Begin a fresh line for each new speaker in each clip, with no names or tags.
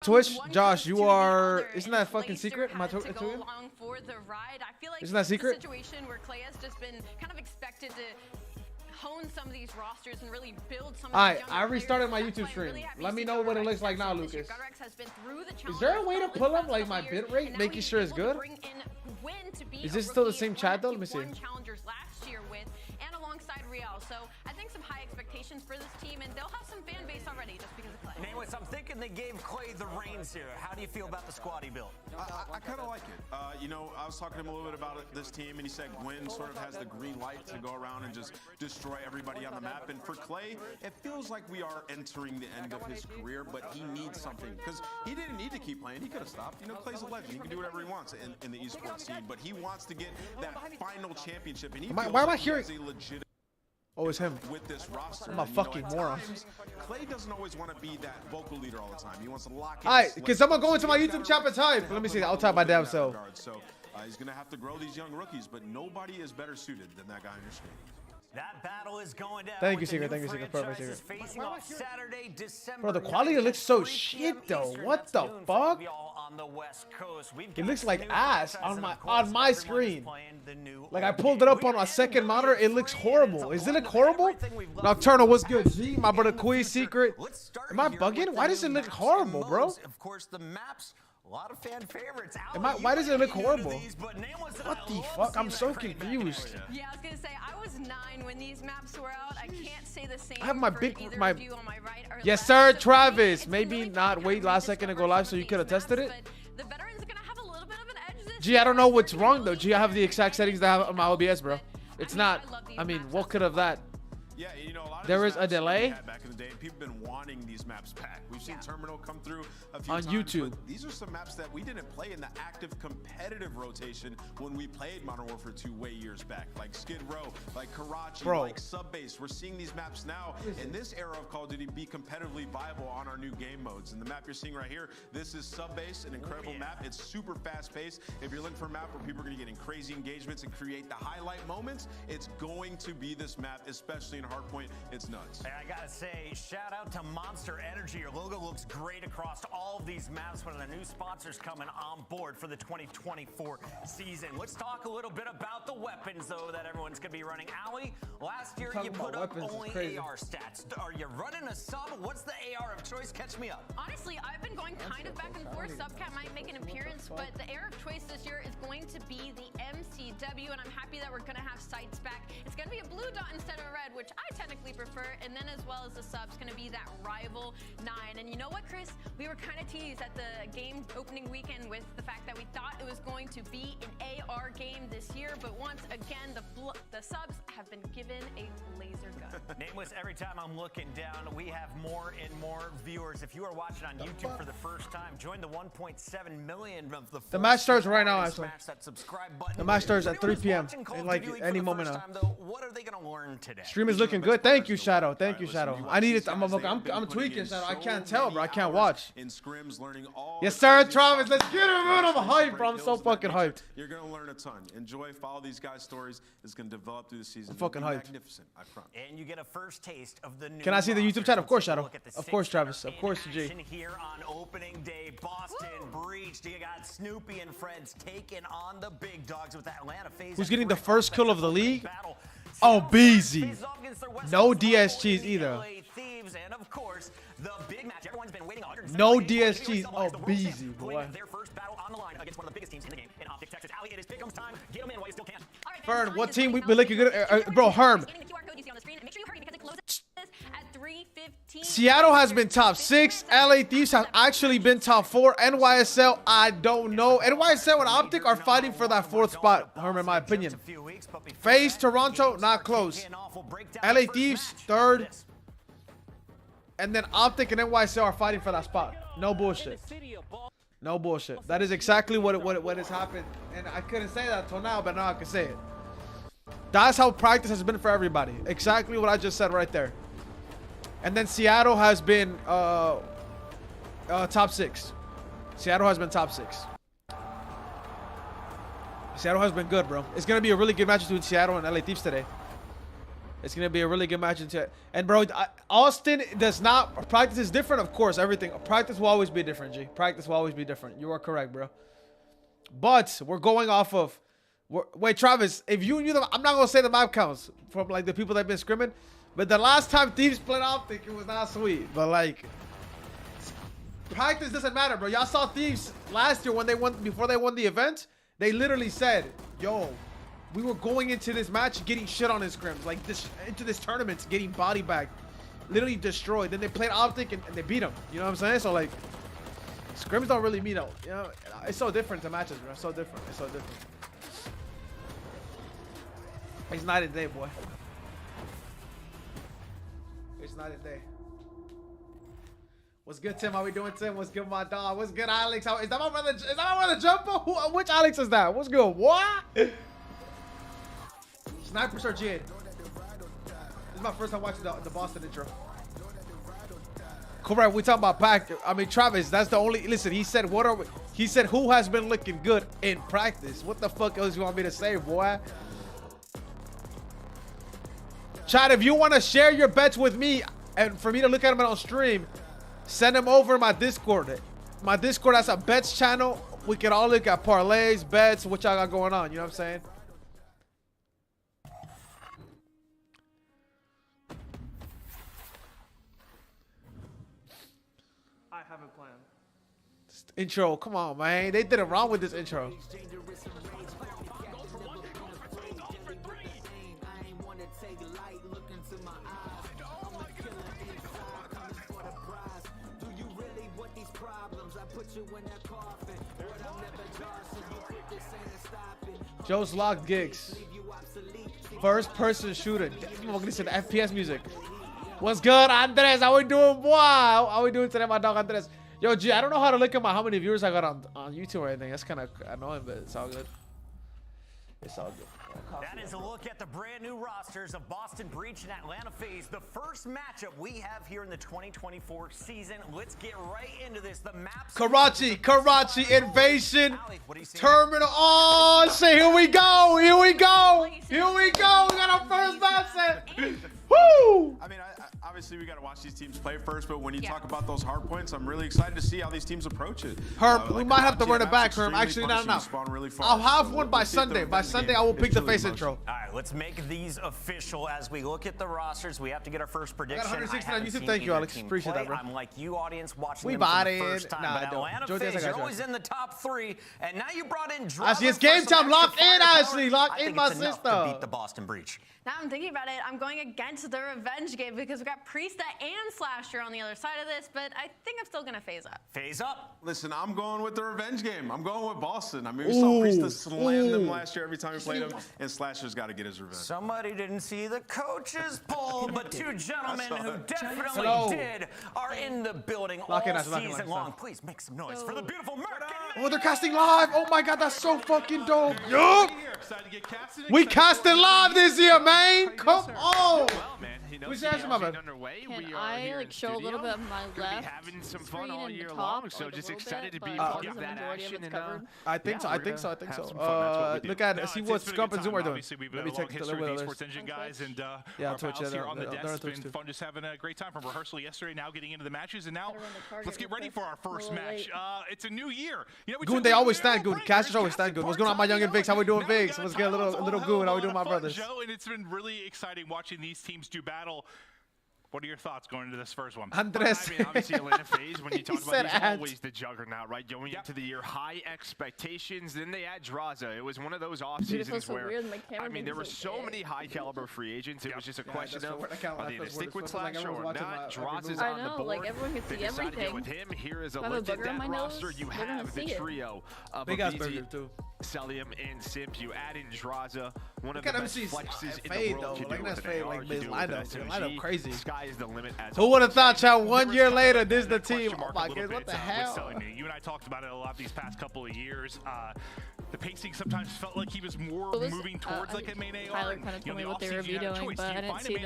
Twitch? Josh, you are... Isn't that fucking secret? Am I to you? Isn't that secret?
Situation where Clay has just been kind of expected to hone some of these rosters and really build some of
Alright, I restarted my YouTube stream. Let me know what it looks like now, Lucas. Is there a way to pull up like my bit rate, making sure it's good? Is this still the same chat though? Let me see.
And alongside Real, so I think some high expectations for this team, and they'll have some fan base already just because of Clay.
Anyways, I'm thinking they gave Clay the reins here. How do you feel about the squad he built?
I kind of like it. You know, I was talking to him a little bit about this team, and he said Gwen sort of has the green light to go around and just destroy everybody on the map. And for Clay, it feels like we are entering the end of his career, but he needs something because he didn't need to keep playing. He could have stopped. You know, Clay's a legend. He can do whatever he wants in the esports scene, but he wants to get that final championship. And he
why am I hearing? Oh, it's him.
With this roster.
I'm a fucking moron.
Clay doesn't always want to be that vocal leader all the time. He wants to lock in.
Alright, can someone go into my YouTube chat and type? Let me see. I'll type my damn self.
So he's going to have to grow these young rookies, but nobody is better suited than that guy on your screen.
That battle is going down.
Thank you, Secret. Thank you, Secret. Perfect, Secret.
Facing off Saturday, December
Bro, the quality looks so shit though. What the fuck?
On the West Coast.
It looks like ass on my screen. Like I pulled it up on my second monitor. It looks horrible. Does it look horrible? Nocturnal, what's good? G, my brother Quiz Secret. Am I bugging? Why does it look horrible, bro?
Of course, the maps. A lot of fan favorites.
Why does it look horrible? What the fuck? I'm so confused.
Yeah, I was gonna say I was 9 when these maps were out. I can't say the same.
I have my
for
big
either
my.
of you on my right or
Yes,
left.
sir,
So
Travis.
it's
Maybe
really
not
tough
wait
to
last second to go live so you could have tested it.
But the veterans are gonna have a little bit of an edge this
Gee, I don't know
year.
what's wrong though. Gee, I have the exact settings that I have on my OBS, bro. It's not. I mean, what could have that?
Yeah, you know, a lot of
There
these
is a
maps that we
delay?
had back in the day, and people have been wanting these maps back. We've seen Terminal come through a few
on
times,
YouTube.
but these are some maps that we didn't play in the active competitive rotation when we played Modern Warfare 2 way years back, like Skid Row, like Karachi, like Subbase. We're seeing these maps now in this era of Call of Duty be competitively viable on our new game modes. And the map you're seeing right here, this is Subbase, an incredible map. It's super fast paced. If you're looking for a map where people are going to get in crazy engagements and create the highlight moments, it's going to be this map, especially in Hardpoint. It's nuts.
Hey, I gotta say, shout out to Monster Energy. Your logo looks great across all of these maps. One of the new sponsors coming on board for the 2024 season. Let's talk a little bit about the weapons, though, that everyone's gonna be running. Ali, last year you put up only AR stats. Are you running a sub? What's the AR of choice? Catch me up.
Honestly, I've been going kind of back and forth. Subcat might make an appearance, but the AR of choice this year is going to be the MCW, and I'm happy that we're gonna have sights back. It's gonna be a blue dot instead of a red, which I technically prefer, and then as well as the sub's gonna be that Rival 9. And you know what, Chris? We were kind of teased at the game opening weekend with the fact that we thought it was going to be an AR game this year, but once again, the subs have been given a laser gun.
Nameless, every time I'm looking down, we have more and more viewers. If you are watching on YouTube for the first time, join the 1.7 million of the
match starts right now, actually.
That subscribe button.
The match starts at 3 p.m. in like any moment now.
What are they gonna learn today?
Stream is looking good. Thank you, Shadow. Thank you, Shadow. I need it. I'm tweaking, Shadow. I can't tell, bro. I can't watch. Yes, sir, Travis. Let's get him, man. I'm hyped, bro. I'm so fucking hyped.
You're gonna learn a ton. Enjoy, follow these guys' stories. It's gonna develop through the season.
I'm fucking hyped.
Magnificent, I promise.
And you get a first taste of the new.
Can I see the YouTube chat? Of course, Shadow. Of course, Travis. Of course, G.
Here on opening day, Boston breached. You got Snoopy and friends taking on the big dogs with Atlanta FaZe.
Who's getting the first kill of the league? Oh, BZ. No DSGs either.
Thieves, and of course, the big match everyone's been waiting on.
No DSGs. Oh, BZ, boy.
Their first battle on the line against one of the biggest teams in the game in Optic, Texas. Ali, it is pick'ems time. Get them in while you still can.
Fern, what team we looking good? Bro, Herm. Seattle has been top 6. LA Thieves have actually been top 4. NYSL, I don't know. NYSL and Optic are fighting for that 4th spot, Herm, in my opinion. FaZe, Toronto, not close. LA Thieves, 3rd. And then Optic and NYSL are fighting for that spot. No bullshit. No bullshit. That is exactly what has happened. And I couldn't say that till now, but now I can say it. That's how practice has been for everybody. Exactly what I just said right there. And then Seattle has been top 6. Seattle has been top 6. Seattle has been good, bro. It's going to be a really good match between Seattle and LA Thieves today. It's gonna be a really good match. And bro, Austin does not practice is different. Of course, everything practice will always be different. G, practice will always be different. You are correct, bro. But we're going off of. Wait, Travis, if you knew I'm not gonna say the map counts from like the people that've been scrimming. But the last time Thieves played Optic, it was not sweet. But like, practice doesn't matter, bro. Y'all saw Thieves last year when they won before they won the event. They literally said, "Yo, we were going into this match getting shit on his scrims, like this into this tournament getting body bagged, literally destroyed. Then they played Optic and they beat him. You know what I'm saying? So like, scrims don't really mean out. You know, it's so different to matches, bro. It's so different. It's so different. It's night and day, boy. It's night and day. What's good, Tim? How we doing, Tim? What's good, my dog? What's good, Alex? Is that my brother? Is that my brother Jumbo? Which Alex is that? What's good? What? Snipers or Jid? This is my first time watching the Boston intro. Correct. We talking about pack. I mean, Travis. That's the only. Listen, he said what are we? He said who has been looking good in practice. What the fuck else you want me to say, boy? Chad, if you want to share your bets with me and for me to look at them on stream, send them over my Discord. My Discord has a bets channel. We can all look at parlays, bets, what y'all got going on. You know what I'm saying? I have a plan. This intro, come on, man. They did it wrong with this intro. Joe's locked gigs. First person shooter. I'm gonna listen to FPS music. What's good, Andres? How we doing, boy? How we doing today, my dog Andres? Yo, G, I don't know how to look at how many viewers I got on YouTube or anything. That's kind of annoying, but it's all good. It's all good.
That is a look at the brand new rosters of Boston Breach and Atlanta FaZe. The first matchup we have here in the 2024 season. Let's get right into this. The maps.
Karachi Invasion Terminal. Oh, shit, here we go. Here we go. Here we go. We got our first match set. Woo!
I mean, obviously we got to watch these teams play first, but when you talk about those hard points, I'm really excited to see how these teams approach it.
Herb, we might have to run it back, Herb. Actually, no. I'll have one by Sunday. By Sunday, I will pick the FaZe intro.
All right, let's make these official as we look at the rosters. We have to get our first prediction.
I got 160 on YouTube. Thank you, Alex. Appreciate that, bro.
I'm like you, audience, watching
we
them for the
it.
first time.
Nah,
but Atlanta FaZe, you're always in the top 3, and now you brought in Draza.
Ashley, it's game time. Lock in, Ashley. Lock in, my sister.
To beat the Boston Breach.
Now I'm thinking about it, I'm going against the revenge game because we got Priesta and Slasher on the other side of this, but I think I'm still gonna phase up.
Phase up.
Listen, I'm going with the revenge game. I'm going with Boston. I mean, we saw Priesta slam them last year every time we played them, and Slasher's got to get his revenge.
Somebody didn't see the coaches poll, but two gentlemen who definitely did are in the building all season long. Please make some noise for the beautiful Merc.
Oh, they're casting live. Oh my God, that's so fucking dope. Yup. We casting live this year, man. Come on. Who's asking about it?
Can I like show a little bit of my left
having some fun
screen
all
in the
year
top,
long, so
like,
just
a little
excited
bit,
to be
but
part of
the
that
majority of
action.
it's
And
covered.
I think so. I think so. Look at see what Scump and Zoom are doing. Let me take a little bit of
Sports Engine guys and
yeah, Twitch
here on the desk.
They're
It's been fun just having a great time from rehearsal yesterday, now getting into the matches, and now let's get ready for our first match. It's a new year. You know,
Goon, they always stand good. Casters always stand good. What's going on, my young and Vix? How we doing, Vix? Let's get a little Goon. How we doing, my brothers?
Joe, and it's been really exciting watching these teams do battle. What are your thoughts going into this first one?
Andres.
I mean, obviously, Atlanta FaZe, when you talk about these,
Ant.
always the juggernaut, right? Going into the year, high expectations. Then they add Draza. It was one of those off seasons where, I mean, there were so many high-caliber free agents. It was just a question of, are they going to stick with Slasher or not? Draza's on the board.
Like, everyone can see
They decided to go
everything.
with him. Here is a
If I have a
look at
booger on
that
my
roster.
nose,
You
they're gonna
have the
see it.
trio of
Big ass
BZ,
burger, too.
Celium, and Simp. You add in Draza, one of
Look
the
at
best
MC's
flexes in
fade,
the world.
though.
You
Like,
do
that's
with an
fade,
AR,
like,
you
his
do it with an
lineup. Lineup
SMG.
crazy.
Sky is the limit.
Who would have thought, Chad, 1 year later, this is the team. Oh my God, what the hell?
You and I talked about it a lot these past couple of years.
The pacing sometimes felt like he was more moving towards like a main AR.
Tyler kind of told me what they were vetoing, but I didn't see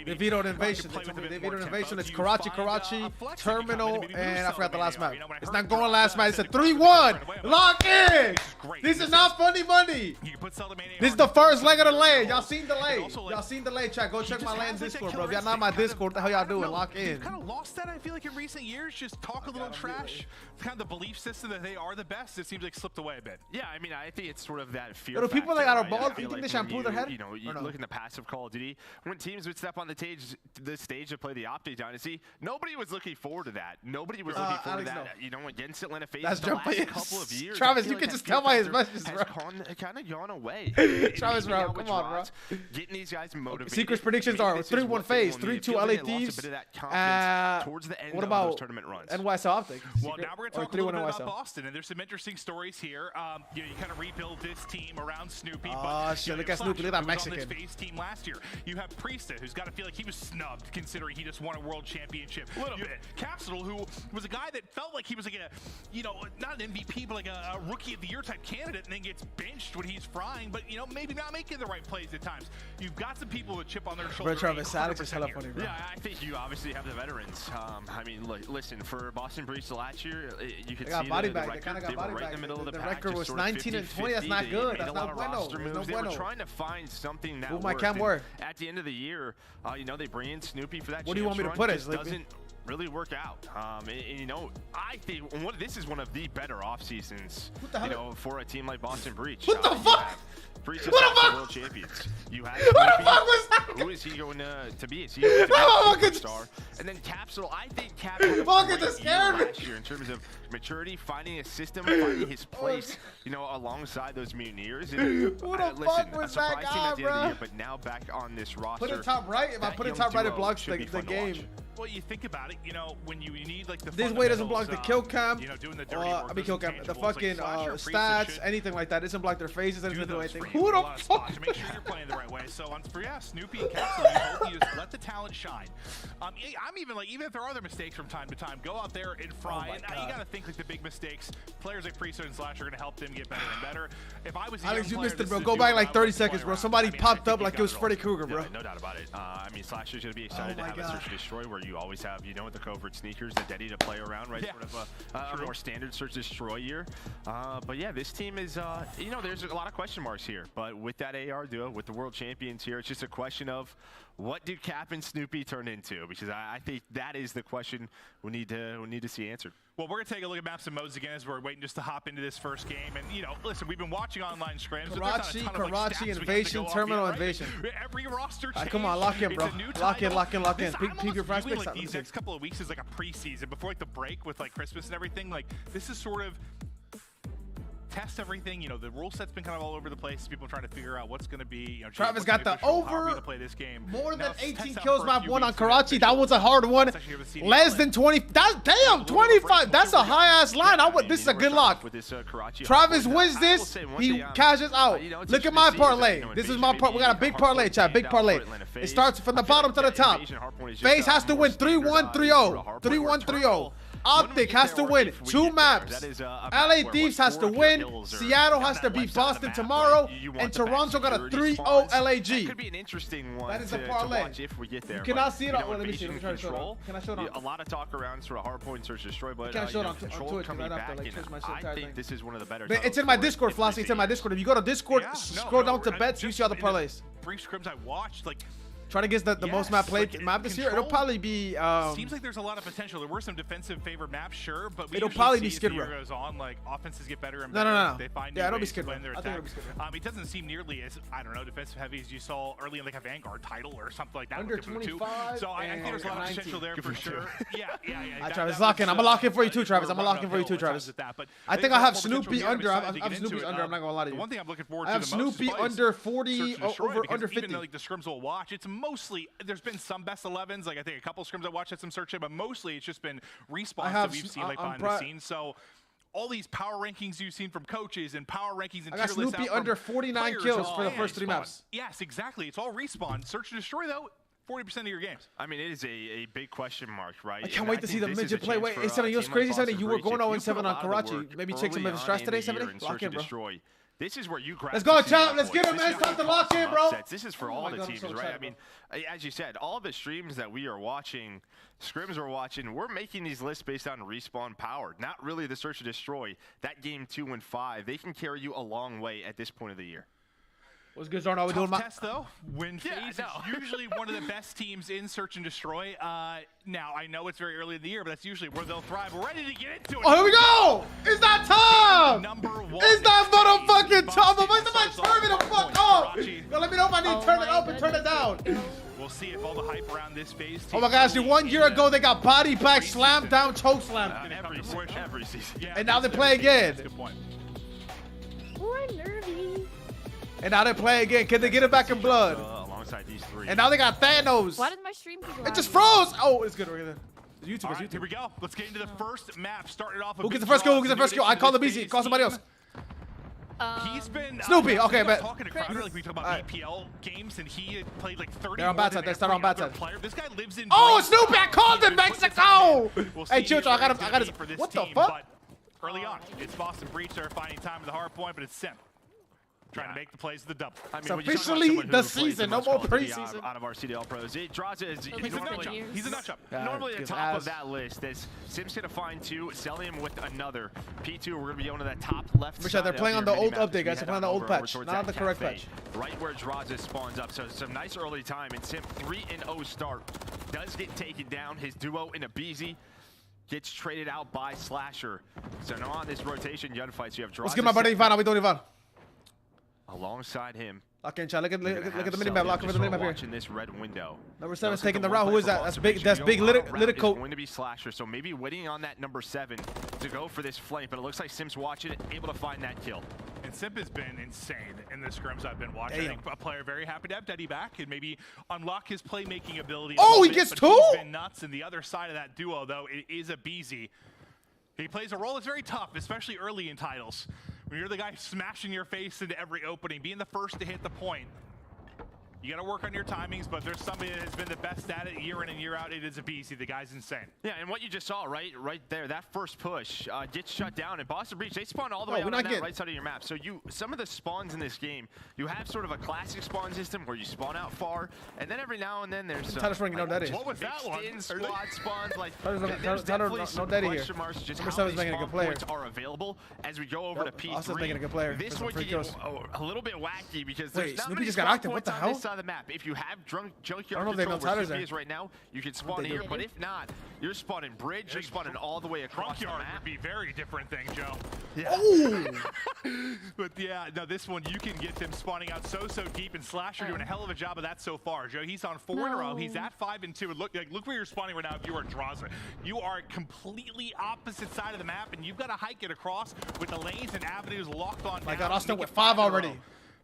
They vetoed Invasion. They vetoed Invasion. It's Karachi, Terminal, and I forgot the last map. It's not going last map. It's a 3-1. Lock in. This is not funny money. This is the first leg of the lane. Y'all seen the lane. Y'all seen the lane, chat. Go check my lane Discord, bro. If y'all not my Discord, what the hell y'all doing? Lock in.
Kind of lost that, I feel like, in recent years. Just talk a little trash. Kind of the belief system that they are the best, it seems like slipped away a bit.
Yeah, I mean, I think it's sort of that fear
factor. People that got our ball,
do
you think they shampoo their head?
You know, you look in the passive Call of Duty, when teams would step on the stage to play the Optic Dynasty, nobody was looking forward to that. Nobody was looking forward to that. You know, against Atlanta FaZe the last couple of years.
Travis, you can just tell by his messages, bro.
Kind of gone away.
Travis, bro, come on, bro.
Getting these guys motivated.
Secret predictions are 3-1 FaZe, 2 LA Thieves. What about NYSL Optic?
Well, now we're going to talk a little bit about Boston, and there's some interesting stories here. You know, you kind of rebuild this team around Snoopy.
Oh, shit, look at Snoopy, look at that Mexican.
On this FaZe team last year. You have Priesta, who's got to feel like he was snubbed, considering he just won a world championship. A little bit. Capsule, who was a guy that felt like he was like a, you know, not an MVP, but like a rookie of the year type candidate, and then gets benched when he's frying, but, you know, maybe not making the right plays at times. You've got some people with chip on their shoulder.
Bro, Travis, Alex is hella funny, bro.
Yeah, I think you obviously have the veterans. I mean, look, listen, for Boston Priesta last year, you could see the record.
They kind of got body
right
back.
in the middle of the pack.
record was 19-20. That's not good. That's not bueno.
They were trying to find something that
my cam work.
At the end of the year, you know, they bring in Snoopy for that.
What do you want me to put it?
Doesn't really work out. And, you know, I think this is one of the better off seasons. You know, for a team like Boston Breach.
What the fuck?
Breach is world champions. You have Snoopy.
What the fuck was that?
Who is he going to be? Is he going to be a star? And then Capsule, I think Capsule last year in terms of maturity, finding a system, finding his place, you know, alongside those Mutineers. And,
who the fuck was that guy,
at the end of the year, but now back on this roster.
Put it top right. If I put it top right, it blocks the game.
Well, you think about it, you know, when you need like the
this way doesn't block the kill cam,
you know, doing the dirty work,
I mean kill cam, the fucking stats, anything like that. It doesn't block their faces, it doesn't do anything.
Who the fuck? To make sure you're playing the right way. So yeah, Snoopy and Capsule, you just let the talent shine. I'm even like, even if there are other mistakes from time to time, go out there and fry. And you got to think like the big mistakes. Players like Priesta and Slash are going to help them get better and better. If I was
Alex, you missed it, bro. Go back like 30 seconds, bro. Somebody popped up like it was Freddy Krueger, bro.
No doubt about it. I mean, Slasher's going to be excited to have a search and destroy where you always have, you know, the covert sneakers, the Deddy to play around, right? Sort of a more standard search destroy year. But yeah, this team is, you know, there's a lot of question marks here. But with that AR duo, with the world champions here, it's just a question of what do Cap and Snoopy turn into? Because I think that is the question we need to see answered.
Well, we're going to take a look at maps and modes again as we're waiting just to hop into this first game. And, you know, listen, we've been watching online scrims.
Karachi, Invasion, Terminal, Invasion.
Every roster change.
Come on, lock in, bro. Lock in. Peek your prospects.
Like, these next couple of weeks is like a preseason before like the break with like Christmas and everything. Like, this is sort of test everything. You know, the rule set's been kind of all over the place. People trying to figure out what's going to be. You know,
Travis got the over
play this game.
More than 18 kills map one on Karachi. That was a hard one. Less than 20. Damn, 25. That's a high ass line. This is a good lock. Travis wins this. He cashes out. Look at my parlay. This is my part. We got a big parlay, chat. Big parlay. It starts from the bottom to the top. FaZe has to win 3-1, 3-0. 3-1, 3-0. Optic has to win 2 maps. LA Thieves has to win. Seattle has to beat Boston tomorrow. And Toronto got a 3-0 LAG.
That could be an interesting one.
That is a parlay.
If we get there.
You cannot see it on. Let me see. Let me try to show it. Can I show it on?
A lot of talk around sort of hardpoint search destroy, but
can I show it on
Twitch coming back in. I think this is one of the better.
It's in my Discord, Flossie. It's in my Discord. If you go to Discord, scroll down to bets, you see all the parlays.
Brief scrims I watched, like.
Trying to get the most map played map this year. It'll probably be.
Seems like there's a lot of potential. There were some defensive favored maps, sure, but
it'll probably be Skid Row.
Goes on, like offenses get better and better.
No.
They find
it'll be Skid Row. I think it'll be Skid Row.
It doesn't seem nearly as defensive heavy as you saw early in like a Vanguard title or something like that.
Under 25.
So I think there's a lot of potential there for sure. Yeah.
Travis, lock in. I'm gonna lock in for you too, Travis. I'm gonna lock in for you too, Travis. I think I have Snoopy under. I have Snoopy's under. I'm not gonna lie to you.
One thing I'm looking forward
to. I have Snoopy under 40, under 50.
Even like the scrims we'll watch, it's mostly there's been some best 11s, like I think a couple scrims I watched had some searching, but mostly it's just been respawns that we've seen like behind the scenes. So all these power rankings you've seen from coaches and power rankings and
I got Snoopy under 49 kills for the first 3 maps.
Yes, exactly. It's all respawn. Search and destroy though. 40% of your games.
I mean, it is a big question mark, right?
I can't wait to see the midget play. Wait, 7, you was crazy, 7. You were going 0-7 on Karachi. Maybe take some of the stress today, 7. Lock in, bro.
This is where you grab.
Let's go, champ. Let's get him, man. It's time to lock in, bro.
This is for all the teams, right? I mean, as you said, all the streams that we are watching, scrims we're watching, we're making these lists based on respawn power, not really the search and destroy. That game 2 and 5, they can carry you a long way at this point of the year.
What's good, Zorn? How we doing,
Tough test, though. When FaZe is usually one of the best teams in Search and Destroy. Now, I know it's very early in the year, but that's usually where they'll thrive. We're ready to get into it.
Oh, here we go! It's that time!
#1.
It's that motherfucking time! But why somebody turn me the fuck up? Yo, let me know if I need to turn it up and turn it down.
We'll see if all the hype around this FaZe team.
Oh my gosh, 1 year ago they got body back, slam down, choke slam.
Every season.
Yeah,
And now they play again.
That's a good point.
Oh, I'm nervy.
And now they play again. Can they get it back in blood?
Alongside these 3.
And now they got Thanos.
Why did my stream keep
It just froze. Oh, it's good. Right there. YouTube.
All right, here we go. Let's get into the first map. Started off.
Who gets the first kill? Who gets the first kill? I call the BZ. Call somebody else.
He's been
Snoopy. Okay, but
talking to Crowder like we talk about BPL games, and he had played like 30.
They're on bad side. They start on bad side.
This guy lives in.
Oh, Snoopy! I called him, Mexico.
We'll
Hey, Chicho, I got him. What the fuck?
Early on, it's Boston Breach. They're finding time at the hard point, but it's Simp trying to make the plays of the double.
I mean,
it's officially the season. No more preseason.
Out of our CDL pros, Draza is
he's a nut job.
Normally the top of that list. As Sim's gonna find 2, Celium with another. P2, we're gonna be on that top left side.
They're playing on the old update, guys. They're playing on the old patch, not on the correct patch.
Right where Draza spawns up. So some nice early time, and Sim 3-0 start does get taken down. His duo in a BZ gets traded out by Slasher. So now on this rotation gunfights, you have Draza.
Let's get my buddy Ivan. How we doing, Ivan?
Alongside him.
Lock in, chat. Look at the minimap. Lock over the minimap here.
Watching this red window.
Number 7 is taking the route. Who is that? That's big. That's big. Litico.
Going to be Slasher. So maybe waiting on that number 7 to go for this flank. But it looks like Sim's watching it, able to find that kill.
And Simp has been insane in the scrims I've been watching. I think a player very happy to have Deddy back and maybe unlock his playmaking ability.
Oh, he gets 2.
He's been nuts. And the other side of that duo, though, it is a BZ. He plays a role that's very tough, especially early in titles. When you're the guy smashing your face into every opening, being the first to hit the point. You got to work on your timings, but there's somebody that has been the best at it year in and year out. It is a BZ. The guy's insane.
Yeah, and what you just saw right there, that first push gets shut down. And Boston Breach, they spawn all the way on that right side of your map. So some of the spawns in this game, you have sort of a classic spawn system where you spawn out far, and then every now and then there's some
what was that one?
Squad spawns like
there's definitely some question
marks just
number
how
7's making a good player.
Points are available as we go over to P3.
Also making a good player.
This one can get a little bit wacky because there's not
Snoopy
many
just got active. What the hell?
on this side of the map. If you have junkyard control where Snoopy is right now, you can spawn here, but if not, you're spawning bridge, you're spawning all the way across the map.
Would be a very different thing, Joe.
Yeah.
Oh!
But yeah, no, this one you can get them spawning out so deep, and Slasher doing a hell of a job of that so far, Joe. He's on 4 in a row. He's at 5 and 2. And look where you're spawning right now. If you are Draza, you are completely opposite side of the map, and you've got to hike it across with the lanes and avenues locked on.
My God, Austin with 5 already.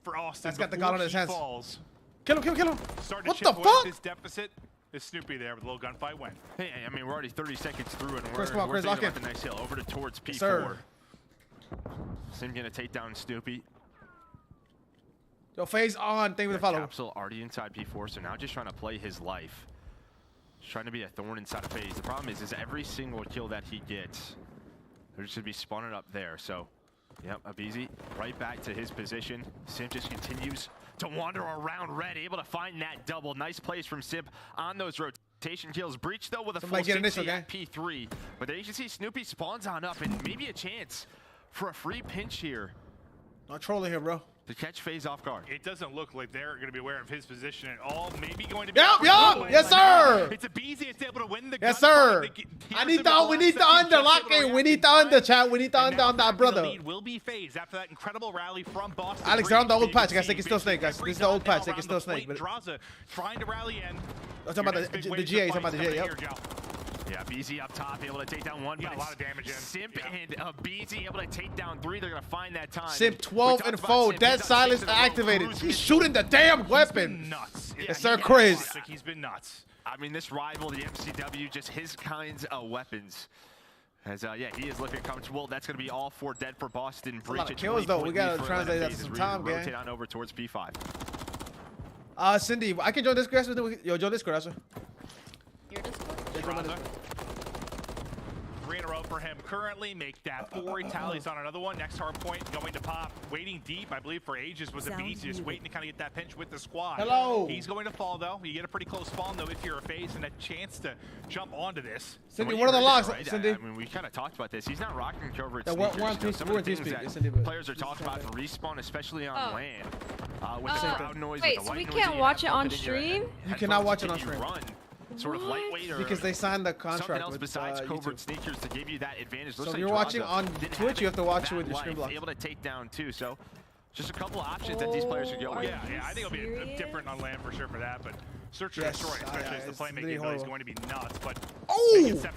For Austin,
that's got the gun on his hands.
Falls.
Kill him.
What the fuck? This deficit is Snoopy there with a little gunfight win.
Hey, I mean, we're already 30 seconds through, and we're
thinking
about the nice hill over towards P4.
Sir.
Sim gonna take down Snoopy.
Yo, FaZe on. Thank you for the follow.
Capsule already inside P4, so now just trying to play his life. Just trying to be a thorn inside of FaZe. The problem is every single kill that he gets, there should be spawning up there. So, yep, Abizi right back to his position. Sim just continues to wander around red, able to find that double. Nice plays from Sim on those rotation kills. Breach, though, with a full 60 at P3. But there you can see Snoopy spawns on up, and maybe a chance for a free pinch here.
Not trolling here, bro.
To catch FaZe off guard.
It doesn't look like they're going to be aware of his position at all. Maybe going to be.
Yup. Yes, sir.
It's a BZ. It's able to win the.
Yes, sir. We need the under. Lock in. We need the under, chat. We need the under on that brother.
The lead will be FaZe after that incredible rally from Boston.
Alex, they're on the old patch, guys. They can still snake, guys. This is the old patch. They can still snake.
Draza trying to rally in.
I'm talking about the GA. Talking about the GA. Yep.
Yeah, BZ up top, able to take down 1.
Got a lot of damage in.
Simp and BZ able to take down 3. They're going to find that time.
Simp 12 and 4. Dead silence activated. He's shooting the damn weapon.
Nuts.
Yes, sir, Chris.
He's been nuts.
I mean, this rival, the MCW, just his kinds of weapons. As, yeah, he is looking comfortable. That's going to be all 4 dead for Boston Breach.
A lot of kills, though. We got to translate that to some time, gang.
Rotate on over towards P5.
Cindy, I can join Discord. Yo, join Discord, Asher.
Your Discord?
Draza. 3 in a row. for him currently. Make that 4. He tallies on another one. Next hard point going to pop. Waiting deep, I believe, for ages was a beast. Just waiting to kind of get that pinch with the squad.
Hello.
He's going to fall, though. You get a pretty close spawn, though, if you're a FaZe, and a chance to jump onto this.
Cindy, what are the logs,
right?
Cindy?
I mean, we kind of talked about this. He's not rocking covert
Yeah,
sneakers.
we're on
Some of the things that players are talking about for respawn, especially on land. With the crowd noise,
wait,
with the
so we
white noise
can't
that you
watch
have
it on
built into your
stream?
You cannot watch it on
if you
stream.
Run sort of lightweight or
Because they signed the
something
contract
else
with
besides covert
YouTube.
sneakers to give you that advantage.
So if you're watching on Twitch, you have to watch it with your
stream
stream block.
Able to take down too. So just a couple of options that these players could go with.
Yeah, I think it'll be different on land for sure for that, but search and destroy, especially as the playmaking ability is going to be nuts. But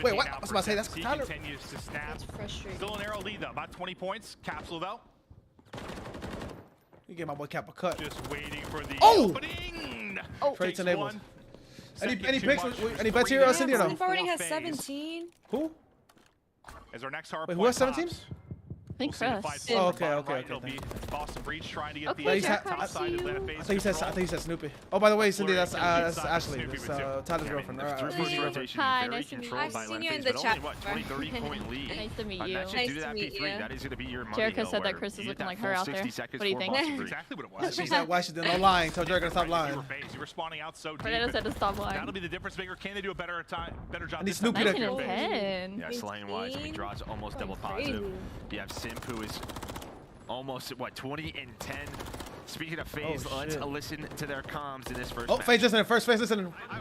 wait, what? I was about to say that's
he
Tyler.
continues to snap.
That's frustrating.
Still an arrow lead though, about 20 points. Capsule though,
You get my boy Cap a cut.
just waiting for the
Oh!
opening.
Traits
Takes
enabled.
one.
Any
Second too
picks?
much.
Any bets here, Cindy, or no?
Slim already has
FaZe.
17.
Who?
As our next hard
Wait,
point
who has 17?
pops.
I think
We'll see the
Chris.
fight
Oh,
forward.
okay,
Bottom
okay,
right,
okay,
it'll be Boston Breach trying to get
Okay,
the
Jack,
top
I
side
see
of
you.
that
I
FaZe
thought you said
control.
Snoopy. Oh, by the way, Cindy, that's
Flurry,
Ashley.
Snoopy
That's
with two.
Tyler's girlfriend.
Their
Alright,
first
easy
rotation
reference.
is
Hi,
very
nice to meet you.
controlled
I've
by
seen you
Lamb
in
FaZe,
the
but only,
chat
what,
before.
20, 30-point lead.
Nice to meet
And
you.
that should
Nice
do
to
that
meet
P3.
you.
That is going to be your money.
Jericho
though,
said that
where
Chris is
you
looking
get
like
that
her
full
out there.
60 seconds
What do you
for
think?
Boston
That's
Breach.
exactly what it was.
She said, why she did no lying? Tell Jericho to stop
You
lying.
were FaZe. You were spawning out so deep.
Fernando said to stop lying.
That'll be the difference maker. Can they do a better job?
need
this time?
Snoopy to-
19 and 10.
Yeah, slaying-wise, I mean, draws almost double positive. You have Simp, who is almost, what, 20 and 10. Speaking of FaZe,
Oh,
let's
shit.
listen to their comms in this first
Oh,
match.
FaZe listening. First FaZe listening.
I'm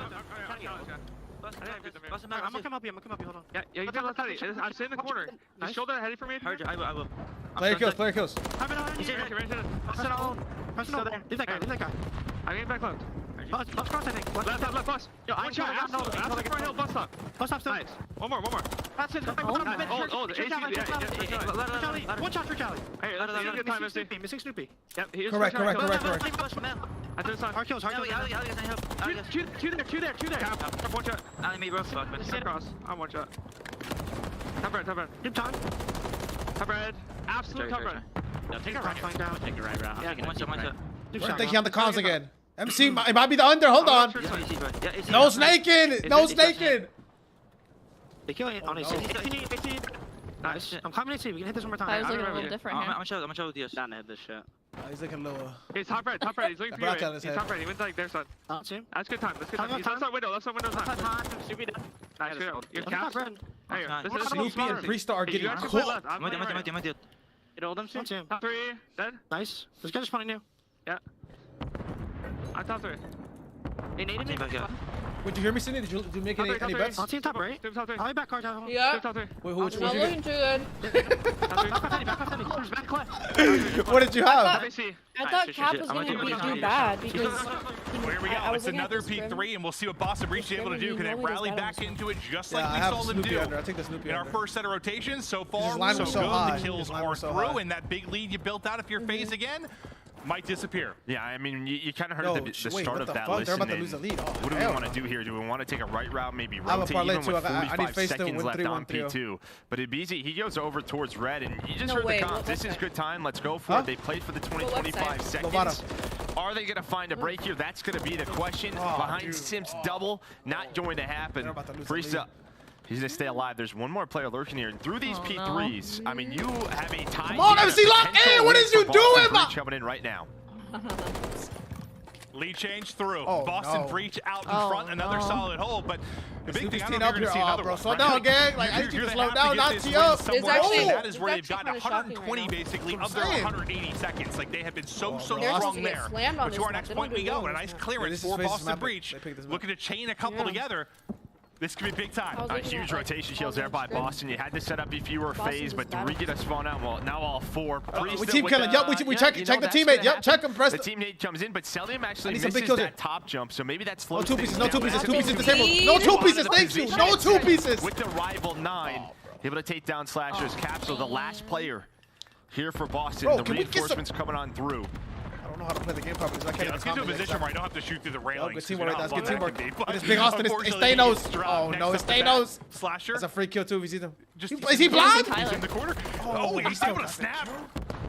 gonna come up here, hold on. Yeah, you can let's study. I'm sitting in the corner. Just shoulder heady for me. I will.
Player kills. Player kills.
He's here. Leave that guy. I'm getting back close. Bus cross, I think. Left, bus. Yo, I'm trying. Absolutely. Front hill, bus stop. Bus stop still. Nice. One more. That's it. Oh, the AC. One shot for Cali. Hey, missing Snoopy. Yep, he is.
Correct.
I did this hard kills. Two there. One shot. Cross. I'm one shot. Top red. Keep time. Top red. Absolute top red. Take a right down. Take a right route. Yeah, one shot.
We're thinking on the comms again. MC, it might be the under. Hold on. No snaking. No snaking.
They kill it on AC. Nice. I'm coming AC. We can hit this one more time.
I was looking a little different here.
I'm gonna show you. Down to hit this shit.
He's looking a little.
He's top red. He's looking for you. He's top red. He went like their side. That's good time. He's left side window. Left time. Stupid. Nice. You're top red. This is
Snoopy and Priesta are getting cooked.
Get all them shit. Top 3. Dead. Nice. This guy's spawning new. Yeah. I'm top 3. They needed me.
Would you hear me, Cindy? Did you make any bets?
I'll team top right.
Top 3.
I'll be back card.
Yeah.
Top 3.
Wait, which
Not
one
looking too good.
What did you have?
I thought Cap was going to do bad because
Well, here we go.
I was
It's
looking at
another
the scrim.
P3, and we'll see what Boston Breach is able to do. Can they
He normally
rally
does
back
that.
into it just
Yeah,
like
I
we
have
saw them
Snoopy
do
under. I take the Snoopy
in our
under.
first set of rotations? So far,
His line
so
was so
good.
high.
The kills
His line
are
was so
through,
high.
and that big lead you built out if you're FaZe again might disappear.
Yeah, I mean, you kind of heard
Yo,
the
wait,
start
what
of
the
that
fuck?
list.
They're about to
and
lose the lead. Oh,
what do we
hell
want to
no.
do here? Do we want to take a right route, maybe
I have a
rotate
parlay
even
too.
with
I need
45
FaZe to
seconds
win
left
3-1-3-0.
on P2? But it'd be easy. He goes over towards red, and you just
No
heard
way,
the comms.
what
This is
website?
good time. Let's go for
Huh?
it. They played for the 20,
What
25
website?
seconds. Are they going to find a break here? That's going to be the question.
Oh,
Behind
dude.
Sim's double, not going to happen.
They're about to lose the
Freeze
lead.
up. He's going to stay alive. There's one more player lurking here. And through these
Oh,
P3s, I mean, you have a tie.
Come on, MC Lock! Hey, what is you doing, man?
Coming in right now.
Lead change through.
Oh,
Boston
no.
Breach out in
Oh,
front. Another
no.
solid hole. But the big
Snoopy's
thing, I
teeing
don't know
up
if you're
here.
going to see
Oh,
another
bro,
one,
slow
right?
down, gang. Like, I
You're
need you to
gonna
slow
have
down,
get
not
this
tee
win
up.
somewhere
It's actually-
in. That is where
it's
they've got
actually kinda shocking
120
right now.
basically
That's
of
what
their
I'm saying.
180 seconds. Like they have been so
Bro,
strong
They're supposed to
there.
get slammed on
But to
this
our
map.
next
They
point
don't
we
do
go.
well
And a
on
nice
this
clearance
this is
for
FaZe's
Boston
map.
Breach.
They picked this map.
Looking to chain a couple
Yeah.
together. This could be big time.
I was
A
looking
huge
at, like,
rotation
all
kills
the
there by
scrim.
Boston. You had to set up if you were
Boston's
FaZe,
just
but
bad.
3 get us spawn out. Well, now all 4.
We
Priest
team
with
killing. Yep, we
yeah,
check
you
the
know, that's
teammate.
gonna
Yep,
happen.
check him. Press
The
the.
teammate comes in, but Selim actually
need some big
misses
kills
that
here.
top jump, so maybe that
No
slows
2
things
pieces. No 2
down.
pieces.
That's
2 pieces
good.
disabled. No 2 pieces. Thank you. No 2 pieces.
With the rival 9, able to take down Slasher's Capsule, the last player here for Boston.
Bro,
The
can we get some-
reinforcements coming on through.
I don't know how to play the game properly, so I can't
Yeah, let's get to a position where I don't have to shoot through the railings.
good
'cause we
teamwork,
know
that's
how
good
fun that
teamwork.
can be, but
It's Big Austin, it's
unfortunately, he
Thanos.
gets dropped.
Oh,
Next
no,
up
it's
to bat,
Thanos.
Slasher.
That's a free kill too if you see them.
Just
Is he blind?
He's in the corner. Oh, he's able to snap.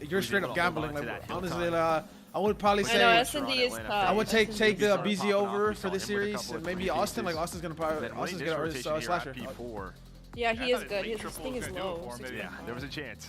like you're straight up gambling. Like honestly, I would probably say
S&D is tough.
I would take the BZ over for this series, and maybe Austin. Like Austin's gonna get a slasher.
Yeah, he is good. His thing is low.
Yeah, there was a chance.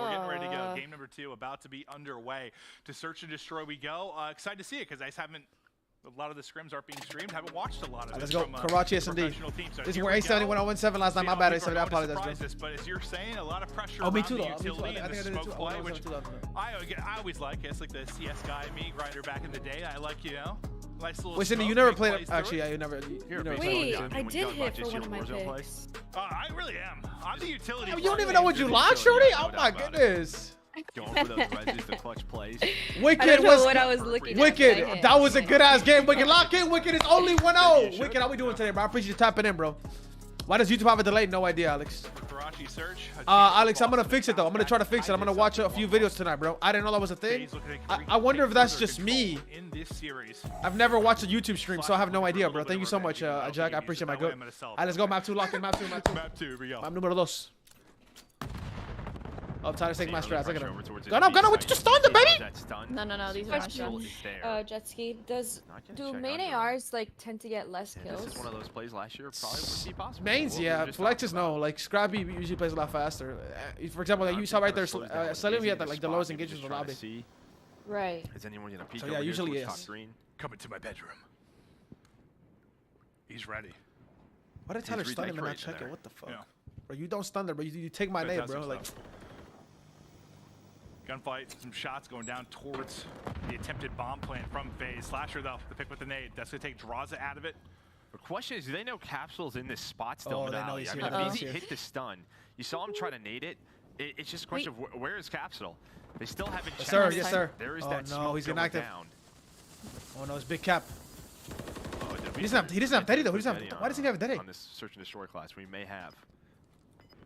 we're getting ready to go. Game number 2 about to be underway. To search and destroy we go. Excited to see it because I haven't. A lot of the scrims aren't being streamed. Haven't watched a lot of it.
Let's go.
From,
Karachi S&D.
So
this is where A70 went 0-7 last night. My bad. I apologize, bro.
But as you're saying, a lot of pressure
me
around
too,
the
though.
utility
I
and the
think I did it
smoke
too.
play, which
0-7 too,
I always like. It's like the CS guy, me grinder back in the day. I like, you know, Nice little
Wait, Cindy, you
smoke,
never
big
played
plays
it.
through
Actually,
it.
yeah, you never. You never
Wait,
played it.
I did hit for one of my picks.
I really am. I'm the utility.
You don't even know what you lost, Shorty? Oh my goodness.
Going for those reses, the clutch plays.
Wicked
I don't know
was
what I was looking at.
Wicked. That was a good ass game. Wicked, lock in. Wicked is only 1-0. Wicked, how we doing today, bro? I appreciate you tapping in, bro. Why does YouTube have a delay? No idea, Alex. Alex, I'm gonna fix it though. I'm gonna try to fix it. I'm gonna watch a few videos tonight, bro. I didn't know that was a thing. I wonder if that's just me. I've never watched a YouTube stream, so I have no idea, bro. Thank you so much, Jack. I appreciate my good. Alright, let's go. Map 2, lock in. Map 2.
Map 2, here we go.
Map numero 2. Oh, Tyler's taking my strats. Look at him. Gun up, what you just stunned him, baby?
No, these are not stuns. Jet ski. Do main ARs like tend to get less kills?
This is one of those plays last year. Probably wouldn't be possible.
Mains, yeah. Flexes, no. Like Scrappy usually plays a lot faster. For example, like you saw right there, Salim, he had like the lowest engagement in the lobby.
Right.
Is anyone gonna peek?
So yeah, usually is.
Coming to my bedroom. He's ready.
Why did Tyler stun him and not check it? What the fuck? Bro, you don't stun there, bro. You take my name, bro. Like.
Gunfight, some shots going down towards the attempted bomb plant from FaZe. Slasher, though, the pick with the nade. That's going to take Draza out of it.
The question is, do they know Capsule's in this spot still?
Oh, they know he's here.
I mean, if he hit the stun, you saw him try to nade it. It's just a question of where is Capsule? They still haven't checked.
Sir, yes, sir.
There is that smoke
he's
going
inactive.
down.
Oh, no, it's big cap.
Oh,
He doesn't have Teddy, though. Why doesn't he have Teddy?
On this search and destroy class, we may have.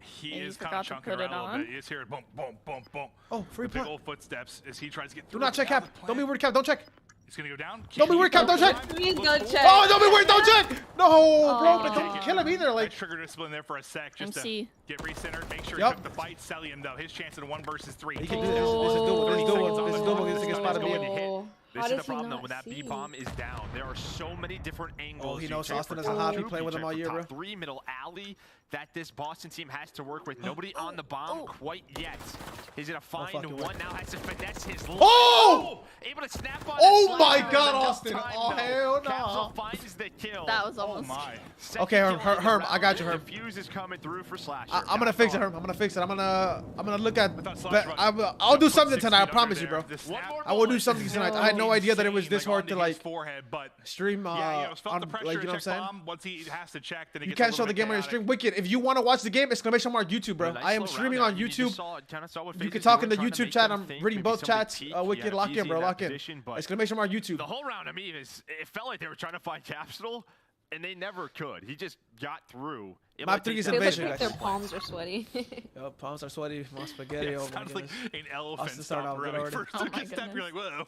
He is kind of chunking around a little bit. He is here. Boom, boom, boom, boom.
Oh, free
big
play.
old footsteps as he tries to get through.
Do not check cap. Don't be weird, cap. Don't check.
He's going to go down.
Don't be weird, cap. Don't check.
Please don't check.
Oh, don't be weird. Don't check. No, bro. But don't kill him either. Like.
Trigger discipline there for a sec just
MC.
to get recentered. Make sure he took the fight. Cellium, though. His chance in 1 versus 3.
He can do this. This is doable. This is doable. This is doable. This is a good spot to be in.
This is the problem, though. When that B-bomb is down, there are so many different angles.
Oh, he knows Austin is a hobby. Play with him all year, bro.
3 middle alley that this Boston team has to work with. Nobody on the bomb quite yet. He's going to find one. Now has to finesse his
Oh!
Able to snap on.
Oh, my God, Austin. Oh, hell no.
Capsule finds the kill.
That was almost.
Okay, Herm, I got you, Herm.
The fuse is coming through for Slasher.
I'm gonna fix it, Herm. I'm gonna fix it. I'm gonna look at. I'll do something tonight. I promise you, bro. I will do something tonight. I had no idea that it was this hard to like stream. On, like, you know what I'm saying?
Once he has to check, then
you can't show the game on your stream. Wicked. If you want to watch the game, exclamation mark YouTube, bro. I am streaming on YouTube. You can talk in the YouTube chat. I'm reading both chats. Wicked, lock in, bro. Lock in. Exclamation mark YouTube.
The whole round, I mean, it felt like they were trying to find Capsule, and they never could. He just got through.
Map 3 is invasion, guys.
Their palms are sweaty.
Yo, palms are sweaty. More spaghetti.
Yeah,
Oh my
sounds like
goodness.
an elephant stomped around. First took a step, you're like, whoa.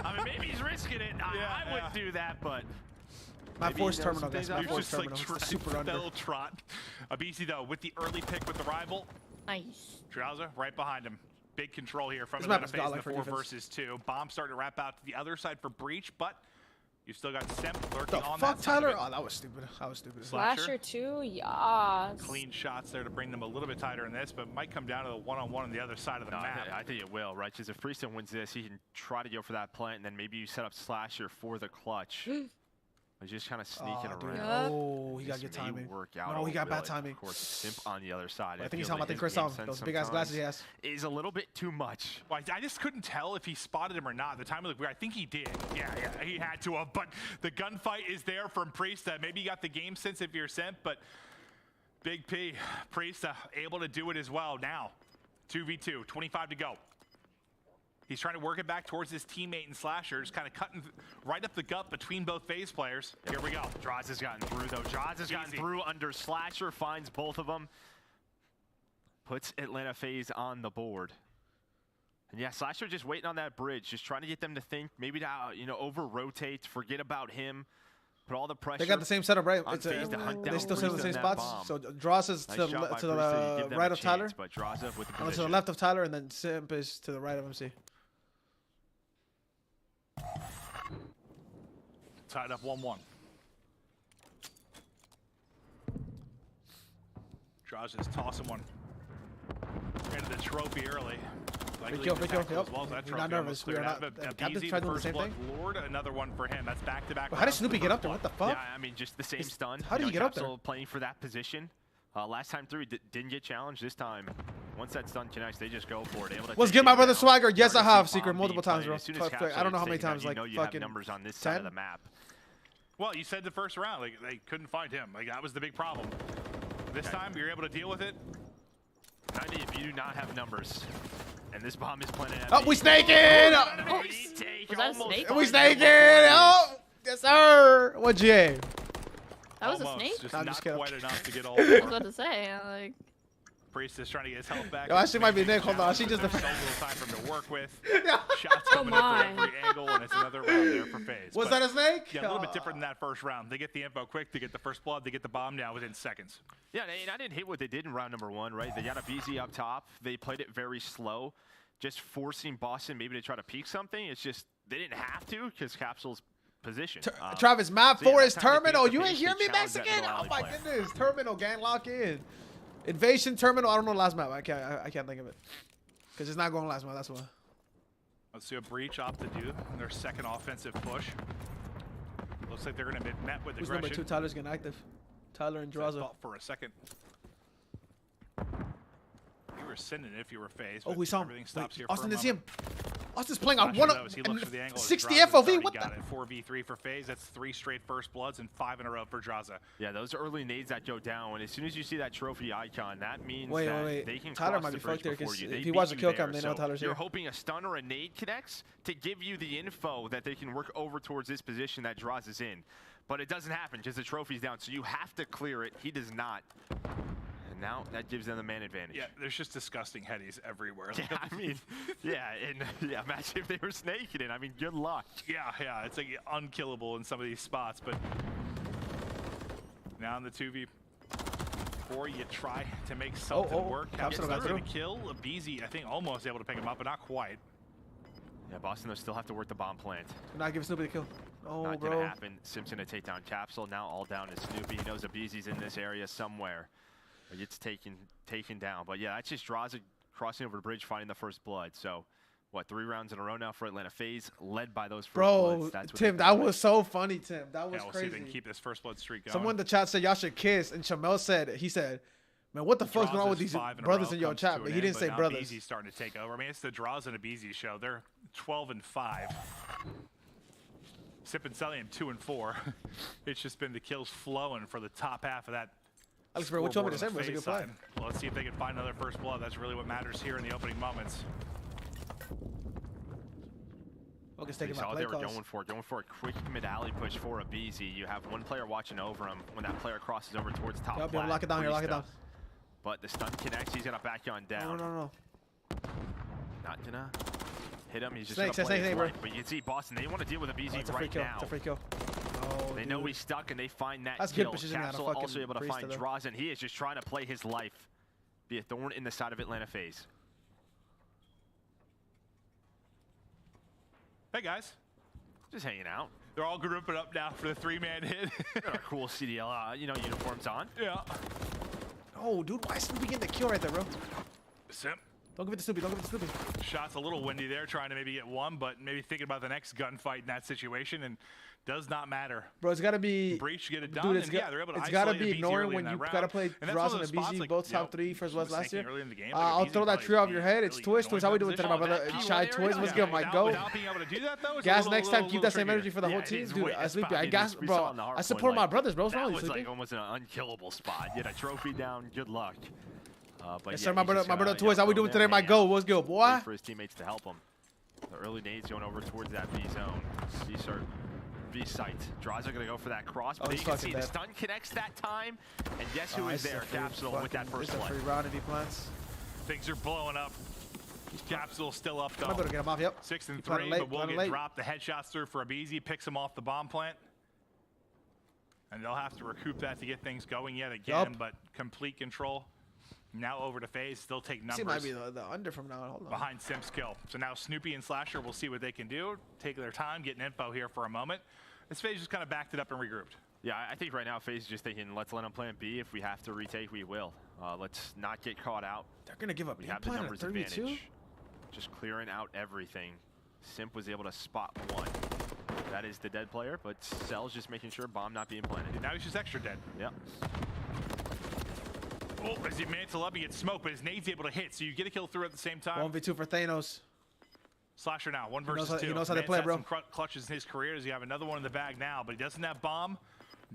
I mean, maybe he's risking it. I wouldn't do that, but.
My force terminal, guys. My force
just
terminal.
like
Super under.
fell trot. BC, though, with the early pick with the rival.
Nice.
Drowser right behind him. Big control here from
This
the
map is
FaZe in
godlike
the
for
4
defense.
versus 2. Bomb starting to wrap out to the other side for Breach, but you still got Simp lurking
The
on
fuck,
that side
Tyler?
of it.
Oh, that was stupid. That was stupid.
Slasher 2, yes.
Clean shots there to bring them a little bit tighter in this, but might come down to the one-on-one on the other side of the map.
I think it will, right? Because if Priestman wins this, he can try to go for that plant, and then maybe you set up Slasher for the clutch. He's just kind of sneaking around.
Oh, he got good timing. No, he got bad timing.
Of course, Simp on the other side.
I think he's talking about the Chris on. Those big ass glasses he has.
Is a little bit too much.
Well, I just couldn't tell if he spotted him or not. The timing looked weird. I think he did. Yeah, he had to have. But the gunfight is there from Priesta. Maybe you got the game sense if you're Simp, but Big P, Priesta able to do it as well. Now, 2v2, 25 to go. He's trying to work it back towards his teammate and Slasher, just kind of cutting right up the gut between both FaZe players. Here we go.
Draws has gotten through, though. Draws has gotten through under Slasher, finds both of them. Puts Atlanta FaZe on the board. And yeah, Slasher just waiting on that bridge, just trying to get them to think, maybe to, over-rotate, forget about him. Put all the pressure.
They got the same setup, right?
It's
they still sit in the same spots. So Draws is to the right of Tyler.
But Draws up with the
to the left of Tyler, and then Simp is to the right of MC.
Tied up 1-1. Draws is tossing one into the trophy early.
Free kill. Yep. We're not nervous. We are not. Captain's trying to do the same thing.
Lord, another one for him. That's back-to-back.
How did Snoopy get up there? What the fuck?
Yeah, I mean, just the same stun.
How did he get up there?
Playing for that position. Last time through, didn't get challenged. This time, once that stun connects, they just go for it. Able to
What's good, my brother Swagger? Yes, I have Secret multiple times, bro. I don't know how many times, like
you
fucking
have numbers on this side of the map.
Well, you said the first round, like they couldn't find him. Like that was the big problem. This time, you're able to deal with it.
90, if you do not have numbers, and this bomb is planted at
we snaking!
Was that a snake?
We snaking! Oh, yes, sir. What GA?
That was a snake?
Just
I'm
not
just kidding.
quite enough to get all.
I was about to say, like.
Priest is trying to get his health back.
Yo, actually might be Nick. Hold on, she just.
So little time for him to work with. Shots coming in from every angle, and it's another round there for FaZe.
Was that a snake?
Yeah, a little bit different than that first round. They get the info quick, they get the first blood, they get the bomb now within seconds.
Yeah, and I didn't hate what they did in round number 1, right? They got a BZ up top. They played it very slow, just forcing Boston maybe to try to peek something. It's just they didn't have to because Capsule's position.
Travis, map
so
4
yeah,
is Terminal. You
FaZe,
ain't hear
they
me,
challenged that
Mexican?
middle
Oh my
alley play.
goodness. Terminal, gang, lock in. Invasion Terminal. I don't know the last map. I can't think of it because it's not going last map. That's why.
Let's see what Breach opt to do their second offensive push. Looks like they're going to be met with
Who's
aggression.
number 2? Tyler's getting active. Tyler and Draza.
Thought for a second. You were sending it if you were FaZe.
Oh, we saw him.
Everything stops here
Austin
for a
is him.
moment.
Austin's playing on
He
one
looks for the angle.
60
Draza's
FOV.
already
What
got
the?
it. 4v3 for FaZe. That's 3 straight first bloods and 5 in a row for Draza.
Yeah, those early nades that go down, and as soon as you see that trophy icon, that means
Wait.
they can
Tyler
cross
might
the
be
bridge
fucked there
before
because
you.
if
They
he
beat
watched the
you
kill
there,
cam, they know
so
Tyler's
you're
here.
hoping a stun or a nade connects to give you the info that they can work over towards this position that Draws is in. But it doesn't happen because the trophy's down, so you have to clear it. He does not. And now that gives them the man advantage.
Yeah, there's just disgusting headies everywhere.
Yeah, I mean, yeah, imagine if they were snaking it. I mean, good luck.
Yeah, it's like unkillable in some of these spots, but now in the 2v4, you try to make something work.
Capsule
Capsule's
got
going to
through.
kill BZ, I think almost able to pick him up, but not quite.
Yeah, Boston, they'll still have to work the bomb plant.
Do not give Snoopy the kill. Oh,
Not
bro.
gonna happen. Simpson to take down Capsule. Now all down to Snoopy. He knows Abizi's in this area somewhere. He gets taken down. But yeah, that just draws it crossing over the bridge, finding the first blood. So, what, 3 rounds in a row now for Atlanta FaZe, led by those first bloods.
Bro,
That's what
Tim, that was so funny, Tim. That was
We'll
crazy.
see if they can keep this first blood streak going.
Someone in the chat said y'all should kiss, and Shamel said, man, what the fuck's going on with these brothers in your chat? But he didn't say brothers.
BZ's starting to take over. I mean, it's the Draws and a BZ show. They're 12-5. Sip and Cellium 2-4. It's just been the kills flowing for the top half of that.
Alex, bro, what you want me to say?
scoreboard
It was a
on
good
the
play.
FaZe side. Well, let's see if they can find another first blood. That's really what matters here in the opening moments.
Okay,
They saw they were going for a quick mid-alley push for Abizi. You have one player watching over him. When that player crosses over towards top
Yep,
plat,
lock it down here, lock it down.
But the stun connects. He's gonna back you on down.
No.
Not gonna hit him. He's just
Snake,
gonna play his
bro.
life. But you can see Boston. They want to deal with Abizi
It's a free
right
kill.
now.
It's a free kill. Oh,
They know he's stuck, and they find that
That's
kill.
good positioning on a
Capsule
fucking
also able to
Priest
find
though.
Draws, and he is just trying to play his life. Be a thorn in the side of Atlanta FaZe.
Hey, guys.
Just hanging out.
They're all grouping up now for the 3-man hit.
Got our cool CDL, uniforms on.
Yeah.
Oh, dude, why is Snoopy getting the kill right there, bro?
Simp.
Don't give it to Snoopy. Don't give it to Snoopy.
Shot's a little windy there, trying to maybe get one, but maybe thinking about the next gunfight in that situation, and does not matter.
Bro, it's got to be...
Breach, get it done,
Dude,
and yeah, they're able to
it's got to
isolate
be
Abizi
ignoring
early
when
in
you
that
got to
round.
play
And that's
Draws
one
and
of those spots,
BZ,
like,
both top
you know,
3 first
was
was last year.
thinking early in the game, like,
I'll
Abizi
throw that
probably
tree off your head. It's
really
Twist. Twist, how we doing
annoying
today, my brother?
position.
Shy Twist, what's good, my go?
Without being able to do that, though, it's
Guys,
a
next
little,
time, keep that same
trickier.
energy for the whole
Yeah,
team.
it is
Dude,
way-
I sleep.
it's
I gas,
we saw
bro.
on the hard
I
point,
support my
like,
brothers, bro. What's wrong
That
with
was
you,
like
sleepy?
almost an unkillable spot. You had a trophy down. Good luck. But
Yes,
yeah,
sir, my
he's
brother,
just
my brother
gonna,
Toys. How we doing today, my go? What's good, boy?
Wait for his teammates to help him. The early nades going over towards that B zone. B site. Draws are going to go for that cross, but
he's
you can see
fucking
the
dead.
stun connects that time. And guess who is there? Capsule with that first
It's a
blood.
free round if he plants.
Things are blowing up. Capsule still up,
I
though.
better get him off, yep.
6 and
Planning
3,
late,
but will
planning
get
late.
dropped. The headshots through for Abizi, picks him off the bomb plant. And they'll have to recoup that to get things going yet again, but complete control. Now over to FaZe, still take numbers.
See, might be the under from now on. Hold on.
Behind Simp's kill. So now Snoopy and Slasher will see what they can do. Take their time, getting info here for a moment. This FaZe just kind of backed it up and regrouped.
Yeah, I think right now FaZe is just thinking, let's let them plan B. If we have to retake, we will. Let's not get caught out.
They're going to give up.
We have the numbers advantage. Just clearing out everything. Simp was able to spot one. That is the dead player, but Cell's just making sure bomb not being planted.
Now he's just extra dead.
Yep.
Oh, as he mantle up, he gets smoked, but his nade's able to hit, so you get a kill through at the same time.
1v2 for Thanos.
Slasher now, 1 versus 2.
He knows how they play, bro.
Some clutches in his career. Does he have another one in the bag now? But he doesn't have bomb.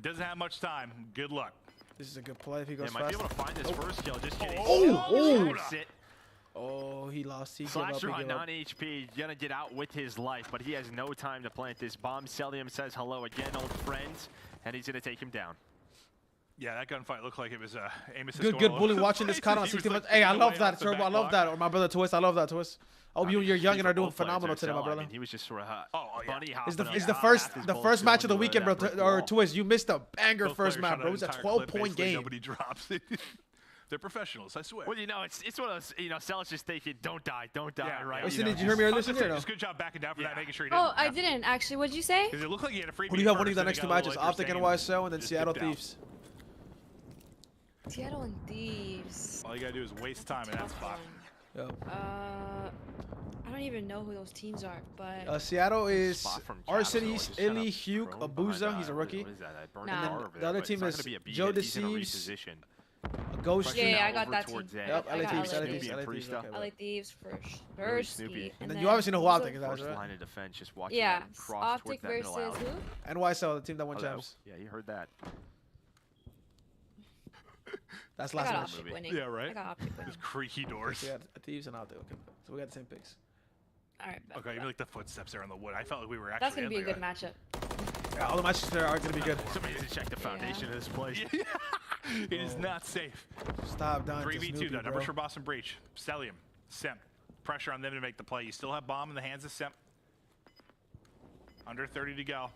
Doesn't have much time. Good luck.
This is a good play if he goes fast.
Might be able to find this first kill. Just kidding.
Oh, he lost. He
Slasher on 9 HP, gonna get out with his life, but he has no time to plant this bomb. Celium says hello again, old friends, and he's gonna take him down.
Yeah, that gunfight looked like it was aim assist.
Good bully watching this cut on 16. Like, hey, I love that, Turbo. I love that. Or my brother Twist. I love that, Twist. I hope you're young and are doing phenomenal today, my brother.
He was just sort of bunny hopping.
It's the first match of the weekend, bro. Or Twist, you missed a banger first match, bro. It was a 12-point game.
Nobody drops. They're professionals, I swear.
Well, you know, it's one of those, you know, Celis just thinking, don't die, right?
Listen, did you hear me earlier? Listen here,
Just good job backing down for that, making sure he didn't.
Oh, I didn't actually. What'd you say?
Because it looked like he had a free.
Who do you have winning the next 2 matches? Optic and YSL, and then Seattle Thieves.
Seattle and Thieves.
All you gotta do is waste time in that spot.
Yep.
I don't even know who those teams are, but
Seattle is Arsenis, Illy, Hugh, Abuza. He's a rookie. And then the other team is Joe Deceives, Ghost.
Yeah, I got that team.
Yep, LA Thieves.
LA Thieves first.
And then you obviously know who Optic is, right?
Line of defense, just watching.
Yeah, Optic versus who?
And YSL, the team that won champs.
Yeah, you heard that.
That's last match.
Yeah, right.
I got Optic winning.
Those creaky doors.
Yeah, Thieves and Optic. Okay, so we got the same picks.
All right.
Okay, you like the footsteps there on the wood. I felt like we were actually.
That's gonna be a good matchup.
Yeah, all the matches there are gonna be good.
Somebody needs to check the foundation of this place.
It is not safe.
Stop dying.
3v2 though. Numbers for Boston Breach. Stellium, Simp. Pressure on them to make the play. You still have bomb in the hands of Simp. Under 30 to go.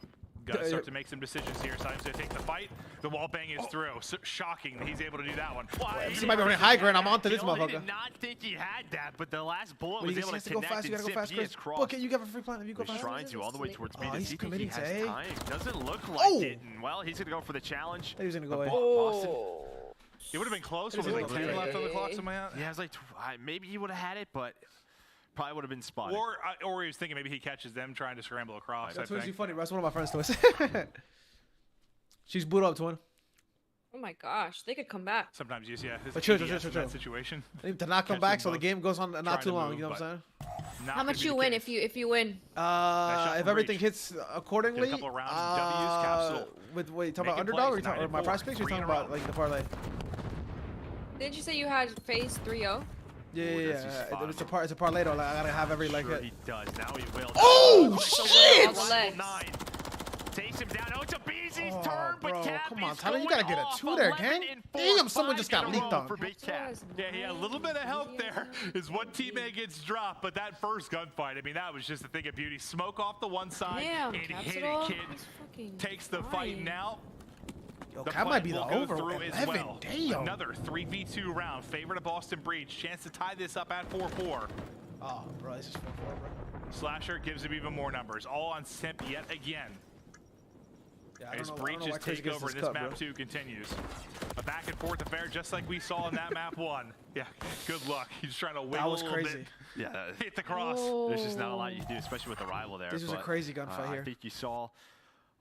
Got to start to make some decisions here. Simon's going to take the fight. The wall bang is through. So shocking that he's able to do that one.
He might be running high ground. I'm onto this motherfucker.
I did not think he had that, but the last bullet was able to connect.
You gotta go fast, Chris. Okay, you got a free plan. If you go fast.
He's trying to all the way towards me.
He's committing to A.
Doesn't look like it. Well, he's going to go for the challenge.
He's going to go A.
Boston.
It would have been close. Was it like 10 left on the clock?
Yeah, it was like, maybe he would have had it, but probably would have been spotted.
Or he was thinking maybe he catches them trying to scramble across.
That's what's funny, bro. That's one of my friends to us. She's boot up, twin.
Oh my gosh, they could come back.
Sometimes, yes, yeah.
But chill.
That situation.
They need to not come back, so the game goes on not too long. You know what I'm saying?
How much you win if you win?
If everything hits accordingly.
A couple rounds of W's, Capsule.
Wait, talking about underdog or my price picks? Or talking about like the parlay?
Didn't you say you had FaZe 3-0?
Yeah. It's a parlay though. Like, I gotta have every like hit.
He does. Now he will.
Oh shit!
Takes him down. Oh, it's a BZ's turn, but Cap
come on, Tyler, you gotta get a 2 there, gang. Damn, someone just got leaked on.
Yeah, a little bit of help there is one teammate gets dropped, but that first gunfight, I mean, that was just a thing of beauty. Smoke off the one side and hit it, kid. Takes the fight now.
Yo, Cap might be the over 11. Damn.
Another 3v2 round. Favorite of Boston Breach. Chance to tie this up at 4-4.
Oh, bro, this is 4-4, bro.
Slasher gives him even more numbers. All on Simp yet again.
Yeah,
as Breach's takeover in this map 2 continues. A back and forth affair just like we saw in that map 1. Yeah, good luck. He's trying to wiggle a little bit.
Yeah,
hit the cross.
There's just not a lot you can do, especially with the rival there.
This was a crazy gunfight here.
I think you saw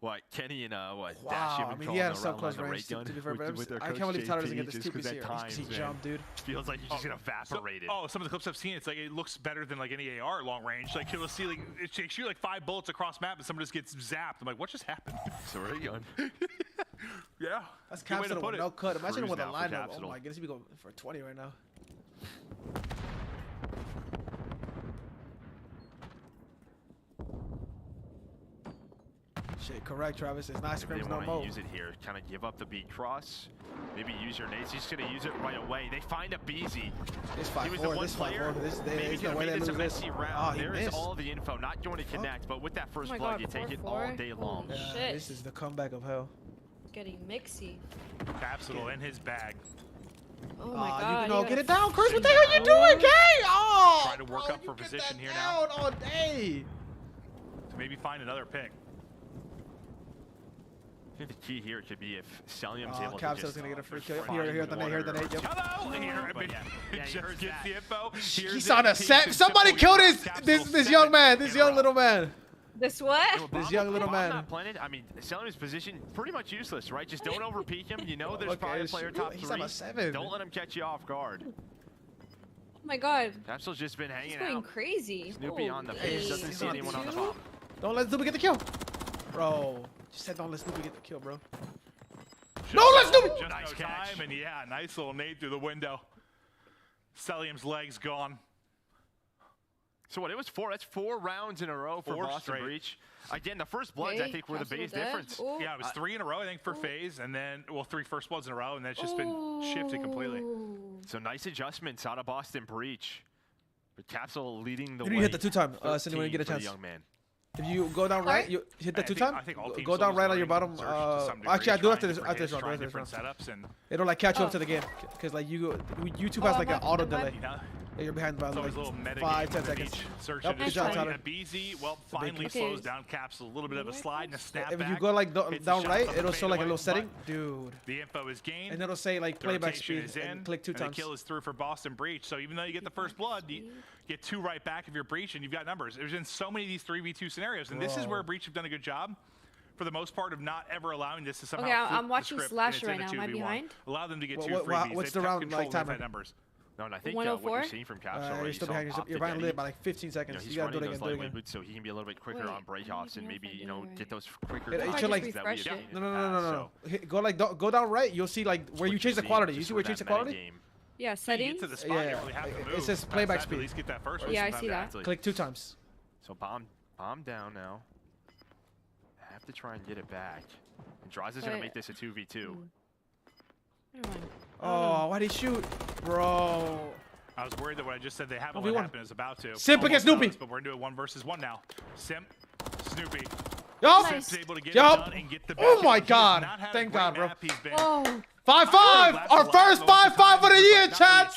what Kenny and Dash
I mean, he had a so-close range to be fair, but I can't believe Tyler doesn't get this TPC here. He jumped, dude.
Feels like he's just gonna evaporate it.
Some of the clips I've seen, it's like it looks better than like any AR long range. Like you'll see like it shoot like 5 bullets across map, and someone just gets zapped. I'm like, what just happened?
So ray gun.
Yeah,
that's Capsule with no cut. Imagine with a lineup. Oh my goodness, we go for 20 right now. Shit, correct, Travis. It's not scrims no more.
Use it here. Kind of give up the B cross. Maybe use your nades. He's gonna use it right away. They find a BZ.
This 5-4. This 5-4. There's no way they lose this.
There is all the info. Not going to connect, but with that first plug, you take it all day long.
Yeah,
shit.
This is the comeback of hell.
Getting mixy.
Capsule in his bag.
Oh my god.
You get it down, Chris. What the hell are you doing, gang? Oh!
Trying to work up for position here now.
All day.
To maybe find another pick.
I think the key here could be if Celium's able to
Capsule's gonna get a free kill. Here at the nade. Yep.
Hello! He just gets the info.
He saw the set. Somebody killed this young man. This young little man.
This what?
This young little man.
Not planted. I mean, selling his position pretty much useless, right? Just don't overpeak him. You know, there's probably a player top 3.
He's on a 7.
Don't let him catch you off guard.
Oh my God.
Capsule's just been hanging
He's going
out.
crazy.
Snoopy on the face. Doesn't see anyone on the bomb.
Don't let Snoopy get the kill. Bro, just said don't let Snoopy get the kill, bro. No, let Snoopy!
Just nice time, and yeah, nice little nade through the window. Celium's legs gone.
So what? It was 4. That's 4 rounds in a row for Boston Breach. Again, the first bloods I think were the biggest difference.
Ooh.
Yeah, it was 3 in a row I think for FaZe, and then 3 first bloods in a row, and then it's just been shifted completely.
So nice adjustments out of Boston Breach. But Capsule leading the way.
You hit the 2-time, so when you get a chance.
Young man.
If you go down right, you hit the 2-time. Go down right on your bottom. Actually, I do after this round. It'll like catch you up to the game, because like YouTube has like an auto delay. Yeah, you're behind by like 5-10 seconds. Yep, good job, Tyler.
BZ, well, finally slows down Capsule. A little bit of a slide and a snap
If
back.
you go like down right, it'll show like a little setting, dude.
The info is gained.
And it'll say like playback speed and click 2 times.
The kill is through for Boston Breach. So even though you get the first blood, you get 2 right back of your Breach, and you've got numbers. There's been so many of these 3v2 scenarios, and this is where Breach have done a good job, for the most part, of not ever allowing this to somehow.
Okay, I'm watching Slash right now. Am I behind?
Allow them to get 2 freebies.
What's the round like timer?
Numbers.
No, and I think what you're seeing from Capsule,
you're still behind. You're behind lit by like 15 seconds.
He's
you gotta do
running
it
those
again.
lightweight boots so he can be a little bit quicker on breakoffs and maybe get those quicker.
It should like no. Go down right. You'll see like where you change the quality. You see where you change the quality?
Yeah, settings.
Yeah, it says playback speed.
At least get that first.
Yeah, I see that.
Click 2 times.
So bomb down now. Have to try and get it back. And Draza's gonna make this a 2v2.
Oh, why'd he shoot, bro?
I was worried that what I just said they haven't let happen is about to.
Simp against Snoopy.
But we're doing 1 versus 1 now. Simp, Snoopy.
Yup.
Simp's able to get it done and get the
Oh my God. Thank God, bro. 5-5. Our first 5-5 of the year, chat.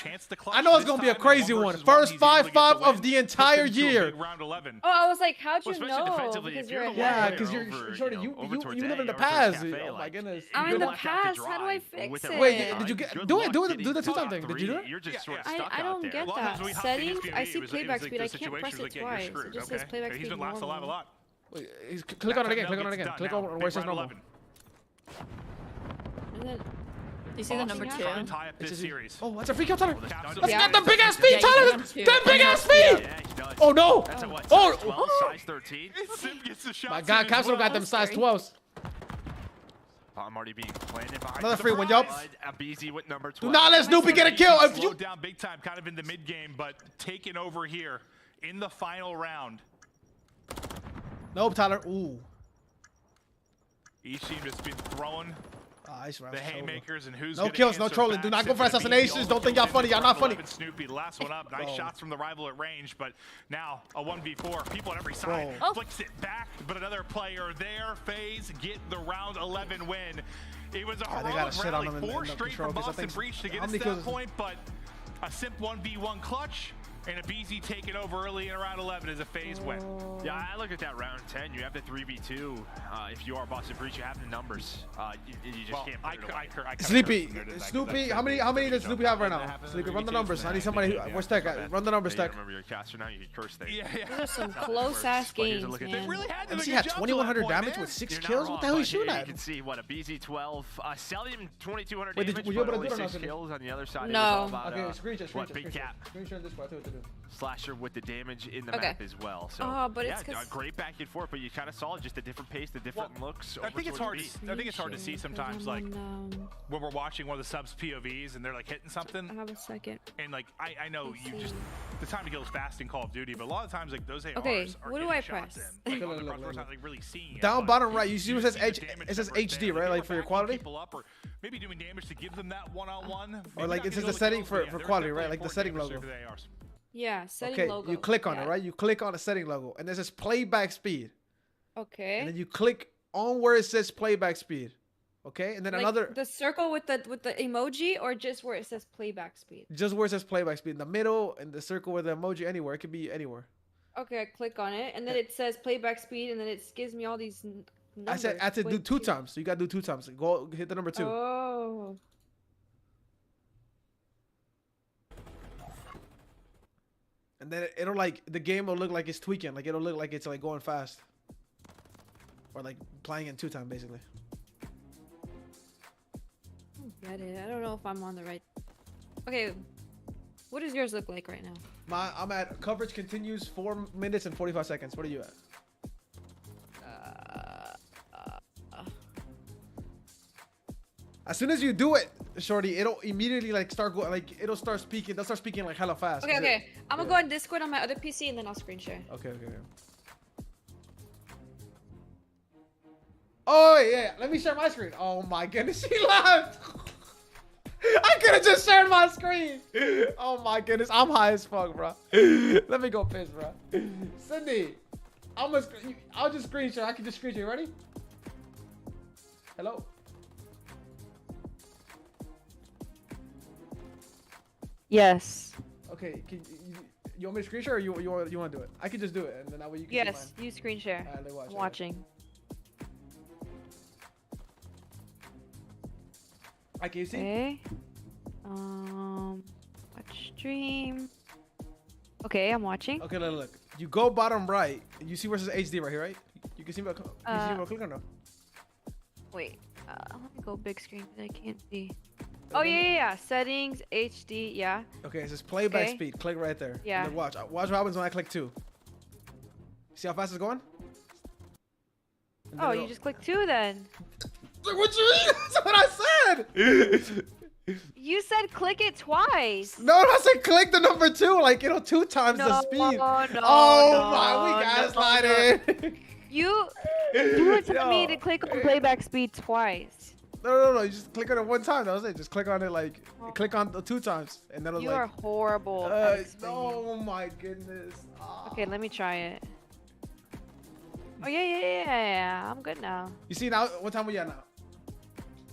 I know it's going to be a crazy one. First 5-5 of the entire year.
Oh, I was like, how'd you know?
Yeah, because you live in the past. Oh my goodness.
I'm in the past. How do I fix it?
Wait, did you do the 2-time thing? Did you do it?
You're just sort of stuck
I don't get that. Settings, I see playback speed. I
the
can't press it
situation was like,
twice. It just says playback speed.
He's been last alive a lot.
Click on it again. Click on it again. Click on where it says normal.
You see the number 2?
Tie up this series.
Oh, that's a free kill, Tyler. That's not the big ass speed, Tyler. That big ass speed. Oh no.
Oh. Size 13.
My God, Capsule got them size 12s.
I'm already being planted by
another free one, yup.
BZ with number 12.
Do not let Snoopy get a kill.
Slowed down big time, kind of in the mid game, but taken over here in the final round.
Nope, Tyler. Ooh.
Each team just been throwing the haymakers and who's
no kills, no trolling. Do not go for assassinations. Don't think y'all funny. Y'all not funny.
Snoopy, last one up. Nice shots from the rival at range, but now a 1v4. People on every side. Flicks it back, but another player there. FaZe get the round 11 win. It was a heroic round, like 4 straight from Boston Breach to get us to that point, but a simp 1v1 clutch. And a BZ taking over early in round 11 is a FaZe win.
Yeah, I look at that round 10. You have the 3v2. If you are Boston Breach, you have the numbers. You just can't put it away.
Snoopy, how many does Snoopy have right now? Snoopy, run the numbers. I need somebody. Where's Tech at? Run the numbers, Tech.
Remember your caster now. You can curse there.
Those are some close-ass games, man.
He had 2,100 damage with 6 kills? What the hell are you shooting at?
You can see, what, a BZ-12. Celium, 2,200
damage,
but only 6 kills on the other side.
No.
Okay, screenshot.
Big cap.
Screenshot this part.
Slasher with the damage in the map as well. So
but
yeah, it's great back and forth, but you kind of saw just a different pace, the different looks.
I think it's hard. I think it's hard to see sometimes, like when we're watching one of the subs POVs and they're like hitting something.
I have a second.
And like I know you just the time to kill is fast in Call of Duty, but a lot of times like those ARs are
what do I press?
Like, not like really seeing it.
Down bottom right, you see what it says it says HD, right? Like for your quality.
People up or maybe doing damage to give them that one-on-one.
Or like it says the setting for quality, right? Like the setting logo.
Yeah, setting logo.
You click on it, right? You click on the setting logo, and this is playback speed.
Okay.
And then you click on where it says playback speed. Okay, and then
like
another.
The circle with the emoji, or just where it says playback speed.
Just where it says playback speed, in the middle, and the circle with the emoji anywhere. It could be anywhere.
Okay, I click on it, and then it says playback speed, and then it gives me all these numbers.
I had to do 2 times, so you gotta do 2 times. Go hit the number 2.
Oh.
And then it'll like the game will look like it's tweaking, like it'll look like it's like going fast. or like playing in 2-time basically.
Get it. I don't know if I'm on the right. Okay, what does yours look like right now?
I'm at coverage continues 4 minutes and 45 seconds. What are you at? As soon as you do it, shorty, it'll immediately like start going like it'll start speaking. They'll start speaking like hella fast.
Okay. I'm gonna go on Discord on my other PC and then I'll screen share.
Okay. Oh yeah, let me share my screen. Oh my goodness, she left. I could have just shared my screen. Oh my goodness, I'm high as fuck, bro. Let me go piss, bro. Cindy, I'll just screen share. I can just screen share. Ready? Hello.
Yes.
Okay, you want me to screen share or you want to do it? I can just do it and then that way you can see mine.
You screen share.
All right, watch,
I'm watching.
I can you see?
Okay. Watch stream. Okay, I'm watching.
Okay, look. You go bottom right. You see where it says HD right here, right? You can see where I click or no?
Wait. Let me go big screen because I can't see. Oh yeah. Settings, HD, yeah.
Okay, it says playback speed. Click right there.
Yeah.
And then watch what happens when I click 2. See how fast it's going?
Oh, you just click 2 then.
What you mean? That's what I said.
You said click it twice.
No, I said click the number 2. Like it'll 2 times the speed.
No,
my, we gaslighted.
You were telling me to click on playback speed twice.
No. You just click on it 1 time. That was it. Just click on it like click on the 2 times, and then it'll
You are horrible.
Oh my goodness.
Okay, let me try it. Oh yeah. I'm good now.
You see now? What time are you at now?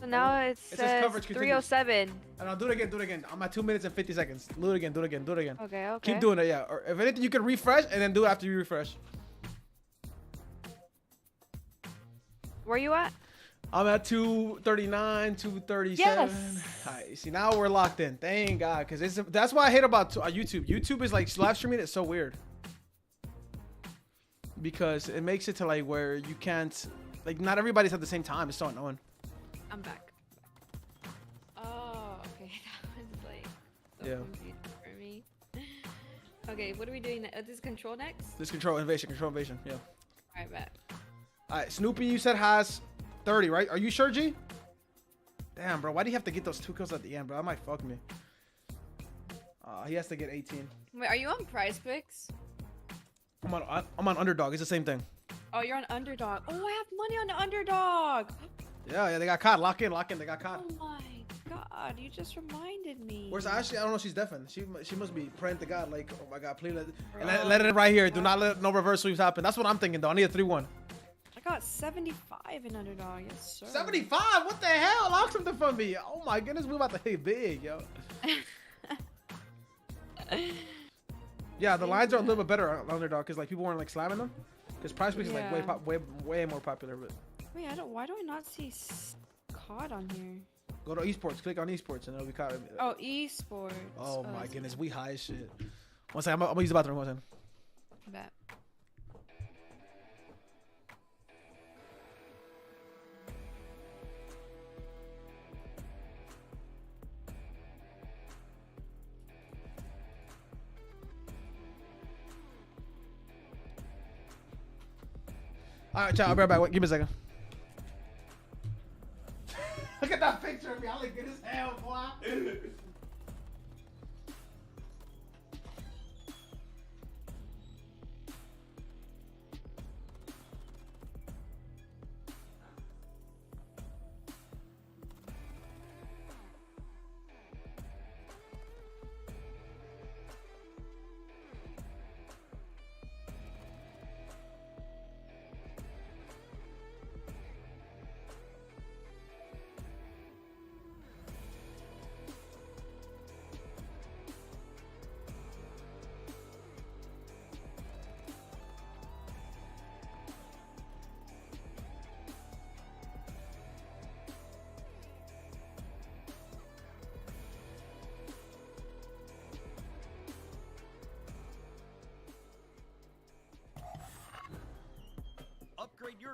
So now it says
coverage
307.
And I'll do it again. I'm at 2 minutes and 50 seconds. Do it again.
Okay.
Keep doing it, yeah. Or if anything, you can refresh and then do it after you refresh.
Where you at?
I'm at 239, 237.
Yes.
All right, see, now we're locked in. Thank God, because that's why I hate about YouTube. YouTube is like live streaming. It's so weird because it makes it to like where you can't, like, not everybody's at the same time. It's so annoying.
I'm back. Oh, okay. That was like
Yeah.
confusing for me. Okay, what are we doing? This is control next?
This control invasion. Yeah.
All right, bet.
All right, Snoopy, you said has 30, right? Are you sure, G? Damn, bro. Why do you have to get those 2 kills at the end, bro? That might fuck me. He has to get 18.
Wait, are you on Prize Picks?
I'm on Underdog. It's the same thing.
Oh, you're on Underdog. Oh, I have money on the Underdog.
Yeah, they got caught. Lock in. They got caught.
Oh my God, you just reminded me.
Where's Ashley? I don't know. She's deafened. She must be praying to God, like, oh my God, please let it right here. Do not let no reverse sweeps happen. That's what I'm thinking, though. I need a 3-1.
I got 75 in Underdog. Yes, sir.
75? What the hell? Lock something from me. Oh my goodness, we about to hit big, yo. Yeah, the lines are a little bit better on Underdog because like people weren't like slamming them. Because Prize Picks is like way more popular. But
wait, why do I not see COD on here?
go to esports. Click on esports and it'll be caught.
Oh, esports.
Oh my goodness, we high as shit. One second, I'm gonna use the bathroom. 1 second.
Bet.
All right, ciao. I'll be right back. Wait, give me a second. Look at that picture of me. I look good as hell, boy.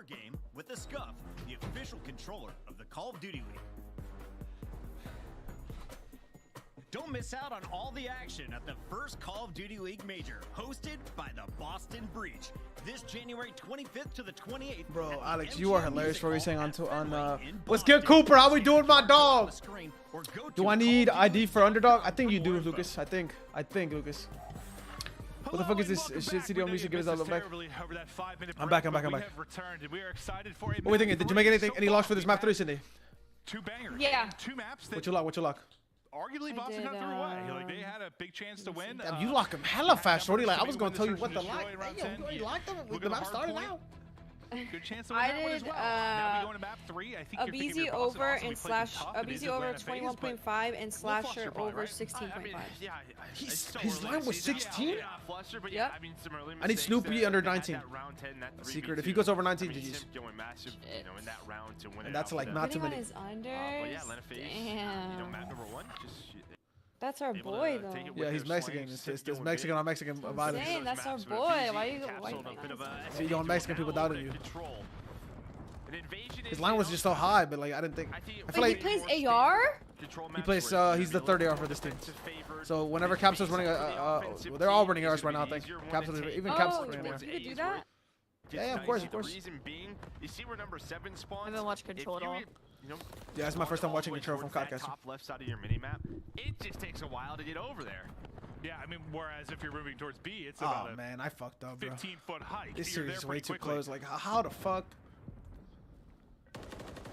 your game with the Scuff, the official controller of the Call of Duty League. Don't miss out on all the action at the first Call of Duty League Major, hosted by the Boston Breach. This January 25th to the 28th.
Bro, Alex, you are hilarious for what you're saying on what's good, Cooper? How we doing, my dog? Do I need ID for underdog? I think you do, Lucas. I think, Lucas. What the fuck is this shit? CDO music. Give us all back. I'm back. I'm back. What are we thinking? Did you make any locks for this map 3, Cindy?
2 bangers.
Yeah.
2 maps.
What you lock?
Arguably, Boston got through away. Like, they had a big chance to win.
Damn, you lock him hella fast, shorty. Like, I was gonna tell you what the lock. You already locked them. The map started now.
Good chance to win that one as well. Now we go into map 3. I think
Abizi over and slash Abizi over 21.5 and slasher over 16.5.
Yeah,
his line was 16.
Yeah.
I need Snoopy under 19. Secret. If he goes over 19, GG's. And that's like not too many.
Damn. That's our boy, though.
Yeah, he's Mexican. It's Mexican on Mexican violence.
Dang, that's our boy. Why you?
See, you know, Mexican people doubted you. His line was just so high, but like I didn't think. I feel like
he plays AR.
He plays. He's the third AR for this team. So whenever Capsule's running they're all running ARs right now. I think Capsule, even Capsule's running AR.
You could do that.
Yeah, of course.
The reason being, you see where number 7 spawns.
I haven't watched Control at all.
Yeah, it's my first time watching Control from Codcast.
Top left side of your mini map, it just takes a while to get over there.
Yeah, I mean, whereas if you're moving towards B, it's about
oh man, I fucked up, bro.
15-foot hike.
This series is way too close. Like, how the fuck?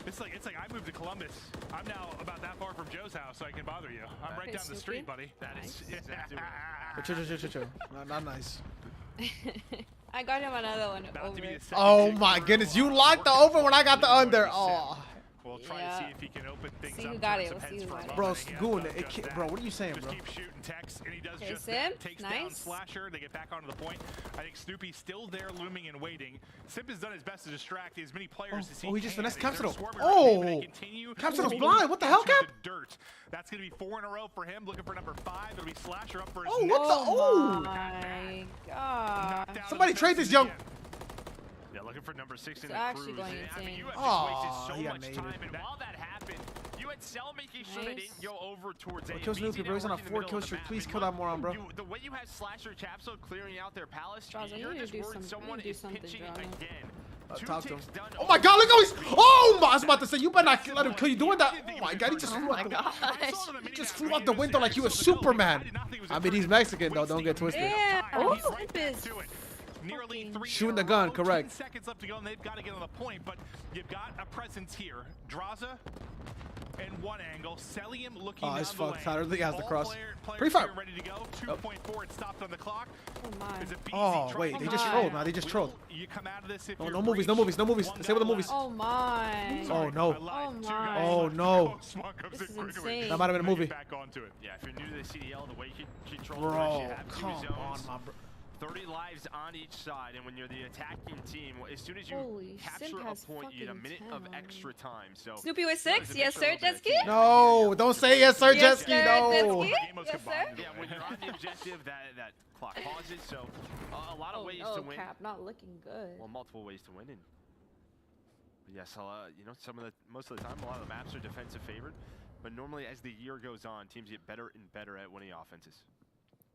It's like I moved to Columbus. I'm now about that far from Joe's house, so I can bother you. I'm right down the street, buddy.
That is exactly
Chill. Not nice.
I got him another one over.
Oh my goodness, you locked the over when I got the under. Oh.
We'll try to see if he can open things up.
See who got it. We'll see who got it.
Bro, Goon, bro, what are you saying, bro?
Just keep shooting Tex, and he does just
Simp,
takes
nice.
down Slasher. They get back onto the point. I think Snoopy's still there, looming and waiting. Simp has done his best to distract as many players as he can.
Oh, he just finessed Capsule.
Oh,
Capsule's blind. What the hell, Cap?
Dirt. That's gonna be 4 in a row for him. Looking for number 5. It'll be Slasher up for his
what the?
Oh my god!
Somebody trade this young.
Yeah, looking for number 6 in the
actually
cruise.
going
I mean,
insane.
you have just wasted so
he got
much
naded.
time, and while that happened, you had Cell making sure they didn't go over towards A.
Kill Snoopy, bro. He's on a 4-kill streak. Please kill that moron, bro.
The way you had Slasher Capsule clearing out their palace,
Draza,
you're just worried someone is pitching again.
Talk to him. Oh my god, look how he's. Oh my! I was about to say, you better not let him kill you doing that. Oh my god, he just flew out the, he just flew out the window like he was Superman. I mean, he's Mexican though. Don't get twisted.
Yeah. Oh,
Nearly 3
shooting the gun, correct.
10 seconds left to go, and they've got to get on the point, but you've got a presence here. Draza and one angle. Celium looking
oh, it's
down
fucked.
the lane.
Tyler, I think he has the cross.
Pre-fire. Ready to go. 2.4. It stopped on the clock.
Oh wait, they just trolled. Now they just trolled.
You come out of this if
no movies. Stay with the movies.
Oh my.
Oh no.
Oh my.
Oh no.
This is insane.
That might have been a movie.
Back onto it.
Yeah, if you're new to the CDL, the way you control
bro, come on, my bro.
30 lives on each side, and when you're the attacking team, as soon as you capture a point, you get a minute of extra time. So
Snoopy with 6, yes sir, Jetski.
No, don't say yes sir, Jetski. No.
Yes sir.
Yeah, when you're on the objective, that clock pauses. So a lot of ways to win.
Cap, not looking good.
Well, multiple ways to win, and yes, you know, most of the time, a lot of the maps are defensive favored, but normally as the year goes on, teams get better and better at winning offenses.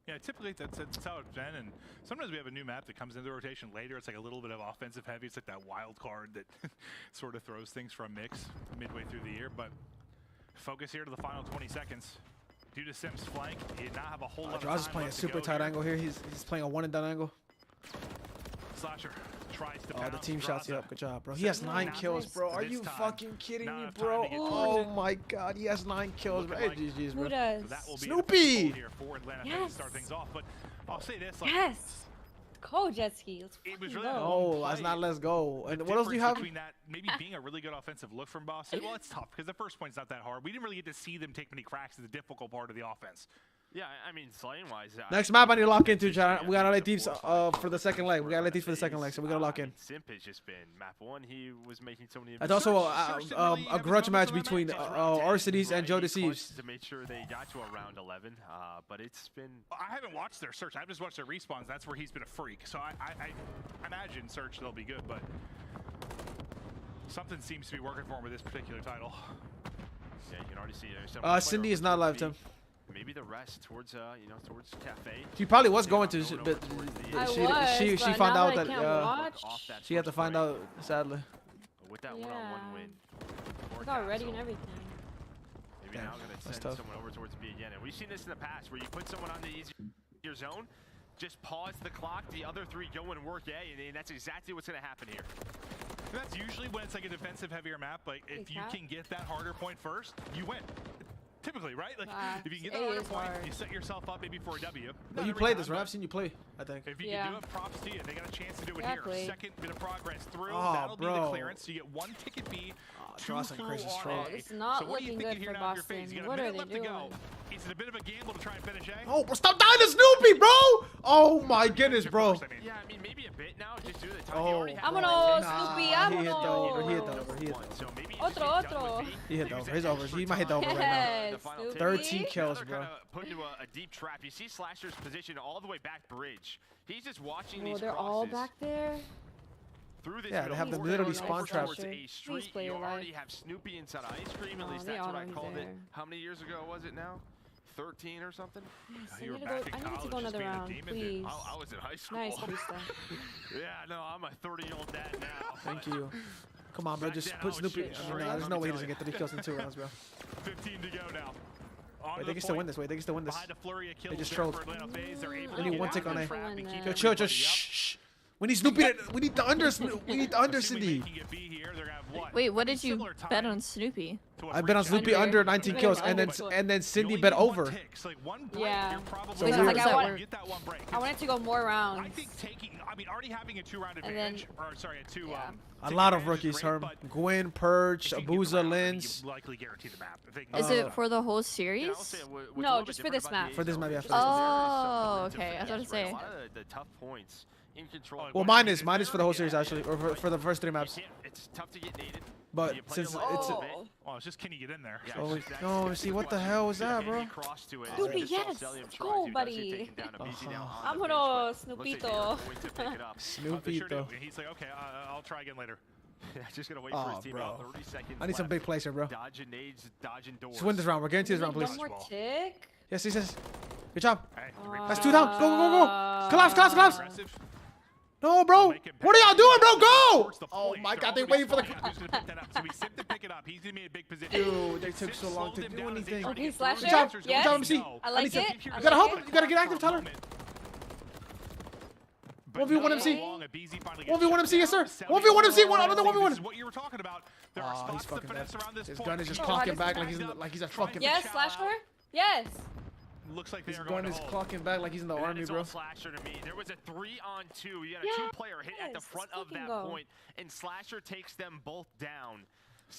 Yeah, typically that's how it's been, and sometimes we have a new map that comes into the rotation later. It's like a little bit of offensive heavy. It's like that wild card that sort of throws things for a mix midway through the year. But focus here to the final 20 seconds. Due to Sim's flank, he did not have a whole lot of time.
Draza's playing a super tight angle here. He's playing a one-and-done angle.
Slasher tries to
the team shots you up. Good job, bro. He has 9 kills, bro. Are you fucking kidding me, bro? Oh my god, he has 9 kills, bro. GG's, bro.
Who does?
Snoopy!
Yes.
Start things off, but I'll say this.
Yes. Go, Jetski. Let's
really
go.
No, let's not. Let's go. And what else do you have?
Between that, maybe being a really good offensive look from Boston. Well, it's tough because the first point's not that hard. We didn't really get to see them take many cracks at the difficult part of the offense.
Yeah, I mean, slaying-wise.
Next map I need to lock into, John. We gotta let Thieves for the second leg. We gotta let Thieves for the second leg, so we gotta lock in.
Simp has just been map 1. He was making so many.
It's also a grudge match between Arcides and Joe Deceives.
To make sure they got to around 11, but it's been.
I haven't watched their search. I've just watched their respawns. That's where he's been a freak. So I imagine search they'll be good, but Something seems to be working for him with this particular title.
Yeah, you can already see
Cindy is not live, Tim.
Maybe the rest towards towards Cafe.
She probably was going to, but she found out that she had to find out, sadly.
With that one-on-one win.
I got ready and everything.
Maybe now gonna send someone over towards B again. And we've seen this in the past where you put someone on the easier zone, just pause the clock, the other three go and work A, and that's exactly what's gonna happen here.
And that's usually when it's like a defensive heavier map. Like if you can get that harder point first, you win. Typically, right? Like if you can get that harder point, you set yourself up maybe for a W.
Well, you played this, right? I've seen you play, I think.
If you can do it, props to you. They got a chance to do it here. Second bit of progress through. That'll be the clearance. So you get one ticket B, two full on A.
It's not looking good for Boston. What are they doing?
Is it a bit of a gamble to try and finish A?
Oh, bro, stop dying to Snoopy, bro! Oh my goodness, bro.
Yeah, I mean, maybe a bit now, just due to the time.
Oh,
vámonos, Snoopy, vámonos.
He hit the over, he hit the over, he hit the over.
Otro.
He hit the over, he's over. He might hit the over right now. 13 kills, bro.
Put into a deep trap. You see Slasher's position all the way back bridge. He's just watching these
they're all back there?
Through this
they have them literally spawn trapped.
You already have Snoopy inside ice cream. At least that's what I called it. How many years ago was it now? 13 or something?
Yes, I need to go another round, please.
I was in high school.
Nice, Krista.
Yeah, no, I'm a 30-year-old dad now.
Thank you. Come on, bro, just put Snoopy. There's no way he doesn't get 3 kills in 2 rounds, bro.
15 to go now.
Wait, they can still win this. They just trolled. They need 1 tick on A. Yo, chill, shh. We need Snoopy. We need the under Cindy.
Wait, what did you bet on Snoopy?
I bet on Snoopy under 19 kills, and then Cindy bet over.
Yeah.
So
like I wanted to go more rounds.
I think already having a 2-round advantage, or sorry, a 2.
A lot of rookies, Herm. Gwen, Purge, Abuza, Lens.
Likely guarantee the map.
Is it for the whole series?
No, just for this map.
For this map, yeah.
Oh, okay. I was about to say.
A lot of the tough points in control.
Well, mine is for the whole series actually, or for the first 3 maps.
It's tough to get naded.
But since it's
it's just can you get in there?
no, see what the hell was that, bro?
Snoopy, yes, let's go, buddy. Vámonos, Snoopito.
Snoopito.
He's like, okay, I'll try again later.
Yeah, just gonna wait for his team out. 30 seconds.
I need some big plays here, bro.
Dodging nades, dodging doors.
Just win this round. We're guaranteed this round, please.
One more tick.
Yes, he says. Good job. That's 2 down. Go. Collapse. No, bro. What are y'all doing, bro? Go! Oh my God, they waiting for the.
So we simply pick it up. He's gonna be in a big position.
Dude, they took so long to do anything.
Okay, Slasher.
Good job,
yes.
MC.
I like it.
You gotta help. You gotta get active, Tyler. 1v1 MC. 1v1 MC, yes sir. 1v1 MC. Another 1v1.
This is what you were talking about. There are spots to finesse around this.
His gun is just clocking back like he's a fucking.
Yes, Slasher. Yes.
Looks like
his gun is clocking back like he's in the army, bro.
Slasher to me. There was a 3-on-2. You got a 2-player hit at the front of that point, and Slasher takes them both down.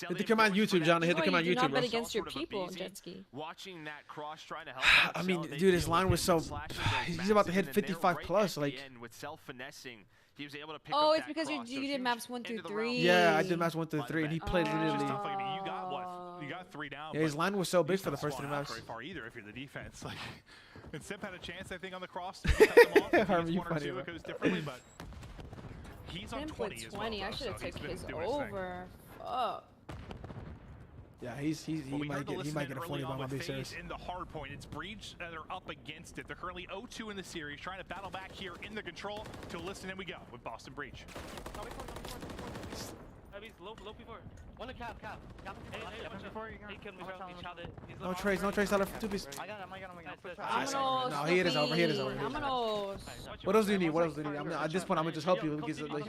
Hit the command YouTube, Johnny. Hit the command YouTube, bro.
Bet against your people, jet ski.
Watching that cross, trying to help.
I mean, dude, his line was so. He's about to hit 55 plus, like.
With self-finessing, he was able to pick
up it's because you did maps 1 through 3.
Yeah, I did maps 1 through 3, and he played literally.
You got 3 down.
Yeah, his line was so big for the first 3 maps.
Very far either if you're the defense. Like, and Sip had a chance, I think, on the cross.
Harvey, you funny,
it goes differently, but he's on 20 as well.
I should have taken his over. Fuck.
Yeah, he might get a 40 bomb on this series.
In the hard point, it's Breach that are up against it. They're currently 0-2 in the series, trying to battle back here in the control. To listen, and we go with Boston Breach.
Low before. One to cap.
No trace, Tyler. 2 pieces.
I got him.
No, he hit his over.
Vámonos.
What else do you need? At this point, I'm gonna just help you. Because, like,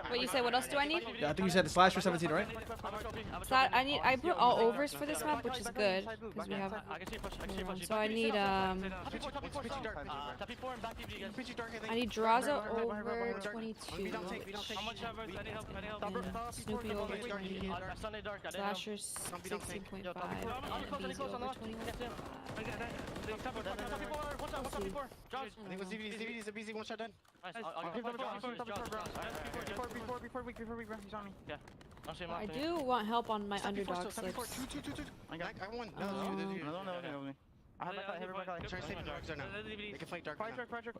What you say? What else do I need?
yeah, I think you said the Slasher 17, right?
I put all overs for this map, which is good because we have. So I need Draza over 22. Snoopy over 20. Slasher 16.5. And Beezy over 21.
ZV's a BZ 1 shot done.
I do want help on my underdog slips.
I got one. No.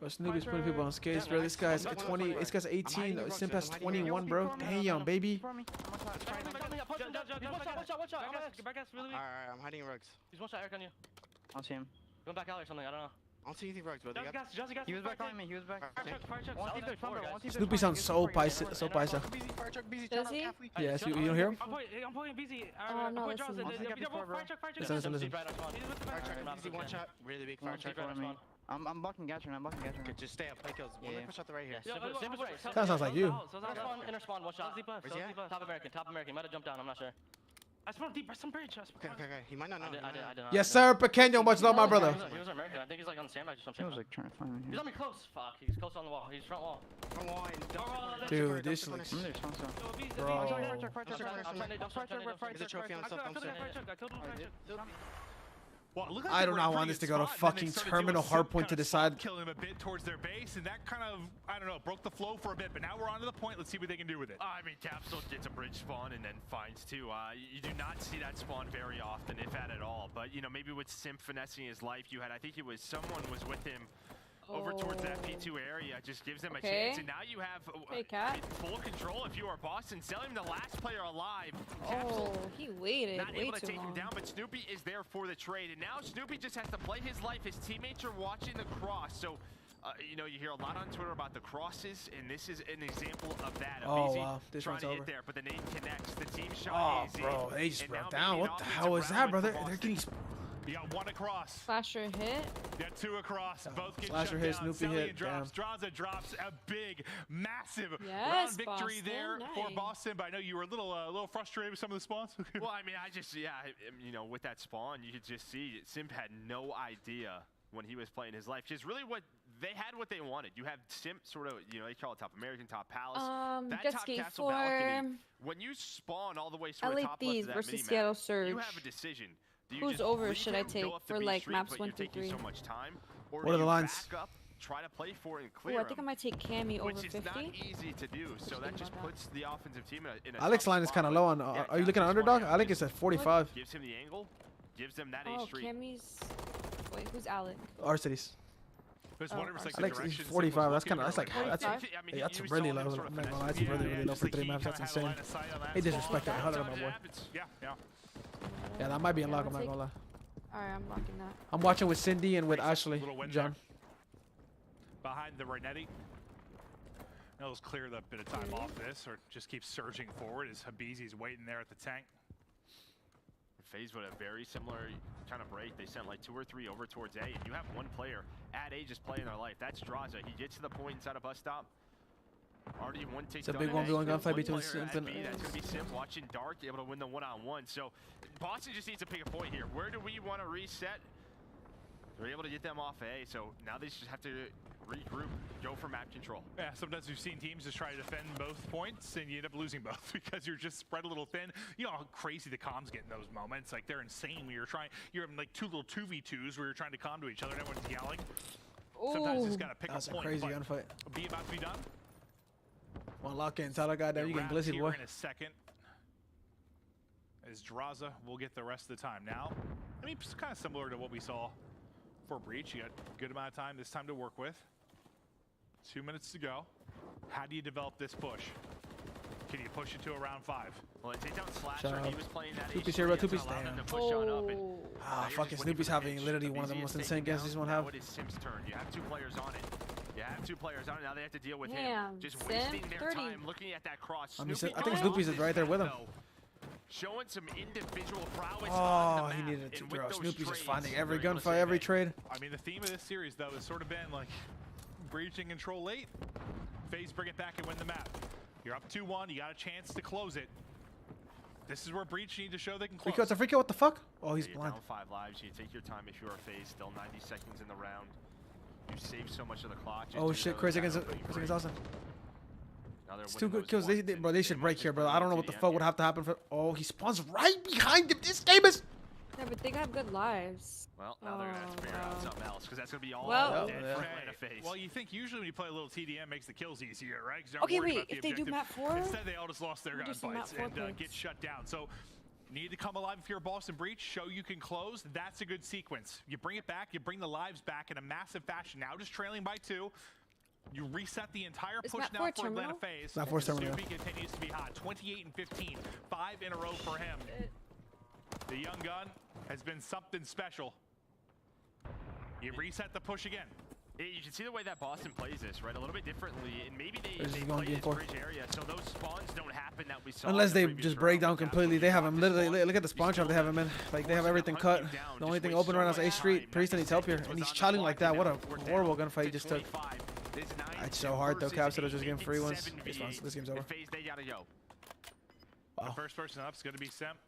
Snoopy's putting people on skates, bro. This guy's 20. This guy's 18. Simp has 21, bro. Damn, baby.
Alright, I'm hiding in rugs.
He's one shot Eric on you.
I don't see him.
Going back out or something, I don't know.
I don't see anything rugs, bro.
He
was back on me. He was back.
Snoopy sounds so paisa.
Does he?
Yes, you don't hear him?
I'm playing BZ.
Oh, no, listen.
Listen.
Easy one shot. Really big fire truck on me. I'm blocking Gatron.
Okay, just stay up. Play kills. We're gonna push out the right here.
That sounds like you.
Inner spawn, one shot.
Where's he at?
Top American. Might have jumped down, I'm not sure. I spawned deep by some bridge.
Okay. He might not know.
I did not.
Yes, sir. Pequeño, much love, my brother.
He was American. I think he's like on the sandbag or something.
He was like trying to find me.
He's on me close. Fuck. He's close on the wall. He's front wall.
Dude, this looks. Bro.
Well, look like
I do not want this to go to fucking terminal hardpoint to decide.
Killing them a bit towards their base, and that kind of, I don't know, broke the flow for a bit. But now we're on to the point. Let's see what they can do with it.
I mean, Capsule gets a bridge spawn and then finds two. You do not see that spawn very often, if at all. But you know, maybe with Simp finessing his life, you had. I think it was someone was with him. Over towards that P2 area, just gives them a chance, and now you have full control if you are Boston. Selling the last player alive.
Oh, he waited
not
way
able to
too
take
long.
him down, but Snoopy is there for the trade, and now Snoopy just has to play his life. His teammates are watching the cross, so you know, you hear a lot on Twitter about the crosses, and this is an example of that.
Oh wow, this
trying
one's
to
over.
hit there, but the nade connects. The team shot is
bro, they just
and
broke
now
down.
maybe
What the
an
hell was
offensive
that,
round
brother?
with
They're getting.
You got one across.
Slasher hit.
You got two across. Both get
Slasher
shut
hit,
down.
Snoopy hit.
Drops. Draza drops a big, massive
Yes,
round victory
Boston,
there for
nice.
Boston. But I know you were a little frustrated with some of the spawns.
Well, I mean, you know, with that spawn, you could just see Simp had no idea when he was playing his life. Just really what they had, what they wanted. You have Simp sort of, you know, they call it Top American, Top Palace. That
jet
top
ski
castle
for
balcony. When you spawn all the way to the
LA
top left
Thieves
of that
versus
mini-map,
Seattle Surge.
you have a decision. Do you
Whose
just
over should I take
go up the
for
B
like
street,
maps
but
1
you're
through
taking
3?
so much time, or
What are
do
the
you
lines?
back up, try to play for it and clear
Oh, I think I might take Cammy over
which
50.
is not easy to do. So that just puts the offensive team in a
Alex
tough
line is
spot,
kind of
but
low on.
yeah,
Are you looking at underdog?
Cammy's
I think it's at 45.
Gives him the angle, gives them that
Oh,
A street.
Cammy's. Wait, who's Alec?
Our cities.
There's
Oh,
whatever's like
I
the
think
direction
it's 45. That's kind of. That's like.
45?
That's. Hey, that's really low. I'm not gonna lie. That's really low for 3 maps. That's insane. He disrespected 100 my boy.
Yeah.
Yeah, that might be unlocked. I'm not gonna lie.
Alright, I'm blocking that.
I'm watching with Cindy and with Ashley.
Little win
John.
there. Behind the Renetti. Now let's clear the bit of time off this, or just keep surging forward as Habizi's waiting there at the tank.
FaZe with a very similar kind of break. They sent like 2 or 3 over towards A, and you have one player at A just playing their life. That's Draza. He gets to the point inside a bus stop. Already one take.
It's a big 1v1 gunfight between Simp and.
That's gonna be Simp watching Dark, able to win the one-on-one. So Boston just needs to pick a point here. Where do we want to reset? They're able to get them off A, so now they just have to regroup, go for map control.
Yeah, sometimes we've seen teams just try to defend both points, and you end up losing both because you're just spread a little thin. You know how crazy the comms get in those moments. Like, they're insane when you're in like 2 little 2v2s where you're trying to comm to each other and everyone's yelling. Sometimes you just gotta pick a point.
That's a crazy gunfight.
Be about to be done.
One lock in. Tyler got there. You getting glizzy, boy.
In a second. As Draza will get the rest of the time. Now, I mean, it's kind of similar to what we saw for Breach. You got a good amount of time this time to work with. 2 minutes to go. How do you develop this push? Can you push it to around 5?
Well, they take down Slasher. He was playing that.
Snoopy's here, bro. Snoopy's
damn. Oh.
Fucking Snoopy's having literally one of the most insane games this one have.
What is Simp's turn? You have 2 players on it. You have 2 players on it. Now they have to deal with him. Just wasting their time looking at that cross.
I think Snoopy's is right there with him.
Showing some individual prowess.
Oh, he needed to throw. Snoopy's just finding every gunfight, every trade.
I mean, the theme of this series, though, has sort of been like breaching control late. FaZe bring it back and win the map. You're up 2-1. You got a chance to close it. This is where Breach need to show they can close.
Free kill, free kill. What the fuck? Oh, he's blind.
Down 5 lives. You take your time if you are FaZe. Still 90 seconds in the round. You save so much of the clock.
Oh shit, crazy against Austin. It's 2 good kills. Bro, they should break here, bro. I don't know what the fuck would have to happen for. Oh, he spawns right behind him. This game is.
Yeah, but they have good lives.
Well, now they're gonna have to figure out something else because that's gonna be all
dead for FaZe. Well, you think usually when you play a little TDM makes the kills easier, right?
Okay, wait. If they do map 4,
instead they all just lost their gunfights and get shut down. So Need to come alive if you're a Boston Breach. Show you can close. That's a good sequence. You bring it back. You bring the lives back in a massive fashion. Now just trailing by 2. You reset the entire push now for Atlanta FaZe.
Not forced terminal.
Snoopy continues to be hot. 28 and 15. 5 in a row for him. The young gun has been something special. You reset the push again.
You can see the way that Boston plays this, right? A little bit differently, and maybe they
This is
play
going
this
for.
bridge area, so those spawns don't happen that we saw.
Unless
in the
they
previous
just
round.
break down completely. They have him literally. Look at the spawn trap they have him in. Like they have everything cut. The only thing open right now is A Street. Priest needs help here, and he's chilling like that. What a horrible gunfight he just took. It's so hard though. Capsule just getting free ones. This game's over.
They gotta go.
The
Wow.
first person up is going to be Simp.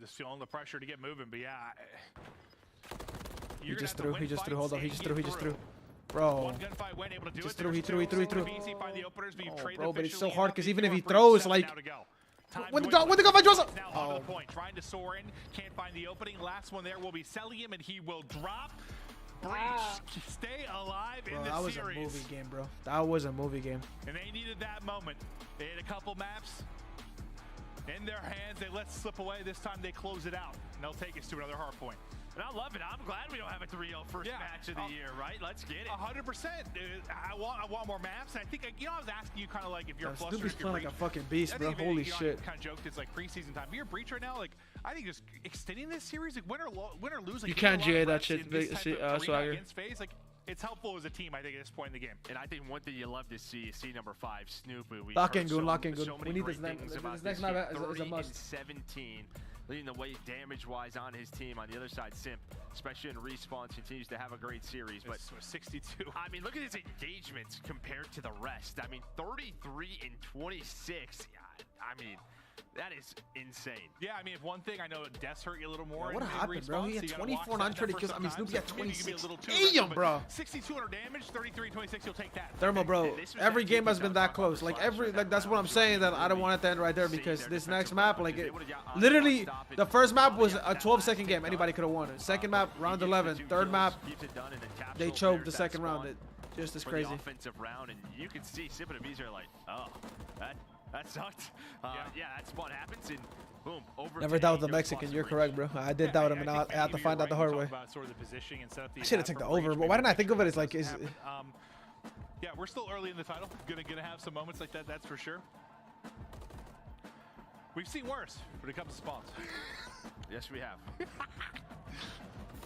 Just feeling the pressure to get moving, but yeah.
He just threw. He just threw. Hold on. He just threw. He just threw. Bro.
One gunfight went able to do
Just
it.
threw. He
There's
threw. He
two.
threw. He threw.
Easy find the openers, but you trade
Bro, but it's so
efficiently
hard
enough.
because even if he
Breach
throws,
7
like,
now to go. Time
when the
going
gunfight draws up.
Now onto the point, trying to soar in, can't find the opening. Last one there will be Celium, and he will drop. Breach, stay alive in
Bro,
the
that was
series.
a movie game, bro. That was a movie game.
And they needed that moment. They had a couple maps in their hands. They let slip away. This time they close it out. And they'll take us to another hard point.
And I love it. I'm glad we don't have a 3-0 first match of the year, right? Let's get it.
100%. I want more maps. And I think, you know, I was asking you kind of like if you're flustered.
Snoopy's playing like a fucking beast, bro. Holy shit.
Kind of joked it's like preseason time. If you're a Breach right now, like I think just extending this series, like win or lose, like
You can't GA that shit,
Swagger. Against FaZe, like it's helpful as a team, I think, at this point in the game.
And I think one thing you love to see is number 5, Snoopy.
Lock in, Goon. Lock in, Goon. We need this next map is a must.
17, leading the way damage-wise on his team. On the other side, Simp, especially in respawns, continues to have a great series. But
62.
I mean, look at his engagements compared to the rest. I mean, 33 and 26. I mean, that is insane.
Yeah, I mean, if one thing I know, deaths hurt you a little more.
What happened, bro? He had 24 and 130 kills. I mean, Snoopy had 26.
Damn,
Damn, bro.
6,200 damage, 33 26. You'll take that.
Thermal, bro. Every game has been that close. Like that's what I'm saying. That I don't want it to end right there because this next map, like, literally, the first map was a 12-second game. Anybody could have won it. Second map, round 11. Third map, they choked the second round. It just is crazy.
Offensive round, and you can see Simp and Abiz are like, oh, that sucked. Yeah, that spot happens, and boom, over.
Never doubt the Mexican. You're correct, bro. I did doubt him, and I had to find out the hard way. I should have taken the over, but why didn't I think of it as like is?
Yeah, we're still early in the title. Gonna have some moments like that. That's for sure. We've seen worse when it comes to spawns.
Yes, we have.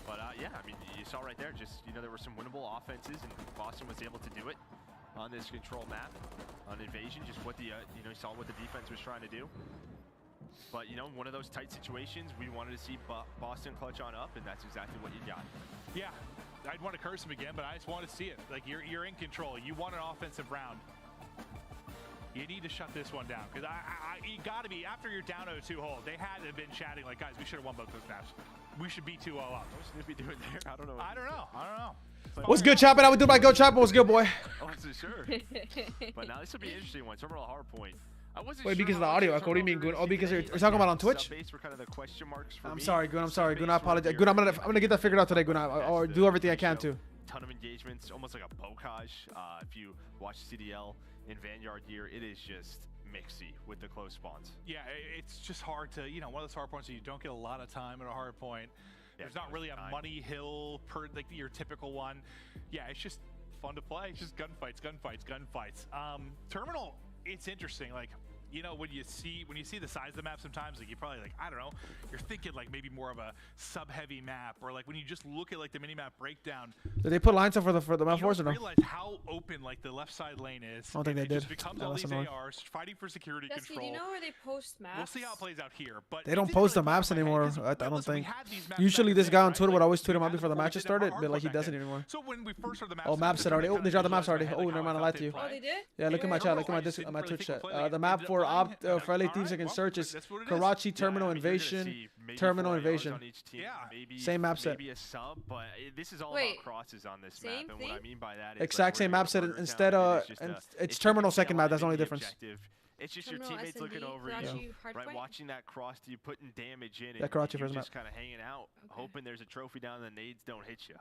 But yeah, I mean, you saw right there. Just there were some winnable offenses, and Boston was able to do it on this control map, on Invasion, just what the, you saw what the defense was trying to do. But, one of those tight situations, we wanted to see Boston clutch on up, and that's exactly what you got.
Yeah, I'd want to curse him again, but I just want to see it. Like, you're in control. You want an offensive round. You need to shut this one down, because you got to be, after you're down 0-2 hold, they had to have been chatting like, guys, we should have won both those maps. We should be 2-0 up.
What should we be doing there? I don't know.
I don't know.
What's good, Chapin? I would do my go Chapin. What's good, boy?
Oh, for sure. But now this will be an interesting one. Terminal hard point. I wasn't
Wait,
sure
because of the audio echo. What do you mean, Goon? Oh, because you're talking about on Twitch?
Were kind of the question marks for
I'm
me.
sorry, Goon. I'm sorry, Goon. I apologize. Goon, I'm gonna get that figured out today, Goon. Or do everything I can to.
Ton of engagements, almost like a bocage. If you watch CDL in Vanguard gear, it is just mixy with the close spawns.
Yeah, it's just hard to, one of those hard points where you don't get a lot of time at a hard point.
Yeah,
there's not really a money hill per like your typical one. Yeah, it's just fun to play. It's just gunfights. Terminal, it's interesting. Like, when you see the size of the map sometimes, like you probably I don't know, you're thinking like maybe more of a sub-heavy map, or like when you just look at like the mini-map breakdown.
Did they put lines up for the map force or no?
You realize how open like the left side lane is.
I don't think they did.
It just becomes all these ARs fighting for security control.
Do you know where they post maps?
We'll see how it plays out here, but
They don't post the maps anymore. I don't think. Usually this guy on Twitter would always tweet them out before the matches started, but like he doesn't anymore.
So when we first started the maps,
oh, maps said already. Oh, they dropped the maps already. Oh, never mind. I lied to you.
Oh, they did?
Yeah, look at my chat. Look at my Twitch chat. The map for for LA Thieves against Search is Karachi Terminal Invasion. Terminal Invasion.
Yeah.
Same map set.
Maybe a sub, but this is all about crosses on this map, and what I mean by that is
exact same map set instead it's Terminal second map. That's the only difference.
It's just your teammates looking over you, right? Watching that cross to you, putting damage in, and you're just kind of hanging out, hoping there's a trophy down and the nades don't hit you.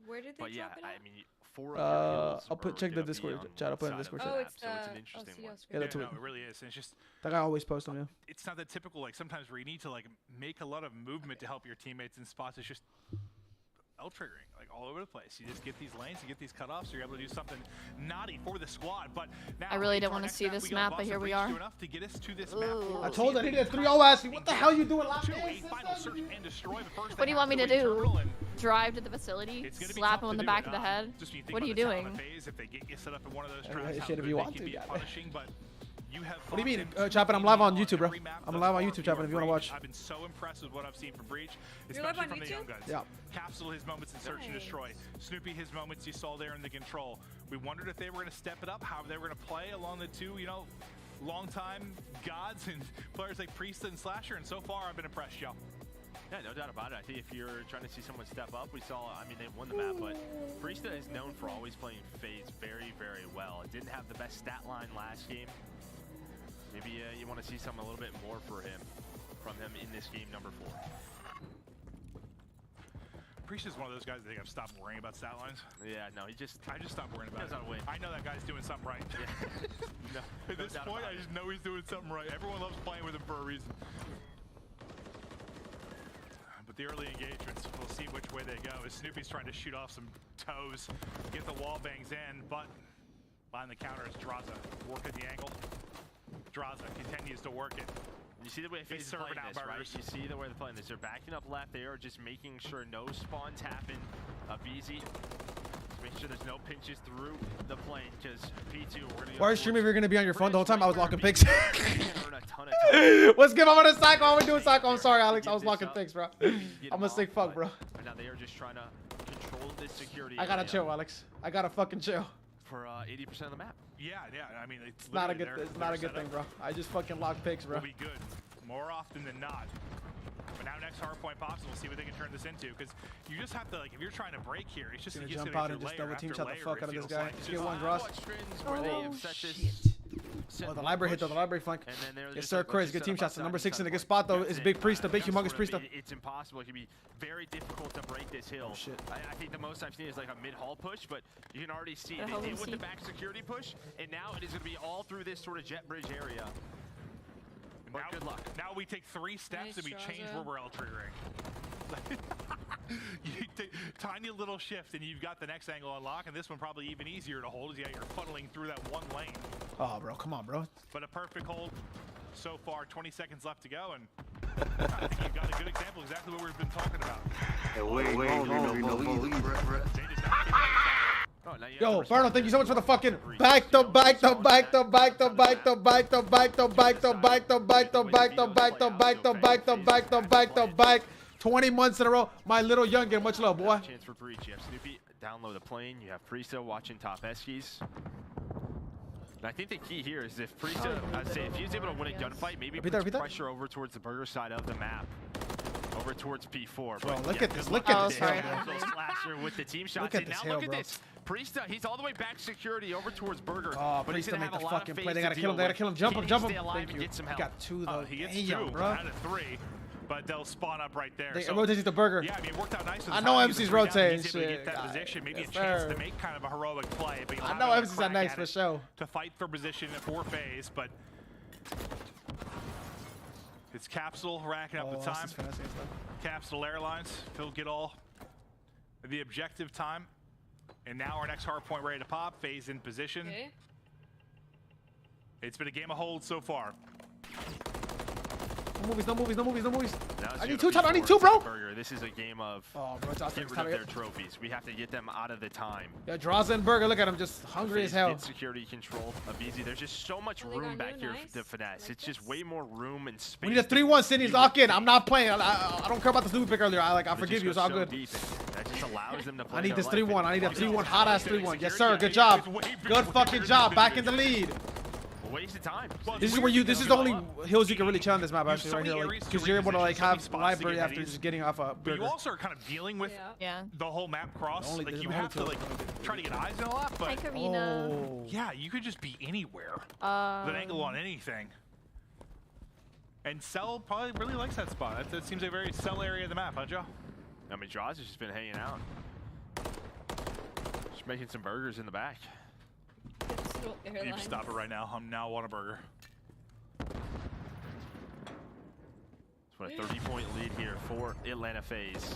Where did they
but yeah,
drop it at?
I mean,
I'll check the Discord chat. I'll put it in the Discord chat.
Oh, it's
so it's an interesting one.
Yeah, that's
no,
it.
it really is. And it's just
That guy always posts them. Yeah.
it's not that typical like sometimes where you need to like make a lot of movement to help your teammates in spots. It's just L-triggering like all over the place. You just get these lanes, you get these cutoffs, you're able to do something naughty for the squad. But now
I really didn't want to see this map, but here we are.
To get us to this map.
I told her I needed a 3-0 ass. What the hell you doing last game?
What do you want me to do? Drive to the facility, slap him on the back of the head? What are you doing?
If they get you set up in one of those
traps,
shit
if you want to,
what
do you mean? Chappin, I'm live on YouTube, bro. I'm live on YouTube, Chappin, if you want to watch.
I've been so impressed with what I've seen from Breach,
You're live
especially
on
from the
YouTube?
young guns.
Yeah.
Capsule, his moments in Search and Destroy. Snoopy, his moments you saw there in the Control. We wondered if they were going to step it up, how they were going to play along the two, you know, long-time gods and players like Priest and Slasher, and so far I've been impressed, Joe.
Yeah, no doubt about it. I think if you're trying to see someone step up, we saw, I mean, they won the map, but Priesta is known for always playing FaZe very, very well. It didn't have the best stat line last game. Maybe you want to see something a little bit more from him in this game number 4.
Priest is one of those guys that I think I've stopped worrying about stat lines.
Yeah, no, I just stopped
worrying about it. I know that guy's doing something right.
Yeah.
At this point, I just know he's doing something right. Everyone loves playing with him for a reason. But the early engagements, we'll see which way they go. As Snoopy's trying to shoot off some toes, get the wall bangs in, but behind the counter is Draza working the angle. Draza continues to work it.
You see the way FaZe is playing this, right? You see the way they're playing this. They're backing up left. They are just making sure no spawns happen. Easy. Make sure there's no pinches through the plane, because P2, we're going to go.
Why are you streaming if you're going to be on your phone the whole time? I was locking picks. What's good? I'm on a cycle. I'm doing cycle. I'm sorry, Alex. I was locking picks, bro. I'm a sick fuck, bro.
Now they are just trying to control this security.
I gotta chill, Alex. I gotta fucking chill.
For 80% of the map.
Yeah. I mean, it's
not a good. It's not a good thing, bro. I just fucking lock picks, bro.
Will be good more often than not. But now next hardpoint pops, and we'll see what they can turn this into. Because you just have to, like, if you're trying to break here, it's just
gonna jump out and just double team shot the fuck out of this guy. Just get one cross.
Oh
shit. Oh, the library hit though. The library flank. Yes, sir, Chris. Good team shots. The number 6 in a good spot though is Big Priest, the big humongous Priest.
It's impossible. It can be very difficult to break this hill.
Oh shit.
I think the most I've seen is like a mid-haul push, but you can already see they did with the back security push, and now it is going to be all through this sort of jet bridge area. But good luck.
Now we take 3 steps and we change where we're L-triggering. You take tiny little shift and you've got the next angle unlock, and this one probably even easier to hold. Yeah, you're funneling through that one lane.
Oh, bro, come on, bro.
But a perfect hold so far. 20 seconds left to go, and I think you've got a good example, exactly what we've been talking about.
Yo, Barno, thank you so much for the fucking back. 20 months in a row. My little youngin, much love, boy.
Chance for Breach. You have Snoopy down low the plane. You have Priesta watching top Eskies. And I think the key here is if Priesta, I'd say if he's able to win a gunfight, maybe put pressure over towards the burger side of the map. Over towards P4.
Bro, look at this. Look at this.
Slasher with the team shots.
Look at this.
Now look at this. Priesta, he's all the way back security over towards Burger.
Oh,
but
Priesta make the fucking play. They gotta kill him. They gotta kill him. Jump him. Jump him. Thank you. He got 2 though.
He gets 2
bro.
out of 3. But they'll spawn up right there.
They rotate the burger.
Yeah, I mean, it worked out nicely.
I know MC's rotating.
He's able to get that position, maybe a chance to make kind of a heroic play. But
I know MC's not nice for sure.
To fight for position for FaZe, but it's Capsule racking up the time. Capsule Airlines, he'll get all the objective time. And now our next hard point ready to pop. FaZe in position.
Okay.
It's been a game of hold so far.
No movies. I need 2,
I
need 2, bro.
Burger. This is a game of
get
rid of their trophies. We have to get them out of the time.
Yeah, Draza and Burger, look at him, just hungry as hell.
Security control of Easy. There's just so much room back here to finesse. It's just way more room and space.
We need a 3-1 Sydney's lock in. I'm not playing. I don't care about the stupid pick earlier. I forgive you. It's all good.
That just allows them to play.
I need this 3-1. I need a 3-1 hot ass 3-1. Yes, sir. Good job. Good fucking job. Back in the lead.
Waste of time.
This is where you. This is the only hills you can really chill on this map, actually, right here, because you're able to like have library after just getting off a burger.
But you also are kind of dealing with the whole map cross. Like you have to like try to get eyes in a lot, but yeah, you could just be anywhere with an angle on anything. And Cell probably really likes that spot. That seems a very Cell area of the map, huh, Joe?
I mean, Draws has just been hanging out. Making some burgers in the back.
You stop it right now. I'm now want a burger.
It's what a 30-point lead here for Atlanta FaZe.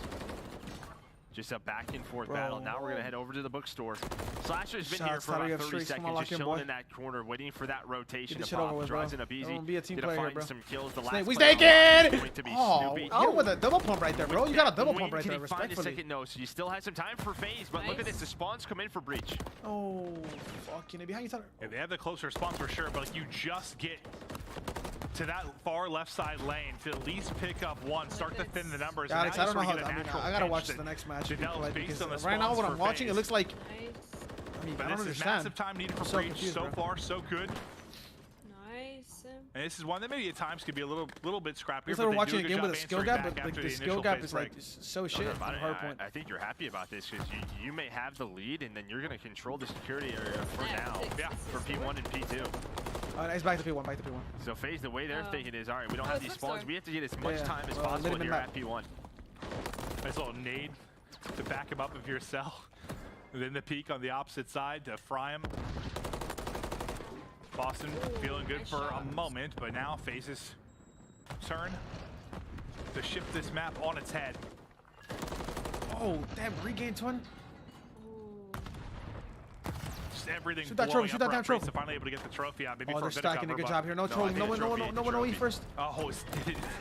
Just a back and forth battle. Now we're gonna head over to the bookstore. Slasher's been here for about 30 seconds, just chilling in that corner, waiting for that rotation to pop. Draws in up easy.
Be a team
gonna
player,
find
bro.
some kills. The last
We
player
naked!
going to be
Oh,
Snoopy.
hit him with a double pump right there, bro. You got a double pump right there,
Can he find a
respectfully.
second? No, so you still have some time for FaZe, but look at this. The spawns come in for Breach.
Oh, fucking it. Behind you, Tyler.
Yeah, they have the closer response for sure, but like, you just get to that far left side lane to at least pick up one, start to thin the numbers.
Yeah,
and
I don't know how.
I mean,
I gotta watch the next match because right now
now
what I'm watching, it looks like. I mean,
but
I don't
this is
understand.
massive time needed for
So
Breach.
confused,
So
bro.
far, so good.
Nice.
And this is one that maybe at times could be a little bit scrappier.
It's like we're watching a game with a skill gap, but like the skill gap is like so shit from hardpoint.
I think you're happy about this because you may have the lead, and then you're gonna control the security area for now.
Yeah,
for P1 and P2.
It's back to P1, back to P1.
So FaZe, the way they're thinking is, all right, we don't have these spawns. We have to get as much time as
let
possible
him in
here
back.
at P1.
Nice little nade to back him up of your cell. And then the peek on the opposite side to fry him. Boston feeling good for a moment, but now FaZe's turn to shift this map on its head.
Oh, damn, regained one.
Just everything
Shoot that
blowing
trophy, shoot
up
that
for
damn
FaZe
trophy.
to finally able to get the trophy out. Maybe
Oh,
for
they're
a bit of
stacking a
cover,
good
but
job here. No trolling, no one OE first.
Oh,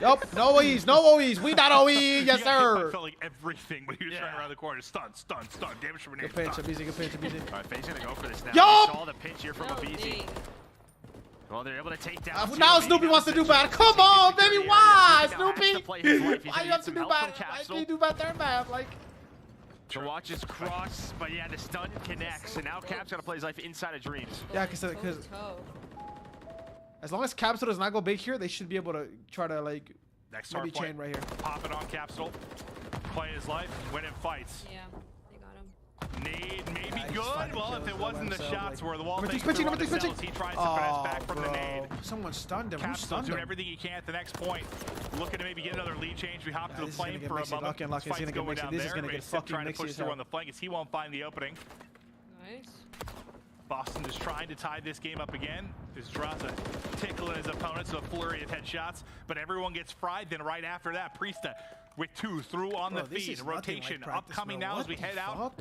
Yup, no OEs, no OEs. We not OE, yes sir.
I felt like everything when he was turning around the corner. Stun, stun, stun. Damage from an
Good pinch, Abizi, good pinch, Abizi.
All right, FaZe gonna go for this now.
Yup!
We saw the pinch here from Abizi. Well, they're able to take down.
Now Snoopy wants to do bad. Come on, baby, why, Snoopy? Why you have to do bad? Why can you do bad third map? Like.
The watch is crossed, but yeah, the stun connects, and now Cap's gonna play his life inside of Dreams.
Yeah, because as long as Capsule does not go big here, they should be able to try to like
Next
maybe
hard
chain
point.
right here.
Pop it on Capsule. Play his life, win in fights.
Yeah, they got him.
Nade maybe
Yeah, he's
good.
finding
Well, if
kills
it wasn't the
though,
shots
like-
where the wall
Number
takes
three's pitching,
through on
number three's
himself, he tries to finesse back from the nade.
Someone stunned him. Who
Capsule's
stunned
doing
him?
everything he can at the next point. Looking to maybe get another lead change. We hop to the
this is gonna
plane
get
for a
mixy.
moment.
Lock in, lock in. This is
Fight's
gonna get
going
mixy.
down
This is
there,
gonna
but
get
he's still
fucking
trying to
mixy
push
as
through
hell.
on the flank as he won't find the opening.
Nice.
Boston is trying to tie this game up again. Is Draza tickling his opponents with a flurry of headshots, but everyone gets fried. Then right after that, Priesta with two through on the feed. Rotation upcoming now as we head out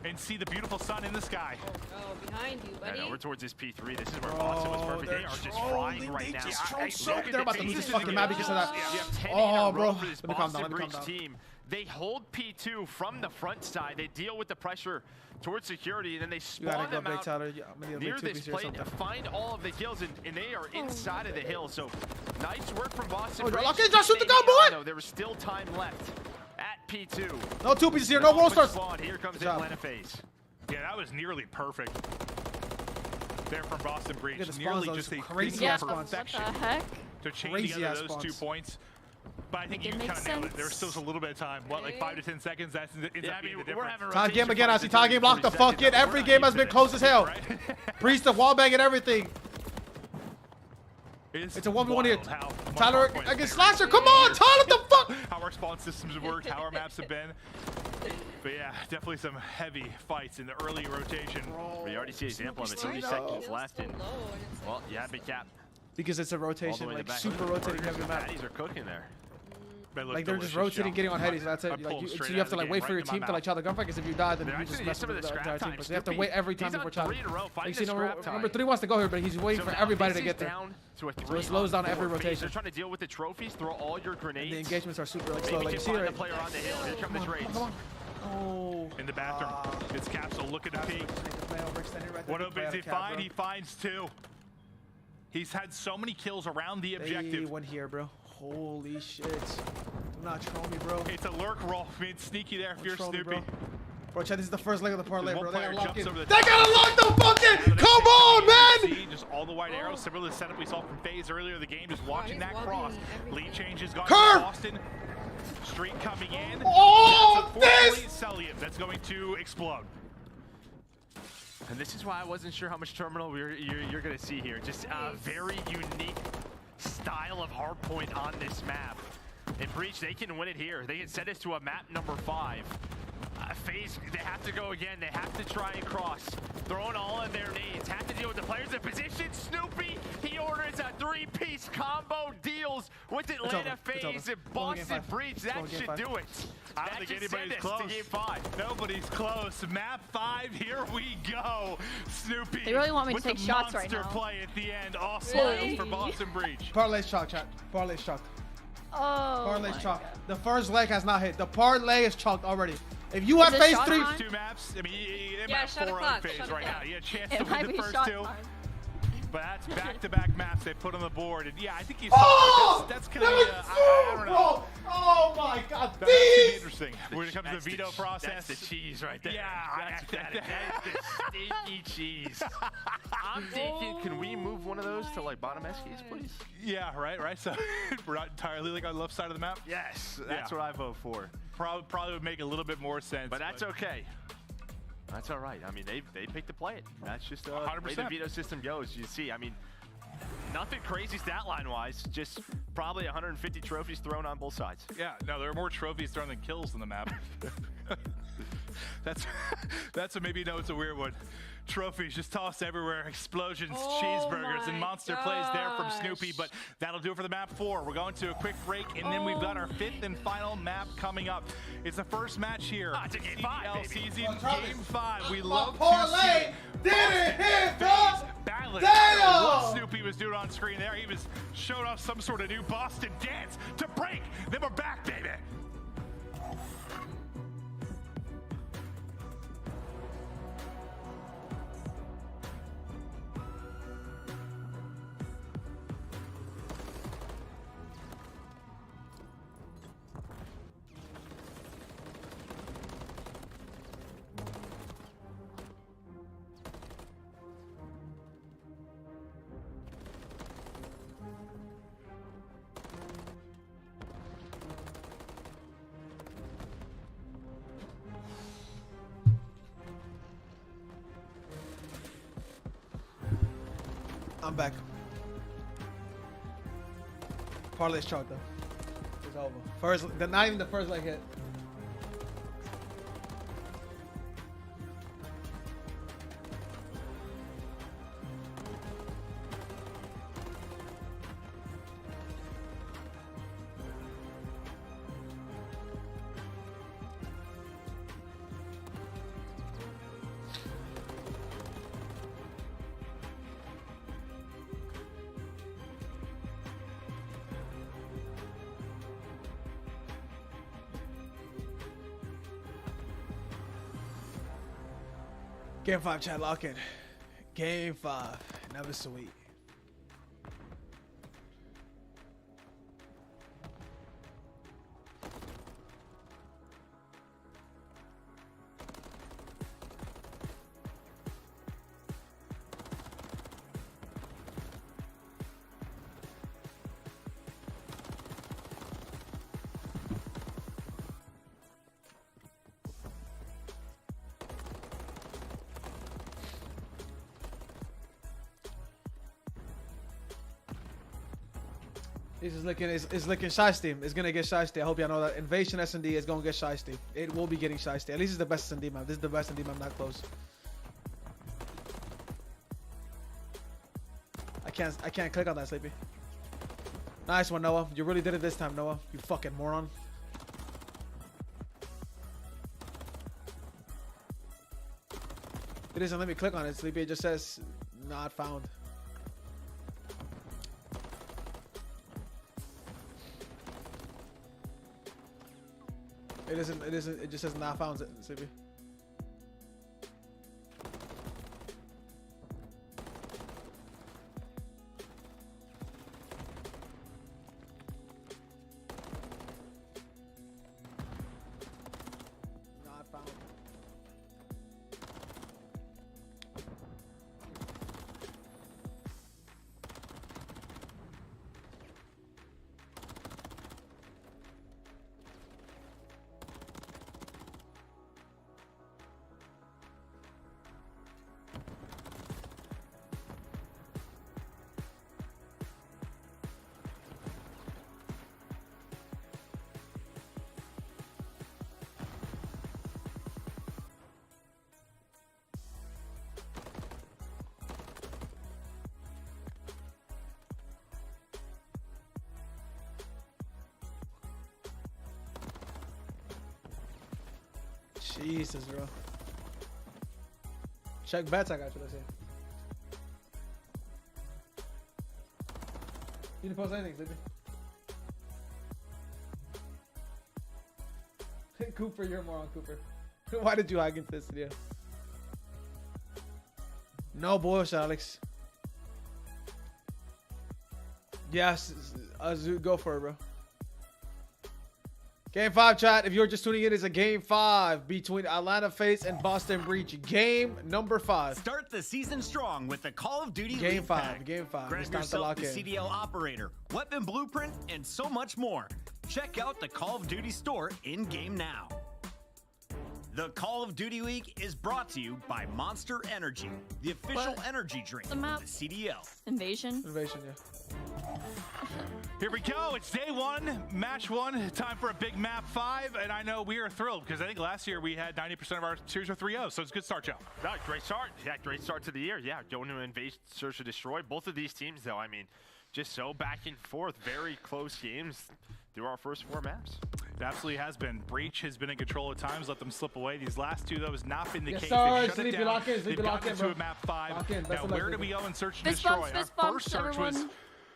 and see the beautiful sun in the sky.
Oh, behind you, buddy.
Yeah, no, we're towards this P3. This is where Boston was perfect. They are just frying right now.
They're about to lose this fucking map because of that.
You have 10
Oh, bro.
for this
Let me calm down.
Boston
Let me calm
Breach
down.
team. They hold P2 from the front side. They deal with the pressure towards security, and then they
You gotta
spawn
go
them
big,
out
Tyler. Yeah, I'm gonna
near
get a big
this
two-piece or
plane to
something.
find all of the kills, and they are inside of the hill. So nice work from Boston.
Oh,
Breach.
lock in, Josh, shoot the gun,
They hang on,
boy!
though. There was still time left at P2.
No two pieces here. No world stars.
Spawn. Here comes
Good job.
Atlanta FaZe.
Yeah, that was nearly perfect. There from Boston Breach.
Look at the
Nearly
spawns,
just
those
a
crazy
clean
ass
spawns.
perfection
What the heck?
to chain
Crazy
together
ass
those
spawns.
2 points. But I think
Make
you
it
kind
make
of nailed it.
sense.
There's still a little bit of time. What, like 5 to 10 seconds? That's ends
Yeah,
up
I
being
mean,
the
we're
difference.
having a
Tie game
rotation
again. I
fight
see
to
tie game. Lock the
30
fuck in.
seconds.
Every game has been close as hell. Priest of wall bang and everything. It's a 1v1 here. Tyler against Slasher. Come on, Tyler. What the fuck?
How our spawn systems have worked, how our maps have been. But yeah, definitely some heavy fights in the early rotation.
We already see an example of it. 30 seconds left. And, well, yeah, big cap.
Because it's a
All the
rotation,
way in the
like
back.
super rotating heavy map.
Patties are cooking there.
Like they're just rotating, getting on headies. That's it. Like so you have to like wait for your team to like try the gunfight. Because if you die, then you just mess with the entire team. But you have to wait every time before trying. You see, number 3 wants to go here, but he's waiting for everybody to get there. So it slows down every rotation.
They're trying to deal with the trophies, throw all your grenades.
And the engagements are super like slow. Like you see,
the
right?
player on the hill. Here come the trades.
Oh.
In the bathroom, it's Capsule looking to peek. What does he find? He finds 2. He's had so many kills around the objective.
One here, bro. Holy shit. Do not troll me, bro.
It's a lurk roll. Being sneaky there if you're Snoopy.
Bro, check, this is the first leg of the parlay, bro. They gotta lock in.
They
gotta lock the fuck in! Come on, man!
Just all the white arrows, similar to the setup we saw from FaZe earlier in the game, just watching that cross. Lead changes gone to Boston. Street coming in.
Oh,
this! That's going to explode.
And this is why I wasn't sure how much terminal you're going to see here. Just a very unique style of hardpoint on this map. In Breach, they can win it here. They can set us to a map number 5. FaZe, they have to go again. They have to try and cross. Throwing all in their nades. Have to deal with the players in position. Snoopy, he orders a 3-piece combo, deals with Atlanta FaZe and Boston Breach. That should do it.
I don't think anybody's close. To game 5. Nobody's close. Map 5, here we go. Snoopy.
They really want me to take shots right now.
Monster play at the end. All smiles for Boston Breach.
Parlay's chalked, chat. Parlay's chalked.
Oh.
Parlay's chalked. The first leg has not hit. The parlay is chalked already. If you have FaZe 3,
2 maps. I mean, they might have 4 on FaZe right now. You had a chance to win the first 2. But that's back-to-back maps they put on the board, and yeah, I think you saw that's gonna be. I don't know.
Oh my God,
that's gonna be interesting when it comes to the veto process.
That's the cheese right there.
Yeah,
that's the stinky cheese. I'm thinking, can we move one of those to like bottom SKs, please?
Yeah, right. So we're not entirely like on the left side of the map.
Yes, that's what I vote for.
Probably would make a little bit more sense,
but that's okay. That's all right. I mean, they picked to play it. That's just the way the veto system goes. You see, I mean, nothing crazy stat line-wise. Just probably 150 trophies thrown on both sides.
Yeah, no, there are more trophies thrown than kills on the map. That's what maybe you know it's a weird one. Trophies just tossed everywhere, explosions, cheeseburgers, and monster plays there from Snoopy, but that'll do it for the map 4. We're going to a quick break, and then we've got our 5th and final map coming up. It's the first match here.
It's a game 5,
season, game 5. We love
parlay didn't hit, bro.
Battling
Damn!
what Snoopy was doing on screen there. He was showing off some sort of new Boston dance to break. Then we're back, baby.
I'm back. Parlay's chalked though. It's over. Not even the first leg hit. Game 5, chat, lock in. Game 5, never sweet. It's looking shiesty. It's gonna get shiesty. I hope y'all know that. Invasion S&D is gonna get shiesty. It will be getting shiesty. At least it's the best S&D map. This is the best S&D map, not close. I can't click on that, Sleepy. Nice one, Noah. You really did it this time, Noah. You fucking moron. It doesn't let me click on it, Sleepy. It just says not found. It isn't, it just says not found, Sleepy. Not found. Jesus, bro. Check bets, I got you. Let's see. You didn't post anything, did you? Cooper, you're a moron, Cooper. Why did you hike into this video? No bullshit, Alex. Yes, go for it, bro. Game 5, chat. If you're just tuning in, it's a Game 5 between Atlanta FaZe and Boston Breach. Game number 5.
Start the season strong with the Call of Duty
Game
League
5.
Pack.
Game 5.
Grab yourself the CDL operator, weapon blueprint, and so much more. Check out the Call of Duty store in-game now. The Call of Duty League is brought to you by Monster Energy, the official energy drink
The map.
of the CDL.
Invasion.
Invasion, yeah.
Here we go. It's day 1, match 1. Time for a big map 5, and I know we are thrilled because I think last year we had 90% of our series were 3-0, so it's a good start, Joe.
No, great start. Yeah, great start to the year. Yeah, going to invade, search, or destroy. Both of these teams, though, I mean, just so back and forth. Very close games through our first 4 maps.
It absolutely has been. Breach has been in control at times, let them slip away. These last 2, though, has not been the case.
Sorry,
They've shut it down. They've gotten into a map 5. Now, where do we go in search and destroy? Our first search was...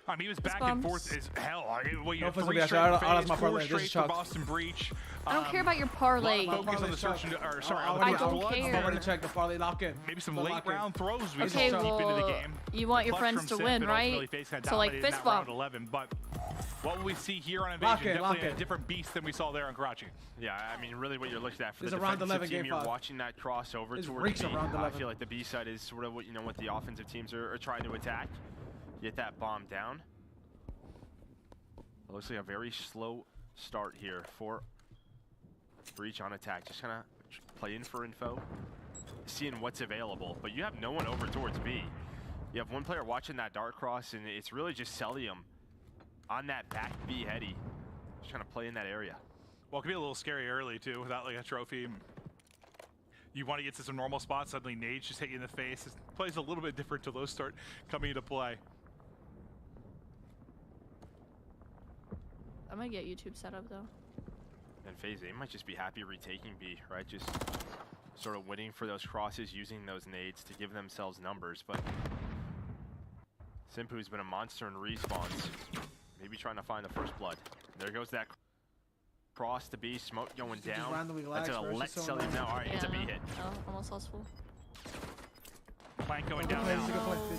I mean, he was back and forth as hell. I mean, well, you have 3 straight FaZe, 4 straight for Boston Breach.
I don't care about your parlay.
Focus on the search and, or sorry,
I don't care.
I'm already checked the parlay lock in.
Maybe some late round throws we
Okay,
saw deep into the game.
You want your friends to win, right? So like fist bump.
11, but what will we see here on Invasion? Definitely a different beast than we saw there on Karachi.
Yeah, I mean, really what you're looking at for
This
the
is a round
defensive
11
team,
game
you're
5.
watching that crossover
This
towards
reeks
B.
around
I
11.
feel like the B side is sort of what, what the offensive teams are trying to attack. Get that bomb down. It looks like a very slow start here for Breach on attack. Just kind of play in for info, seeing what's available. But you have no one over towards B. You have one player watching that dart cross, and it's really just Celium on that back B heady. Just trying to play in that area.
Well, it could be a little scary early, too, without like a trophy. You want to get to some normal spots, suddenly nades just hit you in the face. It plays a little bit different till those start coming into play.
I might get YouTube set up though.
And FaZe, they might just be happy retaking B, right? Just sort of waiting for those crosses, using those nades to give themselves numbers. But Simpu's been a monster in respawns. Maybe trying to find the first blood. There goes that cross to B, smoke going down. That's gonna let Celium know. All right, it's a B hit.
Oh, almost lost full.
Plank going down now.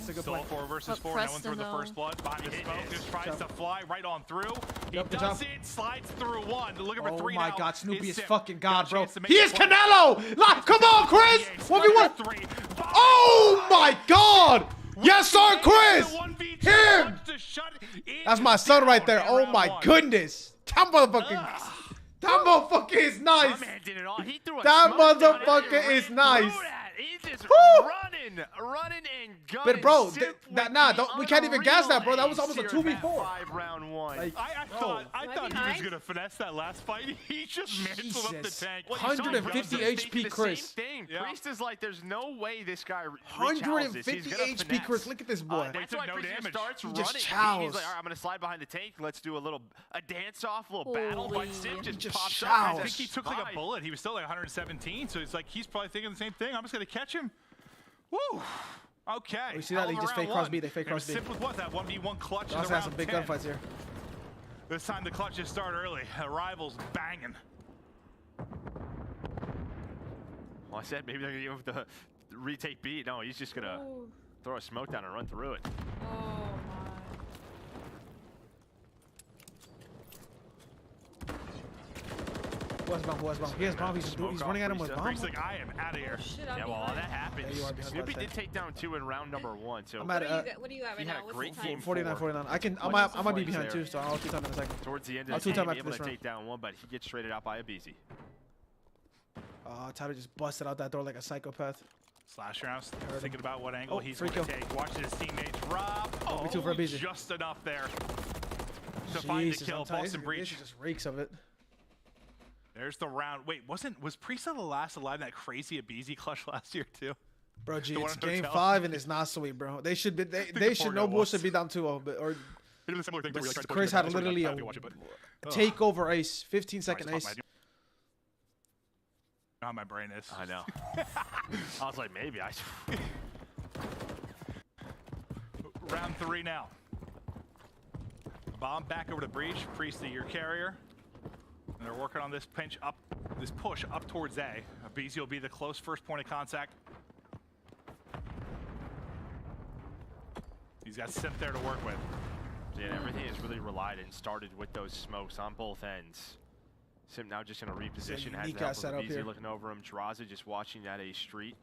Still 4 versus 4. No one threw the first blood. Behind the smoke, just tries to fly right on through. He does it, slides through 1. Looking for 3 now.
Oh my God, Snoopy is fucking God, bro. He is Canelo! Come on, Chris! 1v1! Oh my God! Yes, sir, Chris! Him! That's my son right there. Oh my goodness. That motherfucker is nice. That motherfucker is nice.
He's just running and gunning.
But bro, we can't even gas that, bro. That was almost a 2v4.
5-round 1.
Like, I thought he was gonna finesse that last fight. He just mantled up the tank.
150 HP, Chris.
Yeah. Priest is like, there's no way this guy
150 HP, Chris. Look at this boy.
That's why Priest starts running.
Just
He's like, all right, I'm gonna slide behind the tank. Let's do a dance off, a little battle. But Sim just pops up.
I think he took like a bullet. He was still like 117, so it's like he's probably thinking the same thing. I'm just gonna catch him. Woo! Okay.
You see that? They just fake cross B. They fake cross B.
Simp with what? That 1v1 clutch in
round
round
some big
10.
gunfights here.
This time the clutches start early. Rivals banging.
Well, I said maybe they're gonna give him the retake B. No, he's just gonna throw a smoke down and run through it.
Oh
West bomb. He has bomb. He's running at him with bomb.
He's like, I am out of here.
Yeah, well, that happened. Snoopy did take down 2 in round number 1. So
I'm at,
what do you have right now? What's
great
the
game.
49. I might be behind too, so I'll 2-time in a second.
Towards the end of the game, able to take down 1, but he gets traded out by a BZ.
Tyler just busted out that door like a psychopath.
Slash rounds, thinking about what angle he's going to take. Watching his teammates rob. Oh,
for a BZ.
Just enough there to find the kill. Boston Breach
just reeks of it.
There's the round. Wait, was Priesta the last alive in that crazy Abizi clutch last year too?
Bro, G, it's game 5 and it's not sweet, bro. They should no bullshit be down 2-0, but Chris had literally a takeover ace, 15-second ace.
how my brain is.
I know. I was like, maybe.
Round 3 now. Bomb back over to Breach. Priest, your carrier. And they're working on this push up towards A. BZ will be the close first point of contact. He's got Synth there to work with.
Yeah, everything is really relied and started with those smokes on both ends. Sim now just in a reposition, has the help of BZ looking over him. Draza just watching that A street.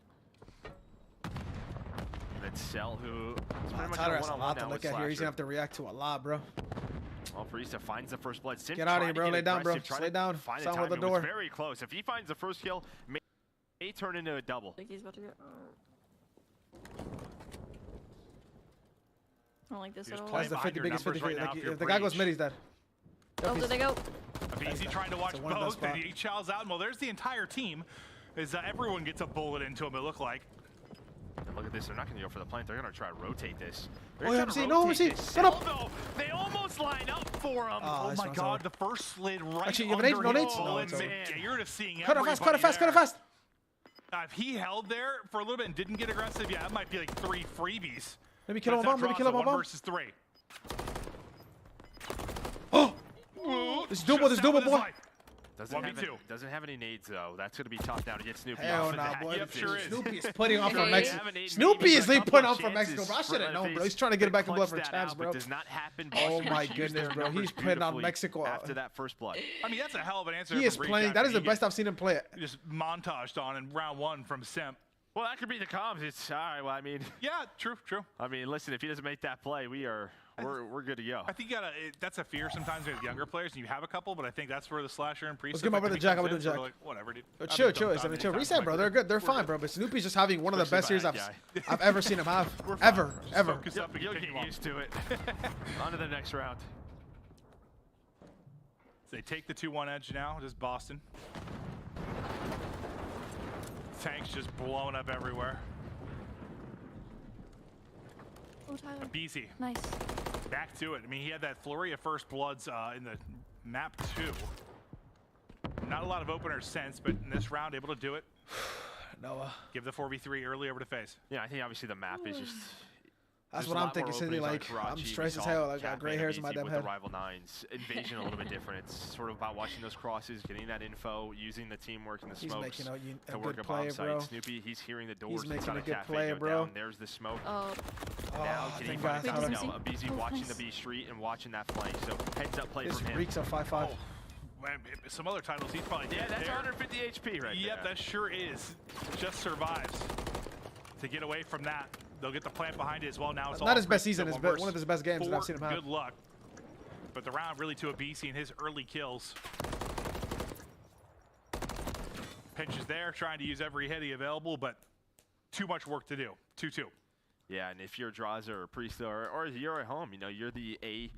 And then Cell, who is pretty much
Tyler has a lot to look at here. He's gonna have to react to a lot, bro.
Well, Priesta finds the first blood. Sim
get out of here, bro. Lay down, bro. Lay down. Sound with the door.
Very close. If he finds the first kill, may turn into a double.
I think he's about to get. I don't like this at all.
That's the 50 biggest 50. Right if the guy goes mid, he's dead.
Oh, did they go?
Easy trying to watch both, and he chows out. Well, there's the entire team. Everyone gets a bullet into him, it looked like.
And look at this. They're not going to go for the plant. They're going to try to rotate this.
Oh, yeah, no, shut up.
No, they almost line up for him.
Oh my God, the first slid right
actually, you have an H? No nades? No,
it's over. Yeah, you're just seeing
cut it fast.
If he held there for a little bit and didn't get aggressive, yeah, that might be like 3 freebies.
Maybe kill him on bomb. Maybe kill him on bomb.
1 versus 3.
Oh! This is doable, boy.
Doesn't have any nades though. That's gonna be tough now to get Snoopy
Hell
off of that.
Boy.
Yep, sure is.
Snoopy is putting on for Mexico. Snoopy is putting on for Mexico, bro. I should have known, bro. He's trying to get it back in blood for champs, bro.
Does not happen.
Oh my goodness, bro. He's putting on Mexico
after that first blood.
I mean, that's a hell of an answer.
He is playing. That is the best I've seen him play it.
Just montaged on in round 1 from Simp.
Well, that could be the comms. It's all right. Well, I mean,
yeah, true.
I mean, listen, if he doesn't make that play, we're good to go.
I think that's a fear sometimes with younger players, and you have a couple, but I think that's where the Slasher and Priest.
Let's give him over the Jack. I'm gonna do Jack.
Like, whatever, dude.
Chill. I mean, chill. Reset, bro. They're good. They're fine, bro. But Snoopy's just having one of the best series I've ever seen him have. Ever.
You'll
get used to it. On to the next round.
So they take the 2-1 edge now. Just Boston. Tanks just blowing up everywhere.
Oh, Tyler.
BZ.
Nice.
Back to it. I mean, he had that flurry of first bloods in the map 2. Not a lot of openers since, but in this round, able to do it.
Noah.
Give the 4v3 early over to FaZe.
Yeah, I think obviously the map is just...
That's what I'm thinking, Cindy. Like, I'm stressed as hell. I got gray hairs in my damn head.
With the Rival 9s, Invasion a little bit different. It's sort of about watching those crosses, getting that info, using the teamwork and the smokes to work a bomb site. Snoopy, he's hearing the doors inside a cafe go down. There's the smoke. Now getting BZ watching the B street and watching that flank. So heads up play from him.
This reeks of 5-5.
Some other titles he's probably
that's 150 HP right there.
Yep, that sure is. Just survives to get away from that. They'll get the plant behind it as well. Now it's
not his best season. It's one of his best games that I've seen him have.
Good luck. But the round really to a BC and his early kills. Pinch is there, trying to use every heady available, but too much work to do. 2-2.
Yeah, and if you're Draza or Priest or you're at home, you know, you're the A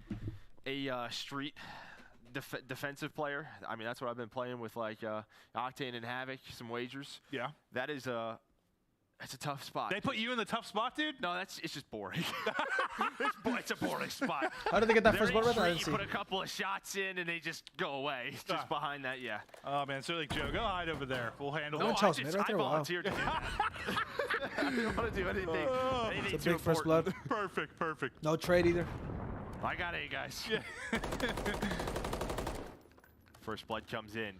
street defensive player. I mean, that's what I've been playing with, like Octane and Havoc, some wagers.
Yeah.
That is it's a tough spot.
They put you in the tough spot, dude?
No, it's just boring. It's a boring spot.
How did they get that first blood? I didn't see.
You put a couple of shots in and they just go away. Just behind that, yeah.
Oh man, so like Joe, go hide over there. We'll handle it.
No one tells me right there.
I volunteered to do that. I didn't want to do anything.
It's a big first blood.
Perfect.
No trade either.
I got A, guys.
Yeah.
First blood comes in.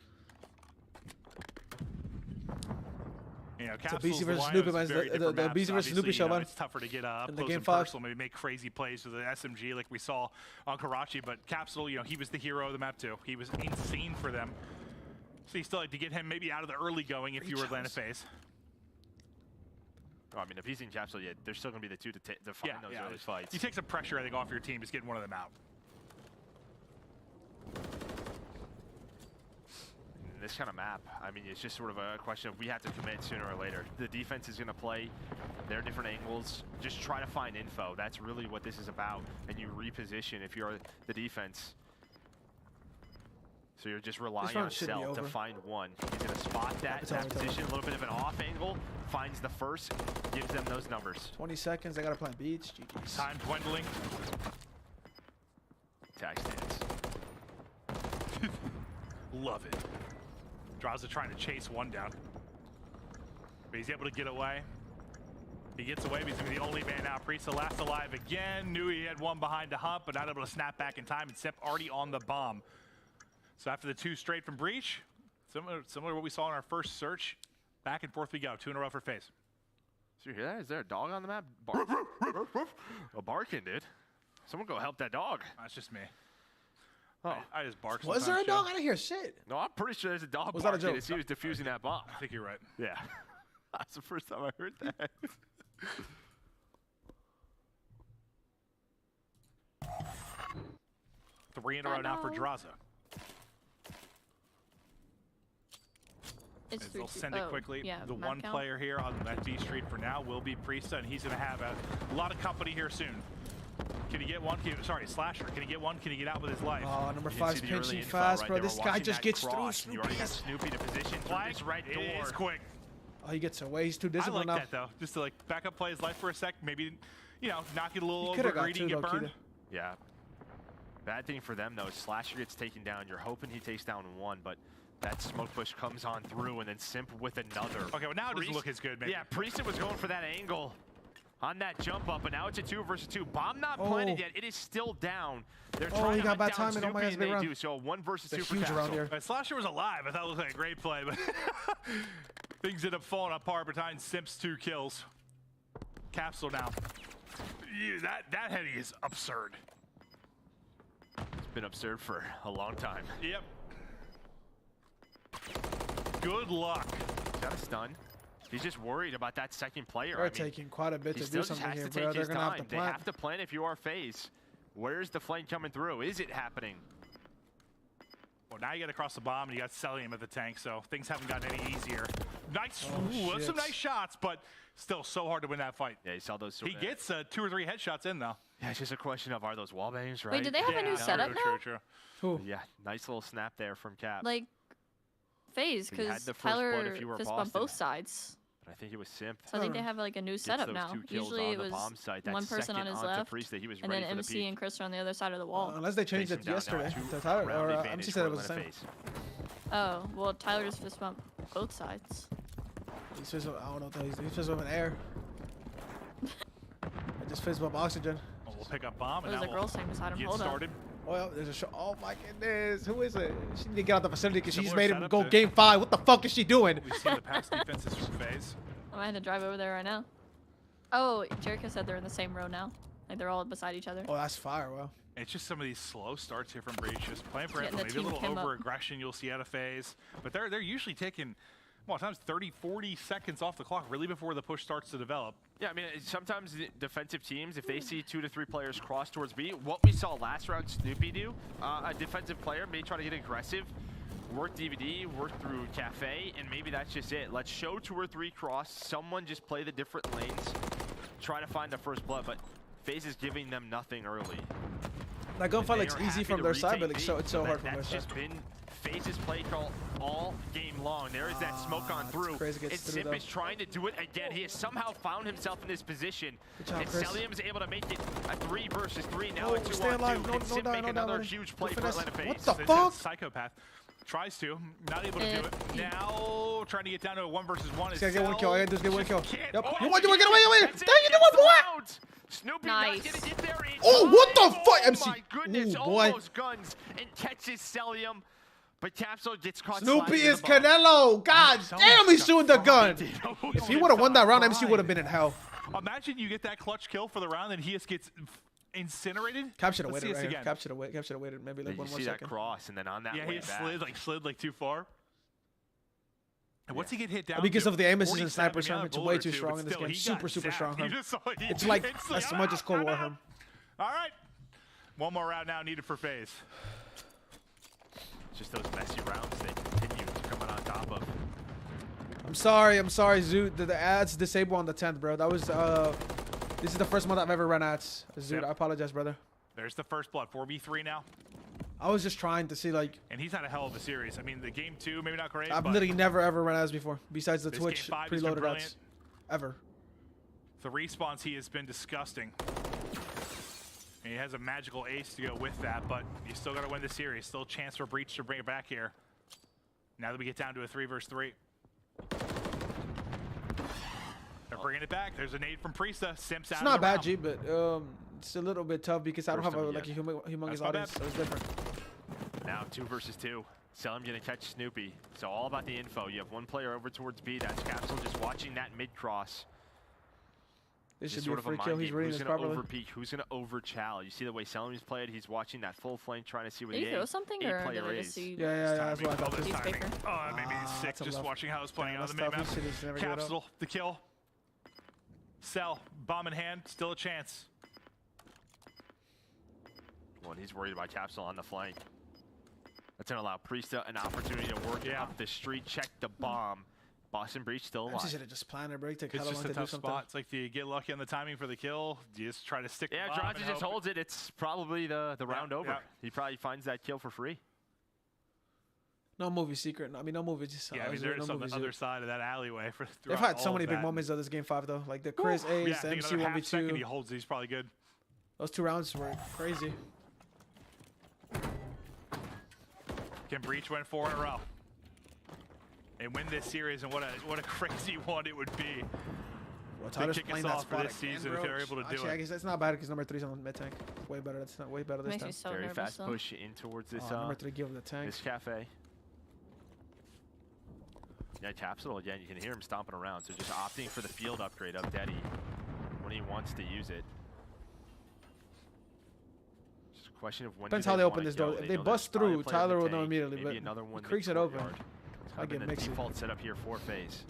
You know,
it's a BC versus Snoopy, man. The BC versus Snoopy show, man.
It's tougher to get up
in the
close
game
and
5.
Personal, maybe make crazy plays with the SMG like we saw on Karachi. But Capsule, you know, he was the hero of the map too. He was insane for them. So you still like to get him maybe out of the early going if you were Atlanta FaZe.
Oh, I mean, if he's in Capsule, yeah, there's still going to be the 2 to find those early fights.
You take some pressure, I think, off your team just getting one of them out.
This kind of map, I mean, it's just sort of a question of we have to commit sooner or later. The defense is going to play their different angles. Just try to find info. That's really what this is about. And you reposition if you're the defense. So you're just relying on Cell to find one. He's going to spot that position, a little bit of an off angle, finds the first, gives them those numbers.
20 seconds, I got to plant beach. GG's.
Time dwindling.
Tag stance.
Love it. Draza trying to chase one down. But he's able to get away. He gets away, but he's gonna be the only man now. Priest last alive again. Knew he had one behind the hump, but not able to snap back in time. And Simp already on the bomb. So after the 2 straight from Breach, similar to what we saw in our first search, back and forth we go. 2 in a row for FaZe.
So you hear that? Is there a dog on the map? A barking, dude. Someone go help that dog.
That's just me.
Oh.
I just bark.
Was there a dog? I didn't hear shit.
No, I'm pretty sure there's a dog
Was that a
barking
joke?
as he was defusing that bomb.
I think you're right.
Yeah. That's the first time I heard that.
3 in a row now for Draza.
It's
They'll send it quickly.
Yeah,
the one
count.
player here on that B street for now will be Priesta, and he's going to have a lot of company here soon. Can he get one? Sorry, Slasher. Can he get one? Can he get out with his life?
Oh, number 5's pinching fast, bro. This guy just gets through
You already got Snoopy to position through this red door.
It is quick.
Oh, he gets away. He's too
I
disciplined
like
now.
that, though. Just to, like, back up, play his life for a sec. Maybe, you know, knock it a little
He
over
coulda got
greedy
two,
and get
though,
burned.
Kita.
Yeah. Bad thing for them, though, is Slasher gets taken down. You're hoping he takes down one, but that smoke push comes on through, and then Simp with another.
Okay, well, now it doesn't look as good, maybe.
Yeah, Priest was going for that angle on that jump up, but now it's a 2 versus 2. Bomb not planted yet. It is still down. They're trying
he
to
got bad
hunt down
timing. Oh my God,
Snoopy,
it's a big
and they
round.
do. So 1 versus 2
It's a
for
huge
Castle.
round here.
Slasher was alive. I thought it looked like a great play, but things end up falling apart behind Simp's 2 kills. Capsule now. Yeah, that heady is absurd.
It's been absurd for a long time.
Yep. Good luck.
He's got a stun. He's just worried about that second player.
They're taking quite a bit
he
to
still
do
just
something
has
here,
to
bro.
take
They're
his
going to have to
time. They
plan.
have to plan if you are FaZe. Where's the flame coming through? Is it happening?
Well, now you got to cross the bomb, and you got Celium at the tank, so things haven't gotten any easier. Nice.
Oh,
Ooh, that's some
shit.
nice shots, but still so hard to win that fight.
Yeah, you saw those.
He gets 2 or 3 headshots in, though.
Yeah, it's just a question of, are those wall bangs, right?
Wait, did they have a new setup now?
True.
Who?
Yeah, nice little snap there from Cap.
Like, FaZe,
You had
because
the first blood
Tyler
if you were
fist bumped
Boston.
both sides.
But I think it was Simp.
So I think they have like a new setup
those
now.
2 kills
Usually
on
it
the
was
bomb site. That
one person on
second
his
onto
left,
Priest that he was
and then
ready for the
MC
peak.
and Chris are on the other side of the wall.
Unless they changed
Takes
it
him down now,
yesterday
2
to Tyler,
round
or
advantage
MC
for
said it was the
Atlanta
same.
FaZe.
Oh, well, Tyler just fist bumped both sides.
He's fist bump, I don't know what he's fist bumping air. I just fist bump oxygen.
Well, we'll pick up bomb, and
There's
now
a girl standing beside him.
get
Hold up.
started.
Oh, there's a shot. Oh my goodness. Who is it? She need to get out the facility because she's
Similar
made him
setup
go
to-
game 5. What the fuck is she doing?
We've seen the past defenses from FaZe.
I might have to drive over there right now. Oh, Jericho said they're in the same row now. Like they're all beside each other.
Oh, that's fire. Wow.
It's just some of these slow starts here from Breach, just playing for
Getting
Anthem.
the
Maybe a
team
little
chem up.
over-aggression you'll see out of FaZe. But they're usually taking, well, times 30, 40 seconds off the clock, really before the push starts to develop.
Yeah, I mean, sometimes the defensive teams, if they see 2 to 3 players cross towards B, what we saw last round Snoopy do, a defensive player may try to get aggressive, work DVD, work through Cafe, and maybe that's just it. Let's show 2 or 3 cross, someone just play the different lanes, try to find the first blood, but FaZe is giving them nothing early.
That gunfight looks
They are
easy
happy
from
to
their side, but
retake
it's so
B.
hard from their
That's
side.
just been FaZe's play call all game long. There is that smoke on through.
Crazy
And
gets through,
Simp
though.
is trying to do it again. He has somehow found himself in this position.
Good job,
And
Chris.
Celium is able to make it a 3 versus 3. Now
Oh,
a 2
stay
on
alive.
2.
No-
Can
no
Simp
die,
make
no die,
another
buddy.
huge
Good
play for
finesse.
Atlanta FaZe?
What the
This
fuck?
is Psychopath. Tries to, not able to do it. Now trying to get down to a 1 versus 1.
Just gotta get 1 kill. I gotta just get 1 kill.
Can't-
Yep.
oh,
You want to get away?
That's it.
Dang, you know what, boy?
Out. Snoopy
Nice.
not gonna get there in
Oh, what the
time.
fuck, MC?
Oh my goodness,
Ooh, boy.
almost guns and catches Celium. But Capsule gets caught
Snoopy
sliding in
is
the bomb.
Canelo. God damn, he's shooting the gun.
Oh,
If he would have won that round, MC would have been in hell.
Imagine you get that clutch kill for the round, and he just gets incinerated.
Cap should have
Let's
waited
see
right
this
here.
again.
Cap should have waited maybe like
Did
1
you
more
see that
second.
cross and then on that
Yeah,
way
he
back?
slid too far. And once he get hit down,
Because
to
of the aimbusses and
47,
snipers,
another
it's
bullet
way
or
too
two,
strong
but
in this
still,
game.
he got
Super strong.
zapped. You
Herm.
just saw he
It's like
instantly-
as much as Cold War. Herm.
All right. One more round now needed for FaZe.
Just those messy rounds they continue to come out on top of.
I'm sorry, Zoot. The ads disable on the 10th, bro. That was this is the first month I've ever run ads. Zoot,
Yep.
I apologize, brother.
There's the first blood, 4v3 now.
I was just trying to see like
And he's had a hell of a series. I mean, the game 2, maybe not great,
I've
but
literally never ever run ads before, besides the
this
Twitch
game 5 has been
preloaded
brilliant.
ads, ever.
The respawns he has been disgusting. And he has a magical ace to go with that, but you still got to win the series. Still a chance for Breach to bring it back here. Now that we get down to a 3 versus 3. bringing it back. There's a nade from Priesta. Simps out.
It's not bad, G, but it's a little bit tough because I don't have a humongous audience, so it's different.
Now 2 versus 2. Selim gonna catch Snoopy. So all about the info. You have one player over towards B. That's Capsule just watching that mid cross.
This should be a free kill. He's reading this properly.
Who's gonna overpeak? Who's gonna over chow? You see the way Selim's played. He's watching that full flank, trying to see where
did
the
he throw something or did I just see?
Yeah, that's what I thought.
This timing. Oh, that made me sick just watching how it was playing on the mid-map. Capsule, the kill. Cell, bomb in hand, still a chance.
Well, he's worried about Capsule on the flank. That's gonna allow Priesta an opportunity to work up the street, check the bomb. Boston Breach still alive.
Should have just planned a break. Take
it's just a tough spot. It's like, do you get lucky on the timing for the kill? Do you just try to stick?
Yeah, Drazi just holds it. It's probably the round over. Yeah. He probably finds that kill for free.
No movie secret. I mean, no movie. Just
yeah, I mean, there's on the other side of that alleyway.
They've had so many big moments of this game 5 though, like the Chris Ace, the MC 1v2.
He holds these probably good.
Those 2 rounds were crazy.
Can Breach win 4 in a row and win this series, and what a crazy one it would be.
Well, Tyler's playing that spot
this season if they're able to do it.
I guess that's not bad because number 3's on the mid tank. It's way better. That's not way better this time.
So
very
nervous,
fast push in towards this.
Number 3 give him the tank.
This cafe. Yeah, Capsule again. You can hear him stomping around. So just opting for the field upgrade of Deddy when he wants to use it. Just a question of when.
Depends how they open this door. If they bust through, Tyler will know immediately. But
another one
he creaks it open.
I get the default setup here for FaZe.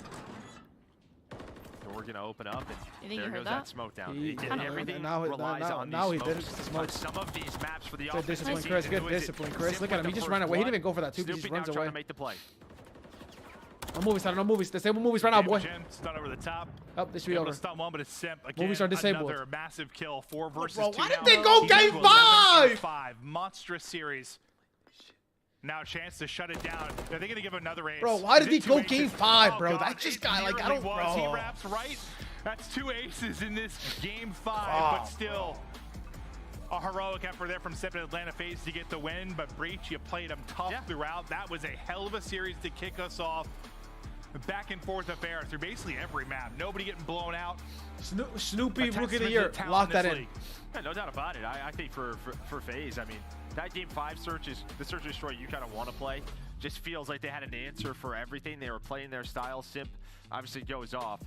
So we're gonna open up, and there goes that smoke down. Everything relies on these smokes. Some of these maps for the offense.
Discipline, Chris. Good discipline, Chris. Look at him. He just ran away. He didn't even go for that 2. He just runs away.
To make the play.
No movies, Tyler. No movies. Disable movies right now, boy.
Stun over the top.
Oh, this should be over.
Stun one, but it's Simp. Again,
movies are disabled.
Another massive kill. 4 versus 2.
Why did they go game 5?
5 monstrous series. Now a chance to shut it down. Are they going to give another ace?
Bro, why did he go game 5, bro? That just got like, I don't know.
He wraps right. That's 2 aces in this game 5, but still a heroic effort there from Simp and Atlanta FaZe to get the win. But Breach, you played him tough throughout. That was a hell of a series to kick us off. Back and forth affair through basically every map. Nobody getting blown out.
Snoopy Rookie of the Year. Lock that in.
Yeah, no doubt about it. I think for FaZe, I mean, that game 5 search is the search and destroy you kind of want to play. Just feels like they had an answer for everything. They were playing their style. Simp obviously goes off.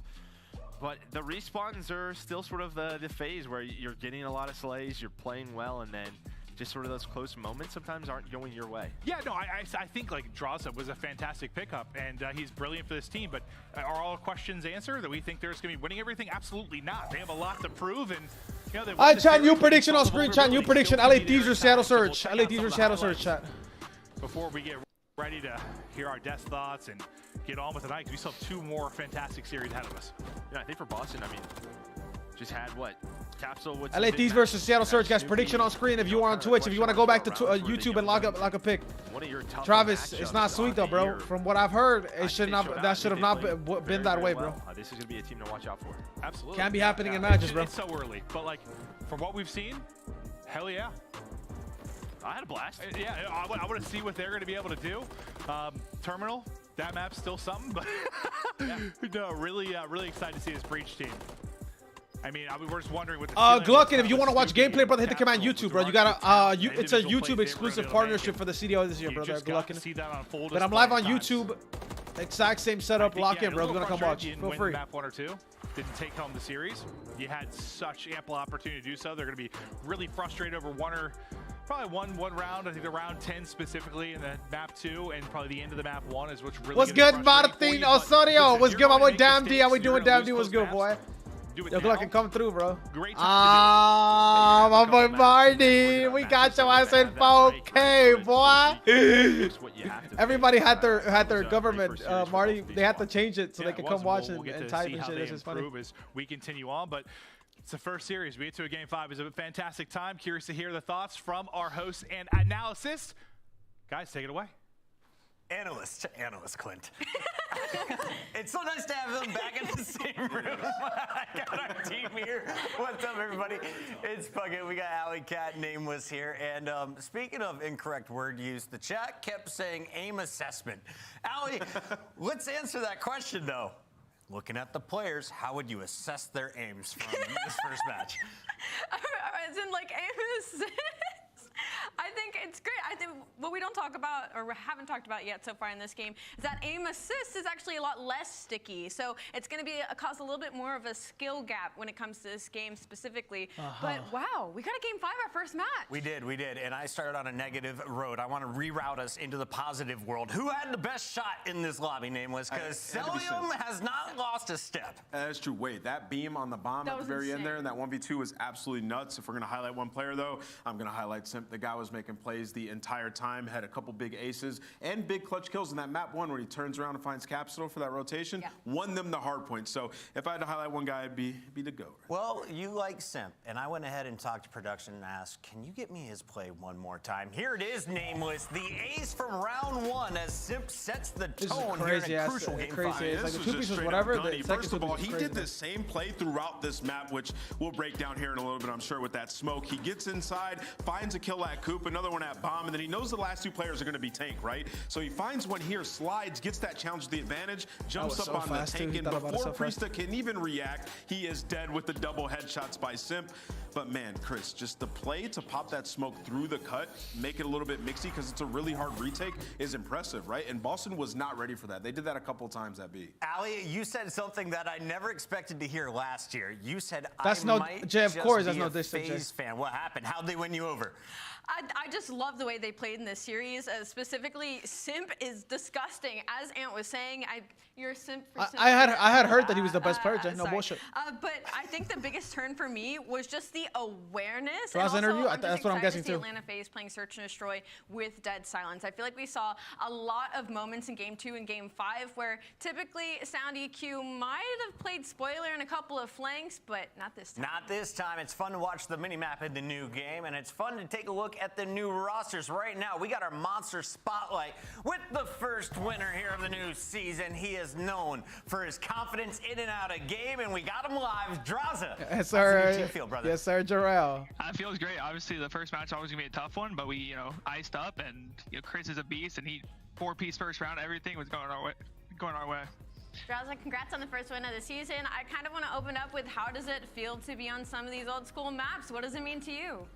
But the respawns are still sort of the FaZe where you're getting a lot of slays, you're playing well, and then just sort of those close moments sometimes aren't going your way.
Yeah, no, I think like Draza was a fantastic pickup, and he's brilliant for this team, but are all questions answered that we think they're just going to be winning everything? Absolutely not. They have a lot to prove, and you know,
I chat new prediction on screen, chat new prediction. LA Thieves or Shadow Surge. LA Thieves or Shadow Surge, chat.
Before we get ready to hear our death thoughts and get on with the night, we still have 2 more fantastic series ahead of us.
Yeah, I think for Boston, I mean, just had what? Capsule with
LA Thieves versus Seattle Surge, guys. Prediction on screen if you are on Twitch. If you want to go back to YouTube and lock a pick. Travis, it's not sweet though, bro. From what I've heard, it should not. That should have not been that way, bro.
This is gonna be a team to watch out for.
Absolutely.
Can't be happening in matches, bro.
It's so early, but like from what we've seen, hell yeah.
I had a blast.
Yeah, I want to see what they're going to be able to do. Terminal, that map's still something, but no, really excited to see this Breach team. I mean, we're just wondering what the
Gluckin, if you want to watch gameplay, brother, hit the command YouTube, bro. You gotta it's a YouTube exclusive partnership for the CDO this year, brother. Gluckin. But I'm live on YouTube. Exact same setup. Lock in, bro. We're gonna come watch. Feel free.
Map 1 or 2. Didn't take home the series. You had such ample opportunity to do so. They're gonna be really frustrated over probably one round. I think the round 10 specifically, and then map 2, and probably the end of the map 1 is what's really.
What's good, Martin Osorio? What's good, my boy? Damn D. How we doing, Damn D? What's good, boy? Yo, Gluckin, come through, bro.
Great
my boy Marty. We got your ass in 4K, boy. Everybody had their government, Marty. They had to change it so they could come watch and type and shit. This is funny.
As we continue on, but it's the first series. We get to a game 5. It's a fantastic time. Curious to hear the thoughts from our hosts and analysis. Guys, take it away.
Analyst Clint. It's so nice to have them back in the same room. I got our team here. What's up, everybody? It's fucking. We got Alley Cat, Nameless here. And speaking of incorrect word use, the chat kept saying aim assessment. Alley, let's answer that question, though. Looking at the players, how would you assess their aims from this first match?
As in, like, aim assist? I think it's great. I think what we don't talk about, or haven't talked about yet so far in this game, is that aim assist is actually a lot less sticky. So it's going to cause a little bit more of a skill gap when it comes to this game specifically. But wow, we got a game 5 our first match.
We did. And I started on a negative road. I want to reroute us into the positive world. Who had the best shot in this lobby, Nameless? Because Celium has not lost a step.
That's true. Wait, that beam on the bomb at the very end there, and that 1v2 was absolutely nuts. If we're going to highlight one player, though, I'm going to highlight Simp. The guy was making plays the entire time, had a couple big aces and big clutch kills in that map 1 when he turns around and finds Capsule for that rotation, won them the hard point. So if I had to highlight one guy, it'd be the GOAT.
Well, you like Simp, and I went ahead and talked to production and asked, can you get me his play one more time? Here it is, Nameless, the ace from round 1 as Simp sets the tone here in a crucial game 5.
It's like
This
the 2 pieces, whatever.
First of all, he did the same play throughout this map, which we'll break down here in a little bit, I'm sure, with that smoke. He gets inside, finds a kill at Coop, another one at Bomb, and then he knows the last 2 players are going to be Tank, right? So he finds one here, slides, gets that challenge to the advantage, jumps up on the Tank, and before Priesta can even react, he is dead with the double headshots by Simp. But man, Chris, just the play to pop that smoke through the cut, make it a little bit mixy because it's a really hard retake is impressive, right? And Boston was not ready for that. They did that a couple times at B.
Ali, you said something that I never expected to hear last year. You said,
that's
I might
Jay, of course, that's
be
no
a FaZe fan. What happened? How'd they win you over?
I just love the way they played in this series. Specifically, Simp is disgusting. As Ant was saying, you're a Simp for Simp.
I had heard that he was the best player, Jay. No bullshit.
But I think the biggest turn for me was just the awareness.
So
and
interview,
I'm
that's what I'm guessing too.
Atlanta FaZe playing Search and Destroy with Dead Silence. I feel like we saw a lot of moments in Game 2 and Game 5 where typically Sound EQ might have played spoiler in a couple of flanks, but not this time.
Not this time. It's fun to watch the mini-map in the new game, and it's fun to take a look at the new rosters. Right now, we got our Monster Spotlight with the first winner here of the new season. He is known for his confidence in and out of game, and we got him live. Draza.
Yes, sir.
How's your team feel, brother?
Yes, sir, Jarrell.
It feels great. Obviously, the first match is always gonna be a tough one, but we, iced up, and Chris is a beast, and he 4-piece first round. Everything was going our way.
Drowsa, congrats on the first win of the season. I kind of want to open up with how does it feel to be on some of these old school maps? What does it mean to you?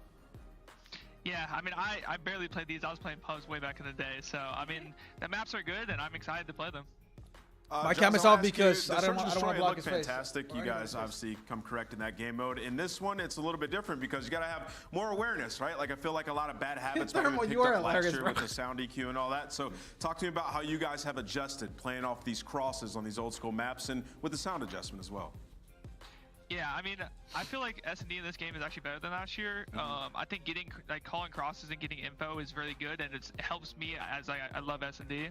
Yeah, I mean, I barely played these. I was playing pubs way back in the day. So, I mean, the maps are good, and I'm excited to play them.
My camera's off because I don't want to block his face.
Fantastic. You guys obviously come correct in that game mode. In this one, it's a little bit different because you got to have more awareness, right? Like I feel like a lot of bad habits that we picked up last year with the sound EQ and all that. So talk to me about how you guys have adjusted playing off these crosses on these old school maps and with the sound adjustment as well.
Yeah, I mean, I feel like S&D in this game is actually better than last year. I think calling crosses and getting info is really good, and it helps me as I love S&D.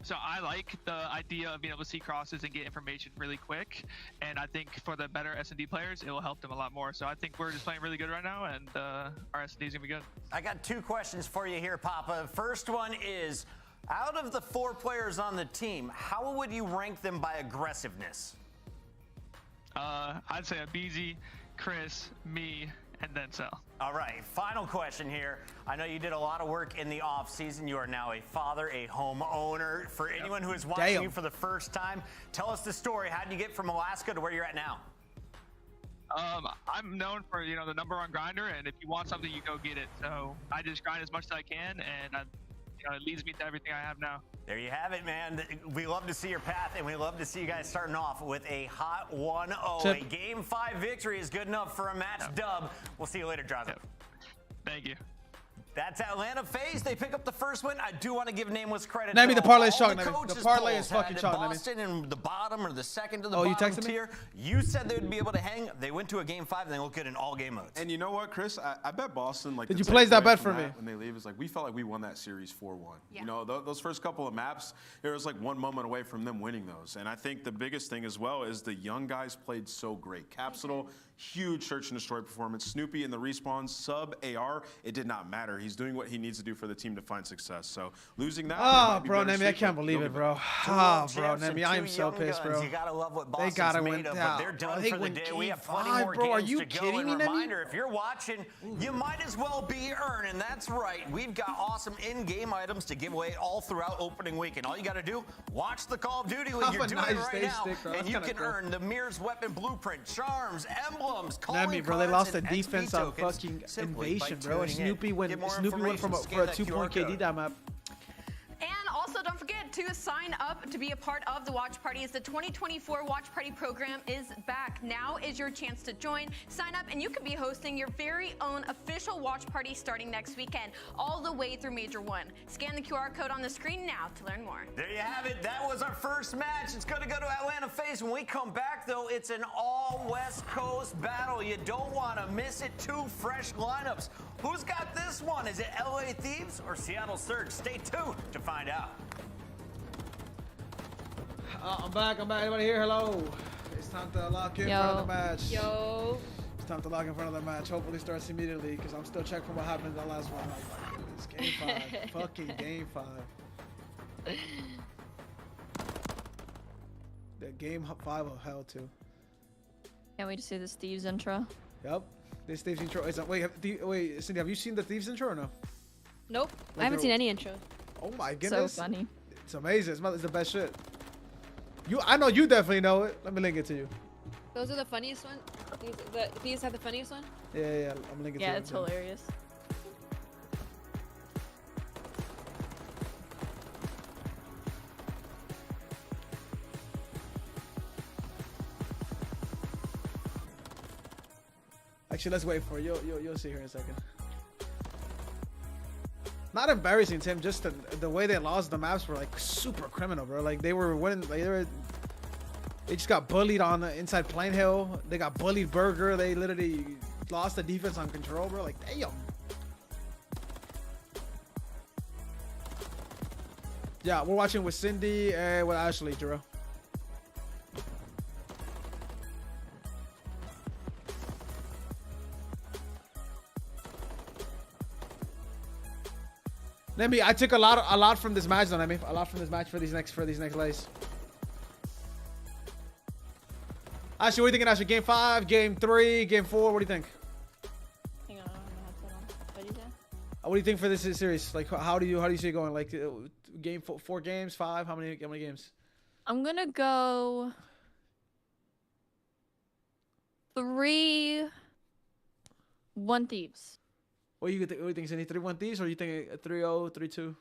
So I like the idea of being able to see crosses and get information really quick, and I think for the better S&D players, it will help them a lot more. So I think we're just playing really good right now, and our S&D is gonna be good.
I got 2 questions for you here, Papa. First one is, out of the 4 players on the team, how would you rank them by aggressiveness?
I'd say BZ, Chris, me, and then Cell.
All right, final question here. I know you did a lot of work in the off season. You are now a father, a homeowner. For anyone who is watching you for the first time, tell us the story. How did you get from Alaska to where you're at now?
I'm known for, the number 1 grinder, and if you want something, you go get it. So I just grind as much as I can, and it leads me to everything I have now.
There you have it, man. We love to see your path, and we love to see you guys starting off with a hot 1-0. A Game 5 victory is good enough for a match dub. We'll see you later, Draza.
Thank you.
That's Atlanta FaZe. They pick up the first win. I do want to give Nameless credit.
Name me the parlay shot. The parlay is fucking shot.
Boston in the bottom or the second to the bottom tier. You said they would be able to hang. They went to a Game 5 and they look good in all game modes.
And you know what, Chris? I bet Boston, like,
did you place that bet for me?
When they leave, it's like we felt like we won that series 4-1.
Yeah.
You know, those first couple of maps, there was like one moment away from them winning those. And I think the biggest thing as well is the young guys played so great. Capsule, huge search and destroy performance. Snoopy in the respawns, sub AR, it did not matter. He's doing what he needs to do for the team to find success. So losing that.
Oh, bro, Nemi, I can't believe it, bro. Oh, bro, Nemi, I am so pissed, bro.
You gotta love what
They gotta win.
But they're done for the day. We have plenty more
bro. Are
games
you
to go.
kidding me, Nemi?
Reminder, if you're watching, you might as well be earning. That's right. We've got awesome in-game items to give away all throughout opening weekend. All you gotta do, watch the Call of Duty League. You're doing it right now, and you can earn the Mirror's Weapon Blueprint, charms, emblems,
Nemi, bro, they lost the defense on fucking Invasion, bro. And Snoopy went from for a 2-point KD that map.
And also, don't forget to sign up to be a part of the Watch Party. As the 2024 Watch Party program is back. Now is your chance to join. Sign up, and you could be hosting your very own official Watch Party starting next weekend, all the way through Major 1. Scan the QR code on the screen now to learn more.
There you have it. That was our first match. It's going to go to Atlanta FaZe. When we come back, though, it's an all-West Coast battle. You don't want to miss it. 2 fresh lineups. Who's got this one? Is it LA Thieves or Seattle Surge? Stay tuned to find out.
I'm back. Anybody here? Hello. It's time to lock in for another match.
Yo.
It's time to lock in for another match. Hopefully it starts immediately because I'm still checking for what happened in the last one. It's game 5. Fucking game 5. The game 5 of hell too.
Can't wait to see this Thieves intro.
Yep. This Thieves intro is wait, Cindy, have you seen the Thieves intro or no?
Nope.
Like
I haven't seen any intro.
Oh my goodness.
So funny.
It's amazing. It's the best shit. I know you definitely know it. Let me link it to you.
Those are the funniest one? These have the funniest one?
Yeah. I'm linking it to you.
Yeah, it's hilarious.
Actually, let's wait for it. You'll see here in a second. Not embarrassing, Tim. Just the way they lost the maps were like super criminal, bro. Like they were winning. Like they just got bullied on the inside Plain Hill. They got bullied Burger. They literally lost the defense on Control, bro. Like damn. Yeah, we're watching with Cindy and with Ashley, Jero. Nemi, I took a lot from this match, though, Nemi. A lot from this match for these next lays. Ashley, what are you thinking, Ashley? Game 5, Game 3, Game 4? What do you think?
Hang on, I don't have my headset on. What do you say?
What do you think for this series? Like, how do you see it going? Like, game 4 games, 5? How many games?
I'm gonna go 3-1 Thieves.
What do you think, Cindy? 3-1 Thieves, or you think 3-0, 3-2?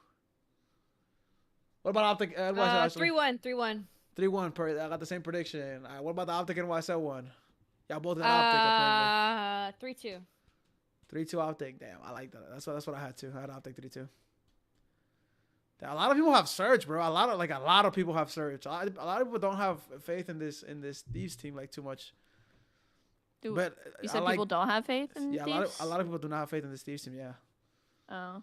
What about Optic?
3-1.
3-1. I got the same prediction. What about the Optic and YSL one? Y'all both in Optic.
3-2.
3-2 Optic. Damn, I like that. That's what I had too. I had Optic 3-2. A lot of people have Surge, bro. A lot of people have Surge. A lot of people don't have faith in this Thieves team like too much. But
you said people don't have faith in Thieves?
A lot of people do not have faith in this Thieves team. Yeah.
Oh.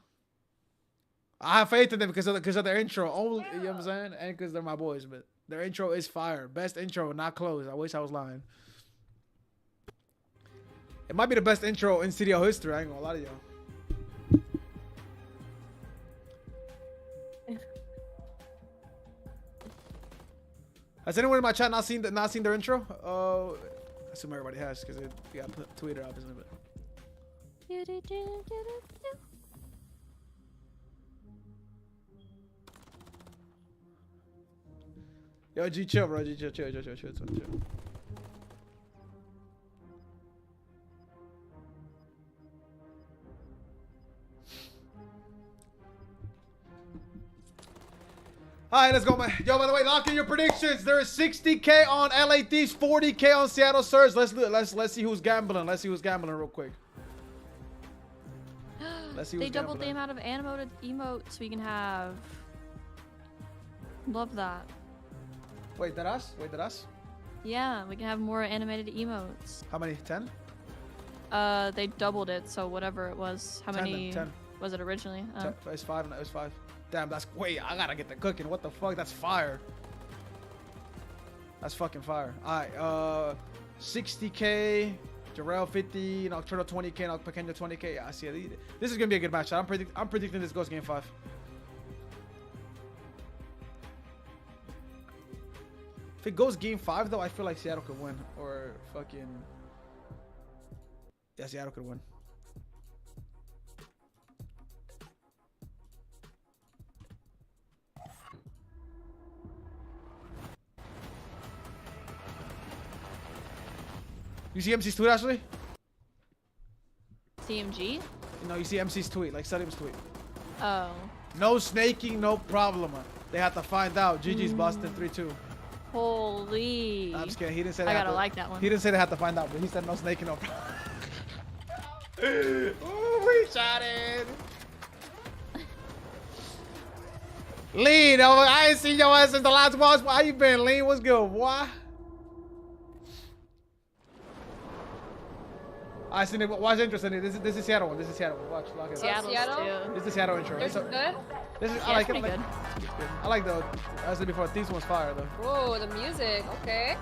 I have faith in them because of their intro only. You know what I'm saying? And because they're my boys. But their intro is fire. Best intro, not close. I wish I was lying. It might be the best intro in CDL history. I ain't gonna lie to y'all. Has anyone in my chat not seen their intro? I assume everybody has because it got tweeted obviously. But yo, G chill, bro. G chill. All right, let's go, man. Yo, by the way, lock in your predictions. There is 60K on LA Thieves, 40K on Seattle Surge. Let's see who's gambling. Let's see who's gambling real quick. Let's see who's
They doubled
gambling.
the amount of animated emotes we can have. Love that.
Wait, that us?
Yeah, we can have more animated emotes.
How many? 10?
They doubled it, so whatever it was. How
10
many
10.
was it originally?
10. It's 5 and it was 5. Damn, wait, I gotta get the cooking. What the fuck? That's fire. That's fucking fire. All right, 60K, Jarrell 50, Nocturno 20K, Pequeño 20K. Yeah, I see it. This is gonna be a good match. I'm predicting this goes game 5. If it goes game 5 though, I feel like Seattle could win. Or fucking yeah, Seattle could win. You see MC's tweet, Ashley?
CMG?
No, you see MC's tweet, like Salim's tweet.
Oh.
No snaking, no problem. They have to find out. GG's Boston 3-2.
Holy.
I'm just kidding. He didn't say
I gotta like that one.
He didn't say they had to find out, but he said no snaking, no problem. Ooh, we shot it. Lean, oh, I ain't seen your ass since the last boss. How you been, Lean? What's good, boy? I seen it. Watch interesting. This is Seattle one. This is Seattle one. Watch. Lock it.
Seattle.
This is the Seattle intro.
This is good.
This is.
Yeah,
I like it.
good.
I like the. I said before. Thieves one's fire though.
Whoa, the music. Okay.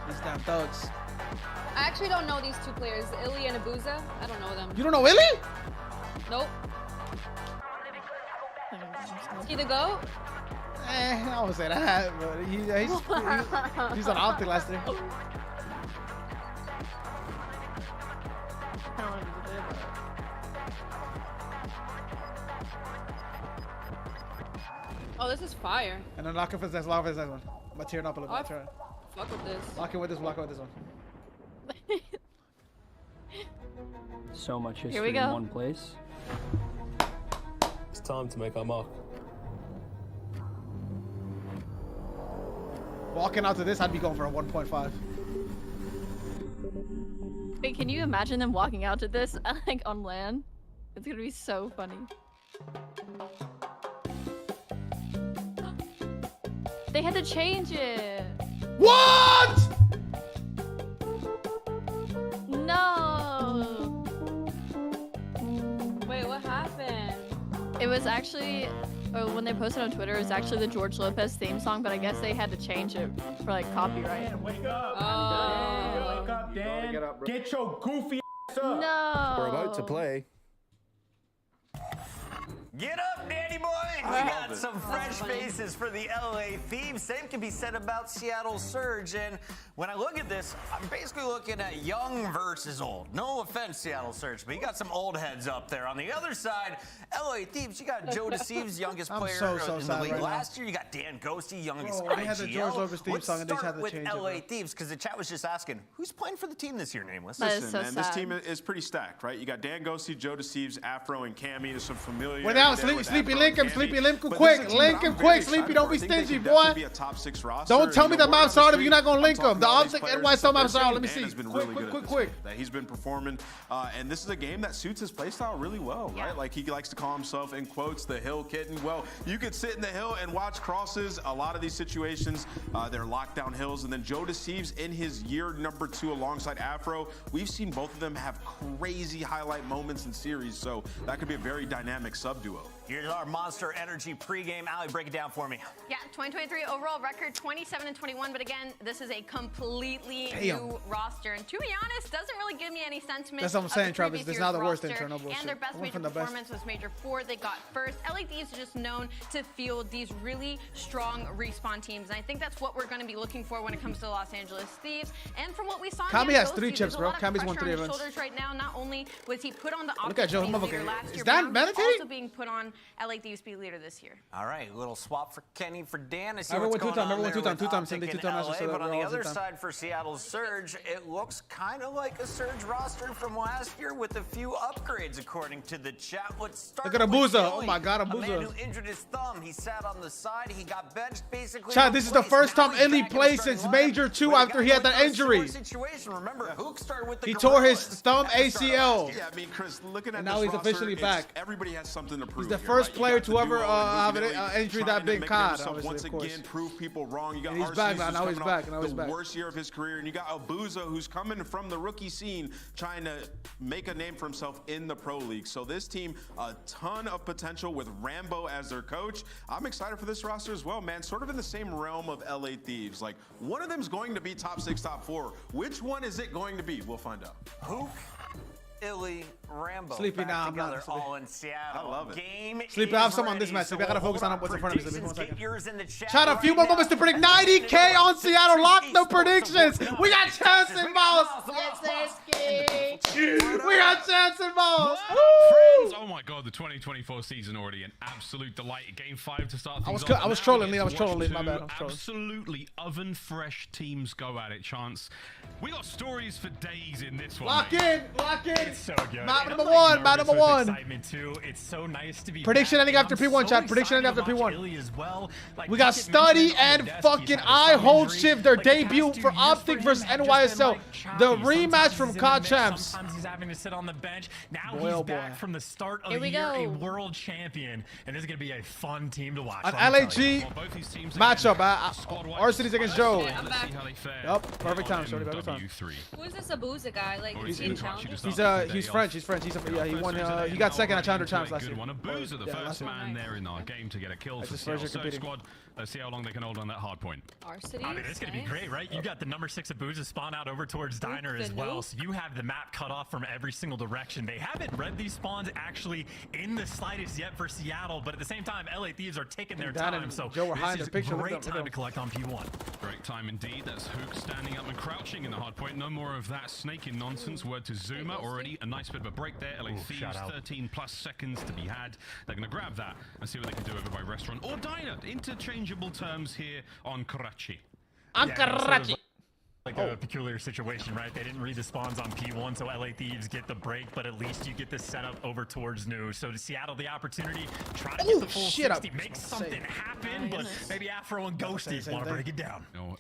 These damn thugs.
I actually don't know these two players, Illy and Abuza. I don't know them.
You don't know Illy?
Nope. Is he the GOAT?
I won't say that, but he's on Optic last year.
Oh, this is fire.
And then lock it for this one. I'm gonna tear it up a little bit.
Fuck with this.
Lock it with this one. Lock it with this one.
So much
Here
history
we go.
in one place.
It's time to make our mark.
Walking out to this, I'd be going for a 1.5.
Wait, can you imagine them walking out to this like on land? It's gonna be so funny. They had to change it.
What?
No.
Wait, what happened?
It was actually, or when they posted on Twitter, it was actually the George Lopez theme song, but I guess they had to change it for like copyright.
Dan, wake up.
Oh.
Wake up, Dan. Get your goofy ass up.
No.
We're about to play.
Get up, Danny boy! We got some fresh faces for the LA Thieves. Same can be said about Seattle Surge. And when I look at this, I'm basically looking at young versus old. No offense, Seattle Surge, but you got some old heads up there. On the other side, LA Thieves, you got Joe Deceives, youngest player in the league last year. You got Dan Ghosty, youngest IGL.
They had the George Lopez theme song and they had to
with
change
LA
it,
Thieves, because the chat was just asking, who's playing for the team this year, Nameless?
Listen, man, this team is pretty stacked, right? You got Dan Ghosty, Joe Deceives, Afro, and Cammy. There's some familiar.
We're down. Sleepy link him. Sleepy link him quick. Link him quick. Sleepy, don't be stingy, boy. Don't tell me the map started if you're not going to link him. The Optic NYSL map started. Let me see. Quick.
He's been performing. And this is a game that suits his playstyle really well, right? Like, he likes to call himself, in quotes, the hill kitten. Well, you could sit in the hill and watch crosses. A lot of these situations, they're lockdown hills. And then Joe Deceives in his year number 2 alongside Afro. We've seen both of them have crazy highlight moments in series. So that could be a very dynamic sub-duo.
Here's our Monster Energy pregame. Allie, break it down for me.
Yeah, 2023 overall record 27-21, but again, this is a completely new roster. And to be honest, doesn't really give me any sentiment.
That's what I'm saying, Travis. This is not the worst intro, no bullshit.
And their best major performance was Major 4. They got first. LA Thieves are just known to field these really strong respawn teams. And I think that's what we're going to be looking for when it comes to the Los Angeles Thieves. And from what we saw,
Cammy has 3 chips, bro. Cammy's won 3 events.
Right now, not only was he put on the
Look at Joe.
last
Is
year,
that
but
meditating?
also being put on LA Thieves speed leader this year.
All right, a little swap for Kenny for Dan. I see
Everyone
what's going on there
two
with
times.
Optic in LA, but on the other side for Seattle Surge, it looks kind of like a Surge roster from last year with a few upgrades, according to the chat. Let's start.
Look at Abuza. Oh my God,
A man
Abuza.
who injured his thumb. He sat on the side. He got benched basically.
Chad, this is the first time Illy played since Major 2 after he had that injury.
Remember, Hook started with the
He tore his thumb ACL.
Yeah, I mean, Chris, looking at
and now
this
he's
roster,
officially back.
Everybody has something to prove.
He's first player to ever have an injury that big COD, obviously,
once
of course.
again, prove people wrong. You got
he's back now. Now he's back. Now he's
the
back.
worst year of his career, and you got FaZe, who's coming from the rookie scene, trying to make a name for himself in the pro league. So this team, a ton of potential with Rambo as their coach. I'm excited for this roster as well, man. Sort of in the same realm of LA Thieves. Like, one of them's going to be top 6, top 4. Which one is it going to be? We'll find out.
Who? Illy, Rambo,
Sleepy now, I'm
together
not
all in Seattle.
I love it.
Game
Sleepy, I have some on this match. Sleepy, I gotta focus on what's in front of me. Sleepy, 1 second. Shout out a few more moments to predict 90K on Seattle. Lock the predictions. We got chance and balls. We got chance and balls.
Friends, oh my God, the 2024 season already an absolute delight. Game 5 to start things off.
I was trolling, Lee. I was trolling, my bad.
Absolutely oven fresh teams go at it. Chance. We got stories for days in this one.
Lock in.
It's so good.
Map number 1. Map number 1.
Excitement too. It's so nice to be
Prediction ending after P1, chat. Prediction ending after P1. We got Study and fucking I Hold Shift, their debut for Optic versus NYSL. The rematch from COD Champs.
Sometimes he's having to sit on the bench. Now he's back from the start of the year, a world champion, and this is going to be a fun team to watch.
An LAG matchup. Arsenis against Joe.
Yeah, I'm back.
Yep, perfect time, Shorty. Perfect time.
Who is this Abuza guy? Like, is he in challenges?
He's French. He's French. He won. He got second at Challenger Champs last year.
Abuza, the first man there in our game to get a kill for Seattle Surge Squad. Let's see how long they can hold on that hard point.
Arsenis,
I mean, it's going to be great, right? You got the number 6 Abuza spawn out over towards Diner as well, so you have the map cut off from every single direction. They haven't read these spawns actually in the slightest yet for Seattle, but at the same time, LA Thieves are taking their time, so this is a great time to collect on P1.
Great time indeed. That's Hook standing up and crouching in the hard point. No more of that snaking nonsense. Word to Zuma already. A nice bit of a break there. LA Thieves, 13 plus seconds to be had. They're going to grab that and see what they can do over by restaurant or diner. Interchangeable terms here on Karachi.
On Karachi.
Like a peculiar situation, right? They didn't read the spawns on P1, so LA Thieves get the break, but at least you get the setup over towards New. So to Seattle, the opportunity, try to get the full 60, make something happen, but maybe Afro and Ghosty want to break it down.
No,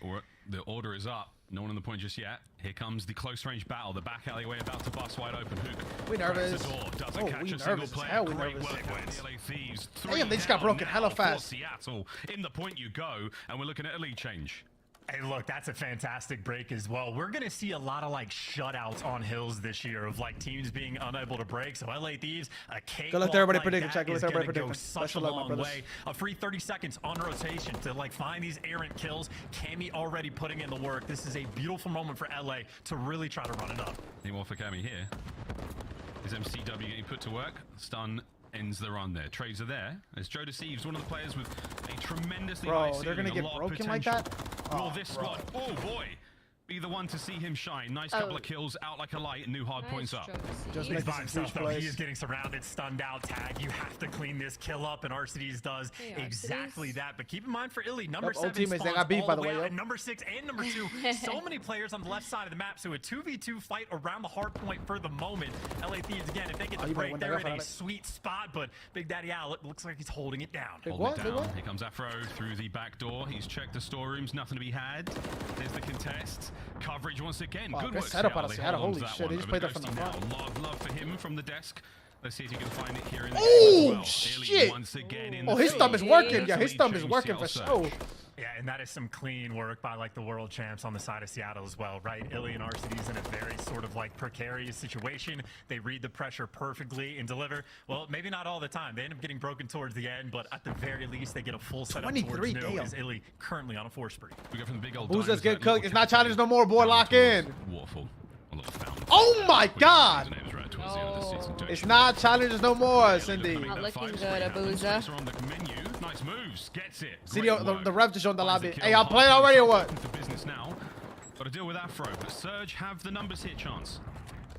the order is up. No one on the point just yet. Here comes the close range battle. The back alleyway about to bust wide open. Hook.
We nervous.
The door, doesn't catch a single player.
We
Great
nervous.
work by the LA Thieves.
Damn, they just got broken hella fast.
Seattle. In the point you go, and we're looking at a lead change.
Hey, look, that's a fantastic break as well. We're going to see a lot of, like, shutouts on hills this year of, like, teams being unable to break. So LA Thieves, a cake
Good luck to everybody
like
predicting. Check. Good luck to everybody
predicting.
predicting.
Such a long way. A free 30 seconds on rotation to, like, find these errant kills. Cammy already putting in the work. This is a beautiful moment for LA to really try to run it up.
Any more for Cammy here? Is MCW getting put to work? Stun ends the run there. Trades are there. As Joe deceives, one of the players with a tremendously high ceiling,
they're gonna get broken like that?
Will this squad, oh boy, be the one to see him shine? Nice couple of kills, out like a light, new hard points up.
Just
He's
making
by
some
himself,
huge
though. He
plays.
is getting surrounded, stunned out, tag. You have to clean this kill up, and Arsenis does exactly that. But keep in mind for Illy, number 7
teammates, they
spawns
got beat,
all
by
the
the
way
way,
out, and number 6 and number 2. So many players on the left side of the map, so a 2v2 fight around the hard point for the moment. LA Thieves, again, if they get the break, they're in a sweet spot, but Big Daddy Al looks like he's holding it down.
Holding it down. Here comes Afro through the back door. He's checked the storerooms, nothing to be had. There's the contest. Coverage once again. Good work.
Setup out of Seattle. Holy shit, they just played that from the front.
Love for him from the desk. Let's see if you can find it here in the
oh,
game as well.
shit.
Once again in
his thumb is working. Yeah, his thumb is working for sure.
Yeah, and that is some clean work by, like, the world champs on the side of Seattle as well, right? Illy and Arsenis in a very sort of, like, precarious situation. They read the pressure perfectly and deliver. Well, maybe not all the time. They end up getting broken towards the end, but at the very least, they get a full setup towards New, as Illy currently on a 4 spree.
We go from the big old
Who's get cooked? It's not challenged no more, boy. Lock in.
Waterfall.
Oh my God! It's not challenges no more, Cindy.
Not looking good, Abuza.
Nice moves, gets it.
Cindy, the ref just showed the lobby. Hey, y'all playing already or what?
For business now. Got to deal with Afro, but Surge have the numbers here, Chance.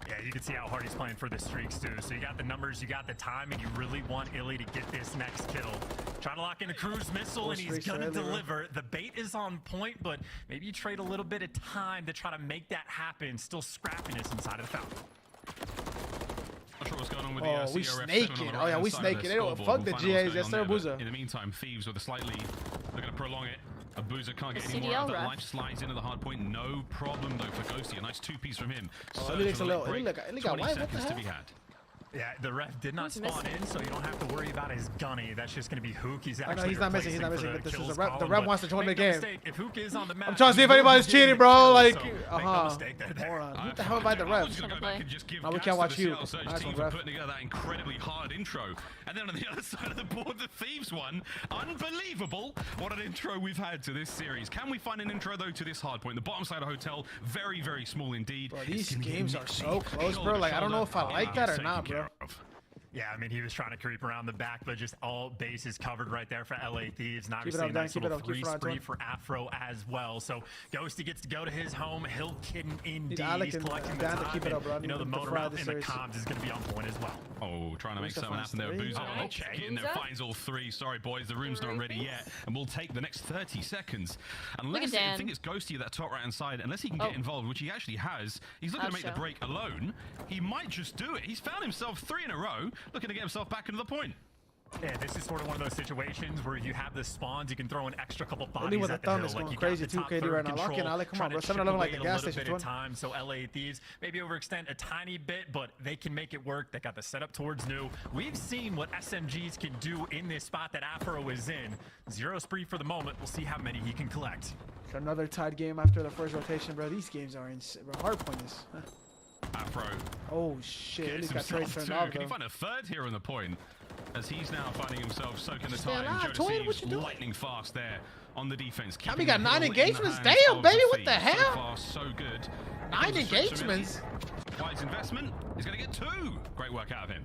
Yeah, you can see how hard he's playing for the streaks, too. So you got the numbers, you got the time, and you really want Illy to get this next kill. Trying to lock in a cruise missile, and he's going to deliver. The bait is on point, but maybe you trade a little bit of time to try to make that happen. Still scrappiness inside of the fountain.
Not sure what's going on with the
we
CRF
snaking. Oh, yeah, we snaking. Fuck the GAs. Yes, sir, Abuza.
In the meantime, Thieves with a slightly... They're going to prolong it. Abuza can't get any more of that. Life slides into the hard point. No problem, though, for Ghosty. A nice 2-piece from him.
It looks a little...
20 seconds to be had.
Yeah, the ref did not spawn in, so you don't have to worry about his gunny. That's just going to be Hook. He's actually
he's not missing. He's not missing. But this is the ref. The ref wants to join the
no
game.
Mistake, if Hook is on the map,
I'm trying to see if anybody's cheating, bro. Like,
no mistake there.
Hold on. Who the hell invited the refs? No, we can't watch you.
Nice one,
ref.
putting together that incredibly hard intro. And then on the other side of the board, the Thieves one. Unbelievable. What an intro we've had to this series. Can we find an intro, though, to this hard point? The bottom side of hotel, very, very small indeed.
Bro, these games are so close, bro. Like, I don't know if I like that or not, bro.
Yeah, I mean, he was trying to creep around the back, but just all bases covered right there for LA Thieves. And obviously a nice little free spree for Afro as well. So Ghosty gets to go to his home. Hill Kitten indeed. He's collecting the time. You know, the motor out in the comms is going to be on point as well.
Oh, trying to make something happen there. Boozer getting there, finds all three. Sorry, boys, the room's not ready yet. And we'll take the next 30 seconds. Unless I think it's Ghosty at that top right-hand side, unless he can get involved, which he actually has. He's looking to make the break alone. He might just do it. He's found himself 3 in a row, looking to get himself back into the point.
Yeah, this is sort of one of those situations where you have the spawns, you can throw an extra couple bodies
only with
at
the thumb
hill.
is going
Like,
crazy too, KD right now. Lock in, Ale. Come on, bro. 7-11 like the gas station.
Time, so LA Thieves maybe overextend a tiny bit, but they can make it work. They got the setup towards new. We've seen what SMGs can do in this spot that Afro is in. 0 spree for the moment. We'll see how many he can collect.
Another tied game after the first rotation, bro. These games are insane. Hard point is.
Afro.
Oh shit! He's got trade turned off.
Can he find a third here on the point? As he's now finding himself soaking the time. Lightning fast there on the defense.
We got 9 engagements. Damn, baby, what the hell?
So far, so good.
9 engagements.
Wise investment. He's going to get 2. Great work out of him.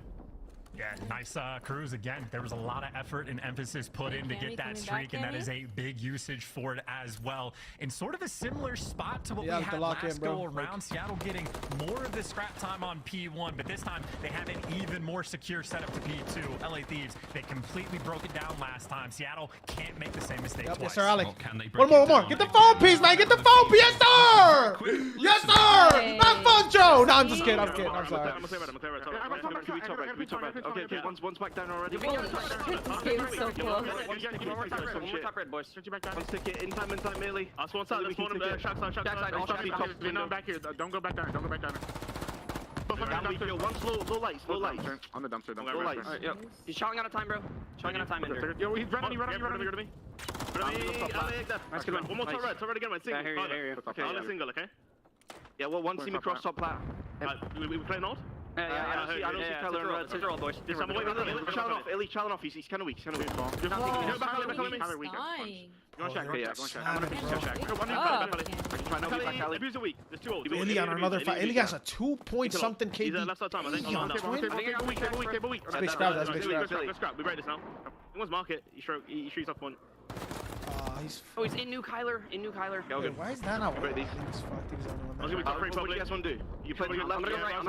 Yeah, nice cruise again. There was a lot of effort and emphasis put in to get that streak, and that is a big usage for it as well. In sort of a similar spot to what we had last go around, Seattle getting more of the scrap time on P1, but this time they have an even more secure setup to P2. LA Thieves, they completely broke it down last time. Seattle can't make the same mistake twice.
Yes, sir, Alec. One more. Get the phone piece, man. Get the phone piece. Yes, sir. Yes, sir. Not fun, Joe. No, I'm just kidding. I'm sorry.
Okay, one's back down already.
This game is so close.
Top red, boys. One ticket, in time, melee.
That's one side, shock side. Back here, don't go back down, One slow light. On the dumpster.
Low lights. Yep. He's showing out of time, bro. Showing out of time.
Yo, he's running to me. Nice, good one. One more top red again, man. Single. Okay, I'll single, okay?
Yeah, well, one see me cross top plat.
We playing old?
Yeah, I don't see color and red. Take all, boys. Ellie, challenge off. He's kind of weak.
You want to check?
Yeah,
Abuser weak. There's 2 old.
Ellie on another fight. Ellie has a 2-point-something KD.
He's left side time, I think. Weak.
That's big scrap. That's big scrap.
Let's scrap. We break this now. He wants market. He shoots off one.
He's in new Kyler.
Wait, why is that not working?
What do you guys want to do? You play left. I'm gonna go right. I'll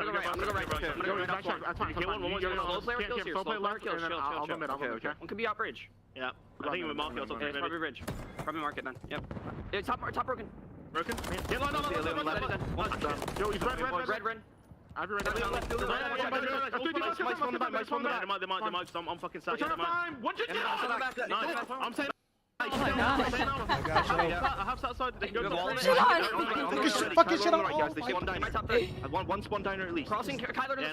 go mid. Okay.
One could be out bridge.
Yeah. I think we're market or something.
It's probably bridge. Probably market then. Yep. It's top broken.
Broken? Yeah, no. Yo, he's red. I've been ready. I'm fucking sad. I'm saying.
Oh my gosh.
I have outside. They can go
fucking shit up.
Guys, they see one diner. One spawn diner at least. Crossing Kyler to the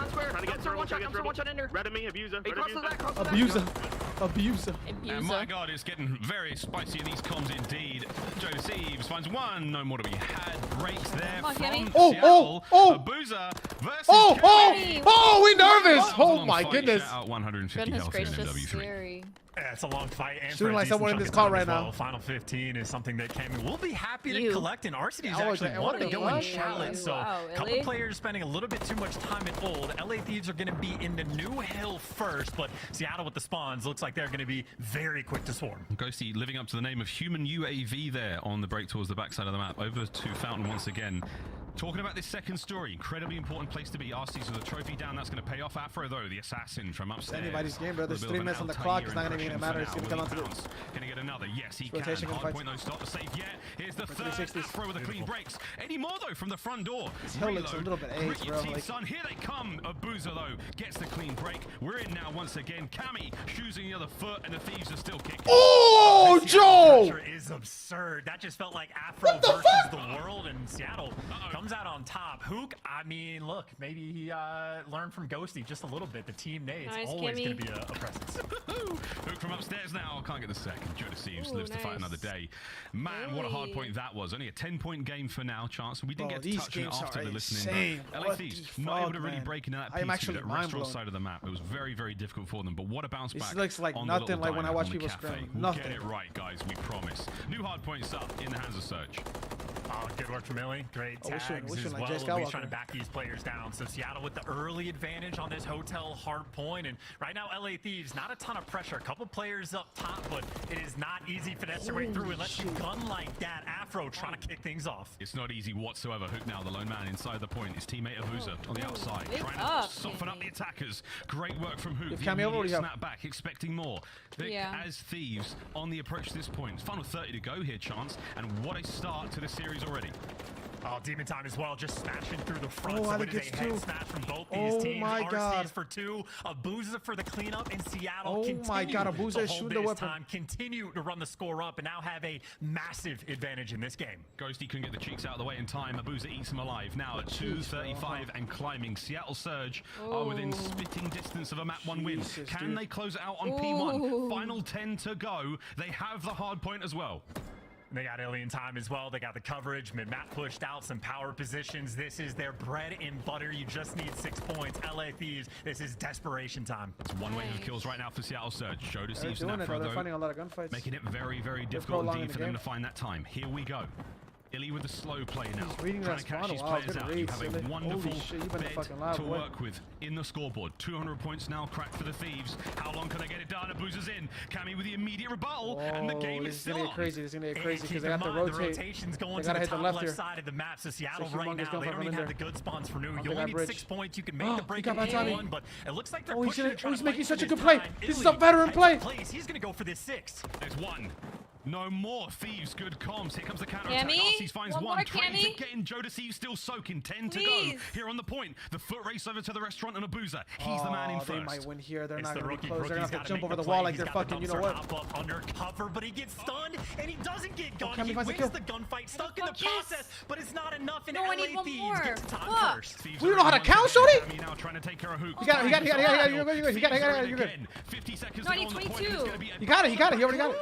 square.
Red at me, abuser.
And my God, it's getting very spicy in these comms indeed. Joe Thieves finds one. No more to be had. Breaks there from Seattle. Abuser versus
we nervous. Oh my goodness.
150 health in MW3.
Yeah, it's a long fight. And
shooting like someone in this car right now.
Final 15 is something that came in. We'll be happy to collect, and RCD's actually want to go and challenge. So a couple players spending a little bit too much time at old. LA Thieves are going to be in the new hill first, but Seattle with the spawns looks like they're going to be very quick to swarm.
Ghosty living up to the name of human UAV there on the break towards the backside of the map. Over to Fountain once again. Talking about this second story, incredibly important place to be. RC's with a trophy down, that's going to pay off. Afro, though, the assassin from upstairs.
Anybody's game, bro. There's 3 minutes on the clock. It's not going to even matter. It's going to come on to
Going to get another. Yes, he can. Hard point, though, stop the save yet. Here's Here's the third Afro with the clean breaks. Any more though from the front door.
His hill looks a little bit AIDS, bro.
Like... son, here they come. Abuza though gets the clean break. We're in now once again. Cammy choosing the other foot, and the Thieves are still kicking.
Oh, Joe!
Pressure is absurd. That just felt like Afro versus the world, and Seattle comes out on top. Hook, I mean, look, maybe he learned from Ghosty just a little bit. The team Nate's always going to be a presence.
Hook from upstairs now. Can't get the second. Joe Thieves lives to fight another day. Man, what a hard point that was. Only a 10-point game for now, Chance. We didn't get to touch on it after the listening. LA Thieves not able to really break into that piece that restaurant side of the map. It was very, very difficult for them. But what a bounce back.
This looks like nothing like when I watch people scramble.
We'll get it right, guys. We promise. New hard points up in the hands of Surge.
Oh, good work from Illy. Great tags as well. He's trying to back these players down. So Seattle with the early advantage on this hotel hard point. And right now, LA Thieves, not a ton of pressure. A couple players up top, but it is not easy for that to way through unless you gun like that. Afro trying to kick things off.
It's not easy whatsoever. Hook now, the lone man inside the point. His teammate Abuza on the outside, trying to soften up the attackers. Great work from Hook. Snap back, expecting more. As Thieves on the approach to this point. Final 30 to go here, Chance. And what a start to the series already.
Oh, Demon Time as well, just smashing through the front. So it is a head smash from both these teams.
My God.
RC's for 2, Abuza for the cleanup, and Seattle
Abuza is shooting the weapon.
Continue to run the score up, and now have a massive advantage in this game.
Ghosty couldn't get the cheeks out of the way in time. Abuza eats him alive. Now at 2:35 and climbing. Seattle Surge are within spitting distance of a map 1 win. Can they close it out on P1? Final 10 to go. They have the hard point as well.
They got alien time as well. They got the coverage. Mid-map pushed out some power positions. This is their bread and butter. You just need 6 points. LA Thieves, this is desperation time.
It's one wave of kills right now for Seattle Surge. Joe Thieves
and Afro, they're finding a lot of gunfights.
Making it very, very difficult indeed for them to find that time. Here we go. Illy with the slow play now.
He's reading that spawn.
Wow, you have a wonderful bed to work with in the scoreboard. 200 points now cracked for the Thieves. How long can they get it done? Abuza's in. Cammy with the immediate rebuttal, and the game is still on.
This is going to get crazy because they have to rotate.
The rotation's going to the top left side of the map. So Seattle right now, they don't even have the good spawns for new. You only need 6 points. You can make the break in one, but it looks like they're pushing.
He's making such a good play. This is a veteran play.
He's going to go for this 6.
There's 1. No more Thieves, good comms. Here comes the counter
attack.
Arcees finds one. Trying to get in. Joe Thieves still soaking. 10 to go. Here on the point. The foot race over to the restaurant and Abuza. He's the man in first.
They might win here. They're not going to be close. They're going to have to jump over the wall like they're fucking, you know what?
Up undercover, but he gets stunned and he doesn't get gunned. He wins the gunfight, stuck in the process, but it's not enough. And LA Thieves get to time first.
We don't know how to count, Shorty.
Now trying to take care of Hook.
You got it. You're good.
50 seconds.
No, I need 22.
He got it. He already got it.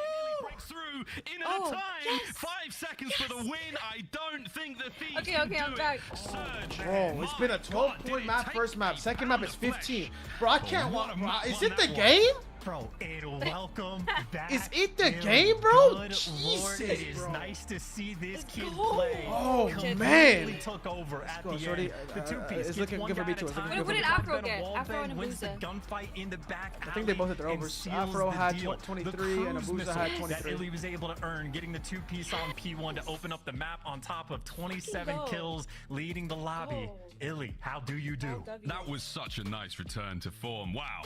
Through in a time. Yes. 5 seconds for the win. I don't think the Thieves
can do
I'm back.
Surge.
Bro, it's been a 12-point map. First map. Second map is 15. Bro, I can't watch. Is it the game?
Bro, it'll welcome that.
Is it the game, bro?
Jesus, it is nice to see this kid play.
Oh, man.
Took over at the end. The 2-piece.
It's looking good for B2.
What did Afro get? Afro and
wins the
Abuza.
gunfight in the back.
I think they both hit their overs. Afro had 23 and Abuza had 23.
That Illy was able to earn, getting the 2-piece on P1 to open up the map on top of 27 kills, leading the lobby. Illy, how do you do?
That was such a nice return to form. Wow.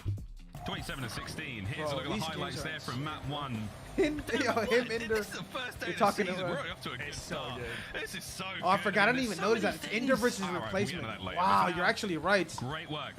27-16. Here's a look at the highlights there from map 1.
Him, Inder.
This is the first day
You're
of the season.
talking
We're off to a good start. This is so good.
Oh, I forgot. I didn't even notice that. It's Inder versus replacement. Wow, you're actually right.
Great work.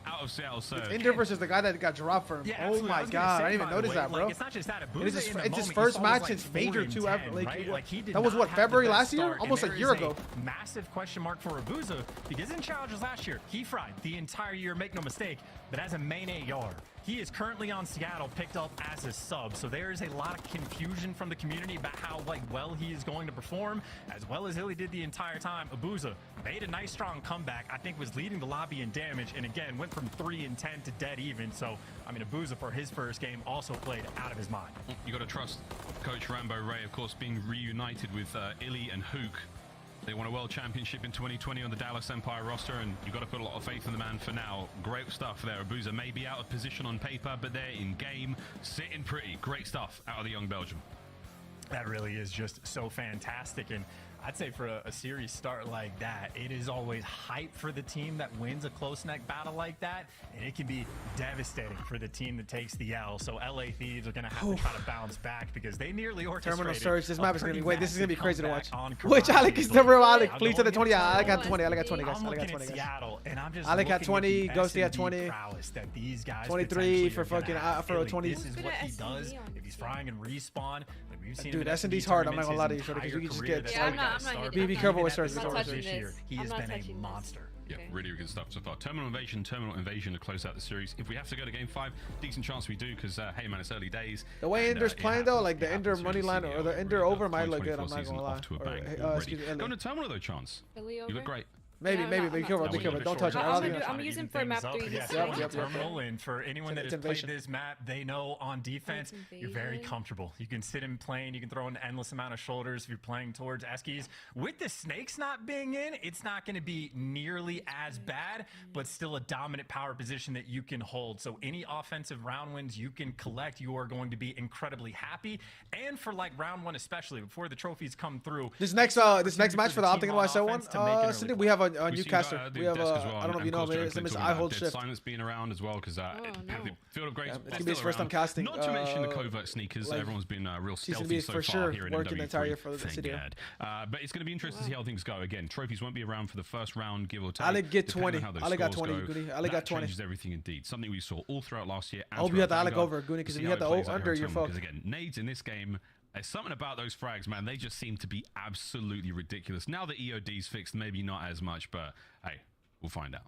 Out of Seattle Surge.
Inder versus the guy that got dropped for him.
Yeah,
oh my God, I didn't even notice that, bro.
It's not just that.
It's his first match since Major 2 ever. That was what, February last year? Almost a year ago.
Massive question mark for Abuza because in challenges last year, he fried the entire year, make no mistake, but as a main AR, he is currently on Seattle, picked up as a sub. So there is a lot of confusion from the community about how well he is going to perform, as well as Illy did the entire time. Abuza made a nice strong comeback. I think was leading the lobby in damage, and again went from 3 and 10 to dead even. So I mean, Abuza for his first game also played out of his mind.
You got to trust Coach Rambo Ray, of course, being reunited with Illy and Hook. They won a world championship in 2020 on the Dallas Empire roster, and you've got to put a lot of faith in the man for now. Great stuff there. Abuza may be out of position on paper, but they're in game, sitting pretty. Great stuff out of the young Belgium.
That really is just so fantastic. And I'd say for a series start like that, it is always hype for the team that wins a close neck battle like that, and it can be devastating for the team that takes the L. So LA Thieves are going to have to try to bounce back because they nearly orchestrated.
Terminal surge. This map is going to be, wait, this is going to be crazy to watch.
Karate.
Which Alec is the real Alec? Please to the 20. Yeah, Alec got 20. Alec got 20, guys.
I'm
Alec got
looking
20,
at
guys.
Seattle, and I'm just
Alec got 20. Ghosty had 20.
That these guys
23 for fucking Afro 20.
This is what he does if he's frying and respawn. We've seen
dude, S&D's hard. I'm not gonna lie to you, because you can just get. Be careful with surge.
He has been a monster.
Yeah, really good stuff so far. Terminal invasion to close out the series. If we have to go to game 5, decent chance we do, because hey man, it's early days.
The way Ender's playing though, like the Ender money line or the Ender over might look good. I'm not gonna lie.
Going to terminal though, chance. You look great.
Maybe. Be careful. Don't touch it.
I'm using for map 3.
Terminal, and for anyone that has played this map, they know on defense, you're very comfortable. You can sit in plane, you can throw an endless amount of shoulders if you're playing towards Eskies. With the snakes not being in, it's not going to be nearly as bad, but still a dominant power position that you can hold. So any offensive round wins you can collect, you are going to be incredibly happy. And for like round 1 especially, before the trophies come through.
This next match for the Optic and YSL one, Cindy, we have a newcaster. We have I don't know if you know, but his name is I Hold Shift.
Silence being around as well, because Field of Grace.
It's gonna be his first time casting.
Not to mention the covert sneakers. Everyone's been real stealthy so far here in
working the entire year for the
city. But it's going to be interesting to see how things go. Again, trophies won't be around for the first round, give or take.
Alec get 20. Alec got 20. Alec got 20.
Changes everything indeed. Something we saw all throughout last year.
I hope you had the Alec over Goonie, because if you had the under, you're fucked.
Because again, nades in this game. There's something about those frags, man. They just seem to be absolutely ridiculous. Now that EOD's fixed, maybe not as much, but hey, we'll find out.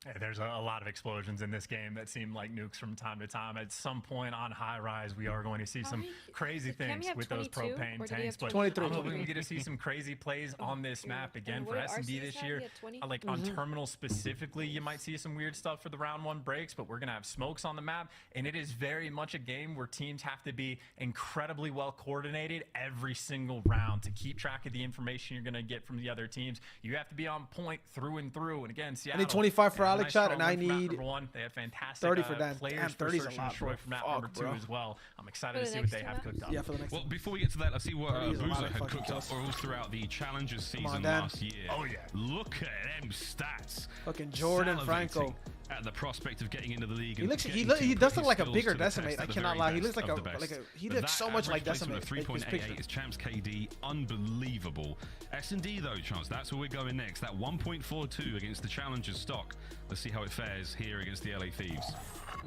Yeah, there's a lot of explosions in this game that seem like nukes from time to time. At some point on high rise, we are going to see some crazy things with those propane tanks. But I'm hoping we get to see some crazy plays on this map again for S&D this year. Like on terminal specifically, you might see some weird stuff for the round 1 breaks, but we're going to have smokes on the map. And it is very much a game where teams have to be incredibly well coordinated every single round to keep track of the information you're going to get from the other teams. You have to be on point through and through. And again, Seattle.
I need 25 for Alex shot, and I need
number 1. They have fantastic
30 for Dan.
players.
30 is a lot,
for map number 2 as well. I'm excited to see what they have cooked up.
Yeah, for the next
well, before we get to that, let's see what Boozer had cooked up for us throughout the Challengers season last year.
Oh yeah,
look at them stats.
Fucking Jordan Franco.
At the prospect of getting into the league.
He does look like a bigger Decimate. I cannot lie. He looks like he looks so much like Decimate.
3.88 is Champs KD. Unbelievable. S&D though, Chance. That's where we're going next. That 1.42 against the Challengers stock. Let's see how it fares here against the LA Thieves.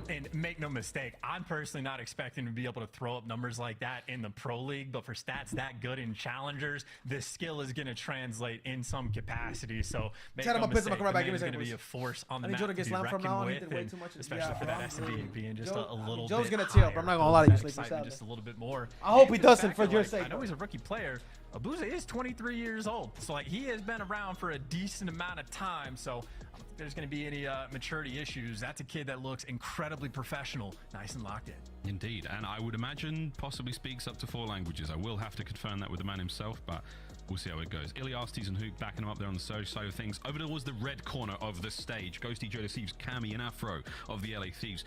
And make no mistake, I'm personally not expecting to be able to throw up numbers like that in the Pro League, but for stats that good in Challengers, this skill is going to translate in some capacity. So make no mistake, the man is going to be a force on the map to be reckoned with, especially for that S&D being just a little bit
Joe's going to teal, but I'm not going to lie to you, Sleepy.
Just a little bit more.
I hope he doesn't, for your sake.
I know he's a rookie player. Abuza is 23 years old, so like he has been around for a decent amount of time, so I don't think there's going to be any maturity issues. That's a kid that looks incredibly professional, nice and locked in.
Indeed, and I would imagine possibly speaks up to 4 languages. I will have to confirm that with the man himself, but we'll see how it goes. Iliastes and Hook backing him up there on the Surge side of things. Over towards the red corner of the stage, Ghosty, Joe Thieves, Cammy, and Afro of the LA Thieves.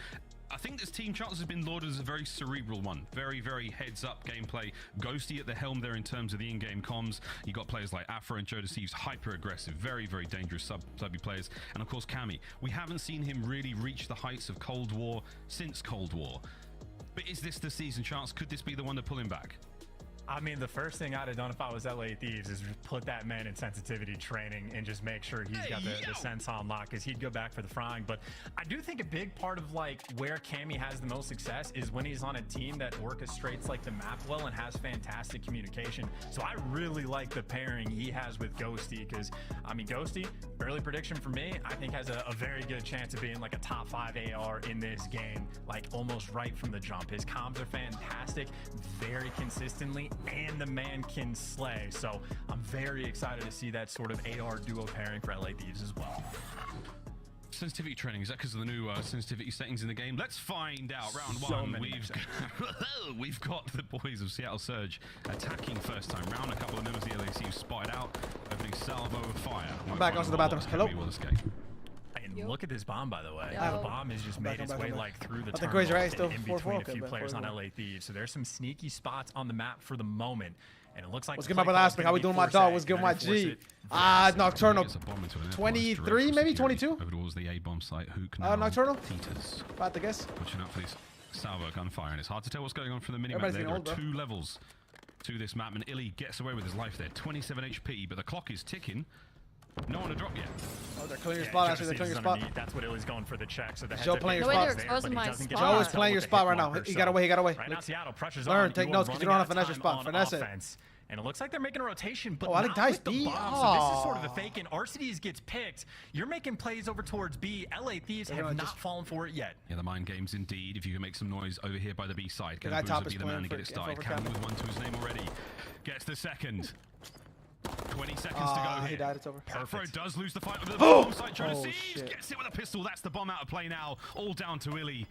I think this team, Charles, has been lauded as a very cerebral one. Very, very heads-up gameplay. Ghosty at the helm there in terms of the in-game comms. You got players like Afro and Joe Thieves, hyper-aggressive, very, very dangerous subby players. And, of course, Cammy. We haven't seen him really reach the heights of Cold War since Cold War. But is this the season, Charles? Could this be the one to pull him back?
I mean, the first thing I'd have done if I was LA Thieves is just put that man in sensitivity training and just make sure he's got the sense on lock, because he'd go back for the frying. But I do think a big part of like where Cammy has the most success is when he's on a team that orchestrates like the map well and has fantastic communication. So I really like the pairing he has with Ghosty, because I mean, Ghosty, early prediction for me, I think has a very good chance of being like a top 5 AR in this game, like almost right from the jump. His comms are fantastic, very consistently, and the man can slay. So I'm very excited to see that sort of AR duo pairing for LA Thieves as well.
Sensitivity training, is that because of the new sensitivity settings in the game? Let's find out. Round 1, we've got the boys of Seattle Surge attacking first time round. A couple of members of the LAC spotted out, opening salvo of fire.
I'm back onto the bathrooms. Hello.
And Look at this bomb, by the way.
Yo.
The bomb has just made its way like through the tunnel
crazy, right? Still
in
4-4,
between a
okay,
few
but
players on
4-4.
LA Thieves. So there's some sneaky spots on the map for the moment. And it looks like
What's good, my brother Aspect? How we doing, my dog? What's good, my G? Nocturnal. 23, maybe 22.
Over towards the A-bomb site.
Nocturnal.
Titas.
About to guess.
Watching out for this salvo gunfire, and it's hard to tell what's going on from the minimap.
Everybody's
There
getting
are
old,
2 levels to this map, and Illy gets away with his life there. 27 HP, but the clock is ticking. No one to drop yet.
Oh, they're clearing your spot. Actually, they're clearing your spot.
That's what Illy's going for the check. So the
Joe playing your spot. Joe is playing your spot right now. He got away. He got away.
Right now, Seattle pressure's
Learn,
on.
take notes, because you don't have to finesse your spot. Finesse it.
And it looks like they're making a rotation, but
I think
not
Dice
with the
B.
bomb. So this is sort of the fake, and RCDs gets picked. You're making plays over towards B. LA Thieves have not fallen for it yet.
Yeah, the mind games indeed. If you can make some noise over here by the B side, can
top
be
is
the man to
playing
get it
for
started.
Cameron.
Cameron with 1 to his name already. Gets the second. 20 seconds to go here.
He died. It's over.
Afro does lose the fight with the bomb site. Thieves gets it with a pistol. That's the bomb out of play now. All down to Illy.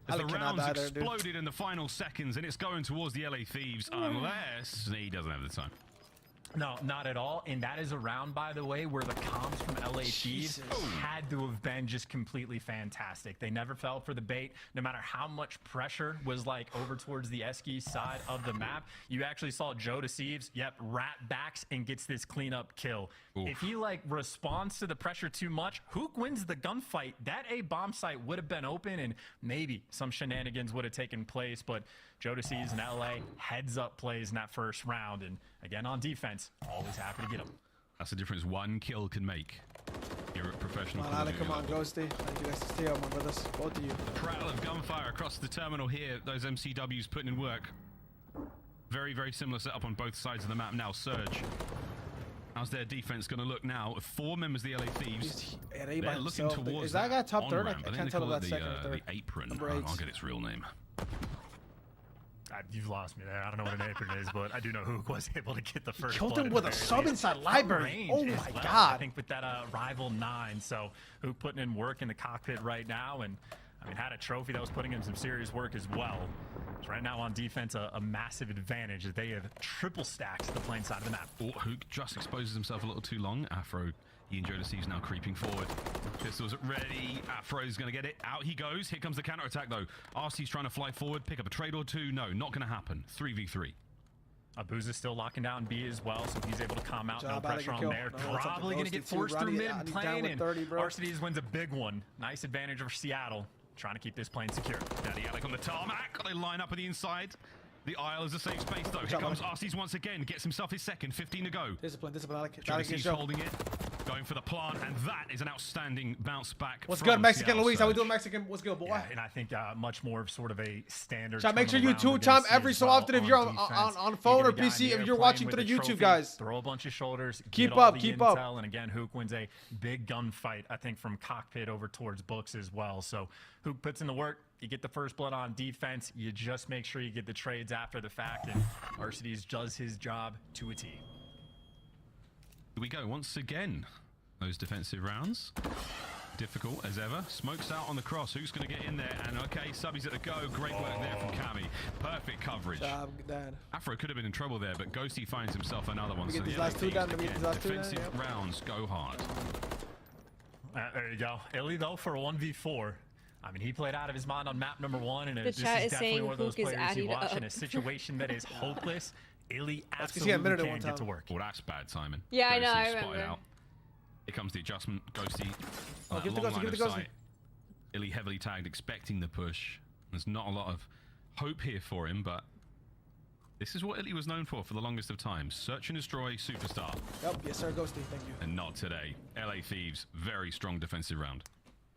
As the rounds exploded in the final seconds, and it's going towards the LA Thieves, unless he doesn't have the time.
No, not at all. And that is a round, by the way, where the comms from LA Thieves had to have been just completely fantastic. They never fell for the bait. No matter how much pressure was like over towards the Eski side of the map, you actually saw Joe Deceives, rat backs and gets this cleanup kill. Oof. If he like responds to the pressure too much, Hook wins the gunfight. That A bomb site would have been open and maybe some shenanigans would have taken place, but Joe Deceives and LA heads up plays in that first round, and again on defense, always happy to get them.
That's the difference 1 kill can make. You're a professional.
Come on, Ghosty. Thank you guys to stay up, my brothers. Both of you.
The prattle of gunfire across the terminal here. Those MCWs putting in work. Very, very similar setup on both sides of the map now. Surge. How's their defense going to look now? 4 members of the LA Thieves. They're looking towards
is that guy top third? I
can't
tell if that's second or third.
The apron. I'll get its real name.
You've lost me there. I don't know what an apron is, but I do know Hook was able to get the first.
Killed him with a sub inside library. Oh my god!
I think with that rival 9, so Hook putting in work in the cockpit right now, and I mean had a trophy that was putting in some serious work as well. So right now on defense, a massive advantage that they have triple stacks the playing side of the map.
Hook just exposes himself a little too long. Afro. He and Joe Deceives now creeping forward. Pistols ready. Afro's going to get it. Out he goes. Here comes the counter-attack, though. RC's trying to fly forward, pick up a trade or 2. No, not going to happen. 3v3.
Abuza's still locking down B as well, so he's able to calm out. No pressure on there. Probably going to get forced through mid and plane, and RCDs wins a big one. Nice advantage for Seattle. Trying to keep this plane secure.
Daddy Alec on the tarmac. They line up on the inside. The aisle is a safe space, though. Here comes RC's once again. Gets himself his second. 15 to go.
Discipline, Alec.
He's holding it. Going for the plant, and that is an outstanding bounce back.
What's good, Mexican Luis? How we doing, Mexican? What's good, boy?
Yeah, and I think much more of sort of a standard.
Make sure you tune time every so often if you're on phone or PC. If you're watching through the YouTube, guys,
throw a bunch of shoulders.
Keep up.
And again, Hook wins a big gunfight. I think from cockpit over towards books as well. So Hook puts in the work. You get the first blood on defense. You just make sure you get the trades after the fact, and RCDs does his job to a T.
Here we go once again. Those defensive rounds. Difficult as ever. Smokes out on the cross. Who's going to get in there? And okay, Subby's at the go. Great work there from Cami. Perfect coverage. Afro could have been in trouble there, but Ghosty finds himself another one. So
these last 2 down.
Defensive rounds go hard.
There you go. Illy, though, for a 1v4. I mean, he played out of his mind on map number 1, and this is definitely one of those players you watch in a situation that is hopeless. Illy absolutely can't get to work.
Well, that's bad, Simon.
Yeah, I know, I remember.
Out. Here comes the adjustment. Ghosty.
Give the Ghosty.
Illy heavily tagged, expecting the push. There's not a lot of hope here for him, but this is what Illy was known for the longest of times. Search and destroy, superstar.
Yep, yes sir, Ghosty, thank you.
And not today. LA Thieves, very strong defensive round.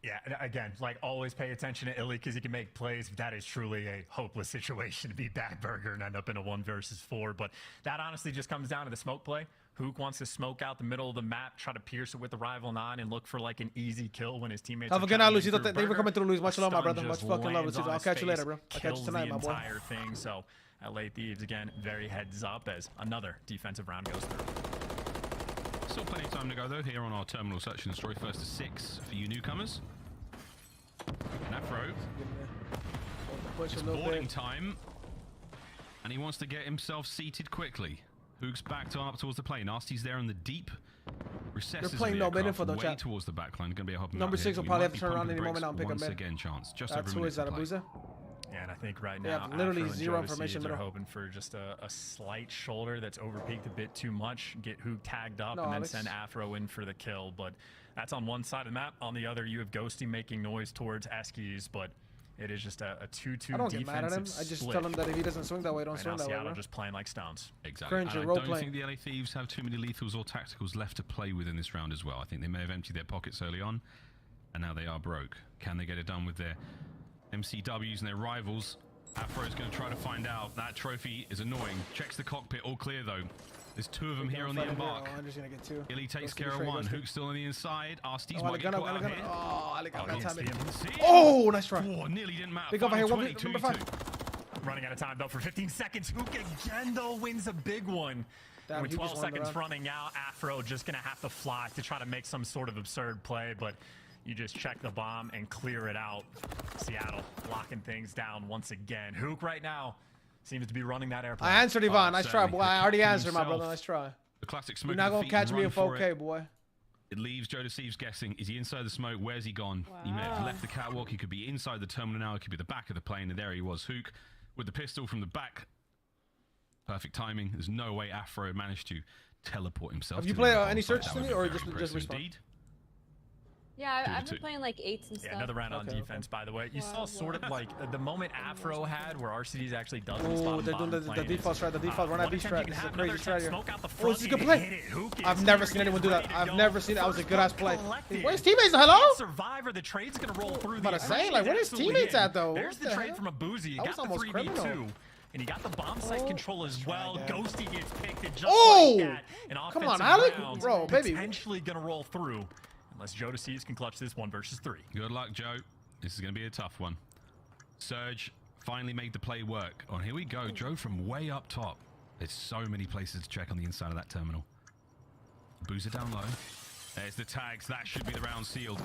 Yeah, again, like always pay attention to Illy because he can make plays. That is truly a hopeless situation to be Backburger and end up in a 1 versus 4. But that honestly just comes down to the smoke play. Hook wants to smoke out the middle of the map, try to pierce it with the rival 9 and look for like an easy kill when his teammates
have a good night, Luisito. Thank you for coming through, Luis. Much love, my brother. Much fucking love, Luisito. I'll catch you later, bro. I'll catch you tonight, my boy.
Entire thing. So LA Thieves, again, very heads up as another defensive round goes through.
Still plenty of time to go, though, here on our terminal search and destroy. First to 6 for you newcomers. And Afro. It's boarding time. And he wants to get himself seated quickly. Hook's backed up towards the plane. Nasty's there in the deep. Recess
playing no mid info though,
way
chat.
towards the back line. Going to be a hop
Number 6 will probably have to turn around any moment now and pick a
once
mid.
again, chance. Just
That's
over
who is that, Abuza?
Yeah, and I think right
They
now,
have literally
Afro and
zero
Joe
information
They're
middle.
hoping for just a slight shoulder that's overpeaked a bit too much, get Hook tagged up,
No,
and then
Alex.
send Afro in for the kill. But that's on one side of the map. On the other, you have Ghosty making noise towards Eskies, but it is just a 2-2
I don't get mad at him.
defensive
I just
split.
tell him that if he doesn't swing that way, don't
Right
swing
now,
that way,
Seattle
bro.
just playing like stones.
Exactly.
Cringe,
And I
role
don't
playing.
think the LA Thieves have too many lethals or tacticals left to play with in this round as well. I think they may have emptied their pockets early on, and now they are broke. Can they get it done with their MCWs and their rivals? Afro's going to try to find out. That trophy is annoying. Checks the cockpit, all clear though. There's 2 of them here on the embark.
I'm just gonna get 2.
Illy takes
Ghosty
care of
straight,
1.
Ghosty.
Hook's still on the inside. Arstees
Oh,
might get
Alec,
caught out
Alec,
here.
oh, Alec,
Oh,
that's
he
happening.
see him.
Oh, nice try.
Oh, nearly didn't matter.
Big up here,
Final
1v, number
22.
5.
Running out of time, though, for 15 seconds. Hook again, though, wins a big one.
Damn,
With
he
12
just won the
seconds
round.
running out, Afro just going to have to fly to try to make some sort of absurd play, but you just check the bomb and clear it out. Seattle locking things down once again. Hook right now seems to be running that airplane.
I answered Yvonne. Nice try,
certainly.
boy. I already
The
answered, my
himself.
brother. Nice try.
The classic
You're
smoke.
not
of
gonna
defeat,
catch me
run
in
for
4K,
it.
boy.
It leaves Joe Deceives guessing. Is he inside the smoke? Where's he gone? He may have left the catwalk. He could be inside the terminal now. It could be the back of the plane. And there he was, Hook, with the pistol from the back. Perfect timing. There's no way Afro managed to teleport himself.
Have you
to
played
the
any
bomb site.
searches
That
in
would
it, or
be
just
very impressive
respawn?
indeed.
Yeah, I've
Two.
been playing like 8s and stuff.
Yeah, another round on defense, by the way. You saw sort of like the moment Afro had where RCD's actually does
Oh, they're doing the default strat, the default run at B strat. This is a crazy strat here. Oh, this is a good play. I've never seen anyone do that. I've never seen it. That was a good ass play. Where's teammates? Hello?
Survivor, the trade's gonna roll through.
About to say, like, where his teammates at though?
There's
What
the trade
hell?
from Abuza. You
That
got
was
the
almost
3v2.
criminal.
And you got the bomb site control as well. Ghosty gets picked and just
Oh!
like that. An
Come on,
offensive
Alec.
round
Bro, baby.
potentially gonna roll through. Unless Joe Deceives can clutch this 1 versus 3.
Good luck, Joe. This is going to be a tough one. Surge finally made the play work. Oh, here we go. Joe from way up top. There's so many places to check on the inside of that terminal. Boozer down low. There's the tags. That should be the round sealed.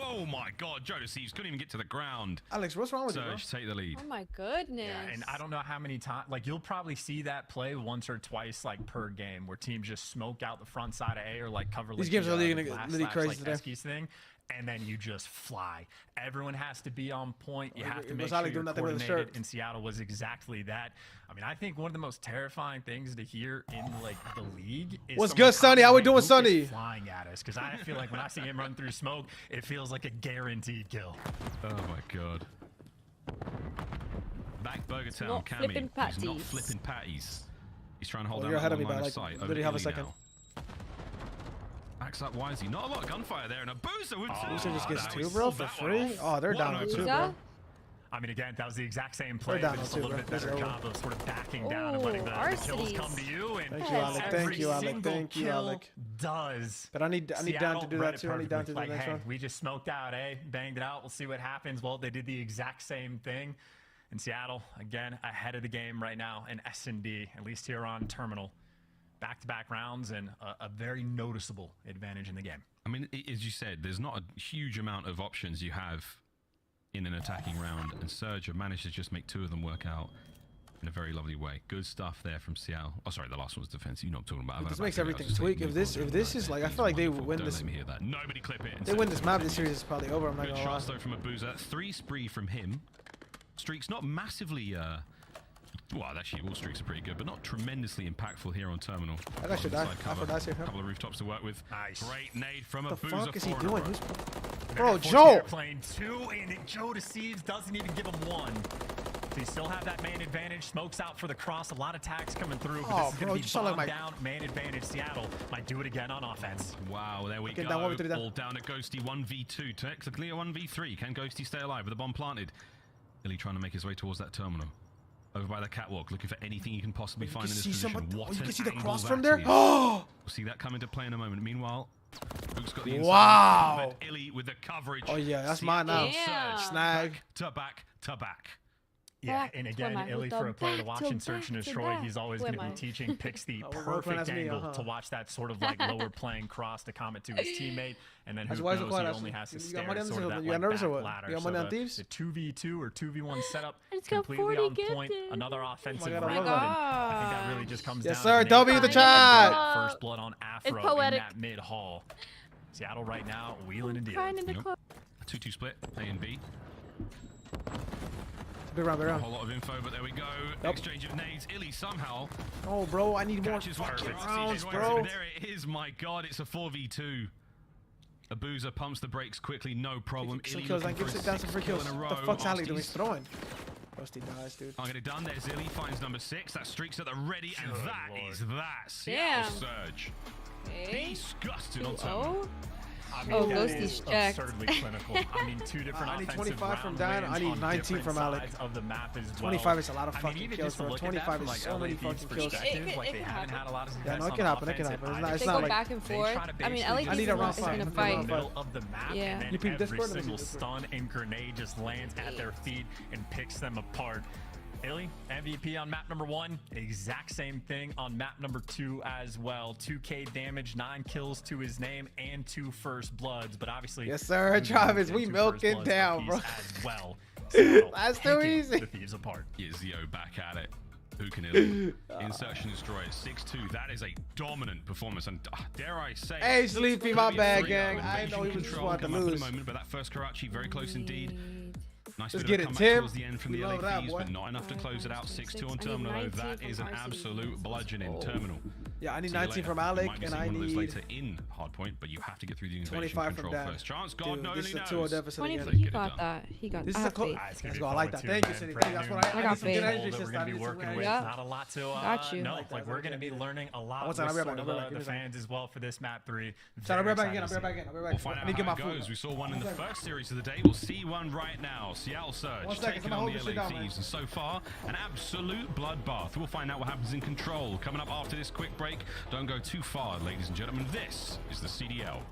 Oh my God, Joe Deceives couldn't even get to the ground.
Alex, what's wrong with you, bro?
Surge, take the lead.
Oh my goodness.
Yeah, and I don't know how many times, like you'll probably see that play once or twice, like per game, where teams just smoke out the front side of A or like cover.
These
like
games
the,
are really
the
gonna
glass
get really
slash,
crazy
like
today.
Eskies thing, and then you just fly. Everyone has to be on point. You have to
Was
make sure
Alec
you're
doing nothing with his
coordinated.
shirt?
And Seattle was exactly that. I mean, I think one of the most terrifying things to hear in like the league is
What's
someone
good, Sonny? How we doing,
confident Hook is
Sonny?
flying at us, because I feel like when I see him run through smoke, it feels like a guaranteed kill.
Oh my God. Back Burger Town,
not
Cammy.
flipping
He's not
patties.
flipping patties. He's trying to hold
Oh,
down
you're ahead
that
of me
long
by,
line
like,
of sight.
literally
Over
half a
Illy
second.
now. Backs up wisely. Not a lot of gunfire there, and a Boozer with
Boozer just gets
that
2,
was
bro, for
that one
free?
off.
Oh, they're
What
down
an
on 2,
opening.
bro.
I mean, again, that was the exact same play,
down
but just a
too,
little
bro.
bit better
It's over.
job of sort of backing down and letting the kills come to you. And
Thank you, Alec.
every
Thank you, Alec.
single
Thank you,
kill
Alec.
does.
But I need Dan
Seattle
to do
read
that
it
too. I need Dan to do
perfectly.
the next
Hey,
one.
we just smoked out, banged it out. We'll see what happens. Well, they did the exact same thing. And Seattle, again, ahead of the game right now in S&D, at least here on Terminal. Back-to-back rounds and a very noticeable advantage in the game.
I mean, as you said, there's not a huge amount of options you have in an attacking round, and Surge have managed to just make 2 of them work out in a very lovely way. Good stuff there from Seattle. Oh, sorry, the last one was defensive. You know what I'm talking about.
This makes everything tweak. If this is like, I feel like they win
Don't
this.
let me hear that. Nobody clip it.
They win this map. This series is probably over. I'm not
Good
gonna lie.
shots though from Abuza. 3 spree from him. Streaks not massively. Well, actually, all streaks are pretty good, but not tremendously impactful here on Terminal.
I got your die. Alpha dice here.
A couple of rooftops to work with.
Nice.
Great nade from
What the
Abuza.
fuck is he
for
doing?
it.
Who's...
Very
Bro,
fortunate
Joe!
Airplane 2, and Joe Deceives doesn't even give him 1. So you still have that man advantage. Smokes out for the cross. A lot of tags coming through. But
Oh,
this is
bro,
going
you
to
sound
be
like
bombed down. Man advantage. Seattle might do it again on offense.
Wow, there we
Okay,
go.
down, 1v3 down.
All down to Ghosty, 1v2. Technically a 1v3. Can Ghosty stay alive with the bomb planted? Illy trying to make his way towards that terminal. Over by the catwalk, looking for anything you can possibly find in this position. What
you
an
can see the
angle
cross
that
from there.
is.
Oh!
We'll see that come into play in a moment. Meanwhile, Luke's got the inside.
Wow!
Illy with the coverage.
Oh yeah, that's mine now.
Yeah.
Snag.
To back to back.
Yeah, and again, Illy, for a player to watch and search and destroy, he's always going to be teaching. Picks the perfect angle to watch that sort of like lower playing cross to comment to his teammate, and then who knows, he only has to stare at sort of that like back ladder.
You got money on Thieves?
The 2v2 or 2v1 setup,
It's got
completely
40
on
gifted.
point. Another offensive
God,
rebound. I think that really just comes down
Yes, sir.
to
W the chat.
first blood on Afro in that mid hall. Seattle right now, wheeling and dealing.
2-2 split, A and B.
Big round, big round.
A whole lot of info, but there we go. Exchange of nades. Illy somehow.
Oh, bro, I need more rounds, bro.
There it is. My God, it's a 4v2. Abuza pumps the brakes quickly, no problem.
Some kills, I give it down some free kills. What the fuck's Ali doing? He's throwing. Rusty dies, dude.
I'll get it done. There's Illy, finds number 6. That streak's at the ready, and that is that. Seattle Surge. Disgusted on top.
I mean,
Ghosty's checked.
Absurdly clinical. I mean, 2 different
I need
offensive
25 from
round
Dan. I
wins
need
on
19 from Alec.
sides of the map as well.
25 is a lot of
I mean,
fucking
even
kills,
just to
bro.
look at
25
that from,
is
like,
so many fucking kills.
perspective, like they haven't had a lot of success.
Yeah, no, it
on
can happen. It can
offensive
happen.
either.
It's
They
not
go
like
back and
They
forth.
try to
I mean,
basically
Ellie
just
I need a round
is
five.
gonna
in the
fight.
middle of the map,
Yeah.
and
You
then
peep
every
Discord?
single stun and grenade just lands at their feet and picks them apart. Illy, MVP on map number 1. Exact same thing on map number 2 as well. 2K damage, 9 kills to his name, and 2 first bloods. But obviously,
yes, sir, Travis, we milk it down, bro.
As well. So
that's too easy.
The Thieves apart.
Zio back at it. Who can Illy? Insertion destroy it. 6-2. That is a dominant performance, and dare I say,
hey, Sleepy, my bad, gang. I know he was just wanting to lose.
Moment, but that first Karachi, very close indeed. Nice
Let's
bit
get
of
it,
a comeback
Tim.
towards the end from the LA Thieves, but not enough to close it out. 6-2 on Terminal, though. That is an absolute bludgeoning Terminal.
Yeah, I need 19 from Alec, and I need
later in Hardpoint, but you have to get through the invasion
25
control
from Dan.
first. Chance, God
Dude,
only
this is a
knows.
2-0 deficit again.
He got that. He got
This is a close. Let's go. I like that. Thank you, City. That's what I
got
need some good
faith.
energy
That we're
system.
gonna
I
be
need some
working
good
with.
energy.
Not a lot to
Got you.
no, like we're gonna be learning a lot with
I'll be right
sort
back,
of
I'll be right back.
the fans as well for this map 3.
Shout out,
Very
back again.
excited
I'll
to
be right back
see.
in. I'll be right
We'll
back.
find
Let
out
me get
how
my
it
food.
goes. We saw one in the first series of the day. We'll see one right now. Seattle Surge
1 second,
taking
I'm
on
gonna
the
hold this shit
LA
down,
Thieves, and so far, an absolute bloodbath. We'll find out what happens in Control. Coming up after this quick break. Don't go too far, ladies and gentlemen. This is the CDL.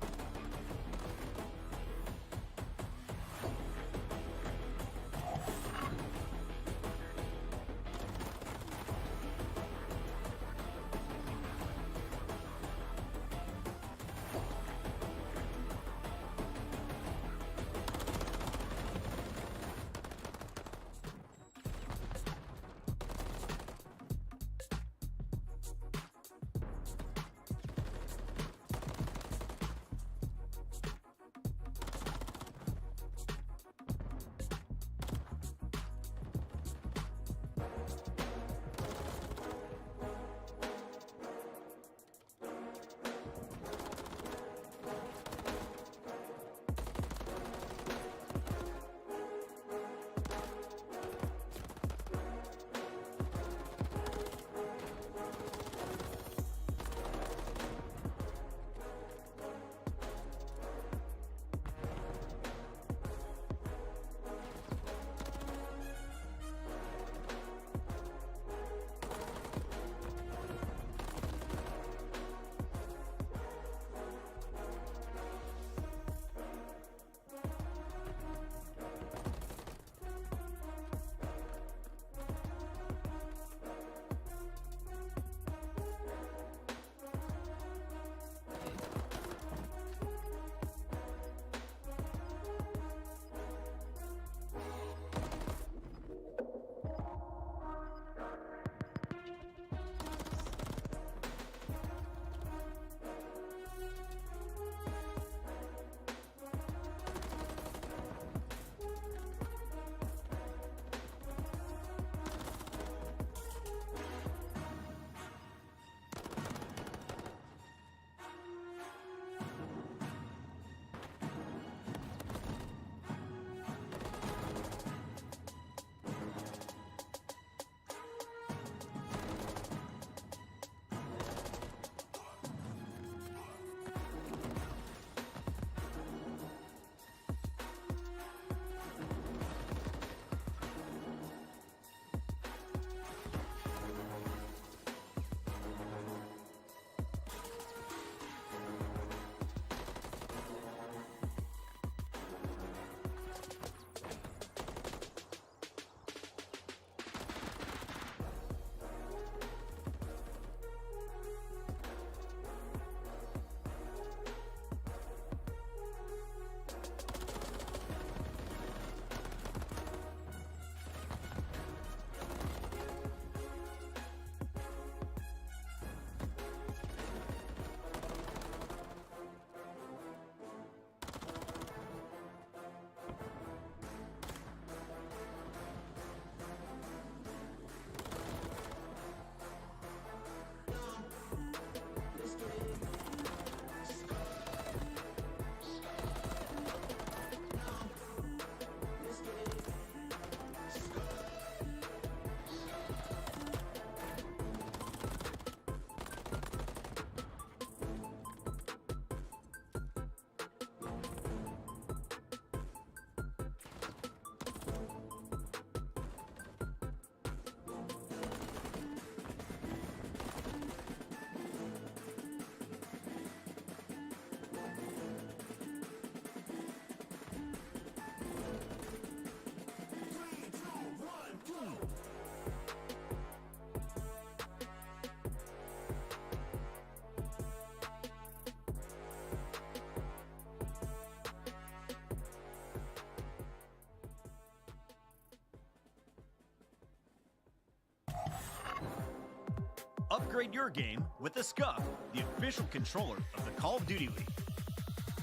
Upgrade your game with the SCUF, the official controller of the Call of Duty League.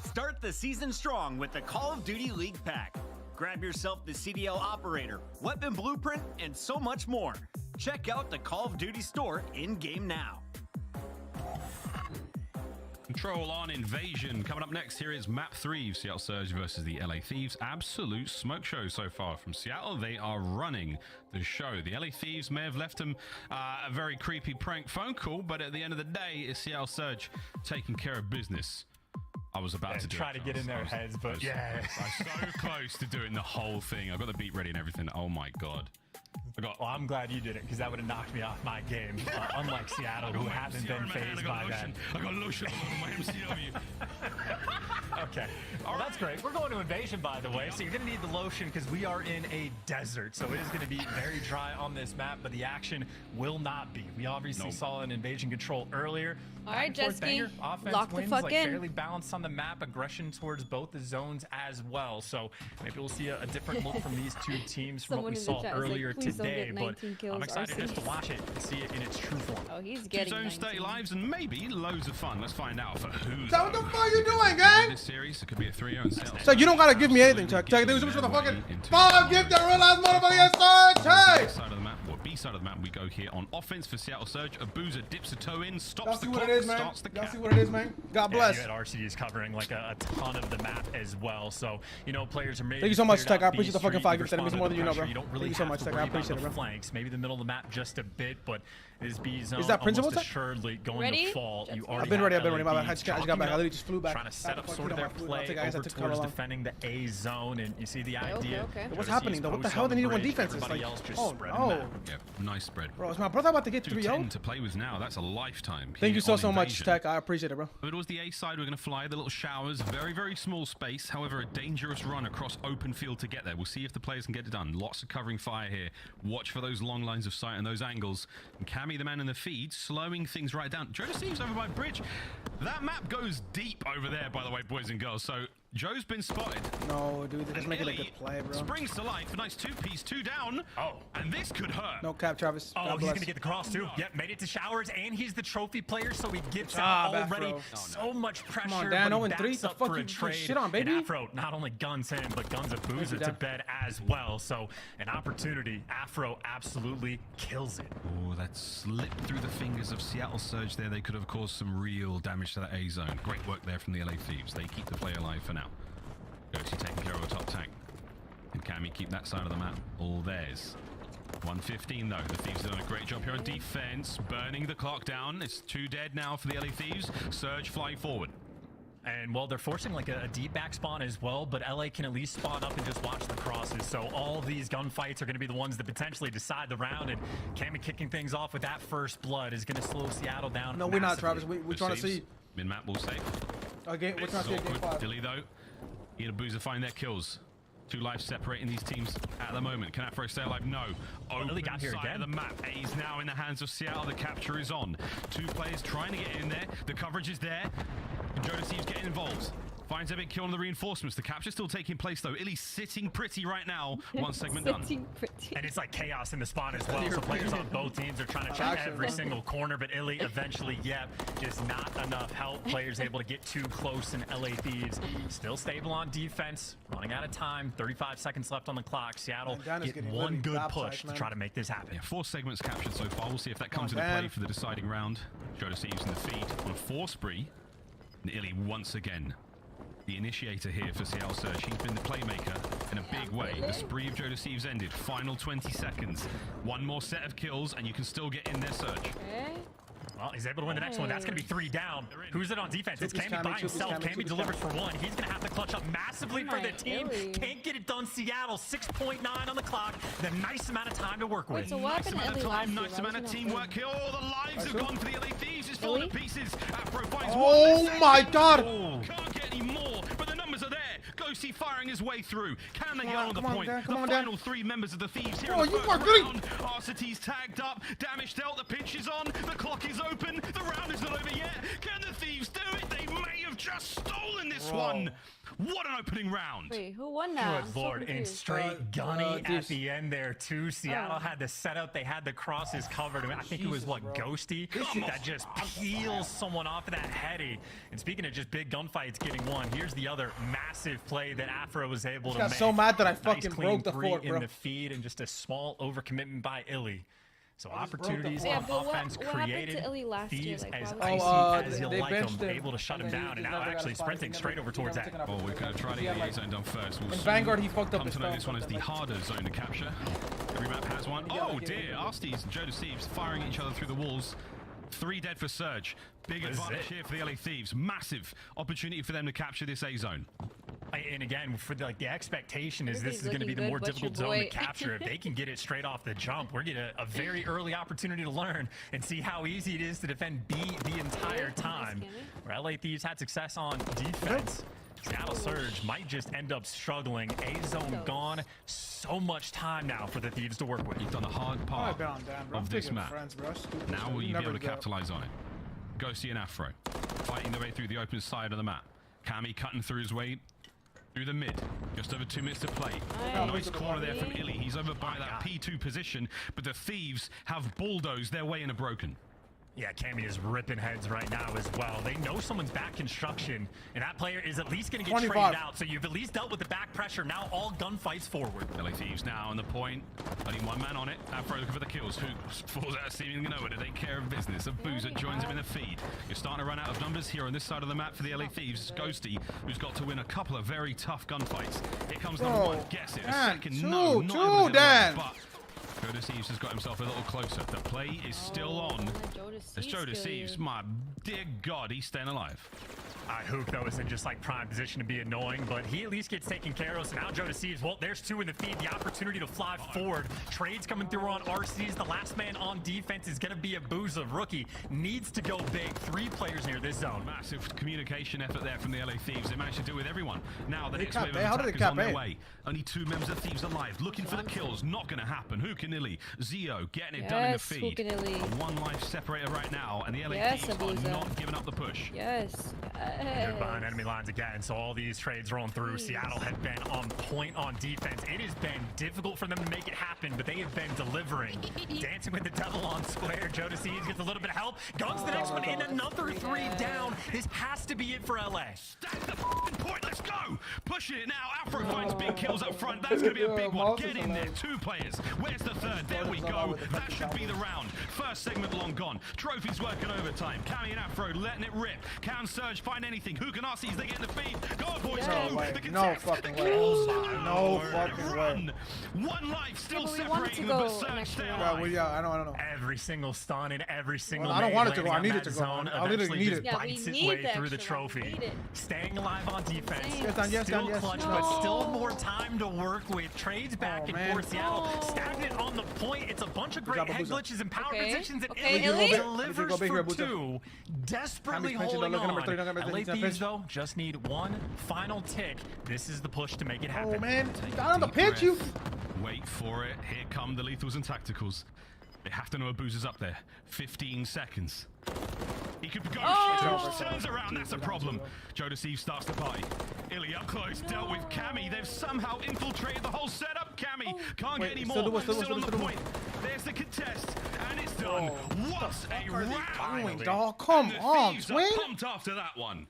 Start the season strong with the Call of Duty League pack. Grab yourself the CDL operator, weapon blueprint, and so much more. Check out the Call of Duty store in-game now.
Control on Invasion. Coming up next, here is Map 3, Seattle Surge versus the LA Thieves. Absolute smoke show so far from Seattle. They are running the show. The LA Thieves may have left them a very creepy prank phone call, but at the end of the day, it's Seattle Surge taking care of business. I was about to
try to get in their heads, but
I was so close to doing the whole thing. I got the beat ready and everything. Oh my god.
Well, I'm glad you did it, because that would have knocked me off my game. Unlike Seattle, who haven't been phased by that.
I got lotion all over my MCW.
Okay. Well, that's great. We're going to Invasion, by the way, so you're going to need the lotion because we are in a desert. So it is going to be very dry on this map, but the action will not be. We obviously saw an Invasion control earlier.
All right, Jesky,
offense
lock the
wins,
fuck
like,
in.
fairly balanced on the map, aggression towards both the zones as well. So maybe we'll see a different look from these two teams from what we saw earlier today. But I'm excited just to watch it and see it in its true form.
Oh, he's getting
2 zones, 30 lives, and maybe loads of fun. Let's find out for who's.
So what the fuck you doing, gang?
This series, it could be a 3-0 and Seattle.
So you don't gotta give me anything, Chuck. Chuck, thank you so much for the fucking 5 gift that realized motherfucking Surge. Hey!
Side of the map, or B side of the map, we go here on offense for Seattle Surge. Abuza dips a toe in, stops the clock, starts the cap.
See what it is, man. God bless.
You had RCDs covering like a ton of the map as well. So, you know, players are maybe.
Thank you so much, Tech. I appreciate the fucking 5 gifts. That means more than you know, bro.
You don't really
Thank you so much, Tech. I appreciate it, bro.
Flanks, maybe the middle of the map just a bit, but this B zone
is that principal,
almost assuredly going
ready?
to fall. You already
I've been ready. My bad. I
LADs
just got back. I literally just flew back.
Trying to set up sort of their play over towards defending the A zone, and you see the idea.
What's happening though? What the hell? They need one defense. It's like, oh no.
Yep, nice spread.
Bro, is my brother about to get 3-0?
To play with now. That's a lifetime.
Thank you so much, Tech. I appreciate it, bro.
It was the A side. We're going to fly the little showers. Very small space. However, a dangerous run across open field to get there. We'll see if the players can get it done. Lots of covering fire here. Watch for those long lines of sight and those angles. And Cammy, the man in the feed, slowing things right down. Joe Steve's over by bridge. That map goes deep over there, by the way, boys and girls. So Joe's been spotted.
No, dude, just make it a good play, bro.
Springs to life. A nice 2-piece, 2 down.
Oh.
And this could hurt.
No cap, Travis.
Oh, he's going to get the cross, too. Yep, made it to showers, and he's the trophy player, so he gets out already. So much pressure. Come on, Dan, 0-3. The fuck you shit on, baby? And Afro not only guns him, but guns Abuza to bed as well. So an opportunity. Afro absolutely kills it.
Oh, that slipped through the fingers of Seattle Surge there. They could have caused some real damage to that A zone. Great work there from the LA Thieves. They keep the play alive for now. Ghosty taking care of a top tank. And Cammy keep that side of the map all theirs. 1:15 though. The Thieves have done a great job here on defense, burning the clock down. It's 2 dead now for the LA Thieves. Surge flying forward.
And well, they're forcing like a deep back spawn as well, but LA can at least spawn up and just watch the crosses. So all these gunfights are going to be the ones that potentially decide the round. And Cammy kicking things off with that first blood is going to slow Seattle down.
No, we're not, Travis. We're trying to see.
Mid-map will save.
Okay, we're trying to see a game 5.
Dilly though. He and Abuza find their kills. 2 lives separating these teams at the moment. Can Afro stay alive? No. Open
got here
side
again.
of the map. A's now in the hands of Seattle. The capture is on. 2 players trying to get in there. The coverage is there. And Joe Steve's getting involved. Finds a big kill on the reinforcements. The capture's still taking place though. Illy's sitting pretty right now. 1 segment done.
And it's like chaos in the spawn as well. So players on both teams are trying to check every single corner, but Illy eventually, just not enough help. Players able to get too close, and LA Thieves still stable on defense. Running out of time. 35 seconds left on the clock. Seattle get one good push to try to make this happen.
Yeah, 4 segments captured so far. We'll see if that comes into play for the deciding round. Joe Steve's in the feed on a 4 spree. And Illy once again the initiator here for Seattle Surge. He's been the playmaker in a big way. The spree of Joe Steve's ended. Final 20 seconds. 1 more set of kills, and you can still get in there, Surge.
Well, he's able to win the next one. That's going to be 3 down. Who's it on defense? It's Cammy by himself. Cammy delivers for 1. He's going to have to clutch up massively for the team. Can't get it done. Seattle, 6.9 on the clock. The nice amount of time to work with.
So what happened to Illy last year?
Nice amount of teamwork here. All the lives have gone for the LA Thieves. It's falling to pieces. Afro finds
oh my god!
Can't get any more, but the numbers are there. Ghosty firing his way through. Can they get on the point?
Dan,
the final 3 members of the Thieves here.
Oh, you are good.
RCT's tagged up. Damage dealt. The pinch is on. The clock is open. The round is not over yet. Can the Thieves do it? They may have just stolen this one. What an opening round.
Wait, who won that?
Good lord, and straight gunny at the end there too. Seattle had the setup, they had the crosses covered. I think it was what, Ghosty that just peels someone off of that heady. And speaking of just big gunfights getting won, here's the other massive play that Afro was able to make.
I got so mad that I
Nice
fucking
clean
broke the
three
fort, bro.
in the feed and just a small overcommitment by Illy. So opportunities
Yeah,
on
but
offense
what happened
created.
to Illy last year?
Thieves
Like,
as
why was
icy as you
they
like
benched
them,
him,
able to shut him
and then
down,
he
and now
never got
actually
a spot.
sprinting
He
straight
never-
over
he
towards
never
that.
taken
Oh, we're going to try to get the A zone done first. We'll
In
soon
Vanguard, he fucked up
come
his
to know
stuff.
this one is the harder zone to capture. Every map has one. Oh dear, Arsties and Joe Deceives firing each other through the walls. 3 dead for Surge. Big advantage here for the LA Thieves. Massive opportunity for them to capture this A zone.
And again, for the expectation is this
Everybody's
is going to be the
looking
more
good, but your
difficult zone to
boy-
capture. If they can get it straight off the jump, we're getting a very early opportunity to learn and see how easy it is to defend B the entire time. Where LA Thieves had success on defense, Seattle Surge might just end up struggling. A zone gone. So much time now for the Thieves to work with.
You've done a hard part of this map. Now will you be able to capitalize on it? Ghosty and Afro fighting their way through the open side of the map. Cammy cutting through his way through the mid. Just over 2 minutes to play. Nice corner there from Illy. He's over by that P2 position, but the Thieves have bulldozed their way in a broken.
Yeah, Cammy is ripping heads right now as well. They know someone's back construction, and that player is at least going to get traded out. So you've at least dealt with the back pressure. Now all gunfights forward.
LA Thieves now on the point. Only one man on it. Afro looking for the kills. Who falls out seeming nowhere to take care of business. A Boozer joins him in the feed. You're starting to run out of numbers here on this side of the map for the LA Thieves. Ghosty, who's got to win a couple of very tough gunfights. Here comes number one. Guess it. A second. No, not able to get it, but Joe Deceives has got himself a little closer. The play is still on. As Joe Deceives, my dear God, he's staying alive.
Hook, though, is in just like prime position to be annoying, but he at least gets taken care of. So now Joe Deceives, well, there's 2 in the feed. The opportunity to fly forward. Trades coming through on RCs. The last man on defense is going to be a Booza. Rookie needs to go big. 3 players near this zone.
Massive communication effort there from the LA Thieves. They managed to do with everyone. Now the next wave of
How did
attack
they
is on their
cap
way. Only 2 members of Thieves alive. Looking for the kills. Not going to happen. Hook and Illy. Zio getting it done in the feed. One life separator right now, and the LA Thieves are not giving up the push.
Yes.
They're behind enemy lines again, so all these trades rolling through. Seattle had been on point on defense. It has been difficult for them to make it happen, but they have been delivering. Dancing with the devil on square. Joe Deceives gets a little bit of help. Guns the next one in, another 3 down. This has to be it for LA.
Stack the point, let's go! Pushing it now. Afro finds big kills up front. That's going to be a big one. Get in there. 2 players. Where's the third? There we go. That should be the round. First segment long gone. Trophies working overtime. Cammy and Afro letting it rip. Can Surge find anything? Who can RCs? They get in the feed. Go on, boys, go! The contest,
no fucking way. No fucking way.
1 life still separating them, but Surge stay alive.
Yeah, I don't know.
Every single stun and every single
I don't want it to go. I
need
it to go. I literally need it.
Bites its way through the trophy. Staying alive on defense. Still clutch,
No.
but still more time to work with. Trades back and forth. Seattle stagnant on the point. It's a bunch of great head glitches and power positions, and Illy delivers for 2. Desperately holding on. LA Thieves, though, just need 1 final tick. This is the push to make it happen.
Oh, man. Got on the pitch, you.
Wait for it. Here come the lethals and tacticals. They have to know a Boozer's up there. 15 seconds. He could go. Turns around. That's a problem. Joe Deceives starts the party. Illy up close. Dealt with Cammy. They've somehow infiltrated the whole setup. Cammy can't get any more. Still on the point. There's the contest. And it's done. What a round.
Dog, come on, Twin.
Pumped after that one.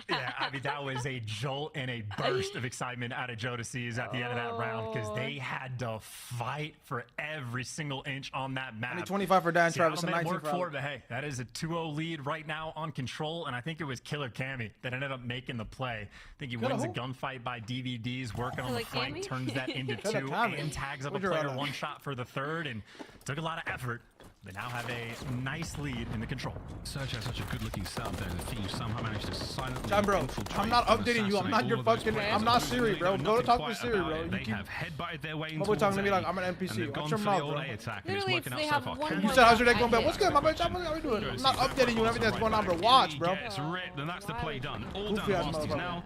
Yeah, I mean, that was a jolt and a burst of excitement out of Joe Deceives at the end of that round, because they had to fight for every single inch on that map.
Only 25 for Dan Travis and 19
work for it, but hey, that is a 2-0 lead right now on control, and I think it was Killer Cammy that ended up making the play. I think he wins a gunfight by DVDs, working on the flank, turns that into 2, and tags up a player 1 shot for the 3rd, and took a lot of effort. They now have a nice lead in the control.
Surge has such a good-looking setup there. The Thieves somehow managed to silently
John, bro, I'm not updating you. I'm not your fucking. I'm not Siri, bro. Go to talk to Siri, bro.
They have headbutted their way into.
We're talking to me like I'm an NPC. Watch your mouth, bro.
Literally, they have 1 more.
You said how's your day going, man? What's good, my bitch? How we doing? I'm not updating you on everything that's going on, bro. Watch, bro.
Gets ripped, and that's the play done. All done. Bastards now.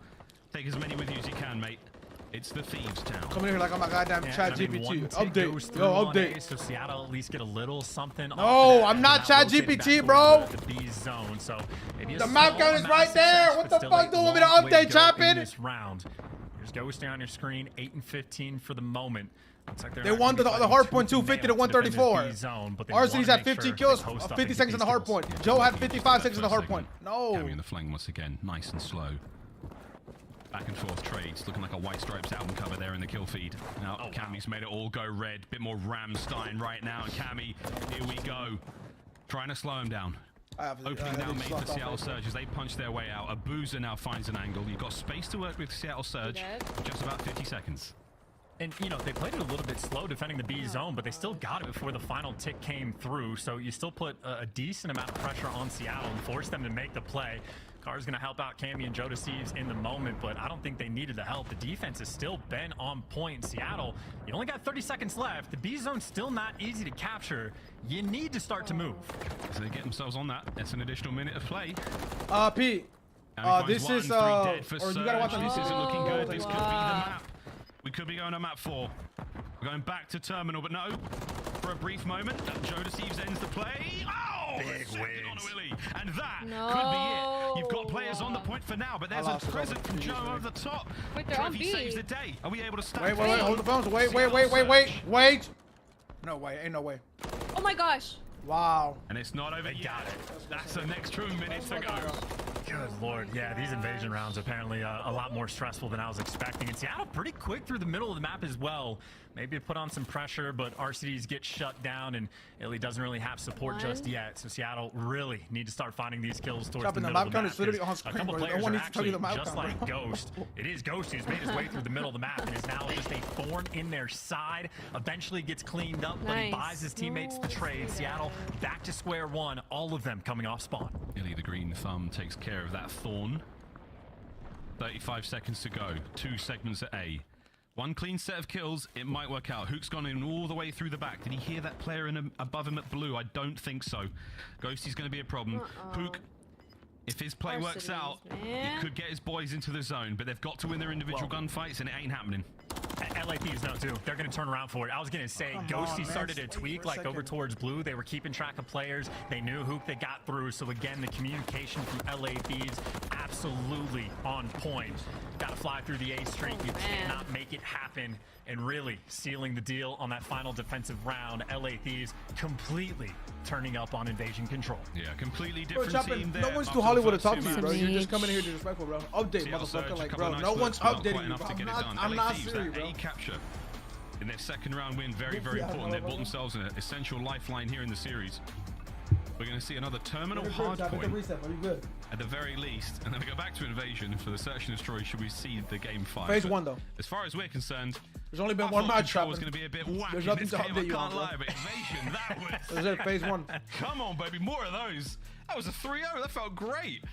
Take as many with you as you can, mate. It's the Thieves town.
Coming here like I'm a goddamn chat GPT. Update. Yo, update.
So Seattle at least get a little something.
No, I'm not chat GPT, bro.
The B zone. So maybe
the map count is right there. What the fuck do you want me to update, Choppin?
This round. There's Ghosty on your screen. 8 and 15 for the moment. Like
they won the hard point 250 to 134. RCD's had 15 kills, 50 seconds on the hard point. Joe had 55 seconds on the hard point. No.
Cammy in the flank once again, nice and slow. Back and forth trades, looking like a White Stripes album cover there in the kill feed. Now, Cammy's made it all go red. Bit more Ramstein right now. And Cammy, here we go. Trying to slow him down. Opening now made for Seattle Surge as they punch their way out. Abuza now finds an angle. You've got space to work with Seattle Surge. Just about 50 seconds.
And, you know, they played it a little bit slow defending the B zone, but they still got it before the final tick came through. So you still put a decent amount of pressure on Seattle and force them to make the play. Carr's going to help out Cammy and Joe Thieves in the moment, but I don't think they needed the help. The defense has still been on point in Seattle. You only got 30 seconds left. The B zone's still not easy to capture. You need to start to move.
So they get themselves on that. That's an additional minute of play.
Pete. This is, or you gotta watch
this isn't looking good. This could be the map. We could be going to map 4. We're going back to terminal, but no. For a brief moment, Joe Thieves ends the play. Oh!
Big wins.
And that could be it. You've got players on the point for now, but there's a present from Joe over the top.
Wait, they're on
Trophy
B.
saves the day. Are we able to stack?
Wait, hold the phones. Wait. No way, ain't no way.
Oh my gosh.
Wow.
And it's not over yet. That's the next 2 minutes to go.
Good lord, yeah, these invasion rounds apparently a lot more stressful than I was expecting. And Seattle pretty quick through the middle of the map as well. Maybe it put on some pressure, but RCDs get shut down, and Illy doesn't really have support just yet. So Seattle really need to start finding these kills towards the middle of the map. A couple players are actually just like Ghost. It is Ghost who's made his way through the middle of the map and is now just a thorn in their side. Eventually gets cleaned up, but he buys his teammates the trade. Seattle back to square one, all of them coming off spawn.
Illy the green thumb takes care of that thorn. 35 seconds to go. 2 segments at A. One clean set of kills, it might work out. Hook's gone in all the way through the back. Did he hear that player above him at blue? I don't think so. Ghosty's going to be a problem. Hook, if his play works out, it could get his boys into the zone, but they've got to win their individual gunfights, and it ain't happening.
LA Thieves know too. They're going to turn around for it. I was going to say, Ghosty started to tweak like over towards blue. They were keeping track of players. They knew who they got through. So again, the communication from LA Thieves absolutely on point. Got to fly through the A streak. You cannot make it happen. And really sealing the deal on that final defensive round. LA Thieves completely turning up on invasion control.
Yeah, completely different team there.
No one's too Hollywood to talk to you, bro. You're just coming in here disrespectful, bro. Update, motherfucker. Like, bro, no one's updating you, bro. I'm not serious, bro.
A capture in their second round win, very, very important. They've bought themselves an essential lifeline here in the series. We're going to see another terminal hard point at the very least, and then we go back to invasion for the search and destroy. Should we see the game 5?
Phase 1 though.
As far as we're concerned,
there's only been one match.
Was going to be a bit wacky.
There's nothing to update you on.
I can't lie, but invasion, that was.
Was it phase 1?
Come on, baby, more of those. That was a 3-0. That felt great.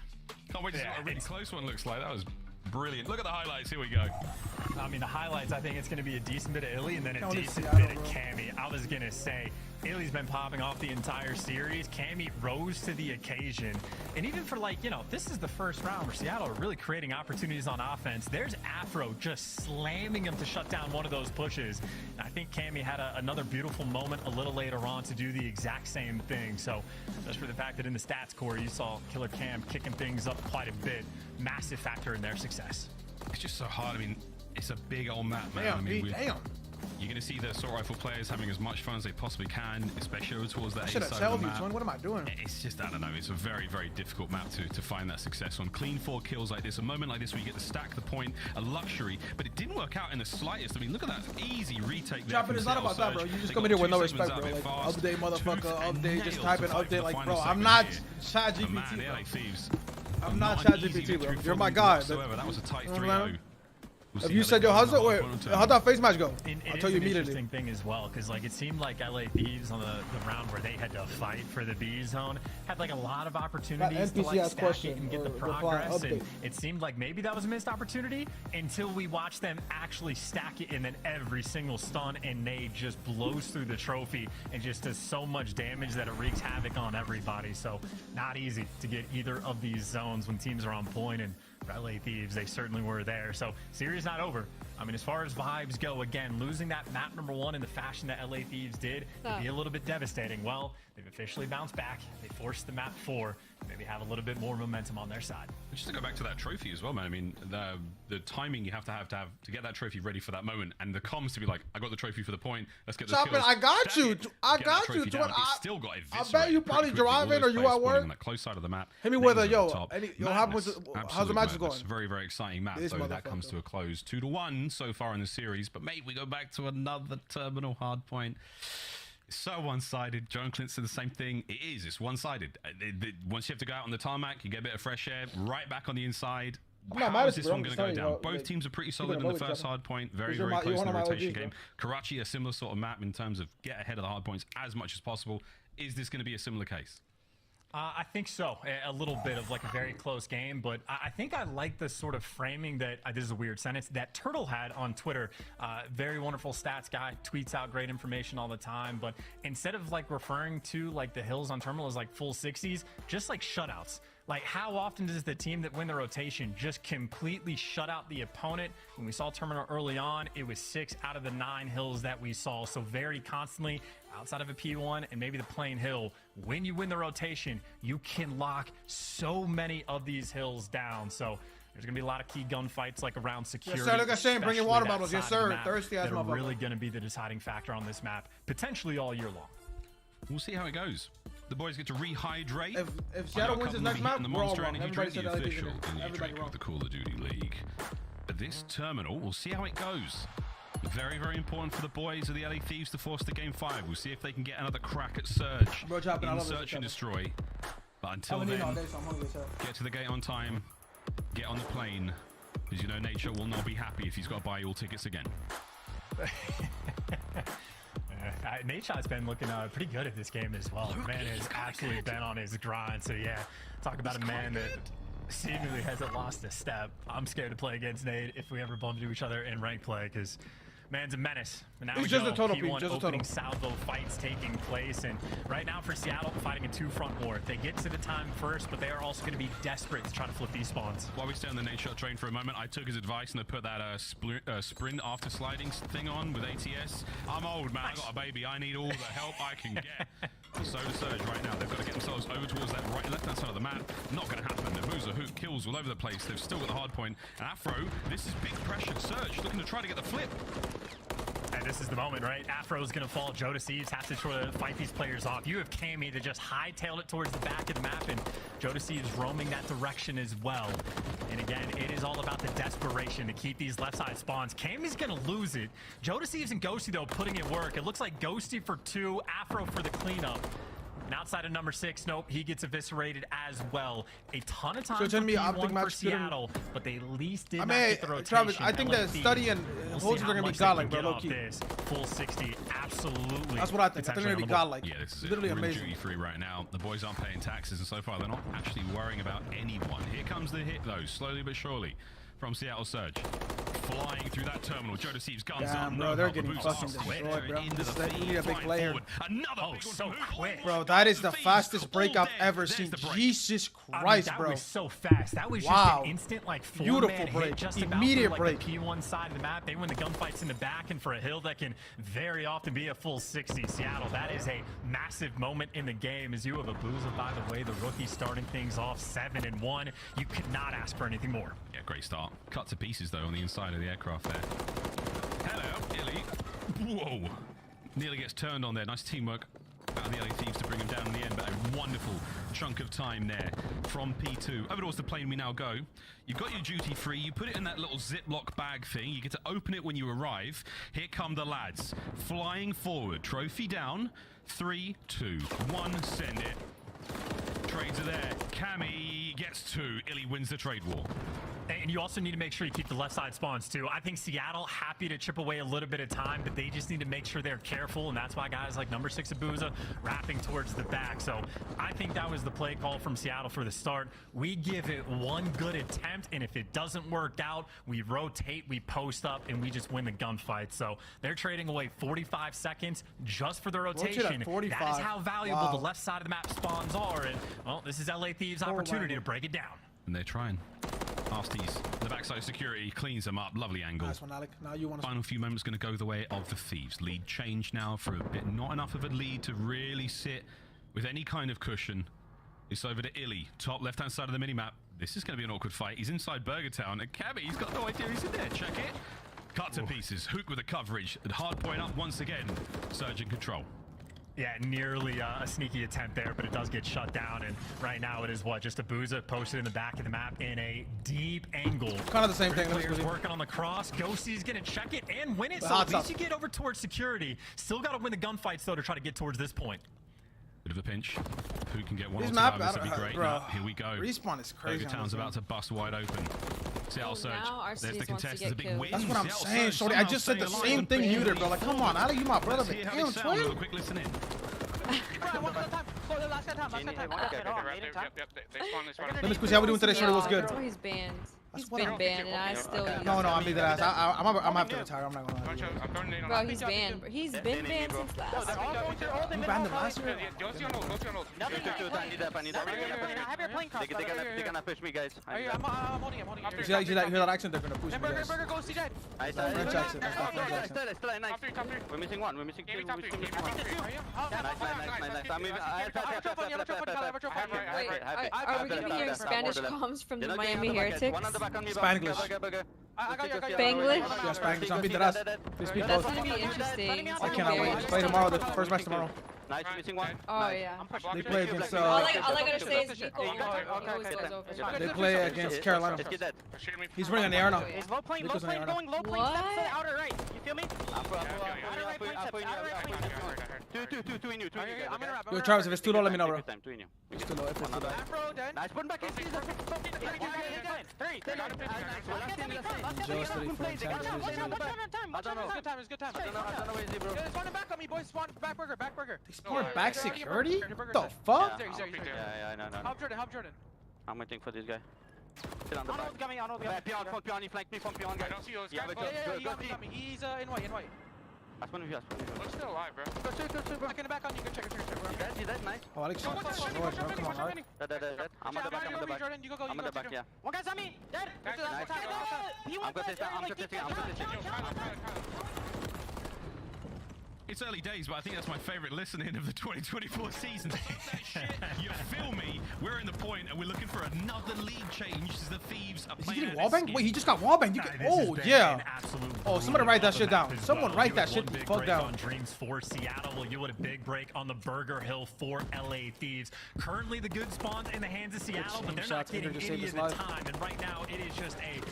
Can't wait to see what a really close one looks like. That was brilliant. Look at the highlights. Here we go.
I mean, the highlights, I think it's going to be a decent bit of Illy and then a decent bit of Cammy. I was going to say, Illy's been popping off the entire series. Cammy rose to the occasion. And even for, like, you know, this is the first round where Seattle are really creating opportunities on offense. There's Afro just slamming him to shut down one of those pushes. And I think Cammy had another beautiful moment a little later on to do the exact same thing. So just for the fact that in the stats core, you saw Killer Cam kicking things up quite a bit. Massive factor in their success.
It's just so hard. I mean, it's a big old map, man.
Damn,
You're going to see the assault rifle players having as much fun as they possibly can, especially towards that A
side
of the map.
What am I doing?
It's just, I don't know, it's a very, very difficult map to find that success on. Clean 4 kills like this, a moment like this where you get to stack the point, a luxury, but it didn't work out in the slightest. I mean, look at that easy retake there.
Yeah, but it's not about that, bro. You just come in here with no respect, bro. Like, update, motherfucker, update, just type in update. Like, bro, I'm not chat GPT, bro. I'm not chat GPT, bro. You're my guy.
That was a tight 3-0.
If you said, yo, how'd that FaZe match go? I'll tell you immediately.
Interesting thing as well, because like it seemed like LA Thieves on the round where they had to fight for the B zone had like a lot of opportunities to like stack it and get the progress, and it seemed like maybe that was a missed opportunity until we watched them actually stack it, and then every single stun and nade just blows through the trophy and just does so much damage that it wreaks havoc on everybody. So not easy to get either of these zones when teams are on point, and for LA Thieves. They certainly were there. So series not over. I mean, as far as vibes go, again, losing that map number 1 in the fashion that LA Thieves did would be a little bit devastating. Well, they've officially bounced back. They forced the map 4. Maybe have a little bit more momentum on their side.
Just to go back to that trophy as well, man. I mean, the timing you have to get that trophy ready for that moment, and the comms to be like, I got the trophy for the point. Let's get the kills.
I got you. I got you.
Still got it.
I bet you probably driving or you at work.
On that close side of the map.
Hit me with a how's the match going?
Very, very exciting map. So that comes to a close, 2-1 so far in the series. But mate, we go back to another terminal hard point. So one-sided. Joe and Clint said the same thing. It is. It's one-sided. Once you have to go out on the tarmac, you get a bit of fresh air. Right back on the inside. How is this one going to go down? Both teams are pretty solid in the first hard point. Very, very close in the rotation game. Karachi, a similar sort of map in terms of get ahead of the hard points as much as possible. Is this going to be a similar case?
I think so. A little bit of like a very close game, but I think I like the sort of framing that, this is a weird sentence, that Turtle had on Twitter. Very wonderful stats guy, tweets out great information all the time, but instead of like referring to like the hills on Terminal as like full 60s, just like shutouts. Like, how often does the team that win the rotation just completely shut out the opponent? When we saw Terminal early on, it was 6 out of the 9 hills that we saw. So very constantly, outside of a P1 and maybe the plain hill, when you win the rotation, you can lock so many of these hills down. So there's going to be a lot of key gunfights like around security.
Yes, sir. Look at Shane bringing water bottles. Yes, sir. Thirsty as
that are really going to be the deciding factor on this map, potentially all year long.
We'll see how it goes. The boys get to rehydrate.
If Seattle wins his next map,
the
we're all
Monster
wrong.
Energy
Everybody
drink,
said
the official energy drink
wrong.
of the Call of Duty League. But this terminal, we'll see how it goes. Very, very important for the boys of the LA Thieves to force the game 5. We'll see if they can get another crack at Surge in Search and Destroy. But until then, get to the gate on time, get on the plane, because you know Nature will not be happy if he's got to buy all tickets again.
Nate's been looking pretty good at this game as well. The man has absolutely been on his grind. So yeah, talk about a man that seemingly hasn't lost a step. I'm scared to play against Nate if we ever bump into each other in ranked play, because man's a menace. And now
He's
we
just
go.
a total
P1
just
opening salvo fights taking place, and right now for Seattle, fighting a 2-front war. They get to the time first, but they are also going to be desperate to try to flip these spawns.
While we stay on the Nate Shot train for a moment, I took his advice and I put that sprint after sliding thing on with ATS. I'm old, man. I got a baby. I need all the help I can get. So does Surge right now. They've got to get themselves over towards that left-hand side of the map. Not going to happen. Nabuza who kills all over the place. They've still got the hard point. And Afro, this is big pressure. Surge looking to try to get the flip.
And this is the moment, right? Afro's going to fall. Joe Deceives has to try to fight these players off. You have Cammy that just hightailed it towards the back of the map, and Joe Deceives roaming that direction as well. And again, it is all about the desperation to keep these left side spawns. Cammy's going to lose it. Joe Deceives and Ghosty, though, putting in work. It looks like Ghosty for 2, Afro for the cleanup. And outside of number 6, nope, he gets eviscerated as well. A ton of time for P1 for Seattle, but they at least did not get the rotation.
Travis, I think that Study and Holds are going to be godlike, bro, low key.
Full 60, absolutely.
That's what I think. I think they're going to be godlike.
Yeah, this is
literally amazing.
Duty free right now. The boys aren't paying taxes, and so far they're not actually worrying about anyone. Here comes the hit, though, slowly but surely. From Seattle Surge, flying through that terminal. Joe Deceives guns up.
Bro, they're getting fucking destroyed, bro. This is a big player.
Another
so quick.
Bro, that is the fastest break I've ever seen. Jesus Christ,
that
bro.
That was so fast. That was just an instant, like,
beautiful break.
Just
immediate
about
break.
Like the P1 side of the map. They win the gunfights in the back, and for a hill that can very often be a full 60. Seattle, that is a massive moment in the game. As you have Abuza, by the way, the rookie starting things off 7-1. You could not ask for anything more.
Yeah, great start. Cut to pieces, though, on the inside of the aircraft there. Hello, Illy. Whoa. Nearly gets turned on there. Nice teamwork out of the LA Thieves to bring him down in the end, but a wonderful chunk of time there from P2. Over towards the plane we now go. You've got your duty free. You put it in that little Ziploc bag thing. You get to open it when you arrive. Here come the lads. Flying forward. Trophy down. 3, 2, 1. Send it. Trades are there. Cammy gets 2. Illy wins the trade war.
And you also need to make sure you keep the left side spawns too. I think Seattle happy to chip away a little bit of time, but they just need to make sure they're careful, and that's why guys like number 6 Abuza wrapping towards the back. So I think that was the play call from Seattle for the start. We give it one good attempt, and if it doesn't work out, we rotate, we post up, and we just win the gunfight. So they're trading away 45 seconds just for the rotation. That is how valuable the left side of the map spawns are, and well, this is LA Thieves' opportunity to break it down.
And they're trying. Arsties, the backside of security, cleans them up. Lovely angle.
Nice one, Alec. Now you want to...
Final few moments going to go the way of the Thieves. Lead change now for a bit. Not enough of a lead to really sit with any kind of cushion. It's over to Illy, top left-hand side of the minimap. This is going to be an awkward fight. He's inside Burger Town, and Cabby, he's got no idea he's in there. Check it. Cut to pieces. Hook with the coverage. Hard point up once again. Surge in control.
Yeah, nearly a sneaky attempt there, but it does get shut down. And right now it is what? Just Abuza posted in the back of the map in a deep angle.
Kind of the same thing.
Players working on the cross. Ghosty's going to check it and win it. So at least you get over towards security. Still got to win the gunfights, though, to try to get towards this point.
Bit of a pinch. Who can get one or two others would be great. Now, here we go.
Respawn is crazy.
Burger Town's about to bust wide open. Seattle Surge. There's the contest. There's a big win.
That's what I'm saying, Shorty. I just said the same thing you did, bro. Like, come on, out of you, my brother. But damn, twin.
Quick listen in.
Let me squeeze. How we doing today, Shorty? What's good?
Oh, he's banned. He's been banned, and I still use
No, I'm being that ass. I'm gonna have to retire. I'm not gonna lie.
Bro, he's banned. He's been banned since last year.
You banned him last year?
They're gonna push me, guys.
I'm holding him. You hear that accent? They're gonna push me, guys. French accent.
We're missing one. We're missing two. Nice.
Are we gonna be hearing Spanish comms from the Miami Heretics?
Spanglish.
Spanglish?
Yeah, Spanglish. I'm being that ass. They speak both.
That's gonna be interesting.
I cannot wait. Play tomorrow. The first match tomorrow.
Nice, missing one.
Oh yeah.
They play against.
All I gotta say is Nico always goes over.
They play against Carolina. He's running on the air now.
He's low plane,
Nico's on the air now.
going low plane, steps to the outer right. You feel me? Outer right plane steps, outer right plane steps. Two in you.
Yo, Travis, if it's too low, let me know, bro.
Two in you.
It's too low. If it's too low.
Nice, putting back in. It's good time. I don't know where he's bro. Spawn back on me, boys. Spawn back burger.
They spawn back security? What the fuck?
Yeah, I know.
Help Jordan.
I'm waiting for this guy. Sit on the back. Arnold coming. Pion, he flanked me from Pion, guys.
I don't see those guys. He got me. He's in white.
Last one of you.
Looks still alive, bro. Go, back in the back on you. Go check.
He's dead, nice.
Oh, Alex, come on,
Dead. I'm on the back. I'm on the back, yeah.
One guy's on me. Dead.
I'm contesting.
It's early days, but I think that's my favorite listening of the 2024 season. You feel me? We're in the point, and we're looking for another lead change as the Thieves are playing.
Is he getting wallbanged? Wait, he just got wallbanged. Oh, yeah. Oh, somebody write that shit down. Someone write that shit the fuck down.
On Dreams for Seattle. You had a big break on the Burger Hill for LA Thieves. Currently, the good spawns in the hands of Seattle, but they're not getting any of the time. And right now, it is just a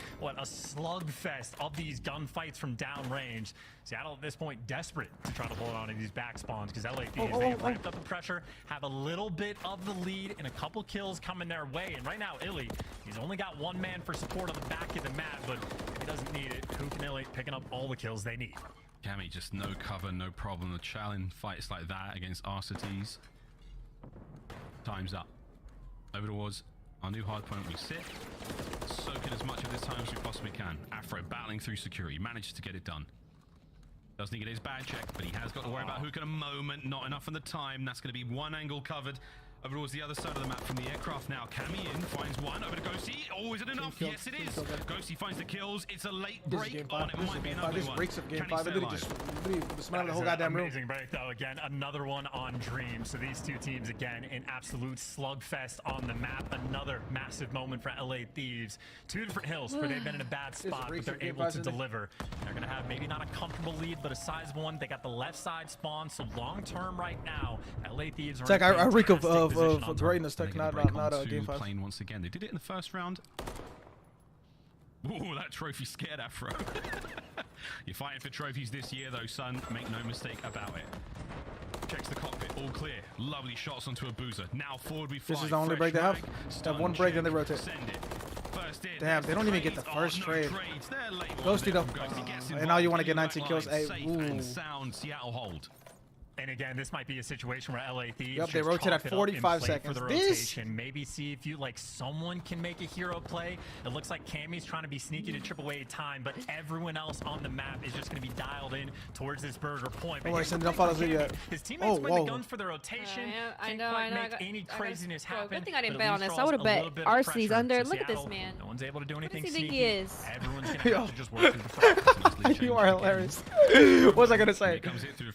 slugfest of these gunfights from downrange. Seattle at this point desperate to try to hold on to these back spawns because LA Thieves, they ramped up the pressure, have a little bit of the lead and a couple kills coming their way. And right now, Illy, he's only got one man for support on the back of the map, but he doesn't need it. Hook and Illy picking up all the kills they need.
Cammy, just no cover, no problem. The challenge fights like that against Arcites. Time's up. Over towards our new hard point we sit. Soaking as much of this time as we possibly can. Afro battling through security, manages to get it done. Doesn't get his bad check, but he has got to worry about Hook in a moment. Not enough in the time. That's going to be one angle covered. Over towards the other side of the map from the aircraft now. Cammy in, finds one. Over to Ghosty. Oh, is it enough? Yes, it is. Ghosty finds the kills. It's a late break on. It might be another one.
Breaks of game 5. It literally just smelled the whole goddamn room.
Amazing break, though. Again, another one on Dream. So these two teams, again, an absolute slugfest on the map. Another massive moment for LA Thieves. Two different hills where they've been in a bad spot, but they're able to deliver. They're going to have maybe not a comfortable lead, but a sizable one. They got the left side spawn, so long-term right now, LA Thieves are
it's like I reek of greatness. Not game 5.
Plane once again. They did it in the first round. Ooh, that trophy scared Afro. You're fighting for trophies this year, though, son. Make no mistake about it. Checks the cockpit, all clear. Lovely shots onto a boozer. Now forward we fly.
This is the only break they have. They have one break, then they rotate.
Send it. First in.
Damn, they don't even get the first trade. Ghosty though. And now you want to get 19 kills. Hey,
and sound Seattle hold.
And again, this might be a situation where LA Thieves
Yep, they
just
rotate at
chalk it up
45
and play
seconds.
for the rotation. Maybe see if you like someone can make a hero play. It looks like Cammy's trying to be sneaky to chip away at time, but everyone else on the map is just going to be dialed in towards this burger point.
Don't worry, don't follow through yet.
His teammates win the guns for the rotation.
I know.
Make any craziness happen.
Good thing I didn't bet on this. I would have bet RC's under. Look at this man.
No one's able to do anything.
What does he think he is?
Everyone's going to have to just work through the front.
You are hilarious. What was I going to say?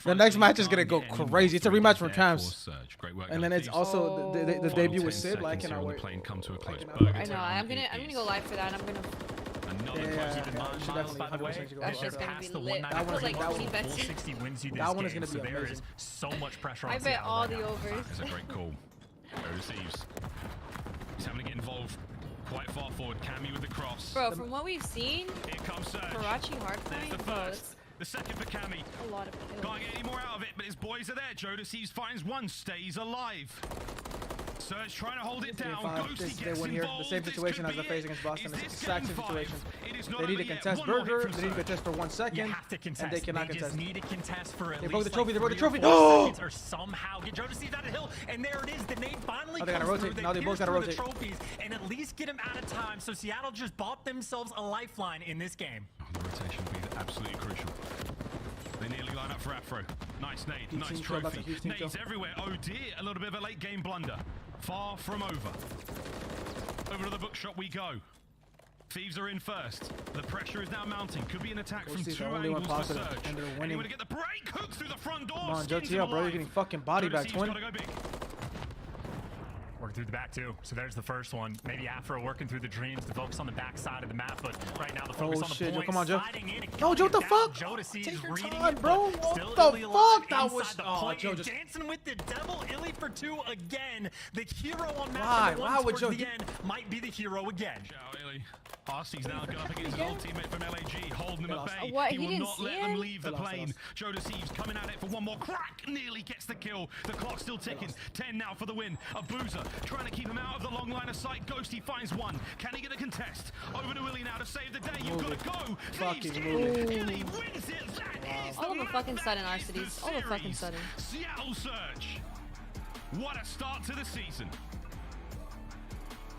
The next match is going to go crazy. It's a rematch from Champs. And then it's also the debut with Sid. Like, I cannot wait.
I know. I'm gonna go live for that. I'm gonna. That's just gonna be lit. That one's like 20 bets.
60 wins you this
that one is gonna
game,
be
so there
amazing.
is so much pressure on
I bet
Seattle
all
right
the
now.
overs.
That's a great call. There is Thieves. He's having to get involved quite far forward. Cammy with the cross.
Bro, from what we've seen,
here comes Surge.
Karachi hardpoint.
There's the first. The second for Cammy.
A lot of kills.
Can't get any more out of it, but his boys are there. Jodeci finds one, stays alive. Surge trying to hold it down. Ghosty gets involved.
The same situation as the FaZe against Boston. It's the exact same situation. They need to contest Burger. They need to contest for 1 second.
You have to contest.
And they cannot contest.
Just need to contest for at
they
least
broke the trophy.
Like
they broke the trophy.
No! Or somehow get Jodeci's out of the hill, and there it is. The nade finally
they gotta
comes
rotate.
through.
Now they both gotta rotate.
The trophies and at least get him out of time. So Seattle just bought themselves a lifeline in this game.
The rotation will be absolutely crucial. They nearly line up for Afro. Nice nade, nice trophy. Nades everywhere. Oh dear, a little bit of a late game blunder. Far from over. Over to the bookshop we go. Thieves are in first. The pressure is now mounting. Could be an attack from two angles for Surge. And you want to get the break. Hook through the front door.
Come on, JTL, bro. You're getting fucking body back, twin.
Working through the back too. So there's the first one. Maybe Afro working through the dreams to focus on the back side of the map, but right now the focus on the point.
Come on, Joe.
No,
Joe, what the fuck? Take your time, bro. What the fuck? That was
Joe just dancing with the devil. Illy for 2 again. The hero on map
why would Joe
the end might be the hero again.
RC's now going up against his old teammate from LAG, holding him at bay.
What?
He will not let them leave the plane. Jodeci's coming at it for one more crack. Nearly gets the kill. The clock's still ticking. 10 now for the win. Abuza trying to keep him out of the long line of sight. Ghosty finds one. Can he get a contest? Over to Illy now to save the day. You've got to go. Thieves Illy wins it. That is
all of a fucking sudden, our cities. All of a fucking sudden.
Seattle Surge. What a start to the season.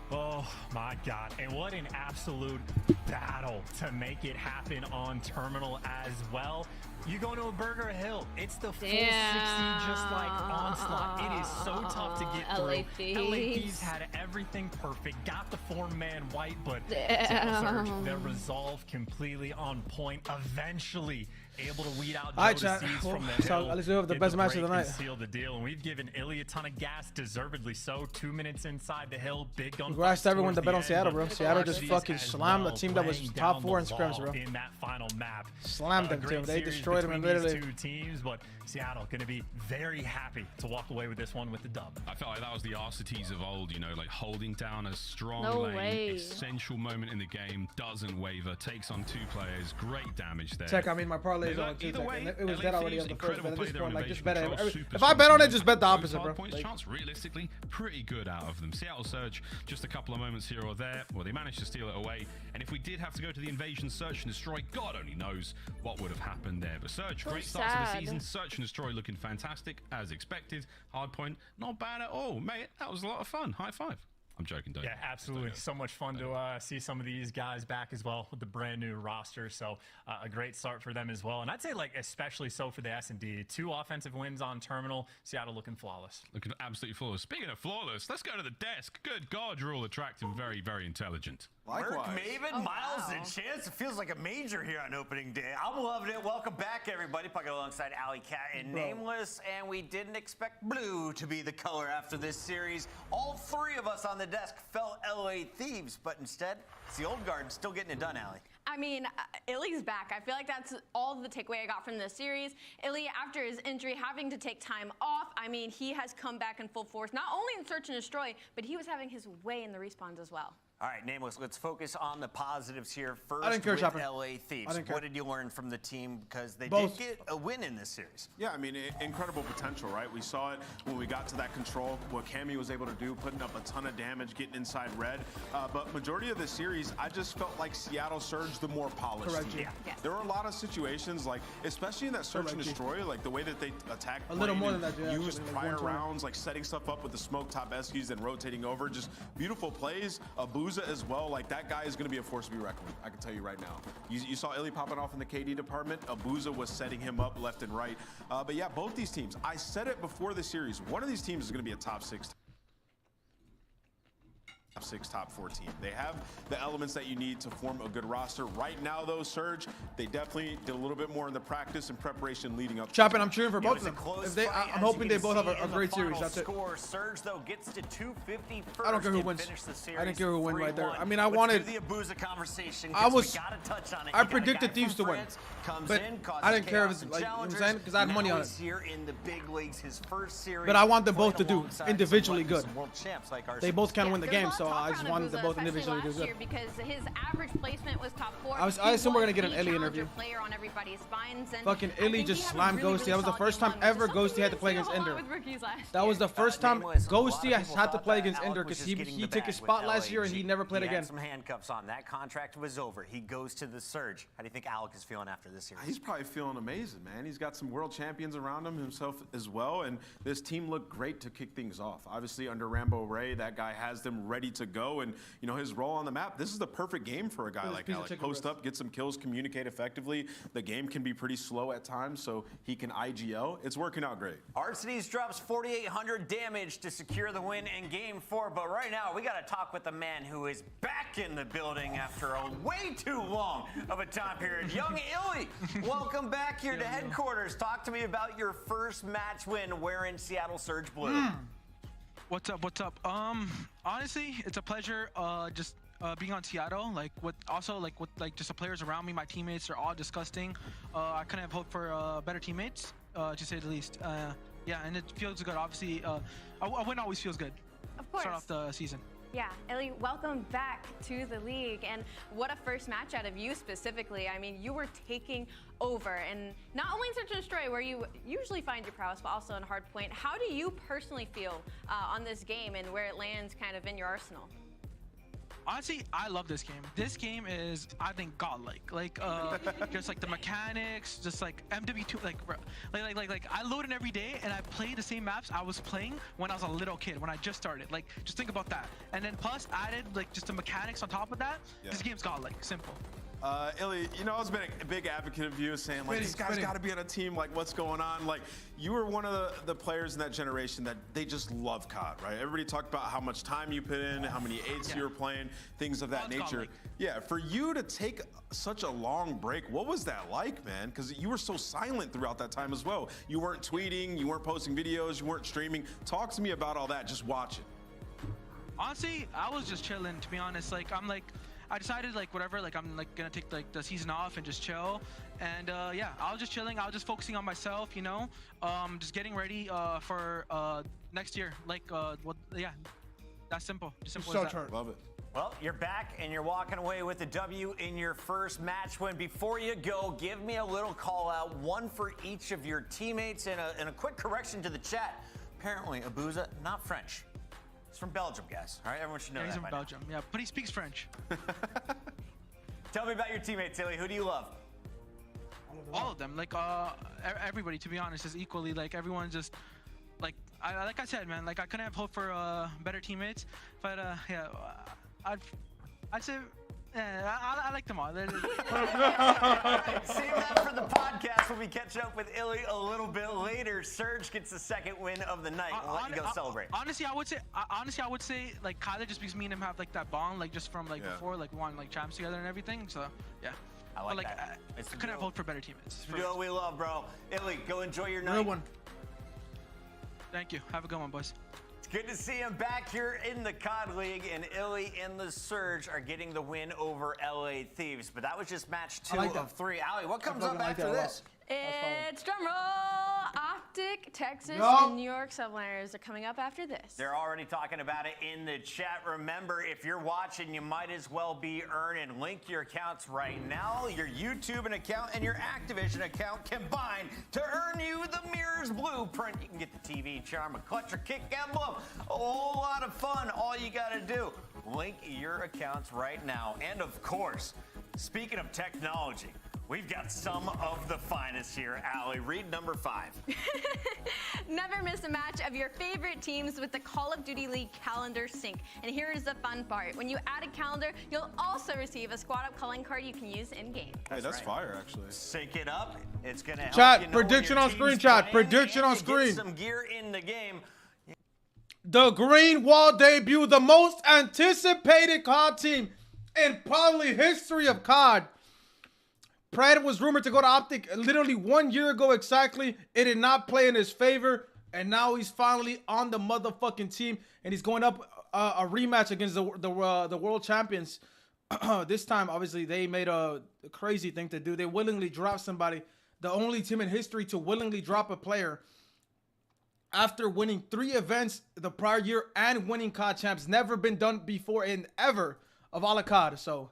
Oh my God, and what an absolute battle to make it happen on Terminal as well. You go to a Burger Hill, it's the full 60 just like Onslaught. It is so tough to get through. LA Thieves had everything perfect, got the 4-man wipe, but Surge, their resolve completely on point. Eventually able to weed out Jodeci's from the hill.
Let's do the best match of the night.
Seal the deal, and we've given Illy a ton of gas, deservedly so. 2 minutes inside the hill, big gun.
Congrats to everyone that bet on Seattle, bro. Seattle just fucking slammed the team that was top 4 in scrims, bro.
In that final map,
slammed them too. They destroyed them literally.
2 teams, but Seattle going to be very happy to walk away with this one with the dub.
I felt like that was the RCTs of old, you know, like holding down a strong lane, essential moment in the game, doesn't waver, takes on 2 players, great damage there.
Check, I mean, my parlay is on 2. It was dead already on the first, but at this point, like, just bet it.
If
I bet on it, just bet the opposite, bro.
Points chance, realistically, pretty good out of them. Seattle Surge, just a couple of moments here or there. Well, they managed to steal it away. And if we did have to go to the invasion, search and destroy, God only knows what would have happened there. But Surge, great start to the season. Search and destroy looking fantastic, as expected. Hardpoint, not bad at all. Mate, that was a lot of fun. High five. I'm joking, don't you?
Yeah, absolutely. So much fun to see some of these guys back as well with the brand new roster. So a great start for them as well. And I'd say like especially so for the S&D. 2 offensive wins on Terminal. Seattle looking flawless.
Looking absolutely flawless. Speaking of flawless, let's go to the desk. Good God, you're all attractive and very, very intelligent.
Likewise. Merc, Maven, Miles, and Chance. It feels like a major here on opening day. I'm loving it. Welcome back, everybody. Pucking alongside Alley Cat and Nameless. And we didn't expect blue to be the color after this series. All 3 of us on the desk felt LA Thieves, but instead, it's the old guard still getting it done, Allie.
I mean, Illy's back. I feel like that's all the takeaway I got from this series. Illy, after his injury, having to take time off, I mean, he has come back in full force, not only in Search and Destroy, but he was having his way in the respawns as well.
All right, Nameless, let's focus on the positives here. First,
I didn't care,
with
Chopper.
LA Thieves. What did you learn from the team? Because they
Both.
did get a win in this series.
Yeah, I mean, incredible potential, right? We saw it when we got to that control, what Cammy was able to do, putting up a ton of damage, getting inside red. But majority of the series, I just felt like Seattle Surge the more polished team.
Yeah.
Yes.
There were a lot of situations, like, especially in that Search and Destroy, like the way that they attacked,
A little more than that, yeah,
used
actually, like
prior
120.
rounds, like setting stuff up with the smoke top SQs and rotating over. Just beautiful plays. Abuza as well. Like, that guy is going to be a force to be reckoned with. I can tell you right now. You saw Illy popping off in the KD department. Abuza was setting him up left and right. But yeah, both these teams. I said it before the series. One of these teams is going to be a top 6, top 4 team. They have the elements that you need to form a good roster. Right now, though, Surge, they definitely did a little bit more in the practice and preparation leading up.
Chopping, I'm cheering for both
It
of
was
them.
a close fight,
I'm
as
hoping
you
they
can
both have
see
a
in the
great series.
final
That's it.
score. Surge, though, gets to 250 first.
I don't care who
and
wins.
finish the series
I didn't care who wins right there.
3-1.
I mean, I
Let's
wanted.
do the Abuza conversation.
I was.
We gotta touch on it.
I
You got a
predicted
guy
Thieves to
from
win,
France, comes
but
in, causes
I didn't care if
chaos
it's
and
like, you know what I'm
challengers.
saying? Because I had money
Now
on it.
he's here in the big leagues, his first series.
But I want them both to
playing
do
alongside
individually
some
good.
some world champs like
They both can win the
There's a
game,
lot of
so
talk
I just
around
wanted them
Abuza,
both
especially
individually to do
last
good.
year, because his average placement was top 4.
I assume we're gonna get an
He
Illy
was the
interview.
player on everybody's minds, and
Fucking
I
Illy
think
just
he had a
slammed
really,
Ghosty.
really
That was the
solid
first
game
time
one,
ever
which is something
Ghosty had to
we
play
didn't see
against
a whole lot
Ender.
with rookies last
That was
year.
the first time
Nameless, a lot of
Ghosty
people
has had to
thought
play
that
against
Alec
Ender
was
because
just getting
he
the
took his
bag
spot
with
last year and
LAG.
he never played
He
again.
had some handcuffs on. That contract was over. He goes to the Surge. How do you think Alec is feeling after this series?
He's probably feeling amazing, man. He's got some world champions around him himself as well, and this team looked great to kick things off. Obviously, under Rambo Ray, that guy has them ready to go, and you know his role on the map. This is the perfect game for a guy like Alec. Post up, get some kills, communicate effectively. The game can be pretty slow at times, so he can IGL. It's working out great. Arcades
drops 4,800 damage to secure the win in Game 4, but right now we got to talk with the man who is back in the building after a way too long of a time period. Young Illy, welcome back here to headquarters. Talk to me about your first match win wearing Seattle Surge Blue.
What's up? What's up? Honestly, it's a pleasure. Just being on Seattle. Like with just the players around me, my teammates are all disgusting. I couldn't have hoped for better teammates, to say the least. Yeah, and it feels good. Obviously, a win always feels good.
Of course.
Start off the season.
Yeah, Illy, welcome back to the league, and what a first match out of you specifically. I mean, you were taking over, and not only in Search and Destroy, where you usually find your prowess, but also in Hardpoint. How do you personally feel on this game and where it lands kind of in your arsenal?
Honestly, I love this game. This game is, I think, godlike. Like, just like the mechanics, just like MW2, like I load in every day and I play the same maps I was playing when I was a little kid, when I just started. Like, just think about that. And then plus added like just the mechanics on top of that. Yeah. This game's godlike, simple.
Illy, you know, I was been a big advocate of you, saying like, this guy's got to be on a team. Like, what's going on? Like, you were one of the players in that generation that they just love COD, right? Everybody talked about how much time you put in, how many 8s you were playing, things of that nature. Yeah, for you to take such a long break, what was that like, man? Because you were so silent throughout that time as well. You weren't tweeting, you weren't posting videos, you weren't streaming. Talk to me about all that, just watching.
Honestly, I was just chilling, to be honest. Like, I decided like whatever, like I'm like gonna take like the season off and just chill, and yeah, I was just chilling. I was just focusing on myself, you know, just getting ready for next year. Like yeah, that's simple. Just simple as that.
Love it.
Well, you're back and you're walking away with a W in your first match win. Before you go, give me a little call out, one for each of your teammates, and a quick correction to the chat. Apparently, Abuza, not French. He's from Belgium, guys. All right, everyone should know that.
He's from Belgium, yeah, but he speaks French.
Tell me about your teammates, Illy. Who do you love?
All of them, like everybody. To be honest, is equally like everyone's just like like I said, man. Like I couldn't have hoped for better teammates, but yeah, I'd say. Yeah, I like them all.
Save that for the podcast when we catch up with Illy a little bit later. Surge gets the second win of the night. We'll let you go celebrate.
Honestly, I would say like Kyler, just because me and him have like that bond, like just from like before, like we won like champs together and everything. So yeah.
I like that.
I couldn't have hoped for better teammates.
You know what we love, bro. Illy, go enjoy your night.
Real one.
Thank you. Have a good one, boys.
Good to see him back here in the COD League, and Illy and the Surge are getting the win over LA Thieves. But that was just match 2 of 3. Ali, what comes up after this?
It's drumroll, Optic. Optic, Texas, and New York Subliners are coming up after this.
They're already talking about it in the chat. Remember, if you're watching, you might as well be earning. Link your accounts right now, your YouTube account and your Activision account combined to earn you the Mirrors Blueprint. You can get the TV, Charm, a Clutch, or Kick emblem. A whole lot of fun. All you got to do, link your accounts right now. And of course, speaking of technology, we've got some of the finest here. Allie, read number 5.
Never miss a match of your favorite teams with the Call of Duty League calendar sync. And here's the fun part. When you add a calendar, you'll also receive a squad up calling card you can use in-game.
Hey, that's fire, actually.
Sync it up. It's going to help
Chat,
you know
prediction on screen, chat. Prediction on screen.
Get some gear in the game.
The Green Wall debut, the most anticipated COD team in probably history of COD. Pred was rumored to go to Optic literally 1 year ago exactly. It did not play in his favor, and now he's finally on the motherfucking team, and he's going up a rematch against the world champions. This time, obviously, they made a crazy thing to do. They willingly dropped somebody, the only team in history to willingly drop a player after winning 3 events the prior year and winning COD champs. Never been done before in ever of all of COD. So,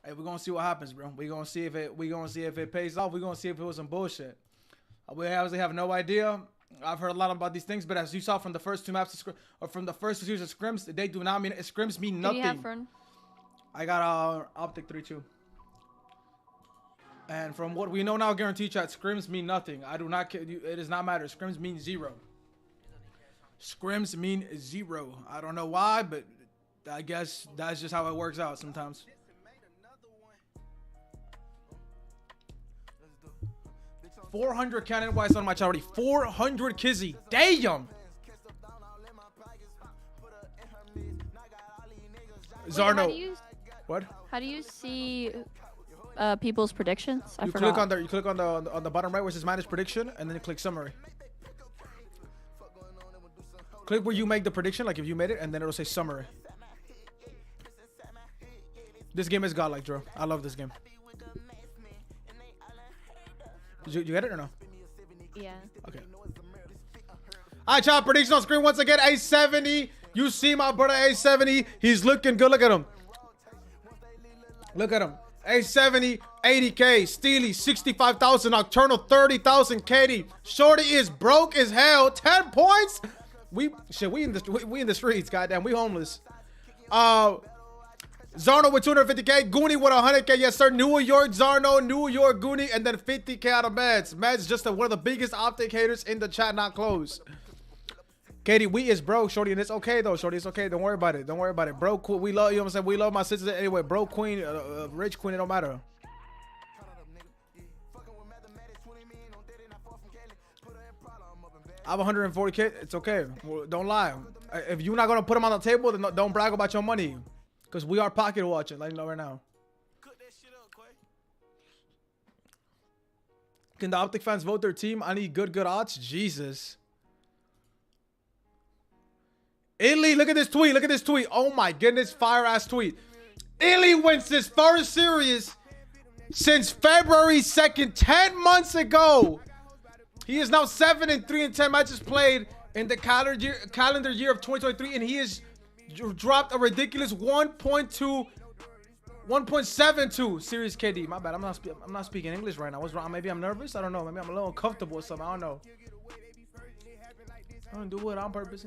hey, we're gonna see what happens, bro. We're gonna see if it pays off. We're gonna see if it was some bullshit. We obviously have no idea. I've heard a lot about these things, but as you saw from the first 2 maps or from the first 2 series of scrims, they do not mean scrims mean nothing.
What do you have, Fern?
I got Optic 3-2. And from what we know now, guarantee chat, scrims mean nothing. I do not care. It does not matter. Scrims mean 0. Scrims mean 0. I don't know why, but I guess that's just how it works out sometimes. $400 cannon wise on my chat already. 400 Kizzy. Damn. Zarno. What?
How do you see people's predictions? I forgot.
Click on there. You click on the bottom right where it says manage prediction, and then you click summary. Click where you make the prediction, like if you made it, and then it'll say summary. This game is godlike, Drew. I love this game. Did you get it or no?
Yeah.
Okay. All right, chat. Prediction on screen once again. A70. You see my brother A70. He's looking good. Look at him. Look at him. A70, 80K. Steely, 65,000. Nocturnal, 30,000. Katie. Shorty is broke as hell. 10 points. We in the streets. Goddamn, we homeless. Zarno with 250K. Goonie with 100K. Yes, sir. New York Zarno, New York Goonie, and then 50K out of Mads. Mads just one of the biggest Optic haters in the chat. Not close. Katie, we is broke, Shorty, and it's okay though, Shorty. It's okay. Don't worry about it. Don't worry about it. Broke, we love you. Know what I'm saying, we love my sisters anyway. Broke queen, rich queen, it don't matter. I have 140K. It's okay. Well, don't lie. If you're not gonna put them on the table, then don't brag about your money, because we are pocket watching. Let you know right now. Can the Optic fans vote their team? I need good odds. Jesus. Illy, look at this tweet. Look at this tweet. Oh my goodness, fire ass tweet. Illy wins his first series since February 2nd, 10 months ago. He is now 7-3 in 10 matches played in the calendar year of 2023, and he has dropped a ridiculous 1.72 series KD. My bad. I'm not speaking English right now. What's wrong? Maybe I'm nervous. I don't know. Maybe I'm a little uncomfortable or something. I don't know. I don't do it on purpose.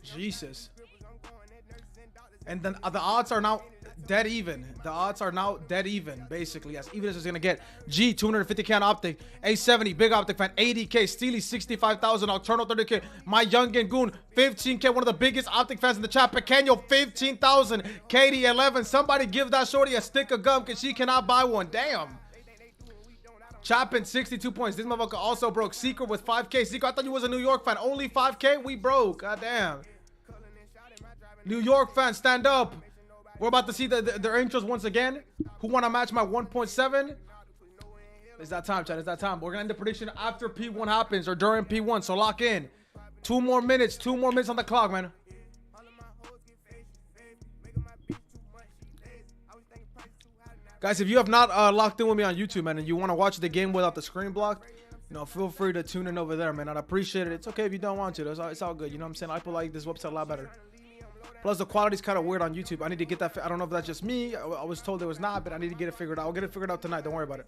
Jesus. And then the odds are now dead even. The odds are now dead even, basically, as even as it's gonna get. G 250K on Optic, A70 big Optic fan, 80K, Steely 65,000, Nocturnal 30K, my youngin Goon 15K, one of the biggest Optic fans in the chat. Pequeño 15,000, Katie 11. Somebody give that shorty a stick of gum because she cannot buy one. Damn. Chopping 62 points. This motherfucker also broke. Secret with 5K. Secret, I thought you was a New York fan. Only 5K? We broke. God damn. New York fans, stand up. We're about to see their intros once again. Who want to match my 1.7? It's that time, chat. It's that time. We're going to end the prediction after P1 happens or during P1. So lock in. 2 more minutes. 2 more minutes on the clock, man. Guys, if you have not locked in with me on YouTube, man, and you want to watch the game without the screen blocked, you know, feel free to tune in over there, man. I'd appreciate it. It's okay if you don't want to. It's all good. You know what I'm saying? I feel like this website a lot better. Plus, the quality's kind of weird on YouTube. I need to get that. I don't know if that's just me. I was told it was not, but I need to get it figured out. I'll get it figured out tonight. Don't worry about it.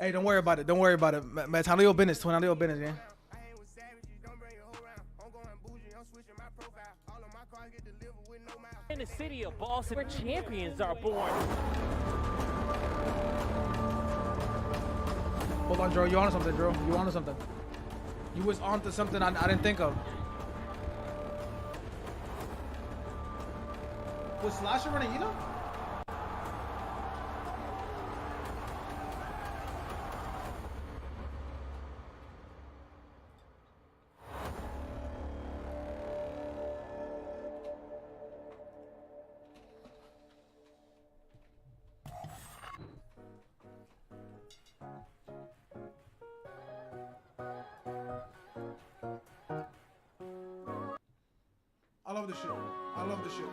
Hey, don't worry about it. Don't worry about it. Man, it's handle your business. Handle your business, man.
In the city of Boston, where champions are born.
Hold on, Drew. You onto something, Drew. You onto something. You was onto something I didn't think of. Was Slasher running, you know? I love this shit. I love this shit.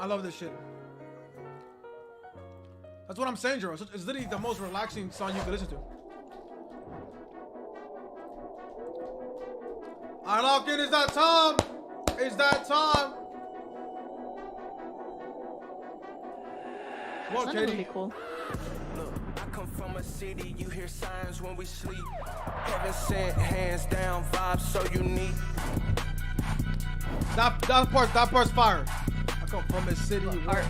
I love this shit. That's what I'm saying, Jero. It's literally the most relaxing song you can listen to. Alright, lock in. It's that time. It's that time. What, Katie?
Be cool.
Look, I come from a city, you hear signs when we sleep. Heaven sent, hands down, vibes so unique.
That part's fire. I come from a city. Art.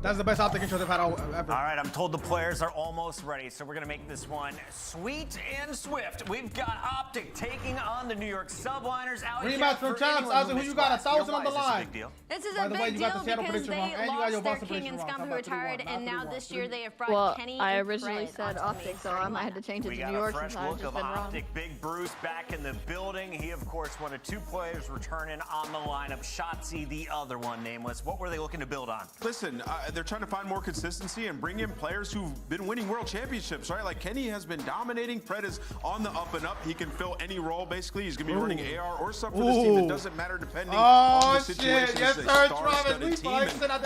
That's the best Optic intro they've had ever.
All right, I'm told the players are almost ready, so we're going to make this one sweet and swift. We've got Optic taking on the New York Subliners.
Rematch from champs. Ozzy, who you got? 1,000 on the line.
This is a big deal because they lost their king and Scum who retired, and now this year they have brought Kenny.
I originally said Optic, so I might have to change it to New York since I've just been wrong.
Optic. Big Bruce back in the building. He, of course, one of two players returning on the lineup. Shotzi, the other one, nameless. What were they looking to build on?
Listen, they're trying to find more consistency and bring in players who've been winning world championships, right? Like Kenny has been dominating. Fred is on the up and up. He can fill any role, basically. He's going to be running AR or sub for this team. It doesn't matter depending on the situation.
Shit. Yes, sir, Travis.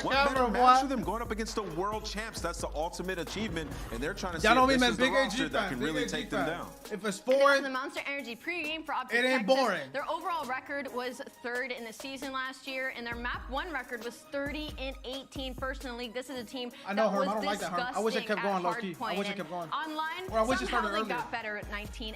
What better match with them going up against the world champs? That's the ultimate achievement, and they're trying to see if this is the roster that can really take them down.
If it's foreign,
the Monster Energy pregame for Optic,
it ain't
Texas,
boring.
Their overall record was 3rd in the season last year, and their map 1 record was 30-18, first in the league. This is a team
I know,
that
Herm.
was
I don't like that, Herm. I wish it kept going low key. I wish it kept going.
Online,
or I wish it started
somehow
earlier.
They got better at 19-5.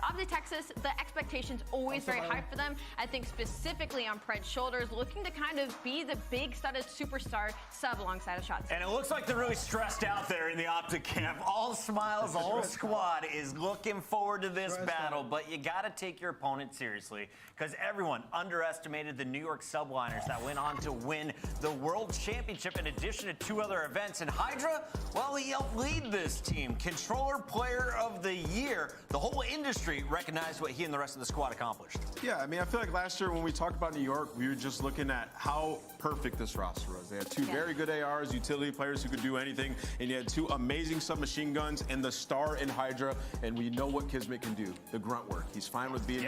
Optic Texas, the expectations always very high for them. I think specifically on Pred's shoulders, looking to kind of be the big studded superstar sub alongside of Shots.
And it looks like they're really stressed out there in the Optic camp. All smiles, the whole squad is looking forward to this battle, but you got to take your opponent seriously because everyone underestimated the New York Subliners that went on to win the World Championship in addition to 2 other events. And Hydra, well, he helped lead this team. Controller Player of the Year. The whole industry recognized what he and the rest of the squad accomplished.
Yeah, I mean, I feel like last year when we talked about New York, we were just looking at how perfect this roster was. They had 2 very good ARs, utility players who could do anything, and you had 2 amazing submachine guns and the star in Hydra, and we know what Kismet can do, the grunt work. He's fine with being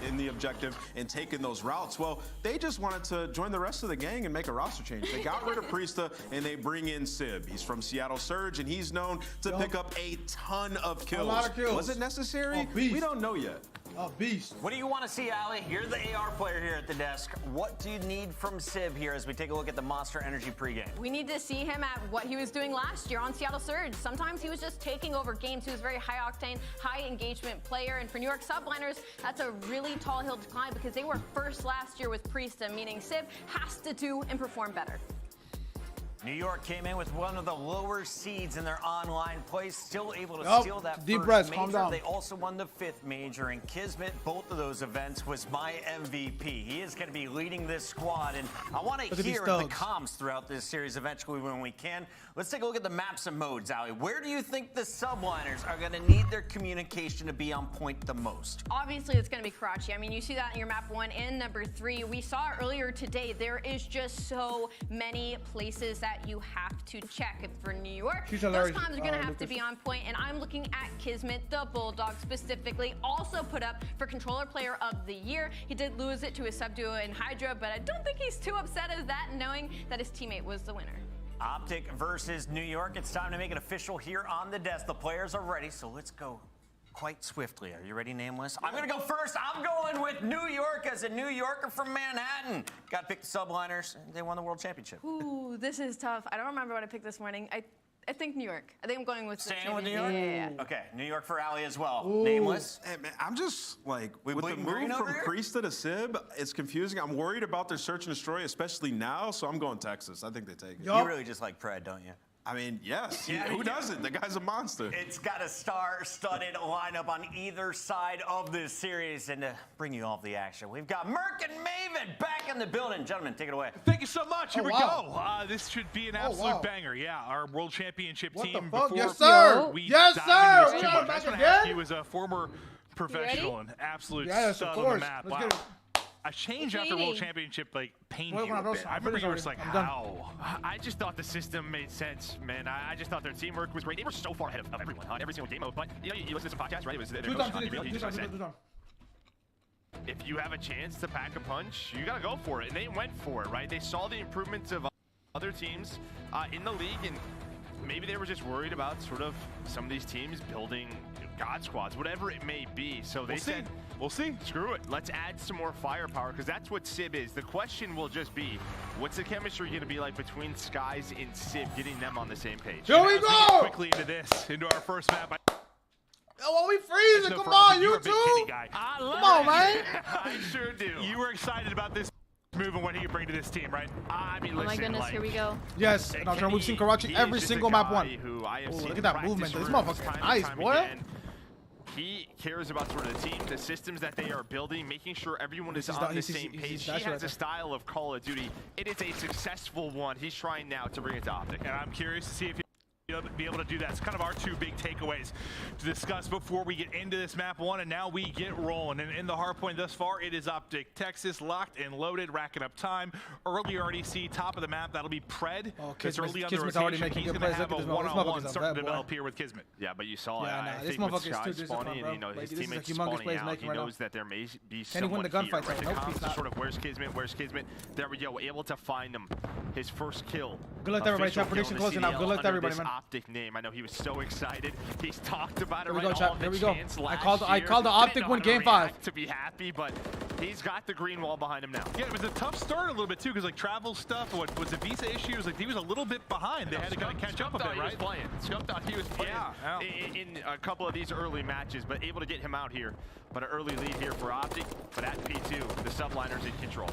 in the objective and taking those routes. Well, they just wanted to join the rest of the gang and make a roster change. They got rid of Priesta, and they bring in Sib. He's from Seattle Surge, and he's known to pick up a ton of kills.
A lot of kills.
Was it necessary? We don't know yet.
A beast.
What do you want to see, Ali? You're the AR player here at the desk. What do you need from Sib here as we take a look at the Monster Energy pregame?
We need to see him at what he was doing last year on Seattle Surge. Sometimes he was just taking over games. He was a very high-octane, high-engagement player. And for New York Subliners, that's a really tall hill to climb because they were first last year with Priesta, meaning Sib has to do and perform better.
New York came in with one of the lower seeds in their online play, still able to steal that
deep
first
breaths,
major.
calm down.
They also won the 5th major, and Kismet, both of those events, was my MVP. He is going to be leading this squad, and I want to hear the comms throughout this series eventually when we can. Let's take a look at the maps and modes, Ali. Where do you think the Subliners are going to need their communication to be on point the most?
Obviously, it's going to be Karachi. I mean, you see that in your map 1 and number 3. We saw earlier today, there is just so many places that you have to check. For New York, those comms are going to have to be on point, and I'm looking at Kismet, the Bulldog specifically, also put up for Controller Player of the Year. He did lose it to his sub-duo in Hydra, but I don't think he's too upset as that, knowing that his teammate was the winner.
Optic versus New York. It's time to make it official here on the desk. The players are ready, so let's go quite swiftly. Are you ready, Nameless? I'm going to go first. I'm going with New York as a New Yorker from Manhattan. Got to pick the Subliners. They won the World Championship.
Ooh, this is tough. I don't remember what I picked this morning. I think New York. I think I'm going with
Staying with New York?
Yeah.
Okay, New York for Ali as well.
Ooh.
Nameless.
Hey, man, I'm just like, with the
bleeding
move
green over
from
here?
Priesta to Sib, it's confusing. I'm worried about their search and destroy, especially now, so I'm going Texas. I think they take it.
You really just like Pred, don't you?
I mean, yes. Who doesn't? The guy's a monster.
It's got a star-studded lineup on either side of this series. And to bring you all the action, we've got Merc and Maven back in the building. Gentlemen, take it away.
Thank you so much. Here we go. This should be an absolute banger. Yeah, our World Championship team.
What the fuck?
Before
Yes, sir.
we
Yes,
dive
sir.
into this
We
too
are
much,
back
I just wanna
again?
ask you as a former professional and absolute stud on the map.
Let's
Wow.
get it.
A change after World Championship, like, pained
Wait,
you a bit. I remember you were just like,
I'm done.
how?
I just thought the system made sense, man. I just thought their teamwork was great. They were so far ahead of everyone on every single game mode. But you know, you listen to some podcasts, right? It was if you have a chance to pack a punch, you gotta go for it, and they went for it, right? They saw the improvements of other teams in the league, and maybe they were just worried about sort of some of these teams building God squads, whatever it may be. So they said,
we'll see.
Screw it. Let's add some more firepower, because that's what Sib is. The question will just be, what's the chemistry going to be like between Skies and Sib, getting them on the same page?
Here we go!
Quickly into this, into our first map.
Oh, we freezing. Come on, you too. Come on, man.
I sure do.
You were excited about this move and what he could bring to this team, right?
I mean,
Oh my goodness, here we go.
Yes, and we've seen Karachi every single map one. Oh, look at that movement. This motherfucker nice, boy.
He cares about sort of the team, the systems that they are building, making sure everyone is on the same page. He has a style of Call of Duty. It is a successful one. He's trying now to bring it to Optic.
And I'm curious to see if he'll be able to do that. It's kind of our two big takeaways to discuss before we get into this map 1, and now we get rolling. And in the hard point thus far, it is Optic. Texas locked and loaded, racking up time. Early, you already see top of the map. That'll be Pred.
Oh,
It's early on the
Kismet's already
rotation.
making
He's
good
going to
plays.
have
Look
a
at this
one-on-one
motherfucker's
starting to
bad boy.
develop here with Kismet.
Yeah, but you saw,
Yeah,
I
this
think with
motherfucker is
Sky
too disciplined,
spawning,
bro.
and, you know,
Like,
his
this is a
teammates
humongous
spawning
play he's
out,
making
he
right now.
knows that there may be
Can he win
someone
the
here,
gunfight,
right?
though?
The
Nope, he's
comms
not.
are sort of, where's Kismet, where's Kismet? There we go, able to find him. His first kill.
Good luck to everybody.
Official
Chat prediction
kill in the
closing out.
CDL
Good luck to
under
everybody,
this
man.
Optic name. I know he was so excited. He's talked about it
Here we
right
go, chat.
all
Here
the
we go.
chance
I
last
called the
year.
Optic
Didn't know
win
how to
game 5.
react to be happy, but he's got the green wall behind him now.
Yeah, it was a tough start a little bit too, because like travel stuff, what was the visa issues, like he was a little bit behind. They had to kind of catch up a bit, right?
Scum thought he was playing
Yeah.
in a couple of these early matches, but able to get him out here. But an early lead here for Optic, but at P2, the Subliners in control.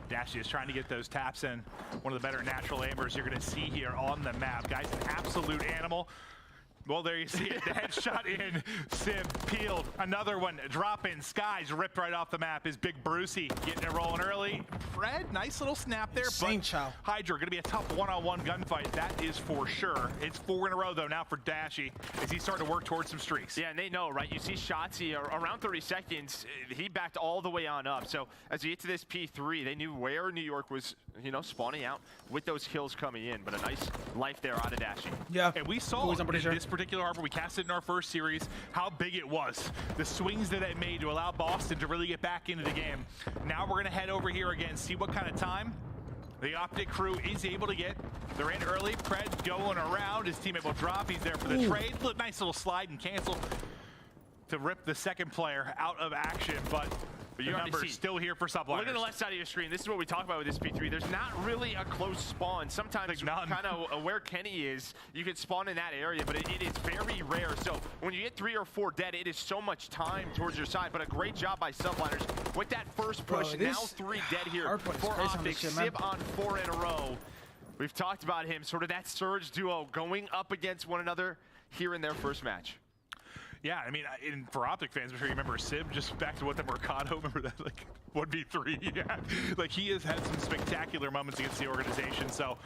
Dashy is trying to get those taps in. One of the better natural aimers you're going to see here on the map. Guy's an absolute animal. Well, there you see it. The headshot in. Sib peeled. Another one. Drop in. Skies ripped right off the map. Is Big Brucey getting it rolling early. Fred, nice little snap there. But Hydra going to be a tough one-on-one gunfight. That is for sure. It's 4 in a row, though, now for Dashy as he's starting to work towards some streaks.
Yeah, and they know, right? You see Shotzi around 30 seconds. He backed all the way on up. So as you get to this P3, they knew where New York was, you know, spawning out with those kills coming in. But a nice life there out of Dashy.
Yeah.
And we saw this particular harbor, we cast it in our first series, how big it was. The swings that it made to allow Boston to really get back into the game. Now we're going to head over here again, see what kind of time the Optic crew is able to get. They're in early. Pred going around. His teammate will drop. He's there for the trade. Look, nice little slide and cancel to rip the second player out of action, but the number's still here for Subliners.
Look at the left side of your screen. This is what we talk about with this P3. There's not really a close spawn. Sometimes kind of where Kenny is, you can spawn in that area, but it is very rare. So when you get 3 or 4 dead, it is so much time towards your side. But a great job by Subliners with that first push. Now 3 dead here for Optic. Sib on 4 in a row. We've talked about him, sort of that Surge duo going up against one another here in their first match.
Yeah, I mean, for Optic fans, I'm sure you remember Sib, just back to what the Mercado, remember that, like, 1v3 he had? Like, he has had some spectacular moments against the organization, so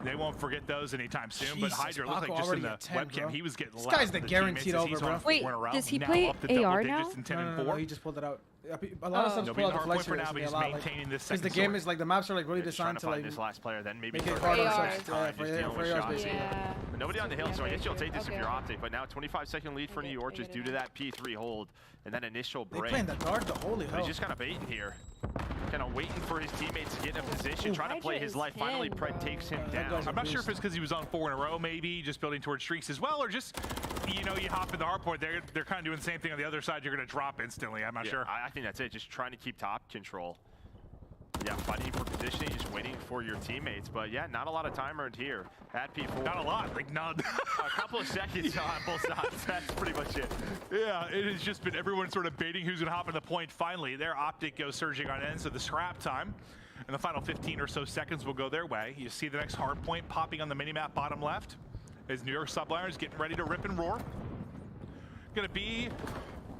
they won't forget those anytime soon.
Jesus,
but Hydra looked like just in the 10, webcam, he was getting
this guy's the guaranteed over, bro.
Wait, does he play AR now?
No, he just pulled it out. A lot of stuff pull out the flex
for now, but he's maintaining this second
because the game is like the maps are like really designed to like
this last player, then maybe
make it
for
ARs.
Yeah. Nobody on the hill, so I guess you'll take this if you're Optic. But now 25-second lead for New York just due to that P3 hold and that initial break.
They playing the guard the holy hell.
He's just kind of baiting here. Kind of waiting for his teammates to get in a position, trying to play his life. Finally, Pred takes him down.
I'm not sure if it's because he was on 4 in a row, maybe, just building towards streaks as well, or just, you know, you hop in the hard point, they're kind of doing the same thing on the other side, you're going to drop instantly. I'm not sure.
I think that's it, just trying to keep top control. Yeah, fighting for positioning, just waiting for your teammates. But yeah, not a lot of time earned here at P4.
Not a lot, like none.
A couple of seconds on both sides. That's pretty much it.
Yeah, it has just been everyone sort of baiting who's going to hop in the point. Finally, their Optic goes surging on ends of the scrap time. And the final 15 or so seconds will go their way. You see the next hard point popping on the minimap bottom left as New York Subliners getting ready to rip and roar. Going to be,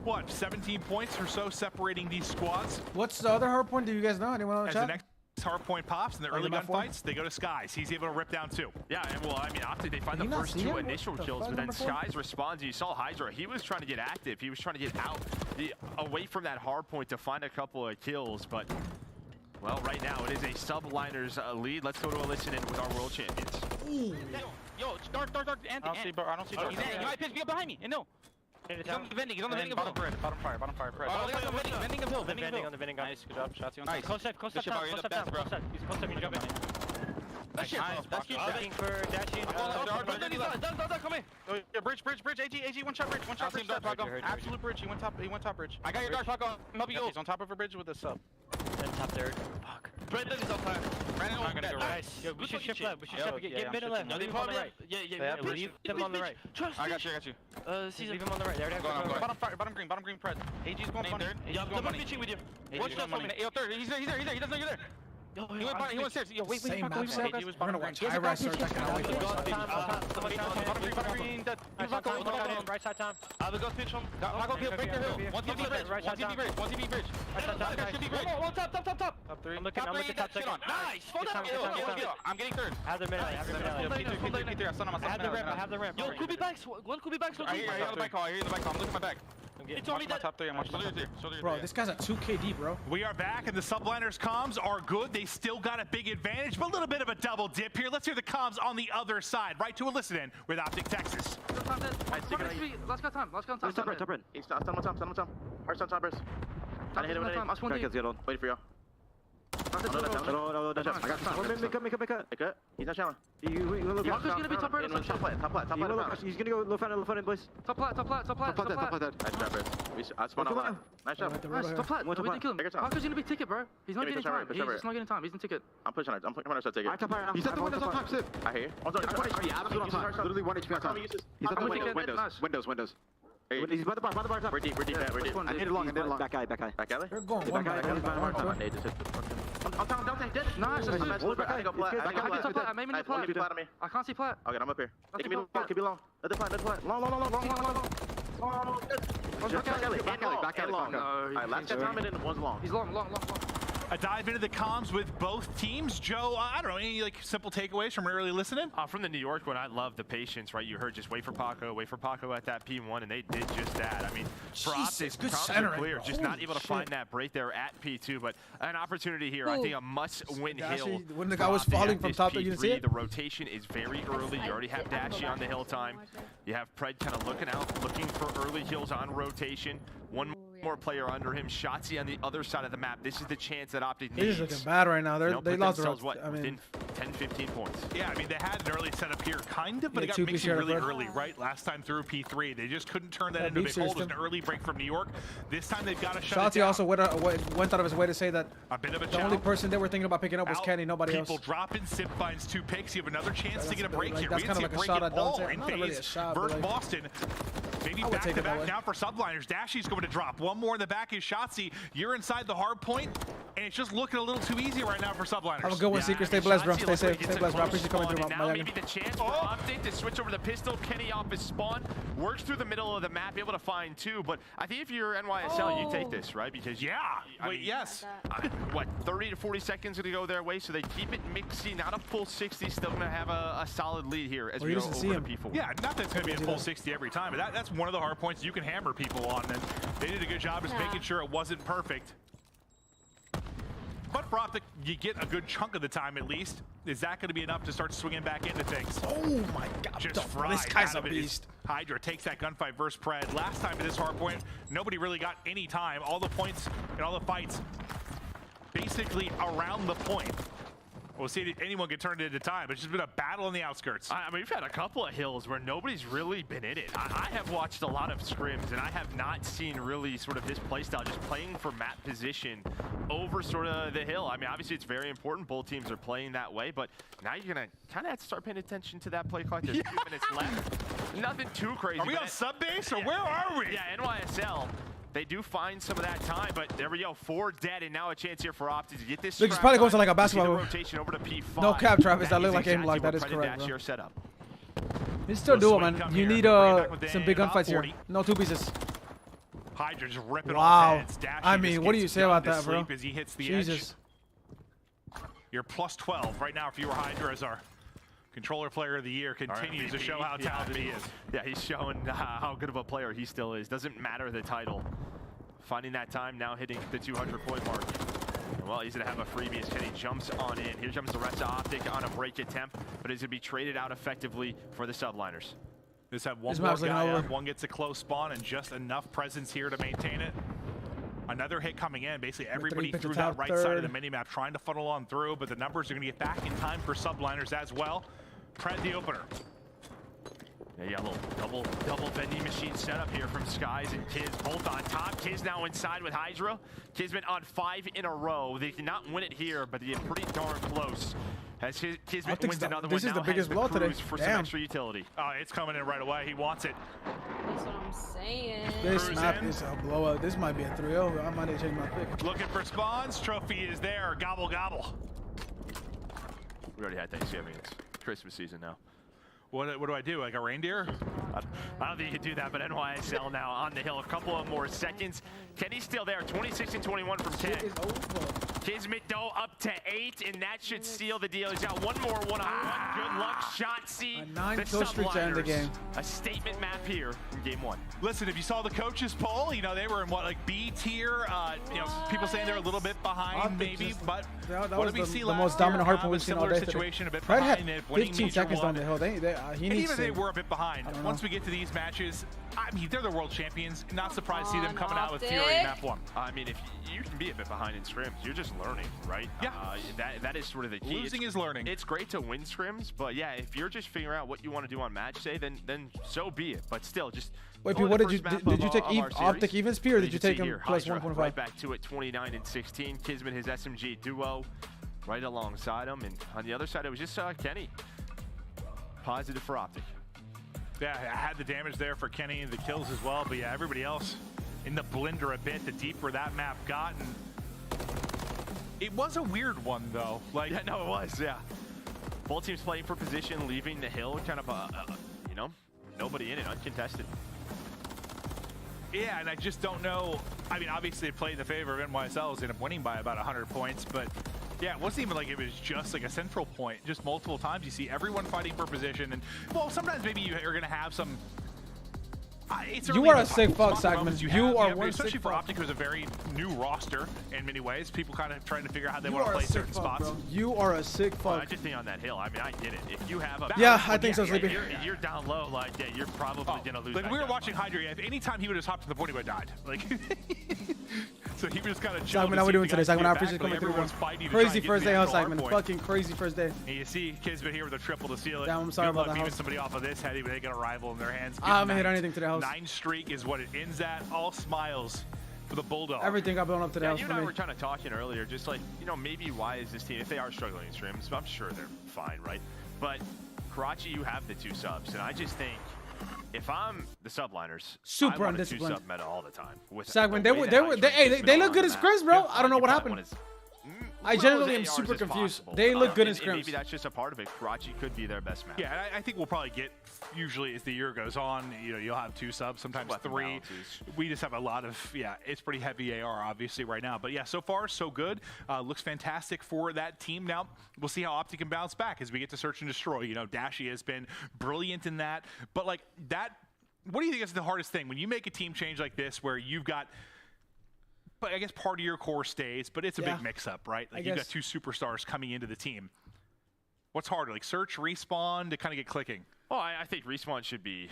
what, 17 points or so separating these squads.
What's the other hard point? Do you guys know? Anyone on the
as
chat?
The next hard point pops in the early gunfights, they go to Skies. He's able to rip down 2.
Yeah, and well, I mean, Optic, they find the first 2 initial kills, but then Skies responds. You saw Hydra. He was trying to get active. He was trying to get out, away from that hard point to find a couple of kills, but well, right now it is a Subliners lead. Let's go to a listen in with our world champions.
Ooh. Yo, dark, Anthony. I don't see dark. You might pitch me up behind me, and no. He's on the vending, bottom fire. Vending of hill. On the vending guy. Nice, good job, shots. Nice. Close step, He's close step, you jump in. That's shit, bro. That's cute. Looking for dashing. Don't come in. Bridge, AG, one shot bridge, Absolute bridge, he went top bridge. I got your dark, Paco. I'm helping you. He's on top of a bridge with a sub. Then top third. Fuck. Brandon is on fire. Nice. Yo, we should shift left. Get middle left. No, they on the right. Yeah. Leave them on the right. I got you. Leave him on the right. There. Bottom green, Pred. AG's going funny. Yo, double pitching with you. One shot for me. Yo, third. He's there. He doesn't know you're there. Yo, he went stairs. Yo, wait.
Same map set. We're gonna watch High start that kind of way.
Bottom green, dead. Right side time. I will go pitch him. I'll go break the hill. One TP bridge. One TP bridge. One top. Top 3. I'm looking top second. Nice. I'm getting third. Have the middle. P3. I have the ramp. Yo, could be backs. One could be backs. I hear you in the back call. I'm looking at my back. It's only that top 3. I'm watching
bro, this guy's at 2 KD, bro.
We are back, and the Subliners comms are good. They still got a big advantage, but a little bit of a double dip here. Let's hear the comms on the other side. Right to a listen in with Optic Texas.
Let's go time. Top red. He's on top. First on toppers. I hit him with it. Wait for y'all. No, that's I got time. Make it. He's not challenging. Marco's gonna be top right. Top flat. He's gonna go low front, boys. Top flat. I spawned out line. Nice job. Top flat. We didn't kill him. Marco's gonna be ticket, bro. He's not getting time. He's just not getting time. He's in ticket. I'm pushing it. I'm pushing it. Ticket. He's at the windows on top, Sip. I hear you. On 1 HP. Absolute on top. Literally 1 HP on top. He's at the windows. He's by the bar top. We're deep. I need it long. Back alley. Back alley?
They're going
one back alley. I'm down. Dead. Nice. I go flat. I can't see flat. Okay, I'm up here. Keep me long. Let the flat. Long. Back alley. Alright, last guy time and then one's long. He's long.
A dive into the comms with both teams. Joe, I don't know, any like simple takeaways from early listening?
From the New York one, I love the patience, right? You heard just wait for Paco at that P1, and they did just that. I mean, for Optic, comms are clear, just not able to find that break there at P2, but an opportunity here. I think a must-win hill.
When the guy was falling from top, you see it?
The rotation is very early. You already have Dashy on the hill time. You have Pred kind of looking for early kills on rotation. One more player under him. Shotzi on the other side of the map. This is the chance that Optic needs.
They're looking bad right now. They lost
themselves, within 10-15 points.
Yeah, I mean, they had an early setup here, kind of, but it got mixing really early, right? Last time through P3, they just couldn't turn that into a big hold. It was an early break from New York. This time they've got to shut it down.
Shotzi also went out of his way to say that
a bit of a
the only person they were thinking about picking up was Kenny, nobody else.
People dropping, Sip finds 2 picks. You have another chance to get a break here.
That's kind of like a shot at Dante.
in FaZe versus Boston. Maybe back to back now for Subliners. Dashy's going to drop. One more in the back is Shotzi. You're inside the hard point, and it's just looking a little too easy right now for Subliners.
Have a good one, Secret. Stay blessed, bro. Stay safe. Stay blessed, bro. I appreciate you coming through,
now maybe the chance for Optic to switch over the pistol. Kenny off his spawn. Works through the middle of the map, able to find two. But I think if you're NYSL, you take this, right? Because,
yes.
What, 30 to 40 seconds to go their way, so they keep it mixy. Not a full 60. Still going to have a solid lead here as we go over to P4.
Yeah, not that it's going to be a full 60 every time, but that's one of the hard points you can hammer people on, and they did a good job just making sure it wasn't perfect. But for Optic, you get a good chunk of the time at least. Is that going to be enough to start swinging back into things?
Oh my God!
Just fried.
This guy's a beast.
Hydra takes that gunfight versus Pred. Last time at this hard point, nobody really got any time. All the points and all the fights basically around the point. We'll see if anyone get turned into time. It's just been a battle on the outskirts.
I mean, we've had a couple of hills where nobody's really been in it. I have watched a lot of scrims, and I have not seen really sort of this playstyle, just playing for map position over sort of the hill. I mean, obviously, it's very important. Both teams are playing that way, but now you're going to kind of have to start paying attention to that play clock. There's 2 minutes left. Nothing too crazy.
Are we on sub base, or where are we?
Yeah, NYSL. They do find some of that time, but there we go. 4 dead, and now a chance here for Optic to get this.
Look, he's probably going to like a basketball.
Rotation over to P5.
No cap, Travis. That looked like aim lock. That is correct, bro.
Setup.
You still do it, man. You need some big gunfights here. No 2 pieces.
Hydra just ripping off heads.
I mean, what do you say about that, bro?
As he hits the
Jesus.
Edge. You're plus 12 right now if you were Hydra as our Controller Player of the Year continues to show how talented he is.
Yeah, he's showing how good of a player he still is. Doesn't matter the title. Finding that time, now hitting the 200-point mark. Well, he's going to have a freebie as Kenny jumps on in. Here comes the rest of Optic on a break attempt, but he's going to be traded out effectively for the Subliners.
Just have one more guy up. One gets a close spawn and just enough presence here to maintain it. Another hit coming in. Basically, everybody through that right side of the minimap trying to funnel on through, but the numbers are going to get back in time for Subliners as well. Pred the opener.
Yeah, a little double vending machine setup here from Skies and Kiz both on top. Kiz now inside with Hydra. Kiz been on 5 in a row. They did not win it here, but they get pretty darn close. As Kismet wins another one,
this is the biggest blow today.
For some extra utility.
It's coming in right away. He wants it.
That's what I'm saying.
This map is a blowout. This might be a 3-0. I might have changed my pick.
Looking for spawns. Trophy is there. Gobble, gobble.
We already had Thanksgiving. It's Christmas season now.
What do I do? Like a reindeer?
I don't think you can do that, but NYSL now on the hill. A couple of more seconds. Kenny's still there. 26 and 21 from 10. Kismet though up to 8, and that should seal the deal. He's got one more one-on-one. Good luck, Shotzi.
9-kill streak to end the game.
A statement map here from game 1.
Listen, if you saw the coaches poll, you know they were in what, like B tier. You know, people saying they're a little bit behind, maybe. But
that
what
was
did we see
the most dominant hard point we've seen all day.
Situation, a bit
Fred
behind
had
15
seconds down the hill. He needs
even they were a bit behind. Once we get to these matches, I mean, they're the world champions. Not surprised to see them coming out with Fury in map 1.
I mean, if you can be a bit behind in scrims, you're just learning, right?
Yeah.
That is sort of the key.
Losing is learning.
It's great to win scrims, but yeah, if you're just figuring out what you want to do on match day, then so be it. But still, just
wait, Pete, what did you take Optic even speed, or did you take him plus 1.5?
Right back to it, 29 and 16. Kismet, his SMG duo, right alongside him, and on the other side, it was just Kenny. Positive for Optic.
Yeah, I had the damage there for Kenny and the kills as well, but yeah, everybody else in the blender a bit, the deeper that map got. And it was a weird one, though. Like,
yeah, no, it was, yeah. Both teams playing for position, leaving the hill, kind of, you know, nobody in it, uncontested.
Yeah, and I just don't know. I mean, obviously, they played in the favor of NYSL, ended up winning by about 100 points, but yeah, it wasn't even like it was just like a central point. Just multiple times you see everyone fighting for position, and well, sometimes maybe you are going to have some.
You are a sick fuck, Sagman. You are one
especially
sick
for
fuck.
Optic, who's a very new roster in many ways. People kind of trying to figure out how they want to play certain spots.
Bro. You are a sick fuck.
I just think on that hill, I mean, I get it. If you have a
I think so, Sleepy.
You're down low, like, yeah, you're probably going to lose.
Like, we were watching Hydra, if any time he would have hopped to the point, he would have died. Like, so he was kind of chill.
Sagman, how we doing today, Sagman? I appreciate you coming through. Crazy first day, huh, Sagman? Fucking crazy first day.
And you see Kismet here with a triple to seal it.
Damn, I'm sorry about that.
Even somebody off of this heavy, but they got a rival in their hands.
I haven't hit anything to the house.
9 streak is what it ends at. All smiles for the Bulldog.
Everything got blown up to the house.
You and I were kind of talking earlier, just like, you know, maybe why is this team, if they are struggling in scrims, I'm sure they're fine, right? But Karachi, you have the 2 subs, and I just think If I'm the Subliners,
Super
I
undisciplined.
sub meta all the time.
Segment, they look good in scrims, bro. I don't know what happened. I generally am super confused. They look good in scrims.
Maybe that's just a part of it. Karachi could be their best map.
Yeah, I think we'll probably get, usually as the year goes on, you'll have 2 subs, sometimes 3. We just have a lot of, it's pretty heavy AR, obviously, right now. But yeah, so far, so good. Looks fantastic for that team. Now, we'll see how Optic can bounce back as we get to search and destroy. Dashy has been brilliant in that. But like that, what do you think is the hardest thing? When you make a team change like this, where you've got, but I guess part of your core stays, but it's a big mix-up, right? Like you've got 2 superstars coming into the team. What's harder, like search, respawn, to kind of get clicking?
Well, I think respawn should be,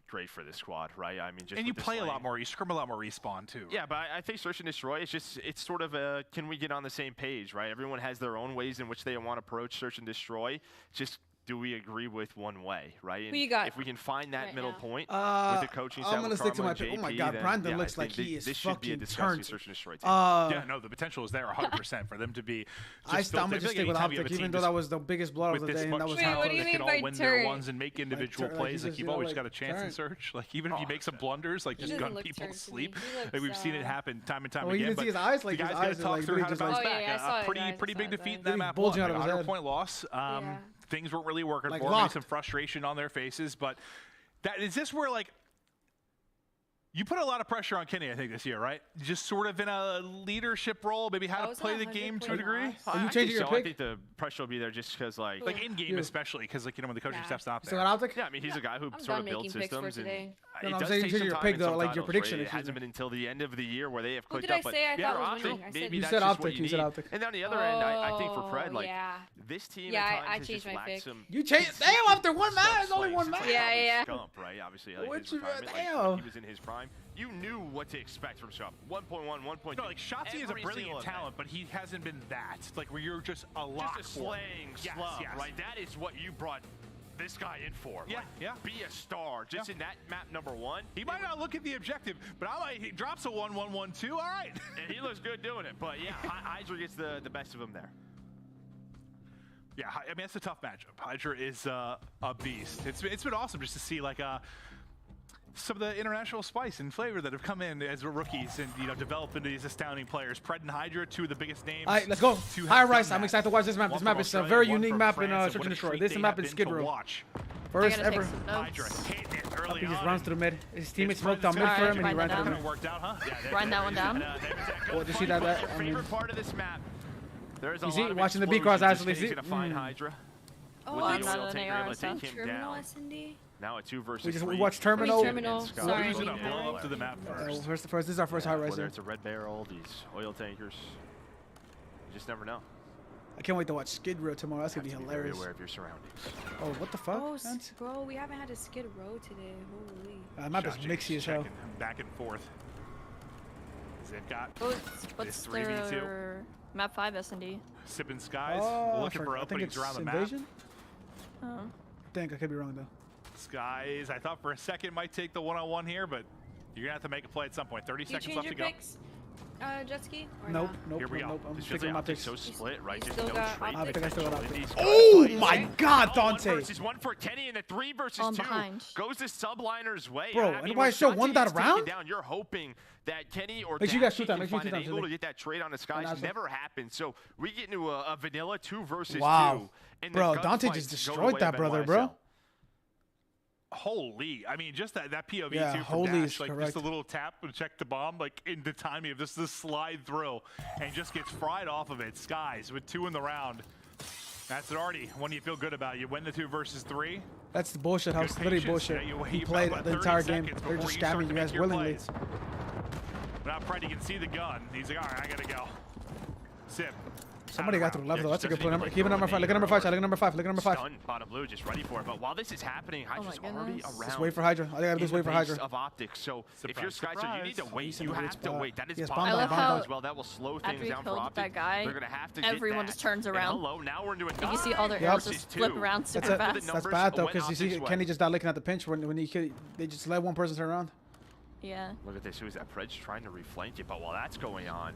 great for this squad, right? Just
and you play a lot more, you scrim a lot more respawn too.
Yeah, but I think search and destroy, it's sort of a, can we get on the same page, right? Everyone has their own ways in which they want to approach search and destroy. Just, do we agree with one way, right? And if we can find that middle point with the coaching staff,
I'm gonna stick to my pick. Oh my God, Brandon looks like he is fucking turned.
Search and destroy team.
Yeah, no, the potential is there 100% for them to be.
I'm gonna just stick with Optic, even though that was the biggest blowout of the day, and that was
what do you mean by
win their ones and make individual plays. Like you've always got a chance in search. Like even if you make some blunders, like just gun people to sleep. Like we've seen it happen time and time again.
You can see his eyes, like
the
his
guy's
eyes
gonna talk through how to bounce back. Pretty big defeat in that map. 100-point loss. Things weren't really working for them. Some frustration on their faces, but is this where like you put a lot of pressure on Kenny, I think, this year, right? Just sort of in a leadership role, maybe how to play the game to a degree.
Are you changing your pick?
I think the pressure will be there just because, like
in game especially, because when the coaching staff's not there.
Yeah, he's a guy who sort of builds systems.
No, I'm saying your pick though, like your prediction.
It hasn't been until the end of the year where they have clicked
up. Who did I say I thought was winning?
Maybe
you said Optic. You said Optic.
And on the other end, I think for Fred, like this team.
Yeah, I changed my pick.
You changed. Damn, after one match, there's only one match.
Yeah.
Scump, right? Obviously,
damn.
He was in his prime. You knew what to expect from Scump. 1.1, 1.2.
No, like Shotzi is a brilliant talent, but he hasn't been that. Like where you're just a lock.
Just a slaying slug, right? That is what you brought this guy in for.
Yeah,
Be a star. Just in that map number 1.
He might not look at the objective, but he drops a 1-1-1-2. All right.
And he looks good doing it. But yeah, Hydra gets the best of him there.
Yeah, it's a tough matchup. Hydra is a beast. It's been awesome just to see like some of the international spice and flavor that have come in as rookies and develop into these astounding players. Pred and Hydra, 2 of the biggest names.
All right, let's go. Hi, Rice. I'm excited to watch this map. This map is a very unique map in Search and Destroy. This map in Skid Row. First ever.
Hydra hitting it early
he just
on.
runs through mid. His teammates smoked on mid for him, and he ran through mid.
Worked out, huh?
Grind that one down.
Well, did you see that?
Favorite part of this map. There's a
you see,
lot of
watching the B cross actually. See,
find Hydra.
Oh, I'm not an AR stuff.
Terminal S&D.
Now a 2 versus 3.
We watched Terminal.
Sorry.
Who's gonna blow up to the map first?
This is our first high rise.
Whether it's a red barrel, these oil tankers, you just never know.
I can't wait to watch Skid Row tomorrow. That's gonna be hilarious.
Be aware of your surroundings.
Oh, what the fuck?
Oh, bro, we haven't had a Skid Row today. Holy.
Map is mixy as hell.
Back and forth. They've got
what's their map 5 S&D?
Sipping Skies. Looking for openings around the
Invasion?
map.
I think I could be wrong though.
Skies, I thought for a second might take the one-on-one here, but you're gonna have to make a play at some point. 30 seconds left to go.
Jet ski?
Nope.
Here we go.
I'm sticking my picks.
So split, right?
Just no trade.
I think I still got Optic. Oh my God, Dante!
1 versus 1 for Kenny, and the 3 versus 2 goes the Subliners' way.
Bro, and why show won that round?
Down, you're hoping that Kenny or
Make sure you guys shoot that.
can
Make sure
find
you
an
shoot
angle
that.
to get that trade on the Skies. Never happened. So we get into a vanilla 2 versus 2. And
bro, Dante just destroyed that brother, bro.
Holy, just that POV
yeah,
too from Dash, like
correct.
just a little tap and check the bomb, like in the timing of this slide through, and just gets fried off of it. Skies with 2 in the round. That's already one you feel good about. You win the 2 versus 3.
That's the bullshit house. Literally bullshit. He played the entire game. They're just scamming you guys willingly.
Now Fred, you can see the gun. He's like, all right, I gotta go. Sip.
Somebody got through level though. That's a good play. Keep it number 5. Look at number 5. Look at number 5. Look at number 5.
Stun, bottom blue, just ready for it. But while this is happening, Hydra's already around.
Just wait for Hydra. All you gotta do is wait for Hydra.
Of Optic. So if you're Sky, you need to wait. You have to wait. That is
I love how
as well. That will slow things down for Optic.
That guy,
they're gonna have to
everyone just turns around.
Hello, now we're into
you see all their arrows just flip around super fast.
That's bad though, because you see Kenny just died looking at the pinch when they just let one person turn around.
Yeah.
Look at this. Who is that? Pred's trying to reflank it, but while that's going on,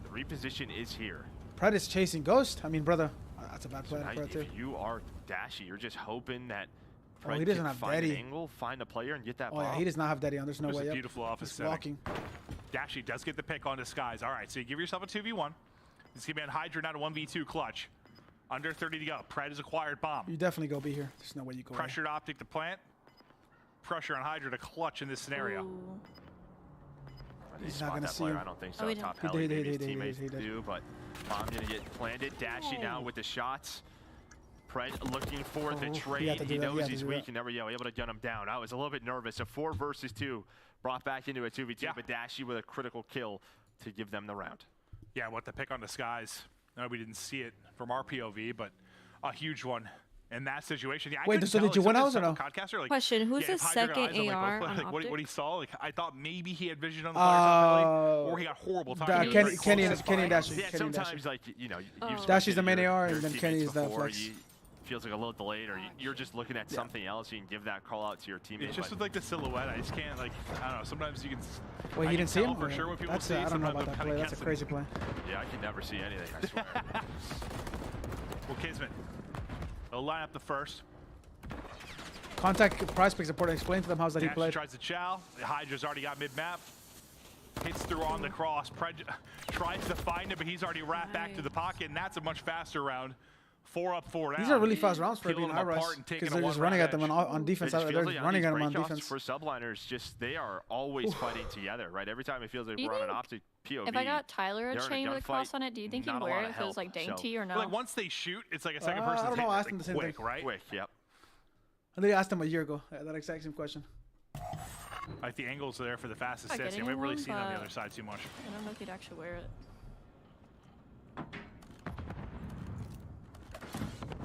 the reposition is here.
Pred is chasing Ghost. Brother, that's a bad play for Pred too.
If you are Dashy, you're just hoping that
Oh, he doesn't have
find
daddy.
an angle, find a player, and get that
Oh
bomb.
yeah, he does not have daddy on. There's no way.
A beautiful office
Just
setting.
walking.
Dashy does get the pick on Disguise. All right, so you give yourself a 2v1. This is going to be on Hydra, not a 1v2 clutch. Under 30 to go. Pred has acquired bomb.
You definitely go B here. There's no way you go.
Pressured Optic to plant. Pressure on Hydra to clutch in this scenario.
He's not going to see him.
I don't think so. Top heli, maybe his teammates do, but bomb going to get planted. Dashy now with the shots. Pred looking for the trade. He knows he's weak and never able to gun him down. I was a little bit nervous. A 4 versus 2 brought back into a 2v2, but Dashy with a critical kill to give them the round.
Yeah, what the pick on Disguise. No, we didn't see it from our POV, but a huge one in that situation. Yeah,
wait, so did you win out or no?
Question, who's the second AR on
like,
Optic?
what he saw, like I thought maybe he had vision on the players, or he got horrible timing.
Kenny and Dashy.
Yeah, sometimes like, you know,
Dashy's the main AR, and then Kenny is the flex.
Feels like a little delayed, or you're just looking at something else. You can give that call out to your teammate.
It's just with like the silhouette. I just can't, like, I don't know. Sometimes you can.
Wait, he didn't see him?
For sure, when people see.
I don't know about that play. That's a crazy play.
Yeah, I can never see anything. I swear.
Well, Kismet, they'll line up the first.
Contact prize picks important. Explain to them how's that he played.
Tries to chow. The Hydra's already got mid map. Hits through on the cross. Tries to find him, but he's already wrapped back to the pocket, and that's a much faster round. 4 up, 4 down.
These are really fast rounds for being high rise because they're just running at them on defense. They're running at them on defense.
For Subliners, just they are always fighting together, right? Every time it feels like we're on an Optic POV.
If I got Tyler a chain with a cross on it, do you think he'd wear it if it was like dainty or no?
Like once they shoot, it's like a second person.
I don't know. I asked him the same thing.
Right?
Quick, yep.
I think I asked him a year ago that exact same question.
Like the angles are there for the fastest hits. We haven't really seen on the other side too much.
I don't know if he'd actually wear it.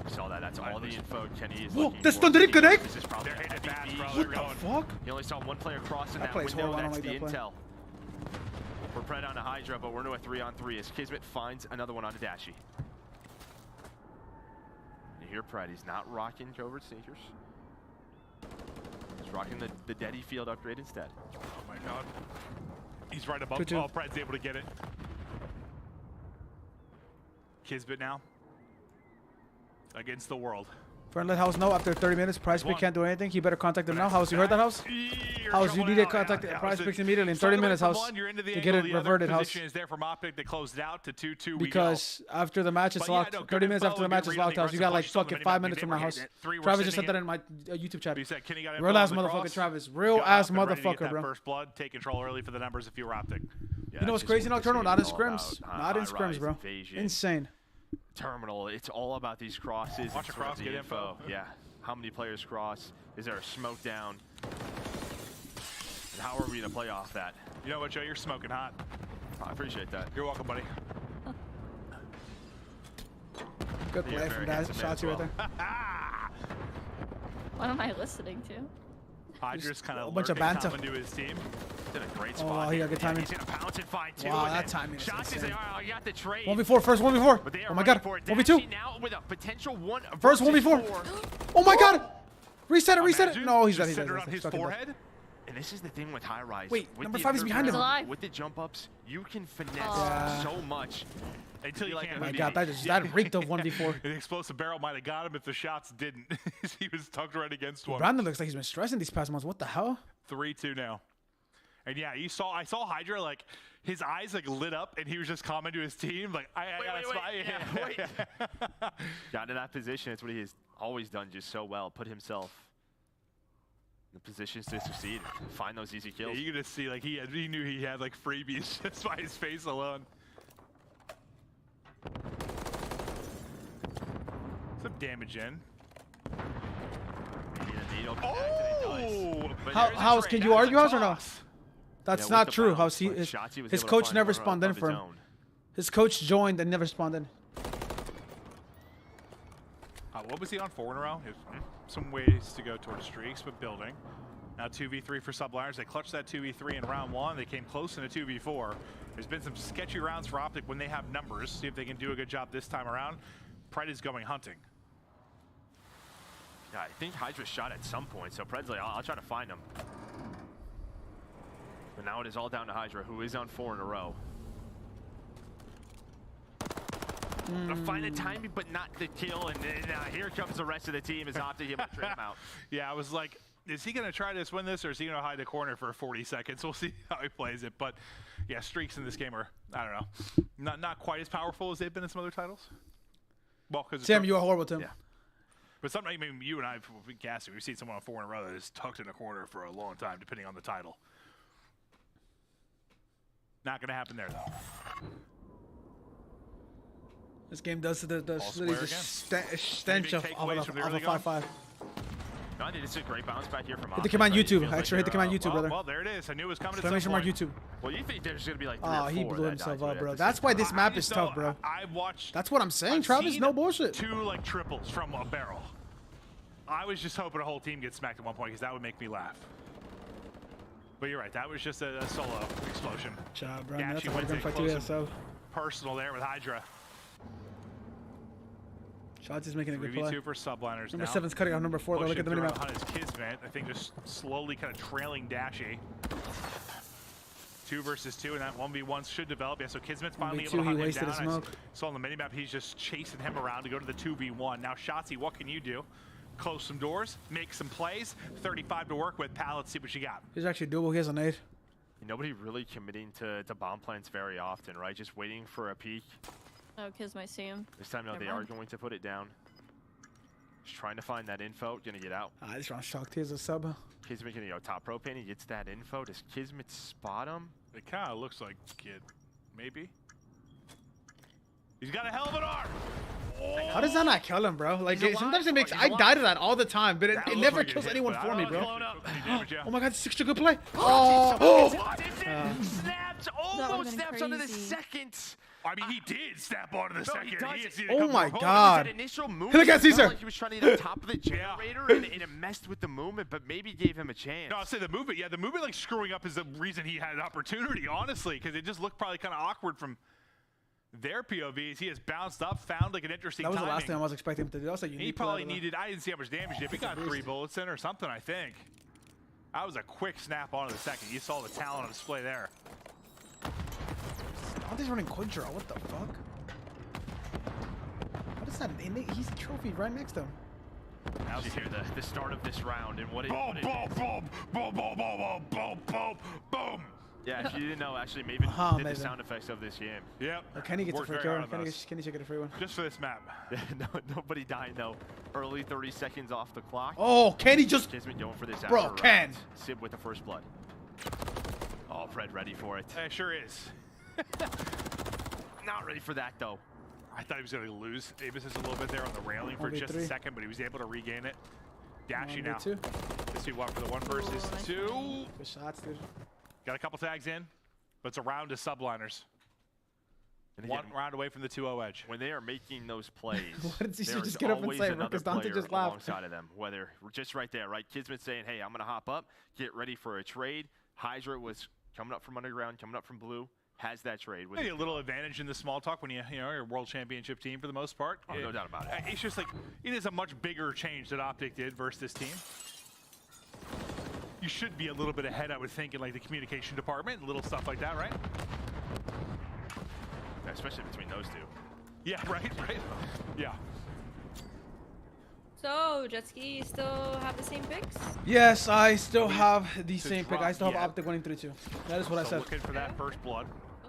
Saw that. That's all the info Kenny is looking
this
for.
didn't connect?
They're hitting fast, bro.
What the fuck?
He only saw one player cross in that window. That's the intel. We're Pred on a Hydra, but we're into a 3-on-3 as Kismet finds another one on a Dashy. You hear Pred. He's not rocking covert sneakers. He's rocking the Daddy Field upgrade instead.
Oh my god. He's right above. Oh, Pred's able to get it. Kismet now. Against the world.
Friend, let House know after 30 minutes, Prize Pick can't do anything. He better contact them now. House, you heard that, House? House, you need to contact Prize Picks immediately in 30 minutes, House, to get it reverted, House.
Is there from Optic that closed it out to 2-2.
Because after the match, it's locked. 30 minutes after the match is locked, House. You got like fucking 5 minutes from my house. Travis just said that in my YouTube chat. Real ass motherfucker, Travis. Real ass motherfucker, bro.
First blood, take control early for the numbers if you were Optic.
You know what's crazy, Nocturnal? Not in scrims. Not in scrims, bro. Insane.
Terminal, it's all about these crosses.
Watch a cross, get info.
Yeah, how many players cross? Is there a smoke down? And how are we gonna play off that?
You know what, Joe? You're smoking hot.
I appreciate that.
You're welcome, buddy.
Good play from that shot right there.
What am I listening to?
Hydra's kind of
a bunch of banter
into his team.
Did a great
Oh,
spot.
wow, he got good timing.
He's gonna pounce and find two.
Wow, that timing is
Shots
insane.
I got the trade.
1v4, first 1v4. Oh my god, 1v2.
Now with a potential one.
First 1v4. Oh my god. Reset it. No, he's dead. He's dead.
On his forehead.
And this is the thing with high rise.
Wait,
with
number
the
5 is behind him.
With the jump ups, you can finesse so much.
Until you can't.
Oh my god, that reeked of 1v4.
The explosive barrel might have got him if the shots didn't. He was tucked right against one.
Brandon looks like he's been stressing these past months. What the hell?
3-2 now. And yeah, I saw Hydra, like, his eyes like lit up and he was just commenting to his team, like, I got a spy.
Wait. Got into that position. It's what he has always done just so well. Put himself in the positions to succeed. Find those easy kills.
Yeah, you get to see, like, he knew he had, like, freebies just by his face alone. Some damage in.
Oh!
House, can you argue, House, or no? That's not true. House, his coach never spawned in for him. His coach joined and never spawned in.
What was he on 4 in a row? Some ways to go towards streaks, but building. Now 2v3 for Subliners. They clutched that 2v3 in round 1. They came close in a 2v4. There's been some sketchy rounds for Optic when they have numbers. See if they can do a good job this time around. Pred is going hunting.
Yeah, I think Hydra shot at some point, so Pred's like, I'll try to find him. But now it is all down to Hydra, who is on 4 in a row. Find the timing, but not the kill. And then here comes the rest of the team as Optic able to trade him out.
Yeah, I was like, is he going to try to win this, or is he going to hide the corner for 40 seconds? We'll see how he plays it. But yeah, streaks in this game are, I don't know, not quite as powerful as they've been in some other titles. Well, because
Tim, you are horrible, Tim.
Yeah. But sometimes, I mean, you and I, we've casted, we've seen someone on 4 in a row that is tucked in a corner for a long time, depending on the title. Not going to happen there, though.
This game does the stench of a 5-5.
No, I think it's a great bounce back here from
Hit the command YouTube. Extra hit the command YouTube, brother.
Well, there it is. I knew it was coming to
some point. YouTube.
Well, you think there's going to be like 3 or 4
he blew himself up, bro.
that
That's why this map is tough, bro.
I watched.
That's what I'm saying, Travis. No bullshit.
2 like triples from a barrel. I was just hoping a whole team gets smacked at one point because that would make me laugh. But you're right. That was just a solo explosion.
Job, bro.
Yeah,
That's
she
a
went
hard gunfight too, so.
Personal there with Hydra.
Shots is making a good play.
3v2 for Subliners
Number
now.
7's cutting off number 4. Though. Look at the minimap.
On his Kismet, I think just slowly kind of trailing Dashy. 2 versus 2, and that 1v1 should develop. Yeah, so Kismet's finally able to hunt him down. I saw on the minimap he's just chasing him around to go to the 2v1. Now, Shotzi, what can you do? Close some doors, make some plays. 35 to work with. Pal, let's see what you got.
He's actually doable. He has a nade.
Nobody really committing to bomb plants very often, right? Just waiting for a peek.
Oh, kids might see him.
This time, no, they are going to put it down. Just trying to find that info. Gonna get out.
This round shocked. He has a sub.
Kismet gonna go top propane. He gets that info. Does Kismet spot him?
It kind of looks like Kid. Maybe. He's got a hell of an arm. Oh.
How does that not kill him, bro? Like sometimes it makes. I die to that all the time, but it never kills anyone for me, bro. Oh my God, it's such a good play. Oh!
Snaps! Almost snaps onto the second.
I mean, he did snap onto the second.
Oh my God!
Initial movement,
Look at Caesar.
Like he was trying to get on top of the generator, and it messed with the movement, but maybe gave him a chance.
No, I'll say the movement. Yeah, the movement like screwing up is the reason he had an opportunity, honestly, because it just looked probably kind of awkward from their POVs. He has bounced up, found like an interesting timing.
That was the last thing I was expecting him to do. That was a unique
He probably needed. I didn't see how much damage he did. He got 3 bullets in or something, I think. That was a quick snap onto the second. You saw the talent on display there.
Dante's running quick draw. What the fuck? What is that? He's a trophy right next to him.
Now you hear the start of this round and what it
boom, boom, boom, boom, boom, boom, boom, boom, boom.
Yeah, if you didn't know, actually, Maven did the sound effects of this game.
Yep.
Kenny gets a free kill. Kenny should get a free one.
Just for this map.
Nobody died though. Early 30 seconds off the clock.
Oh, Kenny just.
Kismet going for this.
Bro, Ken.
Sib with the first blood. Oh, Fred ready for it.
It sure is.
Not ready for that though.
I thought he was going to lose Avis a little bit there on the railing for just a second, but he was able to regain it. Dashy now. Let's see what for the 1 versus 2.
Good shots, dude.
Got a couple tags in, but it's a round of Subliners. And 1 round away from the 2-0 edge.
When they are making those plays,
what did Caesar just get up and say? Because Dante just laughed.
Alongside of them, whether just right there, right? Kismet saying, "Hey, I'm gonna hop up, get ready for a trade." Hydra was coming up from underground, coming up from blue. Has that trade with
maybe a little advantage in the small talk when you're a world championship team for the most part.
Oh, no doubt about it.
It's just like it is a much bigger change that Optic did versus this team. You should be a little bit ahead, I would think, in like the communication department and little stuff like that, right?
Yeah, especially between those 2.
Yeah, right. Yeah.
So, Jetski, you still have the same picks?
Yes, I still have the same pick. I still have Optic winning 3-2. That is what I said.
Looking for that first blood.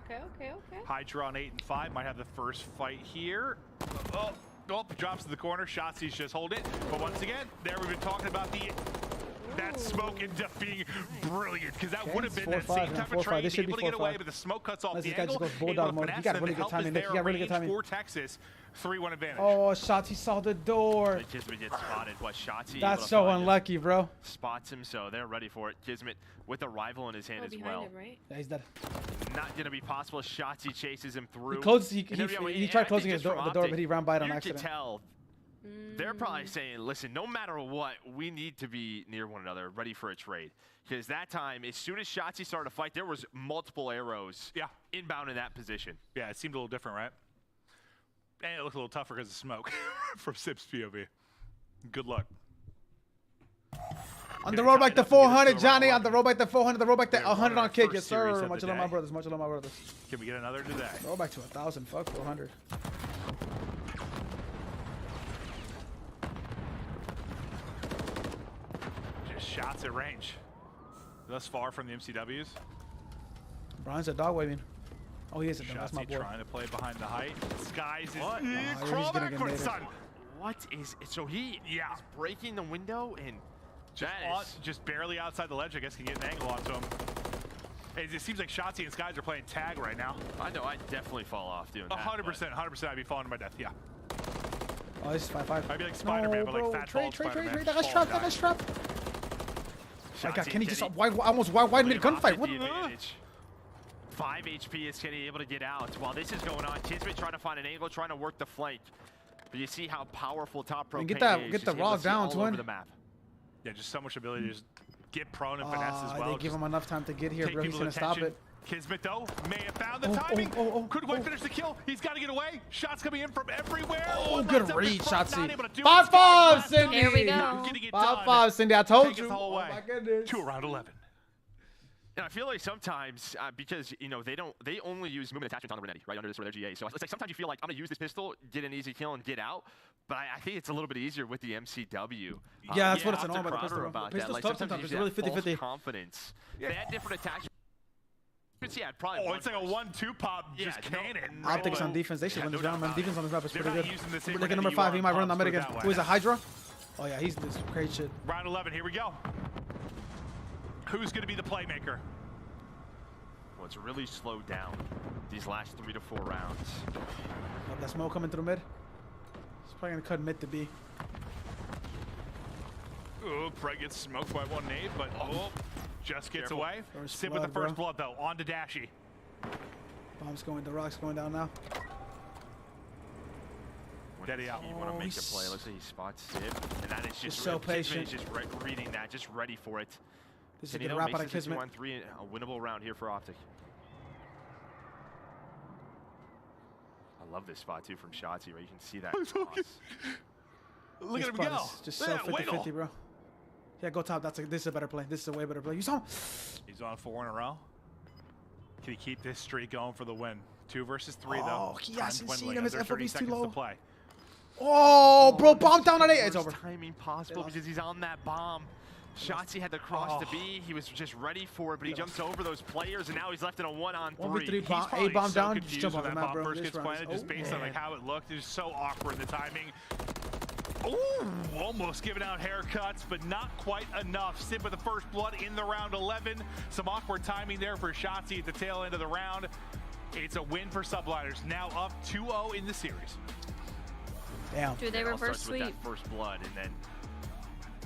Okay.
Hydra on 8 and 5 might have the first fight here. Oh, drops to the corner. Shotzi's just hold it. But once again, there we've been talking about that smoke ended up being brilliant because that would have been that same type of trade. Able to get away, but the smoke cuts off the angle.
Bulldog mode. He got really good timing. He got really good timing.
For Texas, 3-1 advantage.
Oh, Shotzi saw the door.
Kismet gets spotted. What Shotzi?
That's so unlucky, bro.
Spots him, so they're ready for it. Kismet with a rifle in his hand as well.
Him, right?
Yeah, he's dead.
Not gonna be possible. Shotzi chases him through.
He tried closing the door, but he ran by it on accident.
You can tell. They're probably saying, listen, no matter what, we need to be near one another, ready for a trade. Because that time, as soon as Shotzi started to fight, there was multiple arrows inbound in that position.
Yeah, it seemed a little different, right? And it looked a little tougher because of smoke from Sip's POV. Good luck.
On the road back to 400, Johnny. On the road back to 400. The road back to 100 on kick. Yes, sir. Much love, my brothers. Much love, my brothers.
Can we get another today?
Roll back to 1,000. Fuck 400.
Just shots at range. Thus far from the MCWs.
Brian's a dog waving. Oh, he is a dog. That's my
Shotzi
boy.
trying to play behind the height. Skies is
What?
crawl backwards, son.
What is it? So he is breaking the window and
just barely outside the ledge. I guess can get an angle onto him. It seems like Shotzi and Skies are playing tag right now.
I know. I'd definitely fall off doing that.
100%. I'd be falling to my death. Yeah.
Oh, this is 5-5.
I'd be like Spider-Man, but like fat bald Spider-Man.
That guy's trapped. That guy's trapped. My God, Kenny just almost wide mid gunfight. What?
5 HP is Kenny able to get out. While this is going on, Kismet trying to find an angle, trying to work the flank. But you see how powerful top pro.
And get the raw down, twin.
Over the map.
Yeah, just so much ability to just get prone and finesse as well.
They give him enough time to get here, bro. He's gonna stop it.
Kismet though may have found the timing. Couldn't quite finish the kill. He's got to get away. Shots coming in from everywhere.
Oh, good read, Shotzi. 5-5, Cindy.
Here we go.
5-5, Cindy. I told you.
Oh
my goodness.
To around 11.
And I feel like sometimes, because, you know, they only use movement attachments on the Renetti, right, under this sort of their GA. So it's like sometimes you feel like, I'm going to use this pistol, get an easy kill, and get out. But I think it's a little bit easier with the MCW.
Yeah, that's what it's known
about
the pistol.
about
Pistol's
that. Like,
tough sometimes. It's really 50-50.
Confidence. They had different attachments. Yeah, probably.
Oh, it's like a 1-2 pop, just cannon.
Optics on defense. They should win this round, man. Defense on this map is pretty good.
Look
at number 5. He might run that mid again. Who is a Hydra? Oh, yeah, he's this great shit.
Round 11, here we go. Who's going to be the playmaker?
Well, it's really slowed down these last 3 to 4 rounds.
Oh, that smoke coming through mid. He's probably going to cut mid to B.
Ooh, Preg gets smoked by one nade, but just gets away. Sit with the
blood,
first blood, though. On to Dashy.
Bomb's going, the rock's going down now.
Daddy out.
You want to make a play. Looks like he spots Sid. And that is just
so patient.
Just reading that, just ready for it.
This is a good wrap out of Kismet.
1-3, a winnable round here for Optic. I love this spot, too, from Shotzi, where you can see that.
Look at him go.
Just so 50-50, bro. Yeah, go top. This is a better play. This is a way better play. You saw him.
He's on 4 in a row. Can he keep this streak going for the win? 2 versus 3, though.
Oh, he hasn't seen him. His FOB's too low.
To play.
Oh, bro, bomb down at 8. It's over.
Timing possible because he's on that bomb. Shotzi had to cross the B. He was just ready for it, but he jumps over those players, and now he's left in a 1-on-3.
1v3 bomb, A bomb
so
down. Just jump on the map, bro.
First gets planted, just based on like how it looked. It's so awkward, the timing. Ooh, almost giving out haircuts, but not quite enough. Sid with the first blood in the round 11. Some awkward timing there for Shotzi at the tail end of the round. It's a win for Subliners, now up 2-0 in the series.
Damn.
Dude, they reverse sweep.
With that first blood, and then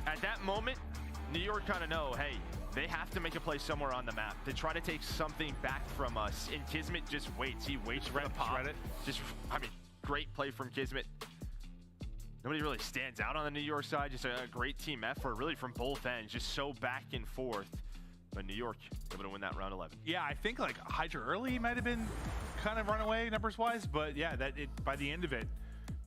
at that moment, New York kind of know, hey, they have to make a play somewhere on the map. They try to take something back from us, and Kismet just waits. He waits for the pop. Just, I mean, great play from Kismet. Nobody really stands out on the New York side. Just a great team effort, really, from both ends. Just so back and forth. But New York able to win that round 11.
Yeah, I think like Hydra early might have been kind of runaway numbers-wise, but yeah, by the end of it,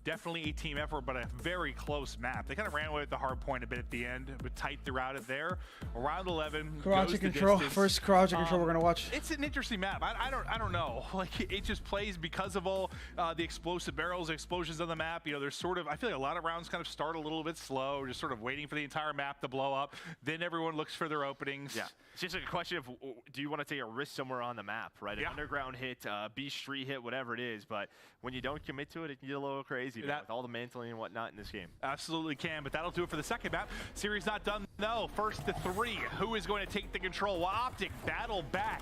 definitely a team effort, but a very close map. They kind of ran away with the hard point a bit at the end, but tight throughout it there. Round 11.
Crouch control. First crouch control we're gonna watch.
It's an interesting map. I don't know. Like it just plays because of all the explosive barrels, explosions on the map. You know, there's sort of, I feel like a lot of rounds kind of start a little bit slow, just sort of waiting for the entire map to blow up. Then everyone looks for their openings.
Yeah, it's just a question of, do you want to take a risk somewhere on the map, right? An underground hit, B street hit, whatever it is. But when you don't commit to it, it can get a little crazy with all the mantling and whatnot in this game.
Absolutely can, but that'll do it for the second map. Series not done though. First to 3. Who is going to take the control? Well, Optic battle back.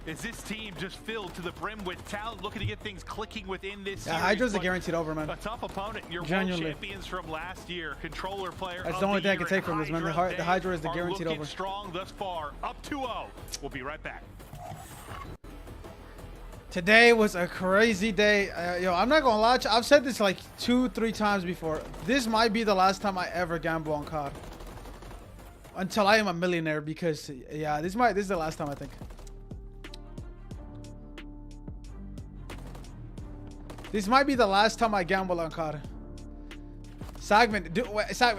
Is this team just filled to the brim with talent, looking to get things clicking within this series?
Hydra's a guaranteed over, man.
A tough opponent. Your world champions from last year, controller player.
That's the only thing I can take from this, man. The Hydra is the guaranteed over.
Strong thus far, up 2-0. We'll be right back.
Today was a crazy day. Yo, I'm not gonna lie, I've said this like 2-3 times before. This might be the last time I ever gamble on COD. Until I am a millionaire, because yeah, this is the last time, I think. This might be the last time I gamble on COD. Sagman,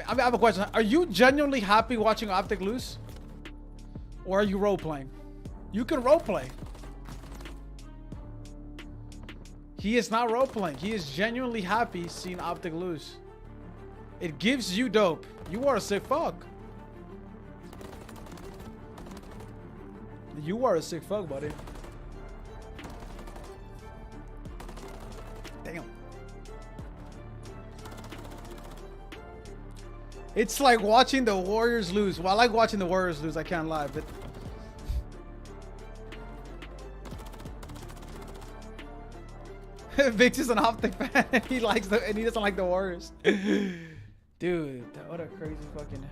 I have a question. Are you genuinely happy watching Optic lose? Or are you role playing? You can role play. He is not role-playing. He is genuinely happy seeing Optic lose. It gives you dope. You are a sick fuck. You are a sick fuck, buddy. Damn. It's like watching the Warriors lose. Well, I like watching the Warriors lose. I can't lie, but... Vix is an Optic fan. He likes the, and he doesn't like the Warriors. Dude, what a crazy fucking...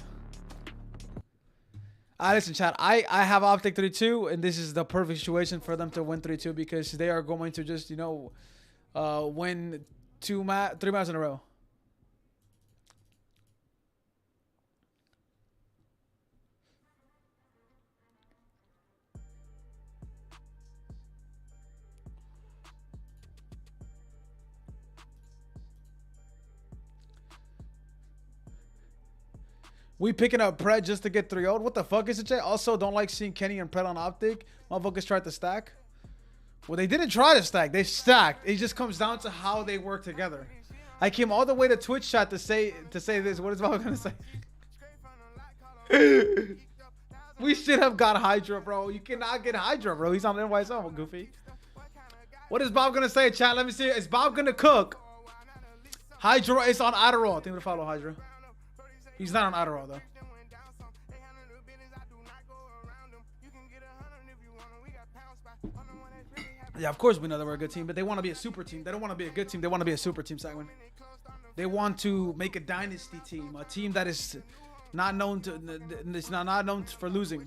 Listen, chat. I have Optic 3-2, and this is the perfect situation for them to win 3-2 because they are going to just, you know, win 3 matches in a row. We picking up Pred just to get 3-0'd. What the fuck is it, Jay? Also, don't like seeing Kenny and Pred on Optic. Motherfuckers tried to stack. Well, they didn't try to stack. They stacked. It just comes down to how they work together. I came all the way to Twitch chat to say this. What is Bob gonna say? We should have got Hydra, bro. You cannot get Hydra, bro. He's on NYSL, Goofy. What is Bob gonna say, chat? Let me see. Is Bob gonna cook? Hydra is on Adderall. I think we follow Hydra. He's not on Adderall, though. Yeah, of course we know that we're a good team, but they want to be a super team. They don't want to be a good team. They want to be a super team, Sagwin. They want to make a dynasty team, a team that is not known to, it's not known for losing.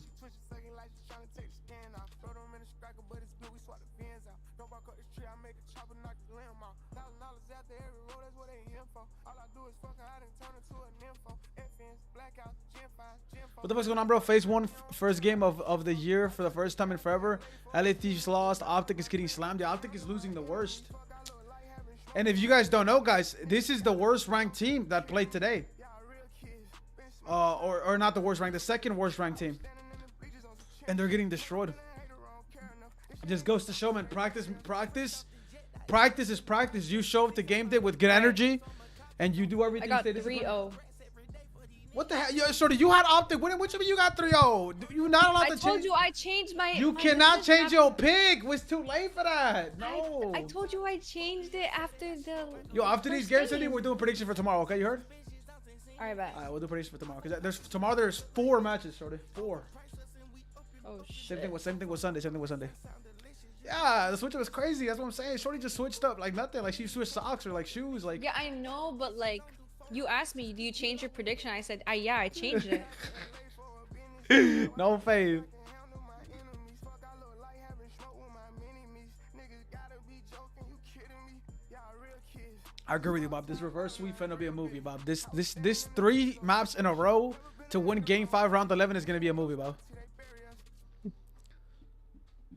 What the fuck's going on, bro? FaZe 1 first game of the year for the first time in forever. LA Thieves lost. Optic is getting slammed. The Optic is losing the worst. And if you guys don't know, guys, this is the worst ranked team that played today. Or not the worst ranked, the second worst ranked team. And they're getting destroyed. It just goes to show, man, practice is practice. You show up to game day with good energy and you do everything.
I got 3-0.
What the hell? Yo, Shorty, you had Optic. Which of you got 3-0? You're not allowed to change.
I told you I changed my...
You cannot change your pick. It's too late for that. No.
I told you I changed it after the...
Yo, after these games, Cindy, we're doing prediction for tomorrow, okay? You heard?
All right, bet.
All right, we'll do prediction for tomorrow. Because tomorrow there's 4 matches, Shorty. 4.
Oh, shit.
Same thing with Sunday. Yeah, the switch was crazy. That's what I'm saying. Shorty just switched up like nothing. Like she switched socks or like shoes. Like...
Yeah, I know, but like... You asked me, do you change your prediction? I said, yeah, I changed it.
No faith. I agree with you, Bob. This reverse sweep finna be a movie, Bob. This 3 maps in a row to win game 5 round 11 is gonna be a movie, Bob.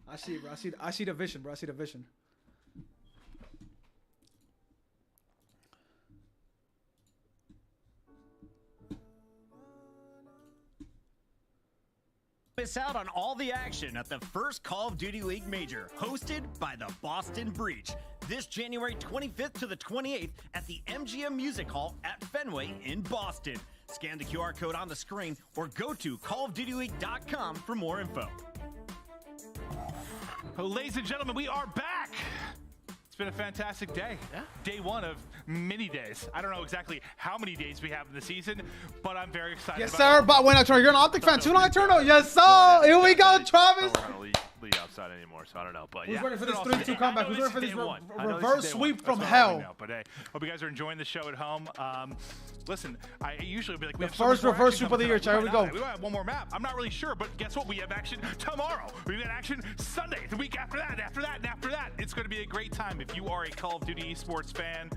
I see it, bro. I see the vision, bro. I see the vision.
Miss out on all the action at the first Call of Duty League Major, hosted by the Boston Breach. This January 25th to the 28th at the MGM Music Hall at Fenway in Boston. Scan the QR code on the screen or go to callofdutyleague.com for more info.
Well, ladies and gentlemen, we are back. It's been a fantastic day. Yeah. Day 1 of many days. I don't know exactly how many days we have in the season, but I'm very excited.
Yes, sir. But when I turn, you're an Optic fan too, Nocturno. Yes, sir. Here we go, Travis.
I don't want to lead outside anymore, so I don't know. But
who's
yeah,
ready for this 3-2 comeback? Who's ready for this reverse sweep from hell?
But hey, hope you guys are enjoing the show at home. Listen, I usually be like,
the first reverse sweep of the year. Here we go.
We might have one more map. I'm not really sure, but guess what? We have action tomorrow. We've got action Sunday, the week after that, and after that, and after that. It's going to be a great time. If you are a Call of Duty esports fan,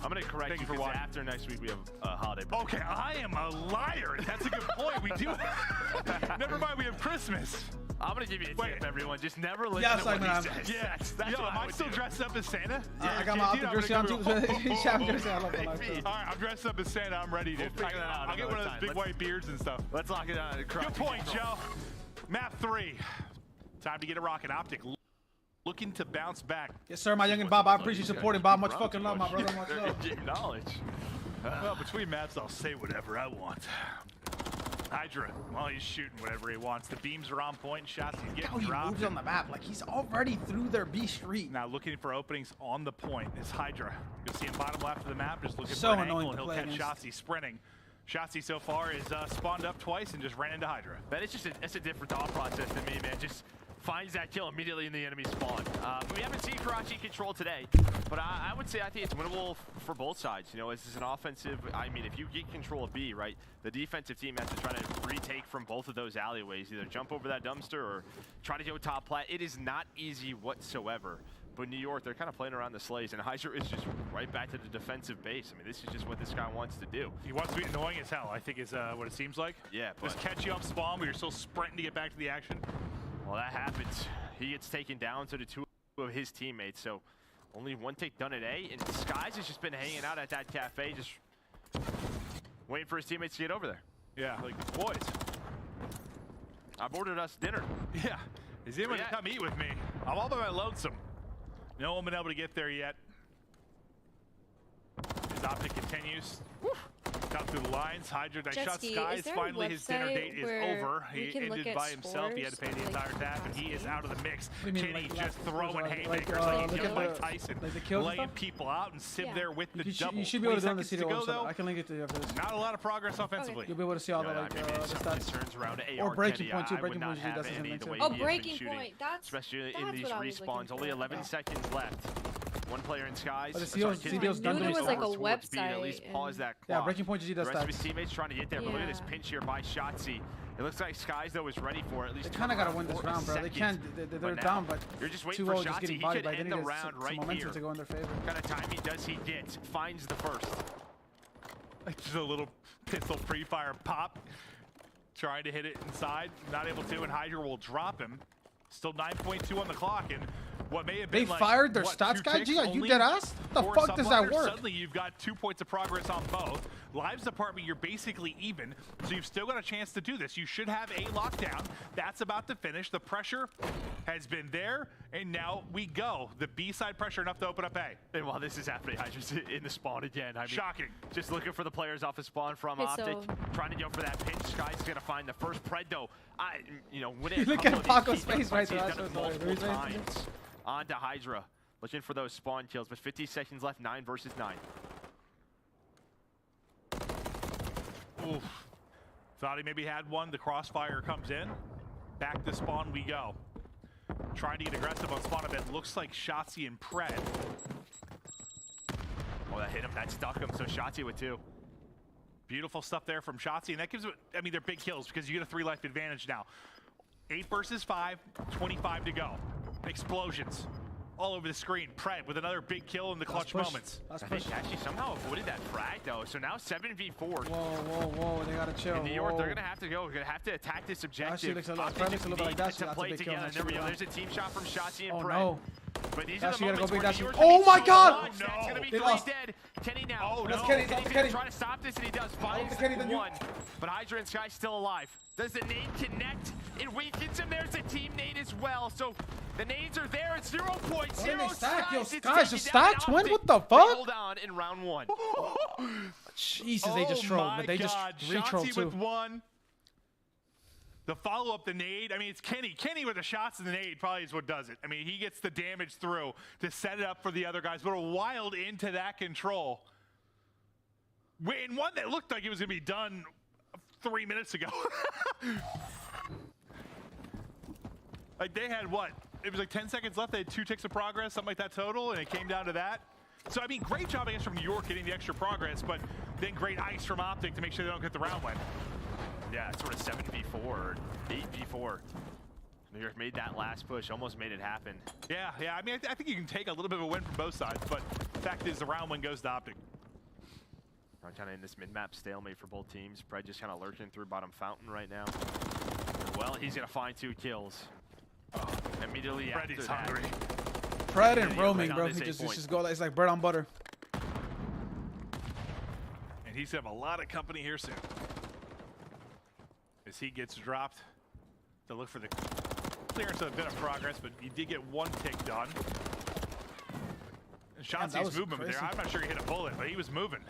I'm going to correct you for watching. After next week, we have a holiday break.
Okay, I am a liar. That's a good point. We do. Never mind, we have Christmas.
I'm going to give you a tip, everyone. Just never listen to what he says.
Yeah, that's what am I still dressed up as Santa?
I got my Optic jersey on too. All
right, I'm dressed up as Santa. I'm ready to figure that out. I'll get one of those big white beards and stuff.
Let's lock it on.
Good point, Joe. Map 3. Time to get a rocket. Optic looking to bounce back.
Yes, sir, my youngin' Bob. I appreciate you supporting, Bob. Much fucking love, my brother. Much love.
Deep knowledge.
Well, between maps, I'll say whatever I want. Hydra, well, he's shooting whatever he wants. The beams are on point, shots he's getting
He
dropped.
moves on the map like he's already through their B street.
Now looking for openings on the point is Hydra. You'll see him bottom left of the map, just looking
So
for an
annoying
angle,
to
and he'll
play
catch
against.
Shotzi sprinting. Shotzi so far is spawned up twice and just ran into Hydra.
That is just it's a different thought process than me, man. Just finds that kill immediately in the enemy spawn. We haven't seen Karachi control today, but I would say I think it's winnable for both sides. You know, this is an offensive. I mean, if you get control of B, right, the defensive team has to try to retake from both of those alleyways, either jump over that dumpster or try to go top plat. It is not easy whatsoever. But New York, they're kind of playing around the slays, and Hydra is just right back to the defensive base. I mean, this is just what this guy wants to do.
He wants to be annoying as hell, I think is what it seems like.
Yeah, but
just catch you up spawn, but you're still sprinting to get back to the action.
Well, that happens. He gets taken down to the two of his teammates, so only one take done at A, and Skies has just been hanging out at that cafe, just waiting for his teammates to get over there.
Yeah, like, boys,
I've ordered us dinner.
Yeah, is anyone gonna come eat with me? I'm all by my lonesome. No one been able to get there yet. His Optic continues. Got through the lines. Hydra, I shot Skies. Finally, his dinner date is over. He ended by himself. He had to pay the entire tab, and he is out of the mix. Kenny just throwing haymakers like he's young Mike Tyson, laying people out and Sib there with the double.
You should be able to do it on the
20 seconds to go, though.
I can link it to you after this.
Not a lot of progress offensively.
You'll be able to see all the stats. Or breaking point too. Breaking point that's his link too.
Oh, breaking point. That's
especially in these respawns. Only 11 seconds left. One player in Skies.
But CDO's done
it was like a website.
At least pause that clock.
Yeah, breaking point GG does
the rest of his
stats.
teammates trying to get there, but look at this pinch here by Shotzi. It looks like Skies though is ready for it. At least
They kind of got to win this round, bro. They can't. They're down, but
you're just waiting for
2-0 just
Shotzi.
getting
He
bodied
could
by
end the round
some
right
momentum
here.
to go in their favor.
What kind of timing does he get? Finds the first.
Just a little pistol pre-fire pop. Trying to hit it inside. Not able to, and Hydra will drop him. Still 9.2 on the clock, and what may have been
They
like,
fired their
what,
stats
2
guy?
ticks
Gee, are you
only
dead ass? The
for
fuck does that
Subliners?
work?
Suddenly you've got 2 points of progress on both. Lives department, you're basically even, so you've still got a chance to do this. You should have A lockdown. That's about to finish. The pressure has been there, and now we go. The B side pressure enough to open up A.
And while this is happening, I just in the spawn again. I mean,
shocking.
Just looking for the players off the spawn from Optic, trying to go for that pinch. Sky's gonna find the first Pred though. You know, when it
Look at Paco's face right there. That's
multiple times onto Hydra, looking for those spawn kills. But 50 seconds left, 9 versus 9.
Oof. Thought he maybe had one. The crossfire comes in. Back to spawn we go. Trying to get aggressive on spawn a bit. Looks like Shotzi and Pred.
Oh, that hit him. That stuck him. So Shotzi with 2.
Beautiful stuff there from Shotzi, and that gives it, I mean, they're big kills because you get a 3 life advantage now. 8 versus 5, 25 to go. Explosions all over the screen. Pred with another big kill in the clutch moments.
I think actually somehow avoided that frag though. So now 7v4.
Whoa, they gotta chill.
In New York, they're gonna have to go. We're gonna have to attack this objective.
Looks a little bit like that.
To play together. There we go. There's a team shot from Shotzi and Pred.
No.
But these are the moments where New York's
oh my God!
It's gonna be 3 dead. Kenny now.
Oh,
no.
Kenny's
gonna try to stop this, and he does. Finds one. But Hydra and Sky still alive. Does the nade connect? It weakens him. There's a team nade as well. So the nades are there. It's 0.0.
Skies just stacked. When? What the fuck?
Hold on in round 1.
Jesus, they just trolled, but they just re-trolled too.
With 1. The follow-up, the nade, I mean, it's Kenny. Kenny with the shots and the nade probably is what does it. I mean, he gets the damage through to set it up for the other guys, but a wild into that control. In one that looked like it was going to be done 3 minutes ago. Like, they had what? It was like 10 seconds left. They had 2 ticks of progress, something like that total, and it came down to that. So, I mean, great job, I guess, from New York getting the extra progress, but then great ice from Optic to make sure they don't get the round win.
Yeah, it's sort of 7v4 or 8v4. New York made that last push, almost made it happen.
Yeah. I mean, I think you can take a little bit of a win from both sides, but the fact is the round win goes to Optic.
I'm kind of in this mid-map stalemate for both teams. Pred just kind of lurking through bottom fountain right now. Well, he's going to find 2 kills. Immediately after that.
Hungry.
Pred and roaming, bro. He just go. It's like bread on butter.
And he's going to have a lot of company here soon. As he gets dropped to look for the clearance a bit of progress, but you did get one tick done. And Shotzi's movement there. I'm not sure he hit a bullet, but he was moving.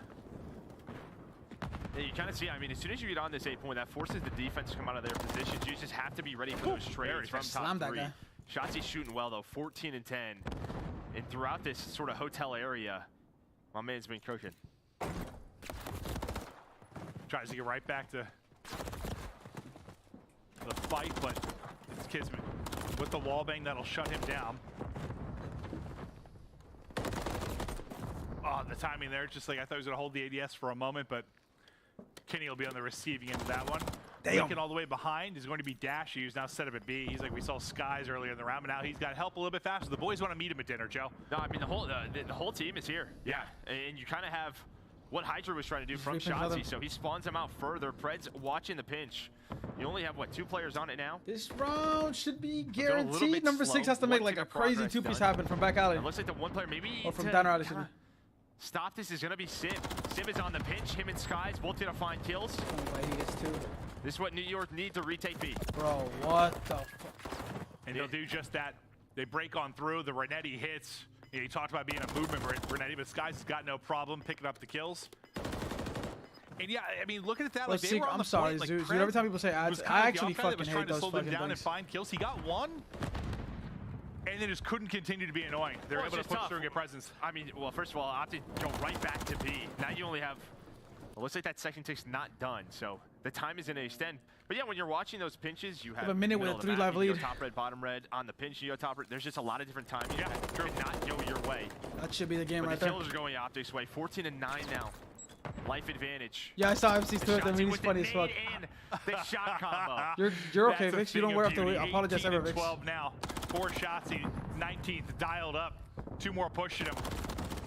Yeah, you kind of see, I mean, as soon as you get on this 8-point, that forces the defense to come out of their positions. You just have to be ready for those trades from top three. Shotzi's shooting well, though, 14 and 10. And throughout this sort of hotel area, my man's been cooking.
Tries to get right back to the fight, but it's Kismet with the wall bang that'll shut him down. Oh, the timing there, just like I thought he was gonna hold the ADS for a moment, but Kenny will be on the receiving end of that one. Lincoln all the way behind is going to be Dashy, who's now set up at B. He's like, we saw Skies earlier in the round, but now he's got help a little bit faster. The boys want to meet him at dinner, Joe.
No, I mean, the whole team is here. Yeah, and you kind of have what Hydra was trying to do from Shotzi, so he spawns them out further. Pred's watching the pinch. You only have, what, 2 players on it now?
This round should be guaranteed. Number 6 has to make like a crazy 2-piece happen from back alley.
It looks like the one player maybe
or from down alley.
Stop this is going to be Sib. Sib is on the pinch. Him and Skies both going to find kills. This is what New York need to retake B.
Bro, what the fuck?
And they'll do just that. They break on through. The Renetti hits. Yeah, he talked about being a movement Renetti, but Skies has got no problem picking up the kills. And yeah, I mean, looking at that, like they were on the
sorry,
point,
Zeus. Like, every time people say ads, I actually fucking hate those fucking
down
things.
And find kills. He got one, and they just couldn't continue to be annoying. They're able to push through and get presence.
I mean, well, first of all, Optic go right back to B. Now you only have, well, looks like that second tick's not done, so the time is going to extend. But yeah, when you're watching those pinches, you have
a minute with a 3 live lead.
Top red, bottom red, on the pinch, you go top red. There's just a lot of different timing that could not go your way.
That should be the game
but
right
the
there.
kills are going Optic's way. 14 and 9 now. Life advantage.
Yeah, I saw MC's to it. I mean, he's funny as fuck.
The shot combo.
You're okay, Vix. You don't worry after we apologize ever, Vix.
12 now. 4 shots. 19th dialed up. 2 more pushing him.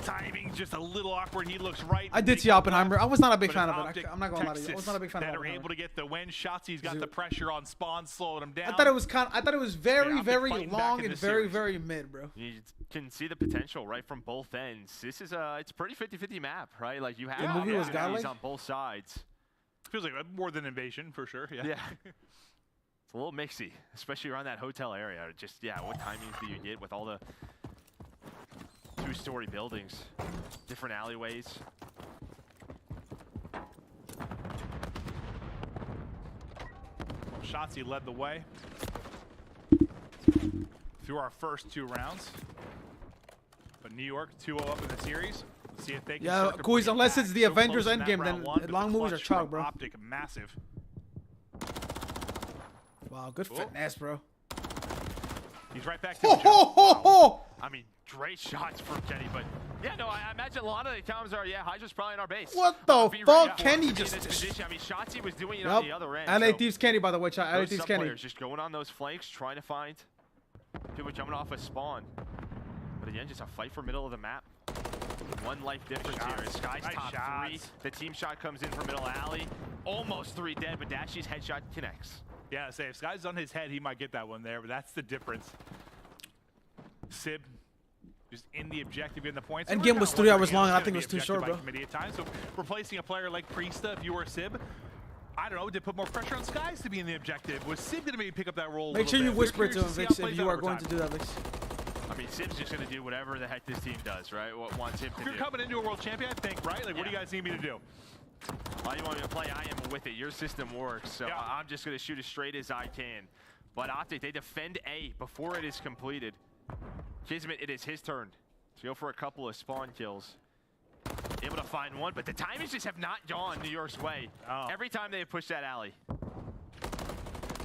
Timing just a little awkward. He looks right.
I did see Oppenheimer. I was not a big fan of it. I'm not gonna lie to you. I was not a big fan of it.
That are able to get the win. Shotzi's got the pressure on spawn, slowing him down.
I thought it was very, very long and very mid, bro.
You can see the potential right from both ends. This is it's a pretty 50-50 map, right? Like you have opportunities on both sides.
Feels like more than invasion for sure. Yeah.
It's a little mixy, especially around that hotel area. Just what timings do you get with all the 2-story buildings, different alleyways.
Well, Shotzi led the way through our first 2 rounds. But New York 2-0 up in the series. Let's see if they can
Kuiz, unless it's the Avengers Endgame, then long movies are chalk, bro.
Optic, massive.
Wow, good finesse, bro.
He's right back to wow.
I mean, great shots from Kenny, but yeah, no, I imagine a lot of the comments are, Hydra's probably in our base.
What the fuck? Kenny just...
I mean, Shotzi was doing it on the other end.
LA Thieves Kenny, by the way, chat. LA Thieves Kenny.
Just going on those flanks, trying to find people jumping off a spawn. But again, just a fight for middle of the map. 1 life difference here. Sky's top 3. The team shot comes in for middle alley. Almost 3 dead, but Dashy's headshot connects.
Yeah, say if Sky's on his head, he might get that one there, but that's the difference. Sib just in the objective, in the points.
And game was 3 hours long, and I think it was too short, bro.
At times. So replacing a player like Priesta, if you were Sib, I don't know, did put more pressure on Skies to be in the objective. Was Sib going to maybe pick up that role?
Make sure you whisper it to him, Vix, if you are going to do that, Vix.
I mean, Sib's just going to do whatever the heck this team does, right? What wants him to do.
If you're coming into a world champion, I think, right? Like, what do you guys need me to do?
You want me to play? I am with it. Your system works, so I'm just going to shoot as straight as I can. But Optic, they defend A before it is completed. Kismet, it is his turn to go for a couple of spawn kills. Able to find one, but the timings just have not gone New York's way. Every time they have pushed that alley.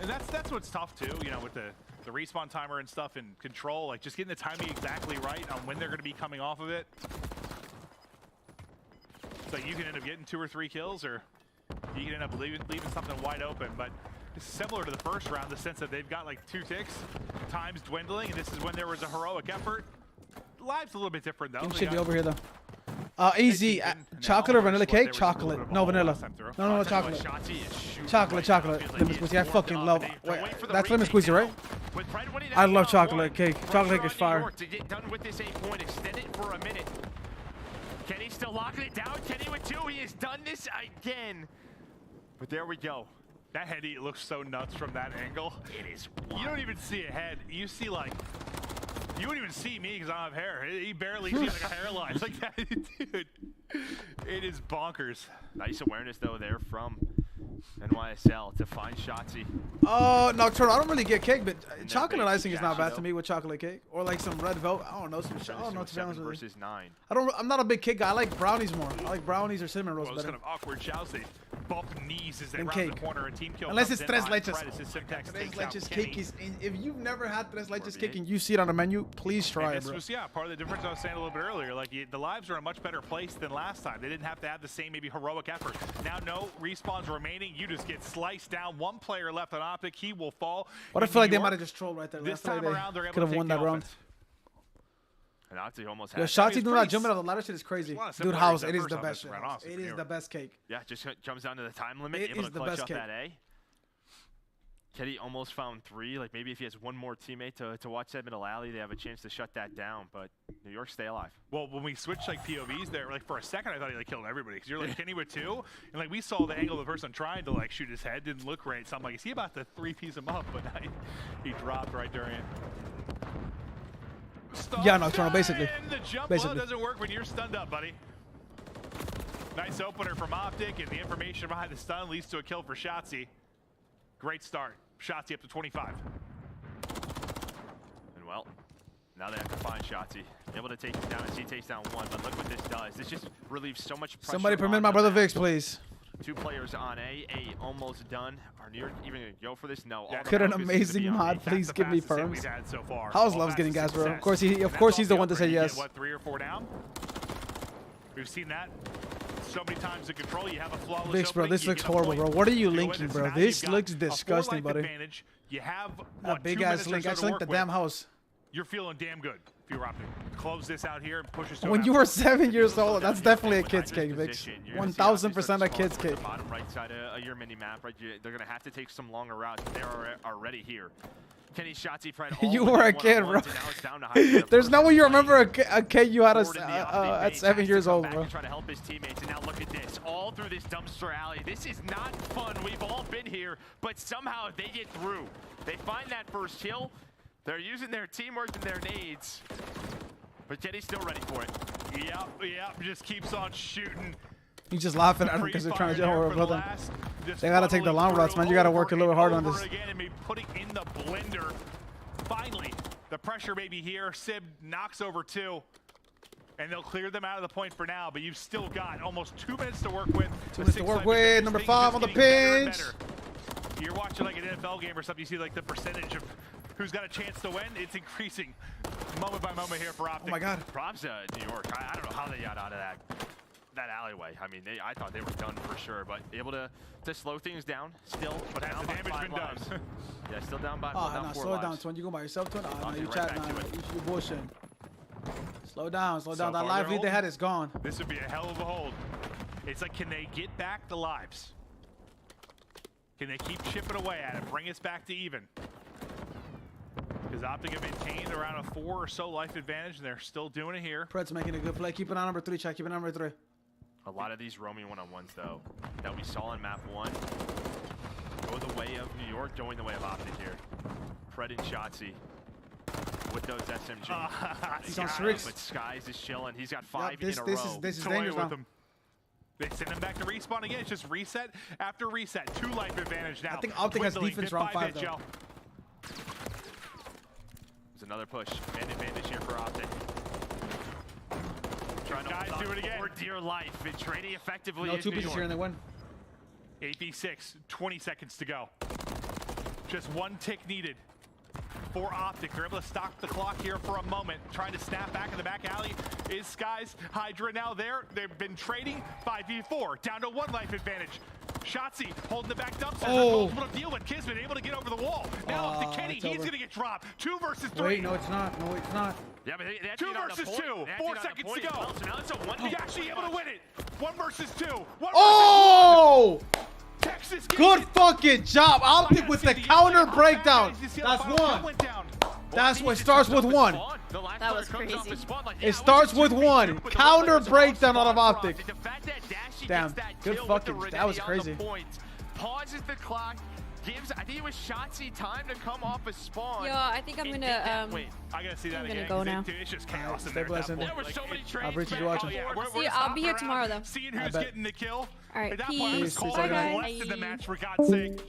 And that's what's tough too, you know, with the respawn timer and stuff and control, like just getting the timing exactly right on when they're going to be coming off of it. So you can end up getting 2 or 3 kills, or you can end up leaving something wide open. But it's similar to the first round, the sense that they've got like 2 ticks, time's dwindling, and this is when there was a heroic effort. Live's a little bit different though.
Game should be over here though. Easy. Chocolate or vanilla cake? Chocolate. No, vanilla. No, chocolate. Chocolate. Lemon squeezy. I fucking love it. Wait, that's lemon squeezy, right? I love chocolate cake. Chocolate cake is fire.
To get done with this 8-point, extend it for a minute. Kenny still locking it down. Kenny with 2. He has done this again. But there we go.
That head eat looks so nuts from that angle.
It is
wild. You don't even see a head. You see like, you wouldn't even see me because I don't have hair. He barely sees like a hairline. Like that, dude. It is bonkers.
Nice awareness though there from NYSL to find Shotzzy.
Oh, Nocturnal, I don't really get cake, but chocolate icing is not bad to me with chocolate cake. Or like some red velvet. I don't know. I don't know, to be honest with you.
Versus 9.
I'm not a big cake guy. I like brownies more. I like brownies or cinnamon rolls
Well, it's
better.
kind of awkward. Shotzzy bump knees as they
And
round
cake.
the corner. A team kill.
Unless it's
comes in
tres
behind
leches.
Fred as Simtex
Tres
takes out
leches
Kenny.
cake is. If you've never had tres leches cake and you see it on the menu, please try
And
it,
this
bro.
was, yeah, part of the difference I was saying a little bit earlier. Like, the lives are in a much better place than last time. They didn't have to have the same maybe heroic effort. Now, no respawns remaining. You just get sliced down. One player left on Optic. He will fall.
But I feel like they might have just trolled right there.
This
I feel
time
like
around, they're able
could
to
have
take
won
the
that round.
offense.
And Optic almost
Yo,
had
Shotzzy
that.
doing that jumping out of the ladder shit is crazy.
There's a lot of
Dude,
similarities
house,
to
it
that
is
first
the
offense
best shit.
round. Awesome.
It is the best cake.
Yeah, just comes down to the time limit.
It
able
is
to
the
clutch
best
up
cake.
that A. Kenny almost found 3. Like maybe if he has one more teammate to watch that middle alley, they have a chance to shut that down. But New York stay alive.
Well, when we switched like POVs there, like for a second I thought he like killed everybody because you're like Kenny with 2, and like we saw the angle of the person trying to like shoot his head didn't look right. So I'm like, is he about to 3-piece him up? But he dropped right during it.
Yeah, Nocturnal, basically.
The jump
Basically.
doesn't work when you're stunned up, buddy. Nice opener from Optic, and the information behind the stun leads to a kill for Shotzzy. Great start. Shotzzy up to 25.
And well, now they have to find Shotzzy. Able to take him down as he takes down 1. But look what this does. This just relieves so much pressure.
Somebody permit
on
my
the
brother
map.
Vix, please.
2 players on A. A almost done. Are New York even going to go for this? No.
Could an amazing mod please give me firms? House loves getting gas, bro. Of course, he's the one to say yes.
What, 3 or 4 down? We've seen that so many times in control. You have a flawless
Vix, bro,
opening,
this
you
looks
get a
horrible,
point,
bro. What are you
win
linking,
it.
bro?
So now
This
you've got
looks
a
disgusting,
4-life
buddy.
advantage. You have
That
what,
big
2
ass
minutes or
link.
so
I
to
just linked
work
the
with.
damn house.
You're feeling damn good if you're Optic. Close this out here and push us to
When
an
you were
absolute
7 years old, that's definitely a kid's cake, Vix. 1000% a kid's cake.
Bottom right side of your mini map, right? They're gonna have to take some longer routes. They're already here. Kenny Shotzzy tried all
You
the
were a
one-on-ones,
kid,
and
bro.
now it's down to high
There's no way you remember a kid you had
Forward in the Optic
at
base,
7
has to
years
come
old,
back
bro.
and try to help his teammates, and now look at this, all through this dumpster alley. This is not fun. We've all been here, but somehow they get through. They find that first kill. They're using their teamwork and their nades, but Kenny's still ready for it.
Yep, just keeps on shooting.
He's just laughing at him because they're trying to jump over with him. They gotta take the long routes, man. You gotta work a little hard on this.
Again and be putting in the blender. Finally, the pressure may be here. Sib knocks over 2. And they'll clear them out of the point for now, but you've still got almost 2 minutes to work with.
2 minutes to work with. Number 5 on the pinch.
You're watching like an NFL game or something, you see like the percentage of who's got a chance to win. It's increasing moment by moment here for Optic.
Oh my God.
Props to New York. I don't know how they got out of that alleyway. I mean, I thought they were done for sure, but able to slow things down still.
But has the damage been done?
Yeah, still down by
Oh,
down
no,
4
slow it down,
lives.
Twin. You go by yourself, Twin? Oh, no,
I'll
you
get right
chat
back
now.
to it.
You bullshitting. Slow down, slow down.
So
That
far,
live
they're
lead they had is gone.
This would be a hell of a hold. It's like, can they get back the lives? Can they keep chipping away at it? Bring us back to even. Because Optic have maintained around a 4 or so life advantage, and they're still doing it here.
Pred's making a good play. Keep it on number 3, chat. Keep it on number 3.
A lot of these roaming one-on-ones, though, that we saw in map 1, go the way of New York, going the way of Optic here. Fred and Shotzzy with those SMG.
He's on streaks.
But Skies is chilling. He's got 5
this,
in a
this
row.
Is, this is
Toy
dangerous
with
now.
them. They send him back to respawn again. It's just reset after reset. 2 life advantage now.
I think Optic has
Dwindling
defense
bit
round
by
5,
bit,
though.
Joe.
There's another push. Man advantage here for Optic. Trying
Guys
to
do it again.
for dear life. And trading effectively.
No,
is
2
New
pieces
York.
here and they win.
8v6, 20 seconds to go. Just 1 tick needed for Optic. They're able to stop the clock here for a moment. Trying to snap back in the back alley is Skies. Hydra now there. They've been trading 5v4. Down to 1 life advantage. Shotzzy holding the back dump.
Oh.
Able to deal with Kismet, able to get over the wall. Now up to Kenny.
it's
He's
over.
going to get dropped. 2 versus 3.
Wait, no, it's not. No, it's not.
Yeah, but they have
2
to get on the
versus
point.
2.
They have
4
get on the
seconds
point
to
as
go.
well. So now it's a 1v.
He's actually able to win it. 1 versus 2. 1
Oh!
versus Texas.
Good fucking job. Optic with the counter breakdown. That's 1. That's what starts with 1.
That was crazy.
It starts with 1. Counter breakdown out of Optic. Damn, good fucking. That was crazy.
pauses the clock, gives, I think it was Shotzi time to come off a spawn.
Yo, I think I'm gonna
Wait, I gotta see that
I'm
again.
gonna go now.
It's just chaos in there. There
were so many trades.
I appreciate you watching.
See, I'll be here tomorrow though.
Seeing who's getting the kill.
All right,
At that point, I was
peace.
calling
Bye,
less in the match, for God's sake.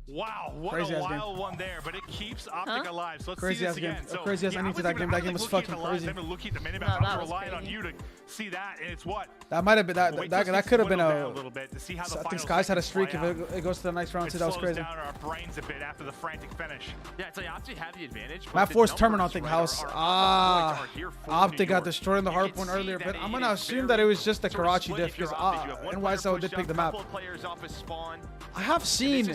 Wow, what
Crazy
a
ass game.
wild one there, but it keeps Optic alive. So let's
Crazy
see
ass
this
game.
again. So,
Crazy ass ending to that game. That game was fucking crazy.
I was looking at the minute,
No,
I
that
was
was
relying on
crazy.
you to see that, and it's what?
That might have been that could have been a
little bit to see how the
I think
final
Skies had a
seconds
streak if
play out.
it goes to the next round too. That was
Slows
crazy.
down our brains a bit after the frantic finish.
Yeah, it's like Optic have the advantage.
Matt forced terminal, I think, house. Optic got destroyed in the hard point earlier, but I'm gonna assume that it was just the Karachi diff because NYSL did pick the map. I have seen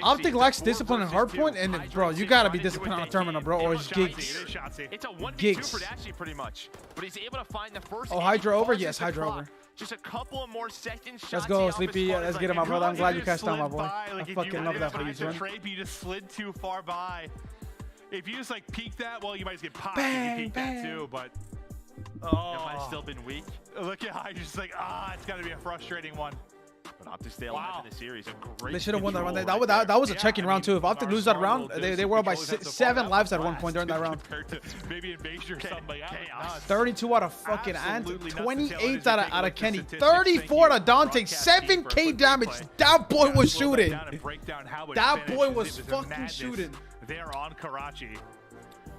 Optic lacks discipline in hard point, and bro, you gotta be disciplined on a terminal, bro, or it's gigs.
It's a 1v2
Gigs.
for Dashy pretty much, but he's able to find the first.
Oh, Hydra over? Yes, Hydra over.
Just a couple of more seconds.
Let's go, Sleepy. Let's get him, my brother. I'm glad you cashed out, my boy. I fucking love that for you, John.
You just slid too far by. If you just like peek that, well, you might just get popped
Bang,
if you peek
bang.
that too. But
It might have still been weak.
look at how you're just like, it's got to be a frustrating one.
But Optic stay alive in the series. A great
They should have won that round.
control
That was a check-in round too. If Optic lose that round, they were up by 7 lives at one point during that round.
Maybe Invasion or something like that.
32 out of fucking Ant,
Absolutely nuts.
28 out of Kenny, 34 out of Dante, 7k damage. That boy was shooting. That boy was fucking shooting.
They're on Karachi.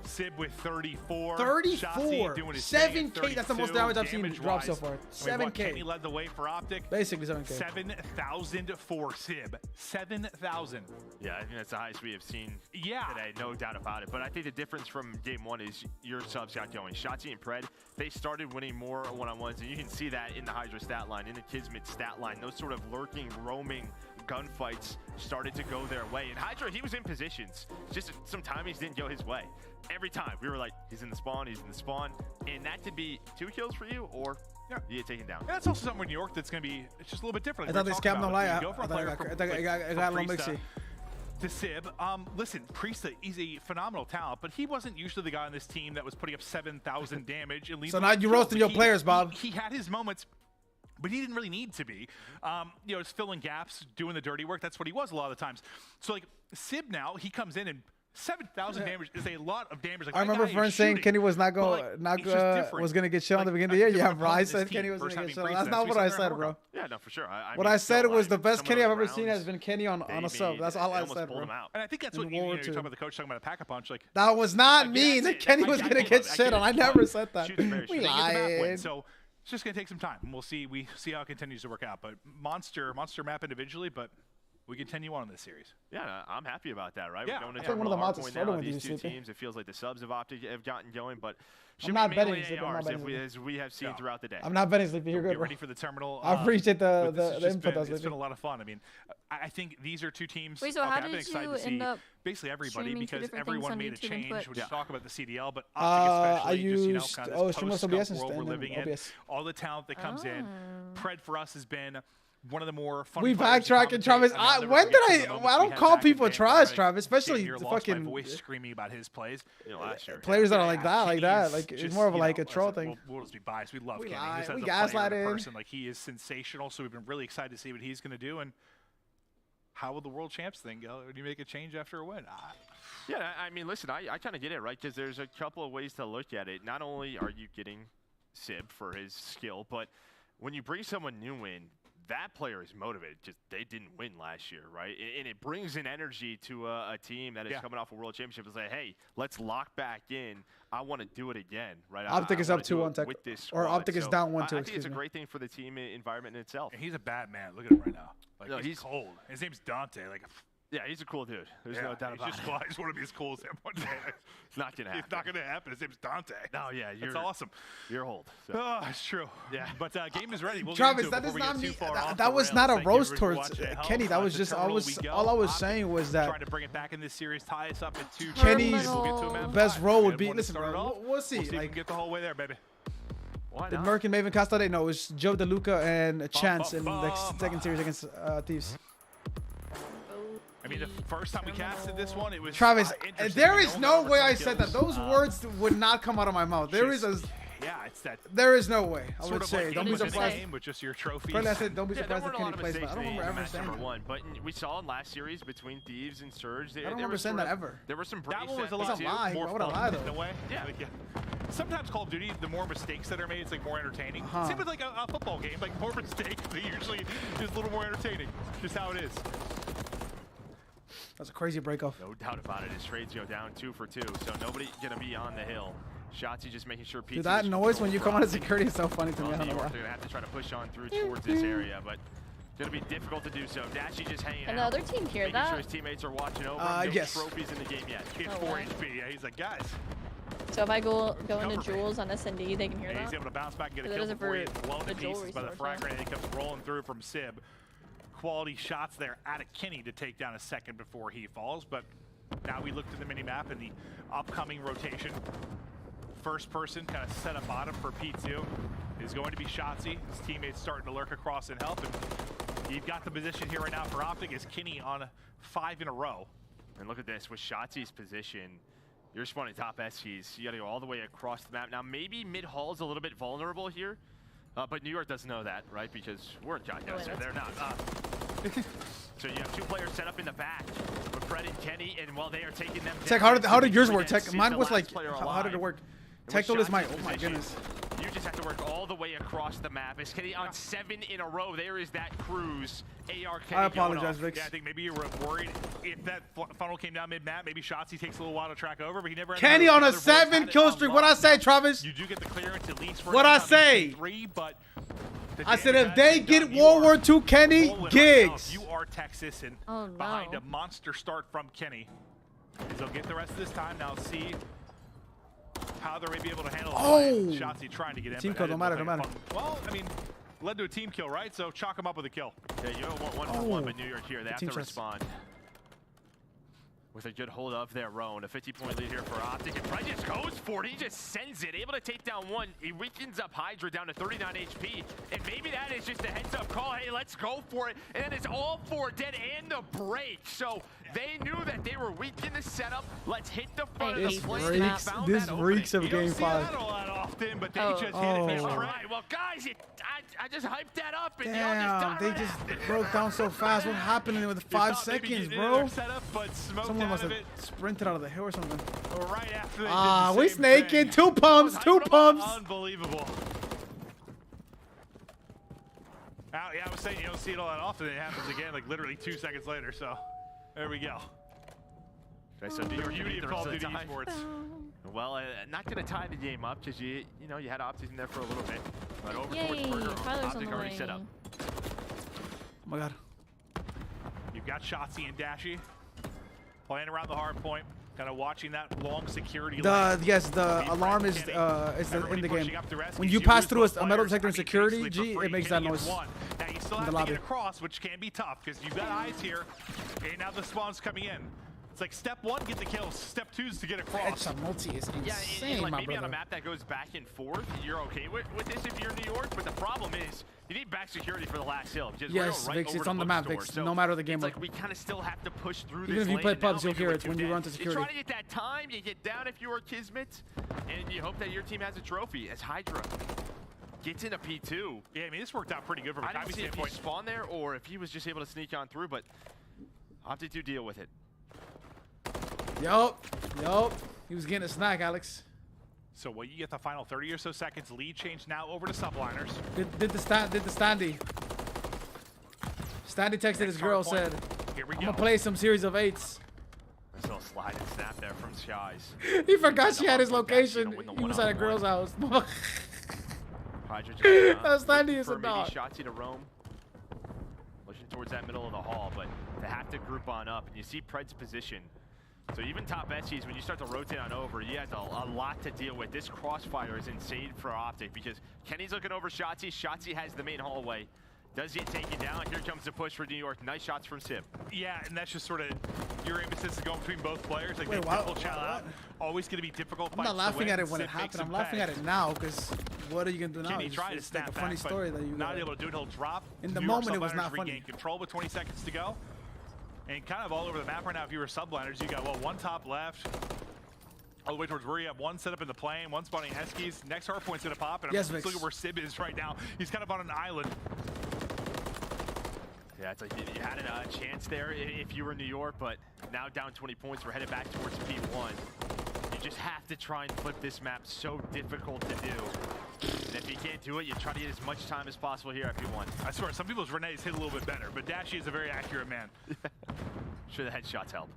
Sib with 34.
34.
Doing his thing at
7k. That's the most damage I've seen drop so far. 7k.
Kenny led the way for Optic.
Basically 7k.
7,000 for Sib. 7,000.
Yeah, I think that's the highest we have seen
today,
no doubt about it. But I think the difference from game one is your subs got going. Shotzi and Pred, they started winning more one-on-ones, and you can see that in the Hydra stat line, in the Kismet stat line. Those sort of lurking, roaming gunfights started to go their way. And Hydra, he was in positions. Just some timings didn't go his way. Every time we were like, he's in the spawn, and that could be 2 kills for you, or you get taken down.
And that's also something in New York that's going to be it's just a little bit different.
I thought they scammed no lie. I got a little mixy.
To Sib, listen, Priesta is a phenomenal talent, but he wasn't usually the guy on this team that was putting up 7,000 damage. And
So now you're roasting your players, Bob.
He had his moments, but he didn't really need to be. You know, just filling gaps, doing the dirty work. That's what he was a lot of the times. So like Sib now, he comes in and 7,000 damage is a lot of damage. Like,
I remember friends saying Kenny was was gonna get shit on the beginning of the year. Yeah, bro. I said Kenny was gonna get shit on. That's not what I said, bro.
Yeah, no, for sure.
What I said was the best Kenny I've ever seen has been Kenny on a sub. That's all I said, bro.
And I think that's what you talk about the coach talking about a pack-a-punch. Like
that was not me. That Kenny was gonna get shit on. I never said that. We lied.
So it's just gonna take some time, and we'll see. We see how it continues to work out. But monster map individually, but we continue on in this series.
Yeah, I'm happy about that, right?
Yeah.
We're going
I
into
think one of the
hard
mods is
point
flirting
now.
with you,
These two
Sleepy.
teams, it feels like the subs of Optic have gotten going, but
I'm not betting,
mainly
Sleepy. I'm not
ARs
betting.
as we have seen throughout the day.
I'm not betting, Sleepy. You're good,
Get
bro.
ready for the terminal.
I appreciate the input, though,
It's
Sleepy.
been a lot of fun. I mean, I think these are two teams.
Wait, so how
I've been
did
excited
you
to see
end up
basically everybody
streaming two
because
different
everyone
things on
made a
YouTube and
change.
Twitch?
We talk about the CDL, but
I
Optic especially,
used
kind of this
Streamless
post-scump
OBS
world we're
and
living in.
OBS.
All the talent that comes in. Pred for us has been one of the more fun.
We backtracking, Travis. When did I don't call people trash, Travis, especially the fucking
voice screaming about his plays.
Last year.
players that are like that. Like it's more of like a troll thing.
We'll just be biased. We love Kenny.
lie.
Just as
We
a player
gaslight
and a
him.
person, like he is sensational. So we've been really excited to see what he's going to do. And how will the world champs thing go? Would you make a change after a win?
Yeah, I mean, listen, I kind of get it, right? Because there's a couple of ways to look at it. Not only are you getting Sib for his skill, but when you bring someone new in, that player is motivated because they didn't win last year, right? And it brings an energy to a team that is coming off a world championship and say, hey, let's lock back in. I want to do it again, right?
Optic is up 2-1 tech, or Optic is down 1-2.
I think it's a great thing for the team environment in itself.
And he's a bad man. Look at him right now. Like
No,
he's cold. His name's Dante. Like.
Yeah, he's a cool dude. There's no doubt about it.
I just want to be as cool as him one day.
It's not going to happen.
It's not going to happen. His name's Dante.
No, yeah.
That's awesome.
You're old. So.
Oh, it's true.
Yeah.
But game is ready. We'll
Travis, that is not me. That was not a roast towards Kenny. That was just all I was saying was that
trying to bring it back in this series, tie us up at 2.
Kenny's
we'll
best role would be. Listen, bro. We'll see.
We'll see if we
Like,
can get the whole way there, baby.
did Merc and Maven cast that day? No, it was Joe DeLuca and Chance in the second series against Thieves.
I mean, the first time we casted this one, it was
Travis,
interesting.
there is no way I said that. Those words would not come out of my mouth. There is a
Yeah, it's that.
There is no way. I
Sort
would
of
say.
like
Don't be surprised.
game with just your trophies.
Friend, I said don't be
Yeah,
surprised
there
if
weren't a
Kenny
lot of
plays, but I don't remember ever
match
saying
number
that.
one. But we saw in last series between Thieves and Surge.
I don't remember saying that ever.
There were some
That
breaks
one was a
that
lot
too.
more
Why would I
fun
lie,
in
though?
a way.
Yeah.
Like, sometimes Call of Duty, the more mistakes that are made, it's like more entertaining.
Uh-huh.
Same with like a football game. Like more mistakes, they usually is a little more entertaining. Just how it is.
That's a crazy breakoff.
No doubt about it. His trades go down 2 for 2, so nobody gonna be on the hill. Shotzzy just making sure.
Dude, that noise when you come out of security is so funny to me. I don't know why.
They're gonna have to try to push on through towards this area, but gonna be difficult to do so. Dashy just hanging
And
out.
the other team hear
making
that?
sure his teammates are watching over. No
Yes.
trophies in the game yet.
It's 4 HP. Yeah, he's like, guys.
So if I go into Jules on S&D, they can hear
Yeah,
that?
he's able to bounce back and get a
But that
kill
isn't
before he
for
gets blown to
the Joel
pieces by the
resource,
frag
yeah.
grenade that comes rolling through from Sib. Quality shots there out of Kinney to take down a second before he falls, but now we look to the mini-map and the upcoming rotation. First person kind of set up bottom for P2 is going to be Shotzzy. His teammates starting to lurk across and help, and you've got the position here right now for Optic is Kinney on 5 in a row.
And look at this, with Shotzi's position, you're spawning top SGs. You gotta go all the way across the map. Now maybe mid-hall's a little bit vulnerable here, but New York doesn't know that, right? Because we're in shotgun, so they're not. So you have 2 players set up in the back with Fred and Kenny, and while they are taking them
Tech,
down,
how did yours work?
against
Tech, mine
the
was
last
like,
player
how did it
alive.
work?
And
Tech
with
told us my,
Shotzi's
oh my
position,
goodness.
You just have to work all the way across the map. As Kenny on 7 in a row, there is that cruise. AR Kenny
I apologize,
going off.
Vix.
Yeah, I think maybe you were worried if that funnel came down mid-map, maybe Shotzzy takes a little while to track over, but he never.
Kenny on a 7 kill streak. What I say, Travis?
You do get the clearance at least for
What I say?
3, but
I said if they get World War II Kenny, gigs.
You are Texas and
Oh, no.
behind a monster start from Kenny. They'll get the rest of this time now. See how they're maybe able to handle
Oh!
Shotzzy trying to get in.
Team
but
kill,
that
don't
didn't
matter,
look like
don't
a fun- Well, I mean, led to a team kill, right? So chalk them up with a kill.
Yeah, you don't want 1 for 1, but New York here, they have to
team shots.
respond. With a good hold of their own. A 50-point lead here for Optic. And Fred just goes for it. He just sends it. Able to take down 1. He weakens up Hydra down to 39 HP. And maybe that is just a heads-up call. Hey, let's go for it. And then it's all 4 dead and the break. So they knew that they were weak in the setup. Let's hit the front of the play.
This reeks of
You
Game
don't see
5.
that a lot often, but they
Oh.
just hit it.
Oh.
They
All
straight.
right, well, guys, I just hyped that up. And y'all just
Damn,
done
they
right
just
after.
broke down so fast. What happened with
You
5
thought maybe
seconds,
you
bro?
did setup, but smoked
Someone
out
must
of
have
it
sprinted out of the hill or something.
right after they
Ah,
did the
we
same
snaking.
thing.
2 pumps, 2 pumps.
Unbelievable. Yeah, I was saying you don't see it all that often. It happens again, like literally 2 seconds later. So there we go.
So New York
Beauty
beat
of
the
Call
rest
of
of
Duty
the time.
esports.
Well, not going to tie the game up because you know you had Optic in there for a little bit. But over towards
Yay,
Burger,
Tyler's on
Optic
the
already
way.
set up.
Oh my god.
You've got Shotzzy and Dashy playing around the hard point, kind of watching that long security line.
Yes, the alarm is in the game. When you pass through a metal detector in security, G, it makes that noise.
Now you still
in
have
the
to get
lobby.
across, which can be tough because you've got eyes here, and now the spawn's coming in. It's like step 1, get the kills. Step 2 is to get across.
Extra multi is
Yeah,
insane,
and like
my
maybe on
brother.
a map that goes back and forth, you're okay with this if you're in New York. But the problem is you need back security for the last hill. Because we're
Yes,
right
Vix,
over
it's
the
on the map,
bookstore.
Vix.
So
No matter the game.
it's like we kind of still have to push through
Even
this
if you
lane,
play
and now
pubs, you'll
maybe
hear
we're
it when
too
you
dead.
run to
You
security.
try to get that time, you get down if you are Kismet, and you hope that your team has a trophy as Hydra gets into P2.
Yeah, I mean, this worked out pretty good from a
I
timing
didn't see if he
standpoint.
spawned there or if he was just able to sneak on through, but Optic do deal with it.
Yup. He was getting a snack, Alex.
So what you get the final 30 or so seconds. Lead change now over to Subliners.
Did the Standy. Standy texted his girl, said,
Here we
I'm
go.
gonna play some series of 8s.
Nice little slide and snap there from Skies.
He forgot she had his location. He was at a girl's house.
Hydra
That's Standy is a
maybe
dog.
Shotzzy to roam. Pushing towards that middle of the hall, but to have to group on up. And you see Pred's position. So even top SGs, when you start to rotate on over, you have a lot to deal with. This crossfire is insane for Optic because Kenny's looking over Shotzzy. Shotzzy has the main hallway. Does get taken down. Here comes the push for New York. Nice shots from Sib.
Yeah, and that's just sort of your emphasis is going between both players. Like
Wait,
they
why-
double channel out. Always going to be difficult.
I'm not laughing at it when it happened. I'm laughing at it now because what are you gonna do now?
Kenny
It's
tried to
just like
snap
a funny
back,
story
but
that you
not
got.
able to do it. He'll drop.
In the
New York
moment, it was not
Subliners
funny.
regain control with 20 seconds to go. And kind of all over the map right now, if you were Subliners, you got, well, 1 top left. all the way towards where you have one set up in the plane, one spawning Eskies. Next hard point's gonna pop, and
yes,
I'm looking where Sib is right now. He's kind of on an island.
Yeah, it's like you had a chance there if you were in New York, but now down 20 points, we're headed back towards P1. You just have to try and flip this map. So difficult to do. And if you can't do it, you try to get as much time as possible here at P1.
I swear, some people's Renee's hit a little bit better, but Dashy is a very accurate man.
Sure, the headshots help.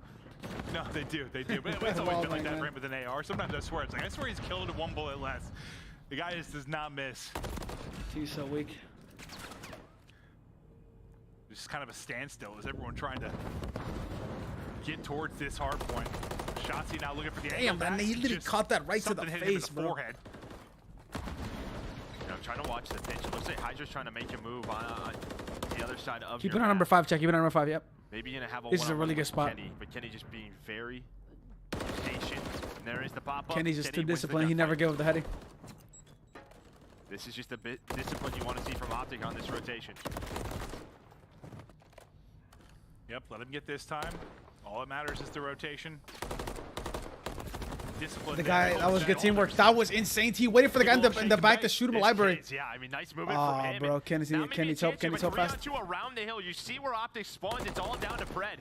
No, they do. But it's always been like that for him with an AR. Sometimes I swear, I swear he's killed in 1 bullet less. The guy just does not miss.
He's so weak.
Just kind of a standstill as everyone trying to get towards this hard point. Shotzzy now looking for the angle.
Damn, man, he literally caught that right to the face, bro.
Forehead.
I'm trying to watch the pitch. It looks like Hydra's trying to make a move on the other side of
Keep it on number 5, check. Keep it on number 5, yep.
Maybe you're going to have
this is a really good spot.
Kenny, but Kenny just being very patient. And there is the pop-up.
Kenny's just too disciplined. He never gave up the heading.
This is just a bit discipline you want to see from Optic on this rotation.
Yep, let him get this time. All that matters is the rotation. Discipline.
The guy, that was good teamwork. That was insane. He waited for the guy in the back to shoot him a library.
Yeah, I mean, nice movement from him.
Bro, Kenny's help fast.
Around the hill, you see where Optic spawns. It's all down to Pred.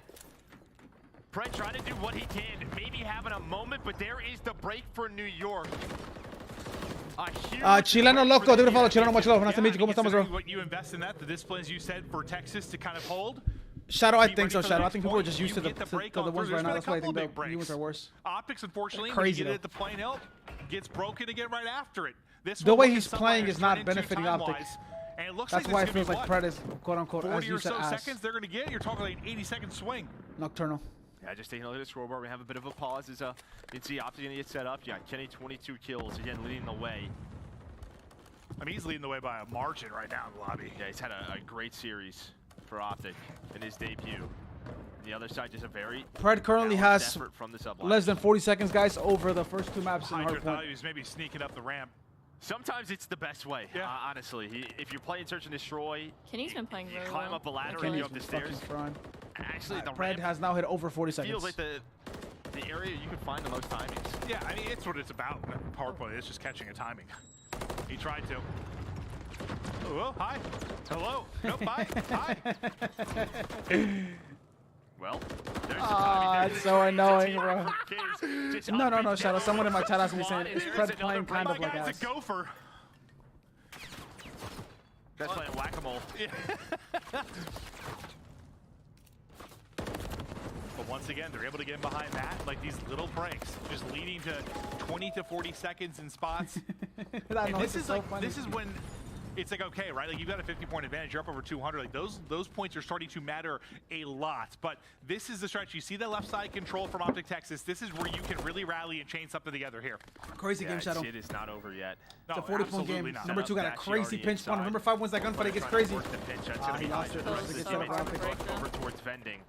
Pred trying to do what he can, maybe having a moment, but there is the break for New York.
Chileno Loco, debe follow. Chileno much love. Nice to meet you. ¿Cómo estamos, bro?
What you invest in that, the disciplines you said for Texas to kind of hold.
Shadow, I think so, Shadow. I think people are just used to the ones right now. That's why I think the new ones are worse.
Optics, unfortunately,
crazy
when you get it at the plane hill, gets broken again right after it.
The way he's playing is not benefiting Optic.
And it looks
that's
like
why it feels like Pred is, quote-unquote,
40
as you
or
said,
so
ass.
seconds they're going to get. You're talking like an 80-second swing.
Nocturnal.
Yeah, just taking a look at the scoreboard. We have a bit of a pause as you can see Optic going to get set up. Yeah, Kenny 22 kills, again, leading the way.
I mean, he's leading the way by a margin right now in the lobby.
Yeah, he's had a great series for Optic in his debut. The other side, just a very
Pred currently has
from the
less than 40 seconds, guys, over the first 2 maps in
Hydra
hardpoint.
thought he was maybe sneaking up the ramp.
Sometimes it's the best way, honestly. If you're playing Search and Destroy,
Kenny's been playing really
climb
well.
up a ladder and go up the stairs. Actually, the
Pred
ramp
has now hit over 40 seconds.
feels like the area you can find the most timings.
Yeah, I mean, it's what it's about. PowerPoint is just catching a timing. He tried to. Oh, hi. Hello. No, bye. Hi.
Well, there's the timing.
It's so annoying, bro. No, Shadow. Someone in my chat asked me saying, is Pred playing kind of like ass?
It's a gopher.
That's playing whack-a-mole.
But once again, they're able to get behind that, like these little breaks, just leading to 20 to 40 seconds in spots. And this is like, this is when it's like, okay, right? Like, you've got a 50-point advantage. You're up over 200. Like, those points are starting to matter a lot. But this is the stretch. You see the left side control from Optic Texas. This is where you can really rally and chain something together here.
Crazy game, Shadow.
It is not over yet.
It's a 40-point game.
Not.
Number 2 got a crazy pinch spawn. Number 5 wins that gunfight. It gets crazy.
He lost it. Over towards vending.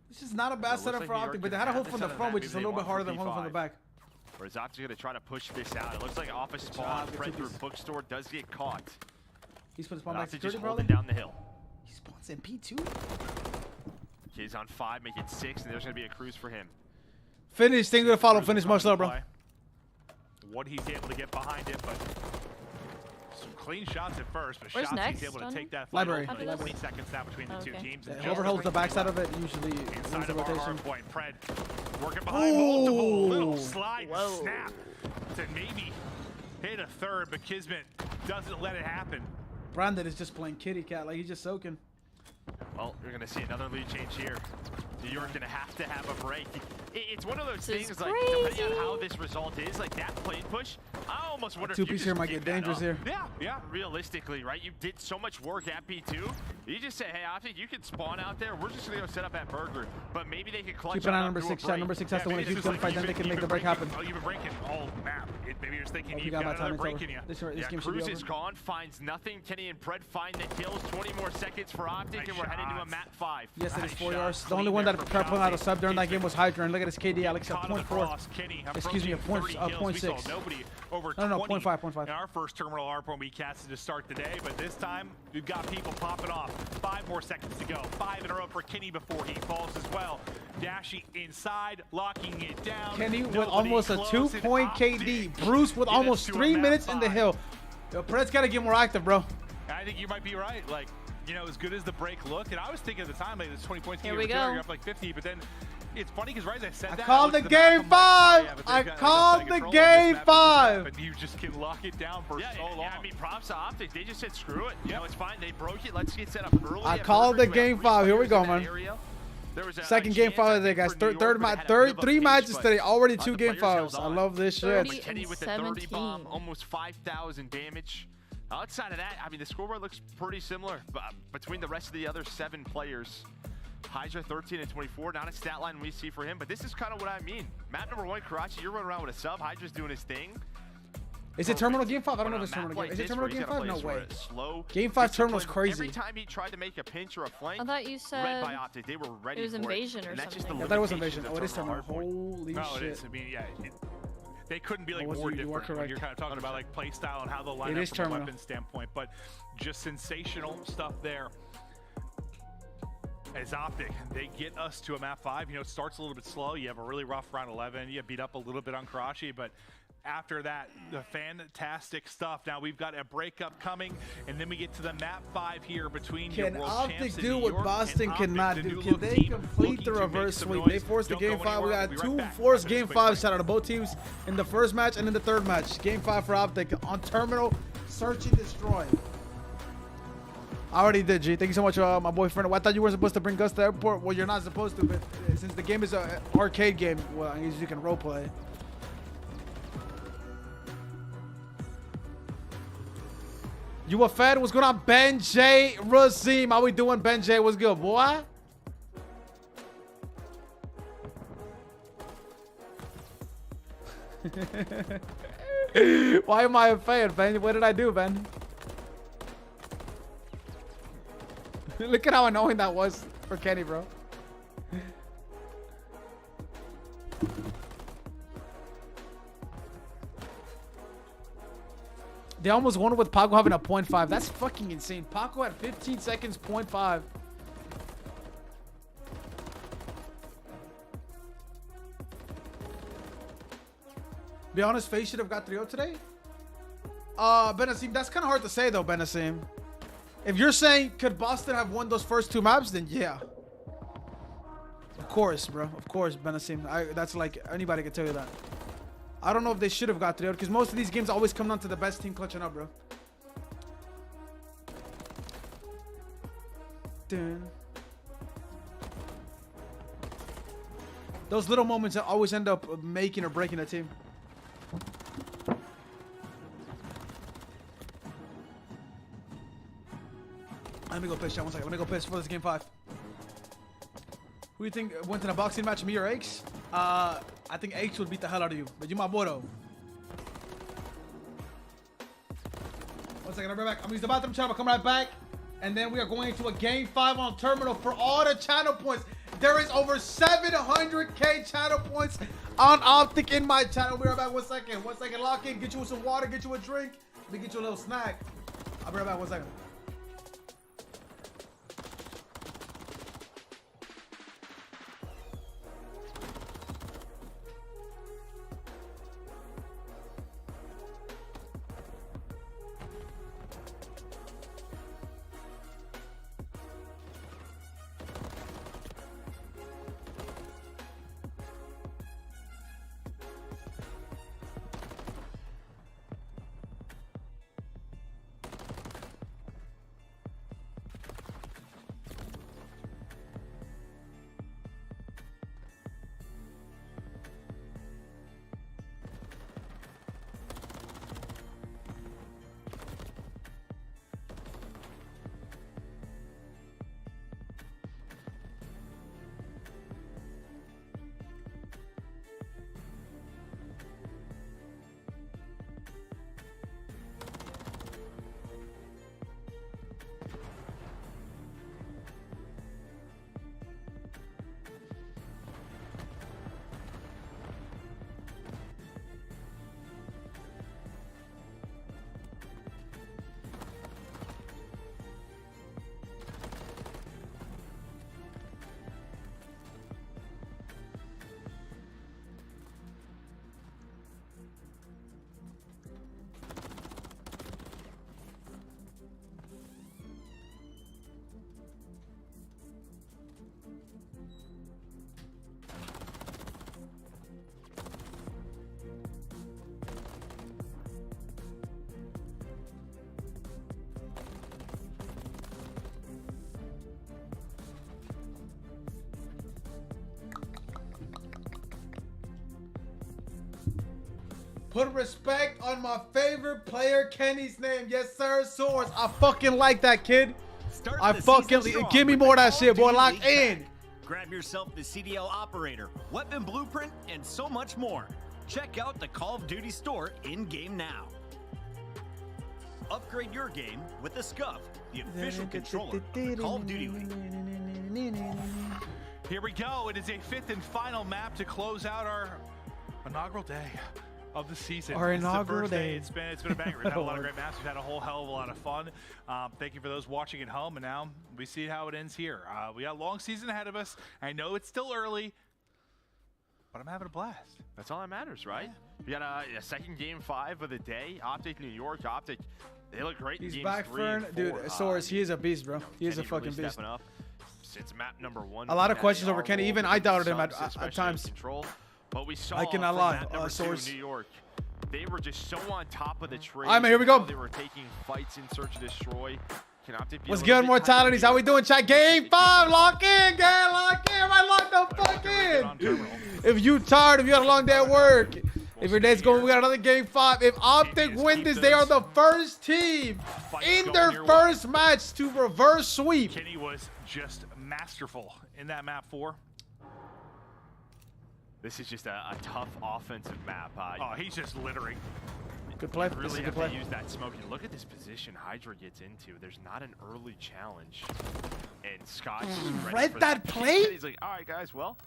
This is not a bad setup for Optic, but they had a hold from the front, which is a little bit harder than holding from the back.
Whereas Optic's going to try to push this out. It looks like office spawn, Pred through bookstore does get caught.
He's put spawn back
just
security,
holding down the hill.
He spawns in P2.
He's on 5, make it 6, and there's going to be a cruise for him.
Finish, thing to follow. Finish much slow, bro.
What he's able to get behind it, but some clean shots at first, but Shotzzy's able to take that
library.
20 seconds now between the two teams.
Whoever holds the backside of it usually
inside
the
of our
rotation.
hard point. Pred working behind multiple little slide snap to maybe hit a third, but Kismet doesn't let it happen.
Brandon is just playing kitty cat, like he's just soaking.
Well, you're going to see another lead change here. New York going to have a break. It's one of those things, like, depending on how this result is, like that plane push, I almost wonder if you
Two-piece here might get dangerous here.
Yeah. Realistically, right? You did so much work at P2. You just say, hey, I think you can spawn out there. We're just going to go set up at Burger. But maybe they could clutch
Keep an eye on number 6. Number 6 has to win a huge gunfight, then they can make the break happen.
Oh, you've been breaking all map. Maybe you're just thinking you've got another break in you.
This game should be
Cruz
over.
is gone, finds nothing. Kenny and Pred find the kills. 20 more seconds for Optic, and we're headed into a map 5.
Yes, it is 4 yards. The only one that kept pulling out a sub during that game was Hydra. And look at his KD, Alex, at 0.4. Excuse me, a 0.6.
Nobody over
No, 0.5.
In our first terminal ARP when we casted to start the day, but this time we've got people popping off. 5 more seconds to go. 5 in a row for Kenny before he falls as well. Dashy inside, locking it down.
Kenny with almost a 2-point KD. Bruce with almost 3 minutes in the hill. Yo, Pred's got to get more active, bro.
I think you might be right. Like, you know, as good as the break looked, and I was thinking at the time, like, it's 20 points.
Here we go.
You're up like 50, but then it's funny because right as I said that,
I called the game 5. I called the game 5.
But you just can lock it down for so long.
Yeah, I mean, props to Optic. They just said, screw it. You know, it's fine. They broke it. Let's get set up early.
I called the game 5. Here we go, man. Second game 5 of the day, guys. Three matches today. Already 2 game 5s. I love this shit.
Kenny with the 30 bomb, almost 5,000 damage. Outside of that, I mean, the scoreboard looks pretty similar between the rest of the other 7 players. Hydra 13 and 24, not a stat line we see for him, but this is kind of what I mean. Map number 1, Karachi, you're running around with a sub. Hydra's doing his thing.
Is it Terminal Game 5? I don't know if it's Terminal Game. Is it Terminal Game 5? No way. Game 5 Terminal's crazy.
Every time he tried to make a pinch or a flank,
I thought you said
read by Optic, they were ready
it was
for
Invasion
it.
or something.
I thought it was Invasion. Oh, it is Terminal. Holy
no,
shit.
It is. I mean, yeah. They couldn't be like more different when you're kind of talking about like play style and how they'll line up from a weapon standpoint, but just sensational stuff there. As Optic, they get us to a map 5. You know, it starts a little bit slow. You have a really rough round 11. You beat up a little bit on Karachi, but after that, the fantastic stuff. Now we've got a breakup coming, and then we get to the map 5 here between your world champs
Optic do what Boston cannot do? Can they complete the reverse sweep? They forced the game 5. We got 2 forced game 5s out of both teams in the first match and in the third match. Game 5 for Optic on Terminal. Search and destroy. I already did, G. Thank you so much, my boyfriend. I thought you were supposed to bring Gus to the airport. Well, you're not supposed to, but since the game is an arcade game, well, I guess you can roleplay. You a Fed? What's going on, Ben J. Razim? How we doing, Ben J? What's good, boy? Why am I a fan, Ben? What did I do, Ben? Look at how annoying that was for Kenny, bro. They almost won with Paco having a 0.5. That's fucking insane. Paco had 15 seconds, 0.5. Be honest, FaZe should have got 3-0 today. Benasim, that's kind of hard to say though, Benasim. If you're saying could Boston have won those first 2 maps, then yeah. Of course, bro. Of course, Benasim. That's like anybody can tell you that. I don't know if they should have got 3-0 because most of these games always come down to the best team clutching up, bro. Dun. Those little moments always end up making or breaking a team. Let me go piss, chat. 1 second. Let me go piss for this game 5. Who do you think went to the boxing match, me or Aches? I think Aches would beat the hell out of you. But you my boy, though. 1 second. I'll be right back. I'm going to use the bathroom channel. I'll come right back. And then we are going to a game 5 on Terminal for all the channel points. There is over 700K channel points on Optic in my channel. We'll be right back. 1 second. 1 second. Lock in. Get you some water. Get you a drink. Let me get you a little snack. I'll be right back. 1 second. Put respect on my favorite player, Kenny's name. Yes, sir, Swords. I fucking like that kid. I fucking give me more of that shit, boy. Lock in.
Grab yourself the CDL Operator, Weapon Blueprint, and so much more. Check out the Call of Duty store in-game now. Upgrade your game with the Scuff, the official controller of Call of Duty League.
Here we go. It is a 5th and final map to close out our inaugural day of the season.
Our inaugural day.
It's been a banger. We've had a lot of great maps. We've had a whole hell of a lot of fun. Thank you for those watching at home. And now we see how it ends here. We got a long season ahead of us. I know it's still early, but I'm having a blast.
That's all that matters, right? Yeah. We got a second game 5 of the day. Optic, New York. Optic, they look great.
He's
in
back,
games 3 and 4.
Dude, Source, he is a beast, bro. He is a fucking beast.
Stepping up since map number 1.
A lot of questions over Kenny. Even I doubted him at times.
Control. But we saw
I cannot lie.
Source. New York. They were just so on top of the trade.
All right, man, here we go.
They were taking fights in search of destroy.
What's good, Mortalities? How we doing, chat? Game 5, lock in, gang, lock in. Right, lock the fuck in. If you tired, if you had a long day at work, if your day's going, we got another game 5. If Optic win this, they are the first team in their first match to reverse sweep.
Kenny was just masterful in that map 4.
This is just a tough offensive map.
Oh, he's just littering.
Good play.
You really
this is a
have
good play.
to use that smoke. And look at this position Hydra gets into. There's not an early challenge. And Scott just
read that play?
He's like, all right, guys, well.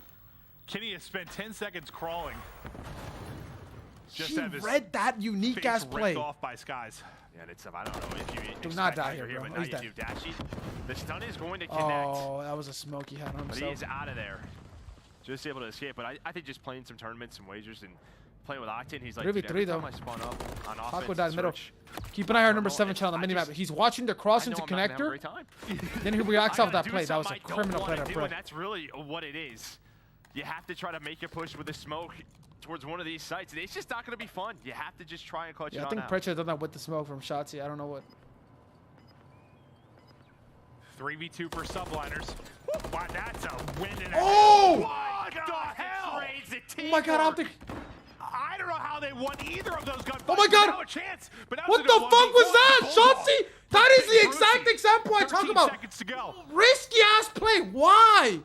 Kenny has spent 10 seconds crawling.
Just read that unique ass play.
Off by Skies.
Yeah, and it's I don't know if you
do not die here, bro.
but now you do Dashy. The stun is going to connect.
Oh, that was a smoke he had on himself.
But he is out of there. Just able to escape. But I think just playing some tournaments and wagers and playing with Octane, he's like,
every time
I spawn up on offense,
Taco died middle. Keep an eye on number 7 channel on the minimap. He's watching the cross into connector. Then he reacts off that play. That was a criminal play.
And that's really what it is. You have to try to make a push with the smoke towards one of these sites. It's just not going to be fun. You have to just try and clutch it on out.
I think Preacher done that with the smoke from Shotzi. I don't know what.
3v2 for Subliners. Wow, that's a win and a
Oh!
What the hell?
Oh my God, Optic.
I don't know how they won either of those gunfights.
Oh my God.
No chance, but
what the fuck was that, Shotzi? That is the exact example I talk about.
Seconds to go.
Risky ass play. Why?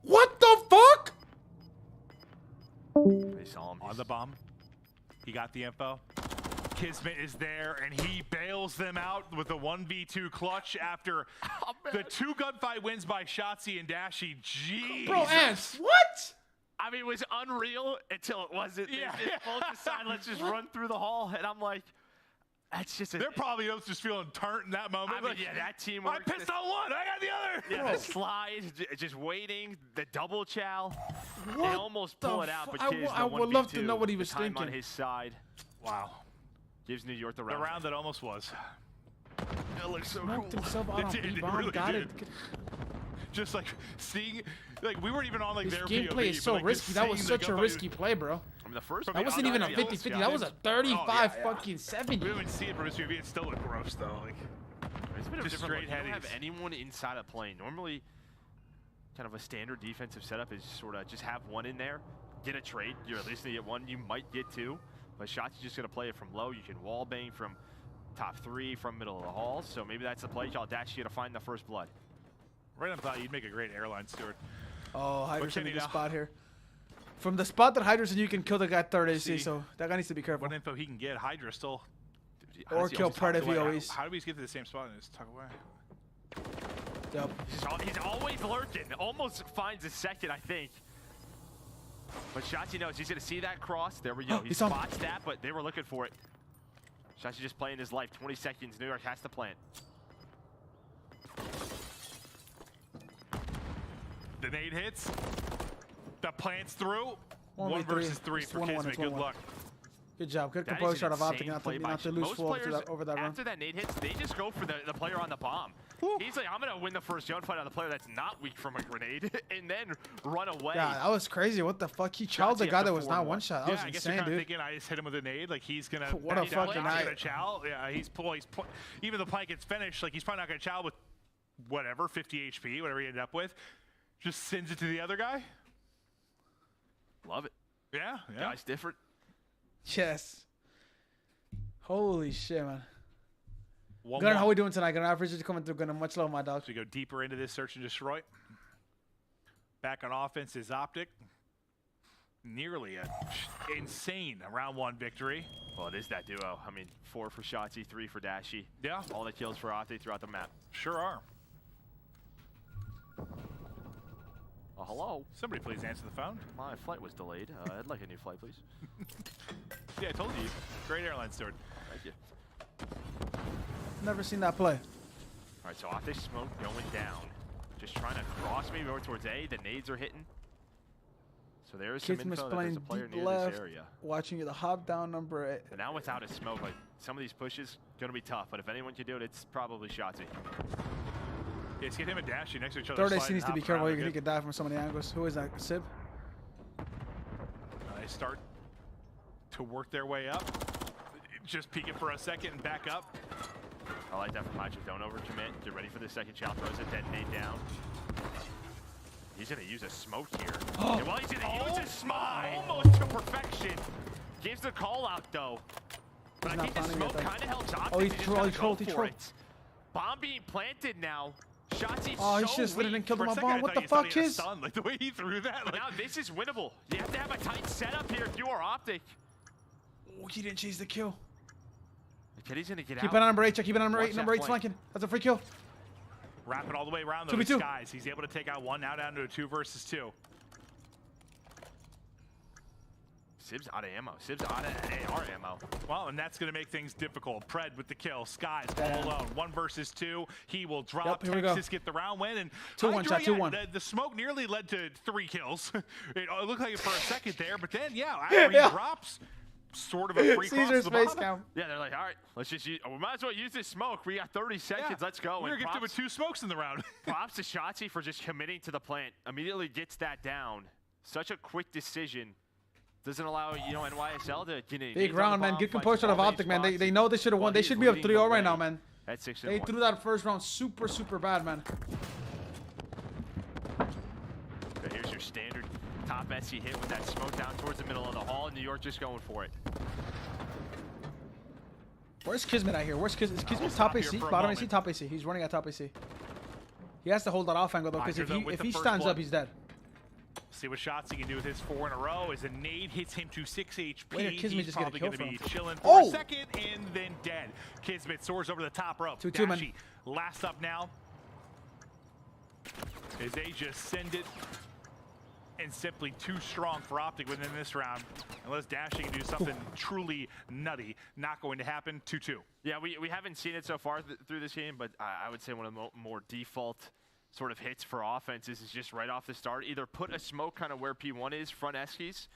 What the fuck?
They saw him
on the bomb. He got the info. Kismet is there, and he bails them out with a 1v2 clutch after the 2 gunfight wins by Shotzi and Dashy. Jeez.
Bro, Ants, what?
I mean, it was unreal until it wasn't.
Yeah.
They both decided, let's just run through the hall, and I'm like, that's just.
They're probably just feeling turnt in that moment.
I mean, yeah, that team.
I pissed on one. I got the other.
Yeah, the slide, just waiting, the double chow. They almost pull it out, but
I would love to know what he was thinking.
On his side.
Wow.
Gives New York the round.
The round that almost was.
It looks so
Smoked
cool.
himself out on B-bomb.
Really
Got it.
Just like seeing, like we weren't even on like
this
their
gameplay
POV,
is so
like,
risky. That was such a risky play, bro.
I mean, the first.
That wasn't even a 50-50. That was a 35 fucking 70.
We haven't seen it from his POV. It still looked gross though. Like
it's been
just straight
headies. You don't have anyone inside a plane. Normally, kind of a standard defensive setup is sort of just have one in there, get a trade. You're at least gonna get one. You might get 2. But Shot's just going to play it from low. You can wall bang from top 3, from middle of the hall. So maybe that's the play. Y'all dash you to find the first blood.
Right on thought you'd make a great airline steward.
Oh, Hydra's in a good spot here. From the spot that Hydra's in, you can kill the guy 3rd AC, so that guy needs to be careful.
What info he can get, Hydra still.
Or kill Pred if he always.
How do we get to the same spot and just tuck away?
Yep.
He's always lurking. Almost finds a second, I think. But Shotzi knows he's going to see that cross. There we go. He spots that, but they were looking for it. Shotzi just playing his life. 20 seconds. New York has to plant.
The nade hits. The plant's through. 1 versus 3 for
1-1,
Kismet. Good luck.
Good job. Good composure out of Optic not to lose flow over that run.
After that nade hits, they just go for the player on the bomb. He's like, I'm going to win the first gunfight on the player that's not weak from a grenade and then run away.
Yeah, that was crazy. What the fuck? He chowed the guy that was not one shot. That was
I guess
insane,
you're
dude.
Thinking I just hit him with a nade. Like he's going to.
What a fucking night.
Chow. Yeah, even the plank gets finished. Like he's probably not going to chow with whatever, 50 HP, whatever he ended up with. Just sends it to the other guy.
Love it.
Yeah.
Guy's different.
Yes. Holy shit, man.
One
Gunnar,
more.
how we doing tonight? Gunnar, I appreciate you coming through. Gunnar, much love, my dog.
So we go deeper into this search and destroy. Back on offense is Optic. Nearly a insane round 1 victory.
Well, it is that duo. I mean, 4 for Shotzi, 3 for Dashy.
Yeah.
All the kills for Optic throughout the map.
Sure are.
Oh, hello.
Somebody please answer the phone.
My flight was delayed. I'd like a new flight, please.
Yeah, I told you. Great airline steward.
Thank you.
Never seen that play.
All right, so Optic smoke going down. Just trying to cross me over towards A. The nades are hitting. So there is some
Kids
info that there's a player
deep
near
left,
this area.
watching you the hop down number 8.
And now without a smoke, like some of these pushes, gonna be tough. But if anyone can do it, it's probably Shotzi.
Yeah, let's get him and Dashy next to each other.
Third AC needs to be careful. You could die from so many angles. Who is that? Sib?
They start to work their way up. Just peeking for a second and back up.
I like that from Macho. Don't overcommit. Get ready for the second shot. Throws a detonate down. He's going to use a smoke here.
Oh.
And while he's going to use a smoke almost to perfection. Gives the call out, though. But I think the smoke kind of helps Optic.
Oh, he trolled.
Bomb being planted now. Shotzi's
Oh, he
so
should have slid in and killed him
For a
on
second,
bomb.
I
What
thought
the
you thought
fuck
he had a
is?
stun, like the way he threw that.
But now this is winnable. You have to have a tight setup here if you are Optic.
Oh, he didn't chase the kill.
Kitty's going to get out.
Keep it on number 8. Check. Keep it on number 8.
Watch
Number
that
8's
flank.
flanking. That's a free kill.
Wrap it all the way around those
2v2.
guys. He's able to take out 1, now down to a 2 versus 2.
Sib's out of ammo. Sib's out of AR ammo.
Well, and that's going to make things difficult. Pred with the kill. Skies all alone. 1 versus 2. He will drop.
Yep, here we go.
Texas get the round win. And
2-1 shot, 2-1.
The smoke nearly led to 3 kills. It looked like it for a second there, but then, after he drops, sort of a free cross to the bottom.
Yeah, they're like, all right, let's just use, we might as well use this smoke. We got 30 seconds. Let's go.
We were
And
gifted with 2 smokes in the round.
props to Shotzi for just committing to the plant. Immediately gets that down. Such a quick decision. Doesn't allow, NYSL to get in.
Big round, man. Good composure out of Optic, man. They know they should have won. They should be up 3-0 right now, man.
At 6-1.
They threw that first round super, super bad, man.
So here's your standard top SC hit with that smoke down towards the middle of the hall. New York just going for it.
Where's Kismet out here? Where's Kismet? Is Kismet top AC? Bottom AC? Top AC. He's running at top AC. He has to hold that off angle, though, because if he stands up, he's dead.
See what shots he can do with his 4 in a row. As a nade hits him to 6 HP,
Wait, Kismet
he's
just get a
probably
kill
going to be
from.
chilling for a
Oh!
second and then dead. Kismet soars over the top rope.
2-2, man.
Dashy last up now. As they just send it. And simply too strong for Optic within this round. Unless Dashy can do something truly nutty. Not going to happen. 2-2.
Yeah, we haven't seen it so far through this game, but I would say one of the more default sort of hits for offenses is just right off the start. Either put a smoke kind of where P1 is, front Eskies,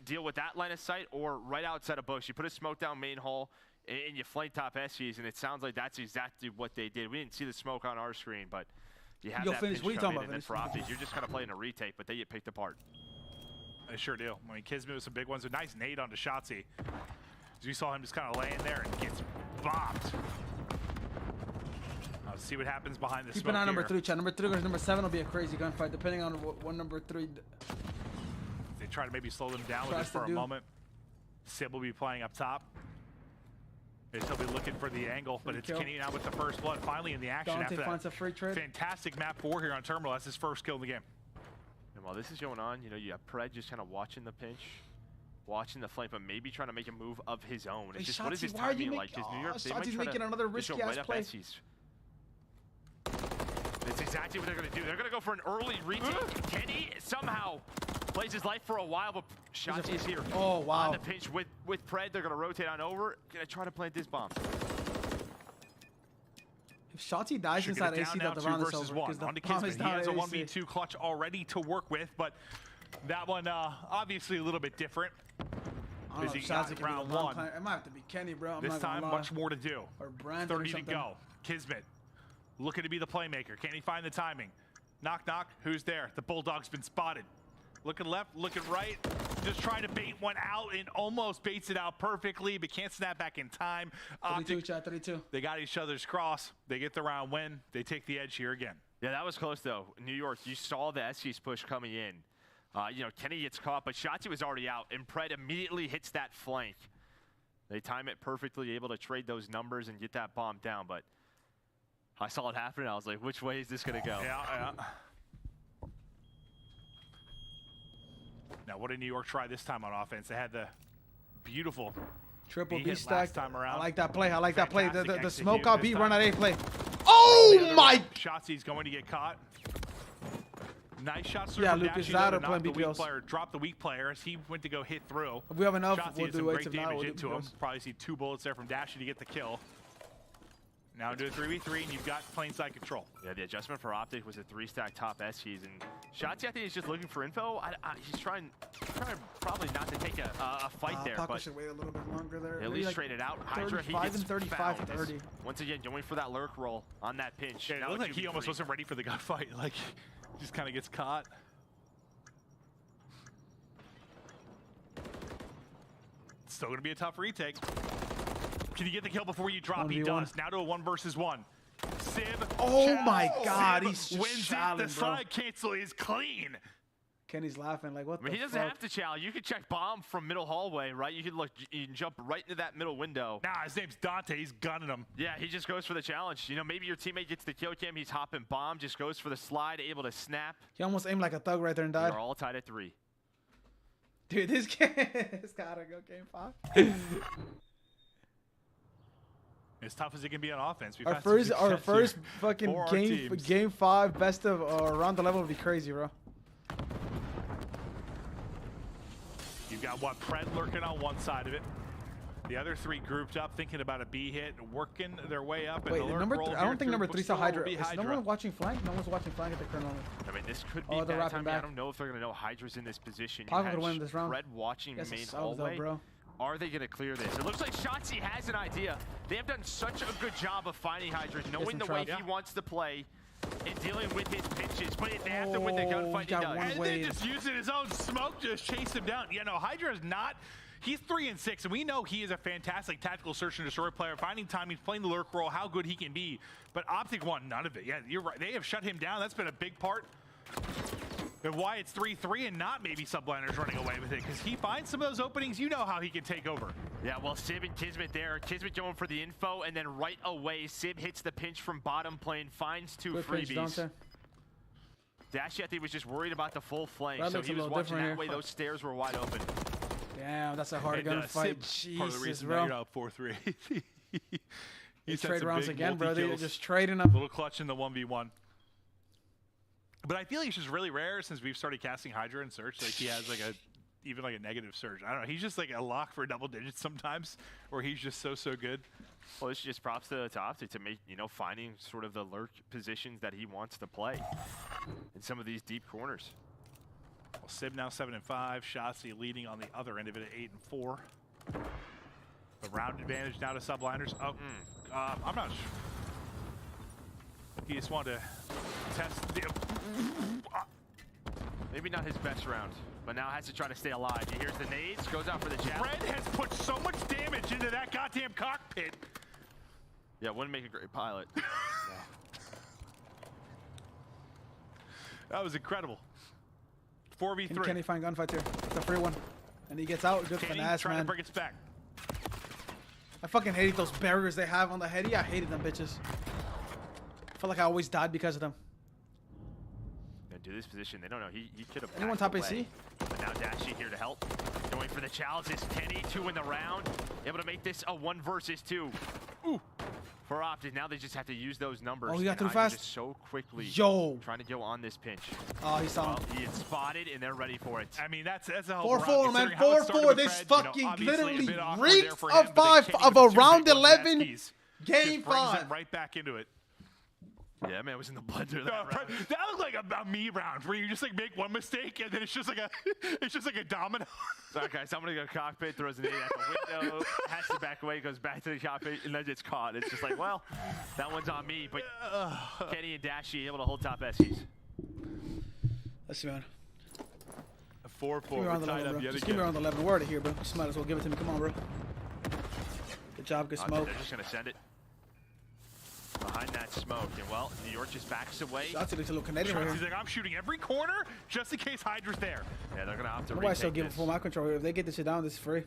deal with that line of sight, or right outside a bush. You put a smoke down main hall, and you flank top Eskies, and it sounds like that's exactly what they did. We didn't see the smoke on our screen, but you have that pinch come in, and then for Optic, you're just kind of playing a retake, but they get picked apart.
They sure do. I mean, Kismet with some big ones. A nice nade onto Shotzi. As we saw him just kind of laying there and gets bopped. Let's see what happens behind the smoke.
Keep an eye on number
here.
3, chat. Number 3 versus number 7 will be a crazy gunfight, depending on what number 3.
They try to maybe slow them down with this for a moment. Sib will be playing up top. He'll be looking for the angle, but it's Kenny now with the first blood. Finally in the action
Dante
after that.
finds a free trade.
Fantastic map 4 here on Terminal. That's his first kill in the game.
And while this is going on, you have Pred just kind of watching the pinch, watching the flank, but maybe trying to make a move of his own. It's just, what is his timing like? Because New York, they might try
making another risky ass play.
That's exactly what they're going to do. They're going to go for an early retake. Kenny somehow plays his life for a while, but Shotzi is here.
Oh, wow.
On the pinch with Pred. They're going to rotate on over. Going to try to plant this bomb.
If Shotzi dies inside AC, that the round is over. Because the bomb is
He
down
has a
AC.
1v2 clutch already to work with, but that one obviously a little bit different.
I don't know if Shotzi can
round
be the long
1.
time. It might have to be Kenny, bro.
This time, much more to do.
Or Brandon
30
or
to
something.
go. Kismet looking to be the playmaker. Can he find the timing? Knock, knock. Who's there? The Bulldog's been spotted. Looking left, looking right. Just trying to bait one out and almost baits it out perfectly, but can't snap back in time.
32, chat, 32.
They got each other's cross. They get the round win. They take the edge here again.
Yeah, that was close, though. New York, you saw the Eskies push coming in. Kenny gets caught, but Shotzi was already out, and Pred immediately hits that flank. They time it perfectly, able to trade those numbers and get that bomb down. But I saw it happen, and I was like, which way is this going to go?
Yeah. Now, what did New York try this time on offense? They had the beautiful
triple B
hit
stack.
last time around.
I like that play. I like that play. The smoke out B run at A play.
Oh
my!
Shotzzy's going to get caught. Nice shots.
Yeah, Lucas, that or playing
BPLs. Drop the weak player as he went to go hit through.
If we have enough,
Shotzzy
we'll
did
do
some
it.
great
If not,
damage
we'll
into him. Probably see 2 bullets there from Dashy to get the kill. Now do a 3v3, and you've got plain side control.
Yeah, the adjustment for Optic was a 3-stack top S keys, and Shotzzy, I think he's just looking for info. He's trying probably not to take a fight there,
Paco
but
should wait a little bit longer there.
at least trade it out. Hydra, he
35
gets
and 35,
found.
30.
Once again, going for that lurk roll on that pinch.
Yeah, it looked like he almost wasn't ready for the gunfight. Like, just kind of gets caught. It's still going to be a tough retake. Can you get the kill before you drop? He does. Now to a 1 versus 1. Sib.
Oh my God,
Sib
he's just
wins
challenging,
it. The slide cancel is clean.
Kenny's laughing like, what
I mean,
the
he doesn't have to challenge. You could check bomb from middle hallway, right? You can jump right into that middle window.
Nah, his name's Dante. He's gunning him.
Yeah, he just goes for the challenge. You know, maybe your teammate gets the kill cam. He's hopping bomb, just goes for the slide, able to snap.
He almost aimed like a thug right there and died.
They're all tied at 3.
Dude, this game has gotta go game 5.
As tough as it can be on offense.
Our first fucking game 5 best of around the level would be crazy, bro.
You've got what, Pred lurking on one side of it. The other 3 grouped up, thinking about a B hit, working their way up.
Wait,
the
number I don't think number 3 saw Hydra.
Is
no one watching flank? No one's watching flank at the current moment.
I mean, this could be
they're
bad time.
back.
I don't know if they're going to know Hydra's in this position.
Paco could win this round.
Red watching main
though,
hallway.
bro.
Are they going to clear this? It looks like Shotzzy has an idea. They have done such a good job of finding Hydra, knowing the way he wants to play and dealing with his pitches. But they have to win the gunfight. He does.
And then just using his own smoke to just chase him down. You know, Hydra is not... He's 3 and 6, and we know he is a fantastic tactical search and destroy player. Finding time, he's playing the lurk role, how good he can be. But Optic won none of it. Yeah, you're right. They have shut him down. That's been a big part of why it's 3-3 and not maybe Subliners running away with it. Because he finds some of those openings, you know how he can take over.
Yeah, well, Sib and Kismet there. Kismet going for the info, and then right away, Sib hits the pinch from bottom plane, finds 2 freebies. Dashy, I think, was just worried about the full flank, so he was watching that way. Those stairs were wide open.
Damn, that's a hard gunfight. Jesus,
part of the reason
bro.
you're up 4-3.
He trade rounds again, bro. They're just trading
up. A little clutch in the 1v1. But I feel like it's just really rare since we've started casting Hydra and Search. Like he has like even a negative surge. I don't know. He's just like a lock for double digits sometimes, or he's just so good.
Well, it's just props to Optic to make, finding sort of the lurk positions that he wants to play in some of these deep corners.
Well, Sib now 7 and 5. Shotzzy leading on the other end of it at 8 and 4. The round advantage now to Subliners. Oh, I'm not sure. He just wanted to test the...
Maybe not his best round, but now has to try to stay alive. He hears the nades, goes out for the jab.
Red has put so much damage into that goddamn cockpit.
Yeah, wouldn't make a great pilot.
That was incredible. 4v3.
Can he find gunfight here? It's a free one. And he gets out. Good finesse,
trying
man.
to bring us back.
I fucking hated those barriers they have on the heady. I hated them bitches. I felt like I always died because of them.
Do this position. They don't know. He could have.
Anyone top AC?
But now Dashy here to help. Going for the challenges. Kenny 2 in the round. Able to make this a 1 versus 2. Ooh. For Optic, now they just have to use those numbers.
Oh, he got through fast.
Just so quickly.
Yo.
Trying to go on this pinch.
Oh, he saw him.
He is spotted, and they're ready for it.
I mean, that's a whole
4-4, man. 4-4. This fucking literally reeks of a round 11 game 5.
Right back into it.
Yeah, man, it was in the blender.
That looked like a me round where you just like make one mistake and then it's just like a domino.
Sorry, guys. Somebody go cockpit, throws an 8 at the window, has to back away, goes back to the cockpit, and then gets caught. It's just like, well, that one's on me. But Kenny and Dashy able to hold top SCs.
Let's see, man.
4-4. We're tied up yet again.
Just give me around the 11 word here, bro. Just might as well give it to me. Come on, bro. Good job. Good smoke.
They're just gonna send it. Behind that smoke, and well, New York just backs away.
Shotzzy looks a little Canadian right here.
He's like, I'm shooting every corner just in case Hydra's there.
Yeah, they're gonna have to.
Why still give it full map control here? If they get this shit down, this is free.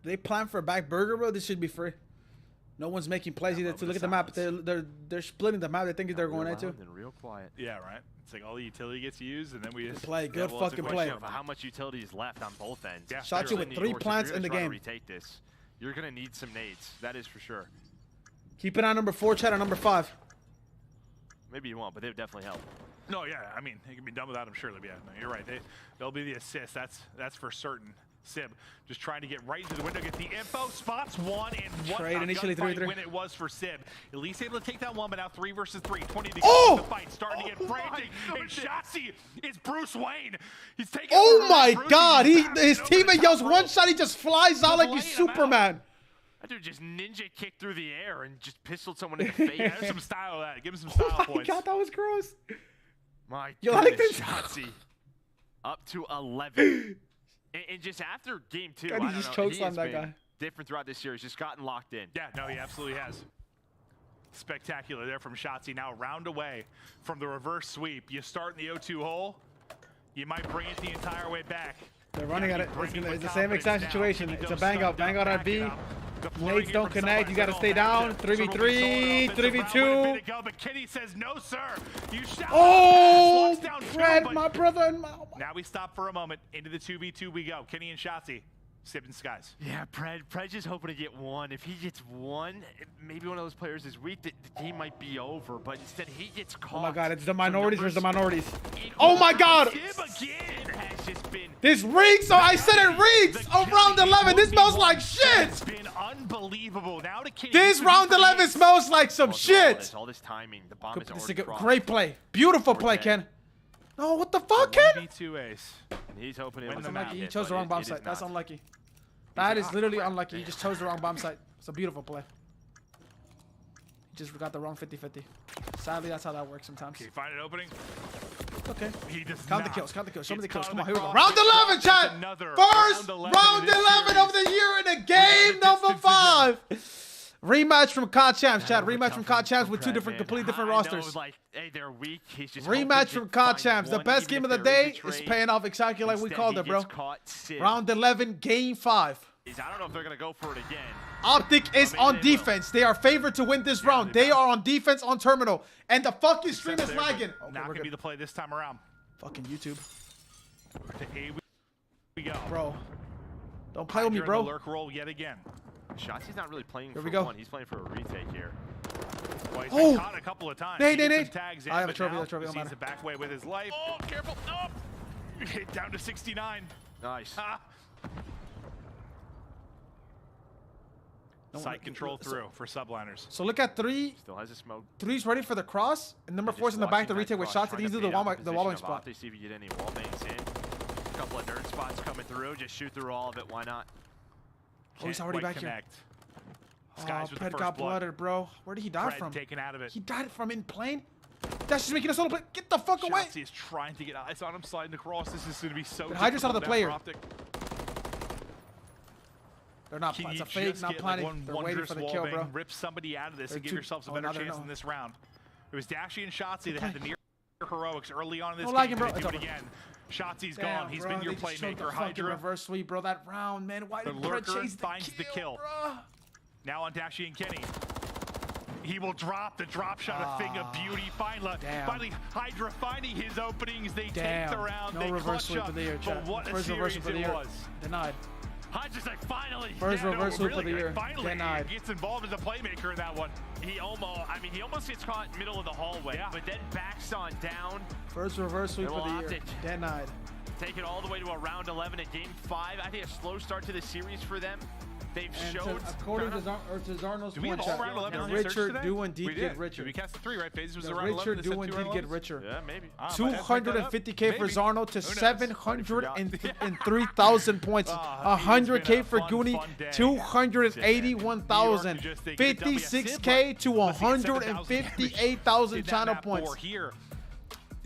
they plan for a back burger, bro, this should be free. No one's making plays either. To look at the map, they're splitting the map. They think they're going into.
Real quiet.
Yeah, right. It's like all the utility gets used, and then we just
play. Good fucking play.
How much utility is left on both ends?
Yeah,
shot you with 3 plants in the game.
Retake this. You're gonna need some nades. That is for sure.
Keep it on number 4, chat, on number 5.
Maybe you won't, but they would definitely help.
No, yeah. I mean, it can be done without him, surely. But yeah, no, you're right. They'll be the assist. That's for certain. Sib just trying to get right into the window, get the info. Spots one, and what
Trade initially 3-3
win it was for Sib. At least able to take that one, but now 3 versus 3. 20 to
go.
The fight starting to get frantic. And Shotzi is Bruce Wayne. He's taking.
Oh my God! His teammate yells one shot. He just flies out like he's Superman.
That dude just ninja kicked through the air and just pistoled someone in the face.
Yeah, there's some style of that. Give him some style points.
Oh my God, that was gross.
My
you
goodness,
like this?
Shotzi up to 11. And just after game 2,
God, he just chokes on that guy.
Different throughout this series, just gotten locked in.
Yeah, no, he absolutely has. Spectacular there from Shotzi. Now round away from the reverse sweep. You start in the 0-2 hole. You might bring it the entire way back.
They're running at it. It's the same exact situation. It's a bang out. Bang out at B. Nades don't connect. You got to stay down. 3v3, 3v2.
But Kenny says, no, sir. You shall.
Oh, Fred, my brother.
Now we stop for a moment. Into the 2v2 we go. Kenny and Shotzi. Sipping skies.
Yeah, Pred just hoping to get one. If he gets one, maybe one of those players is weak, the game might be over. But instead, he gets caught.
Oh my God, it's the minorities versus the minorities. Oh my God. This reeks. So I said it reeks. Oh, round 11. This smells like shit.
It's been unbelievable. Now to Kenny.
This round 11 smells like some shit.
All this timing. The bomb is
This is
already
a
crossed.
great play. Beautiful play, Ken. No, what the fuck, Ken?
1v2 ace.
And he's hoping it
That's unlucky. He chose the wrong bomb site. That's unlucky. That is literally unlucky. He just chose the wrong bomb site. It's a beautiful play. He just got the wrong 50-50. Sadly, that's how that works sometimes.
Okay, find an opening.
Okay.
He does
Count
not.
the kills. Count the kills. Show me the kills.
It's
Come on, here we go.
caught
Round 11, chat. First round 11 of the year in the game number 5. Rematch from COD Champs, chat. Rematch from COD Champs with 2 different, completely different rosters.
Like, hey, they're weak. He's just
rematch from COD Champs. The best game of the day is paying off exactly like we called it, bro. Round 11, game 5.
I don't know if they're going to go for it again.
Optic is on defense. They are favored to win this round. They are on defense on terminal. And the fucking stream is lagging. Okay,
not going to be the play this time around.
Fucking YouTube.
Here we go.
Bro. Don't play with me, bro.
Lurk roll yet again.
Shotzi's not really playing for one. He's playing for a retake here.
Well, he's been caught a couple of times.
Nate.
I
have a trophy. That trophy.
He's the back way with his life. Oh, careful. Oh. Hit down to 69.
Nice.
Side control through for Subliners.
So look at 3.
Still has a smoke.
3's ready for the cross. And number 4's in the back to retake with shots. And he's do the wall spot.
They see if you get any wall bangs in. A couple of nerd spots coming through. Just shoot through all of it. Why not?
Oh, he's already back
connect.
Here. Oh, Pred got blooded, bro. Where did he die from?
Taken out of it.
He died from in plane? That's just making a solo play. Get the fuck away.
Shotzi is trying to get eyes on him, sliding across. This is going to be so
good. Hydra's out of the player.
Optic.
They're not. It's a fake, not planning. They're waiting for the kill, bro.
Rip somebody out of this and give yourselves a better chance in this round. It was Dashy and Shotzi that had the near heroics early on in this game.
Bro.
Do it again. Shotzi's gone. He's been your playmaker.
Hydra reverse sweep, bro. That round, man. Why did Pred chase
finds the kill?
Bro?
Now on Dashy and Kenny. He will drop the drop shot, a thing of beauty. Finally, Hydra finding his openings. They take the round. They
reverse sweep of the year, chat.
But what a
First
series
reverse
it was.
Denied.
Hydra's like, finally.
First reverse sweep of the year.
Finally,
denied.
He gets involved as a playmaker in that one.
He almost gets caught middle of the hallway, but then backs on down.
First reverse sweep of the year. Denied.
Take it all the way to a round 11 at game 5. I think a slow start to the series for them. They've showed.
According to Zarno's
do we have all round 11
Richard do indeed get richer.
We cast the 3, right? FaZe was around
Richard
11.
do indeed get richer.
Yeah, maybe.
250K for Zarno to 703,000 points. 100K for Goonie. 281,000. 56K to 158,000 channel points.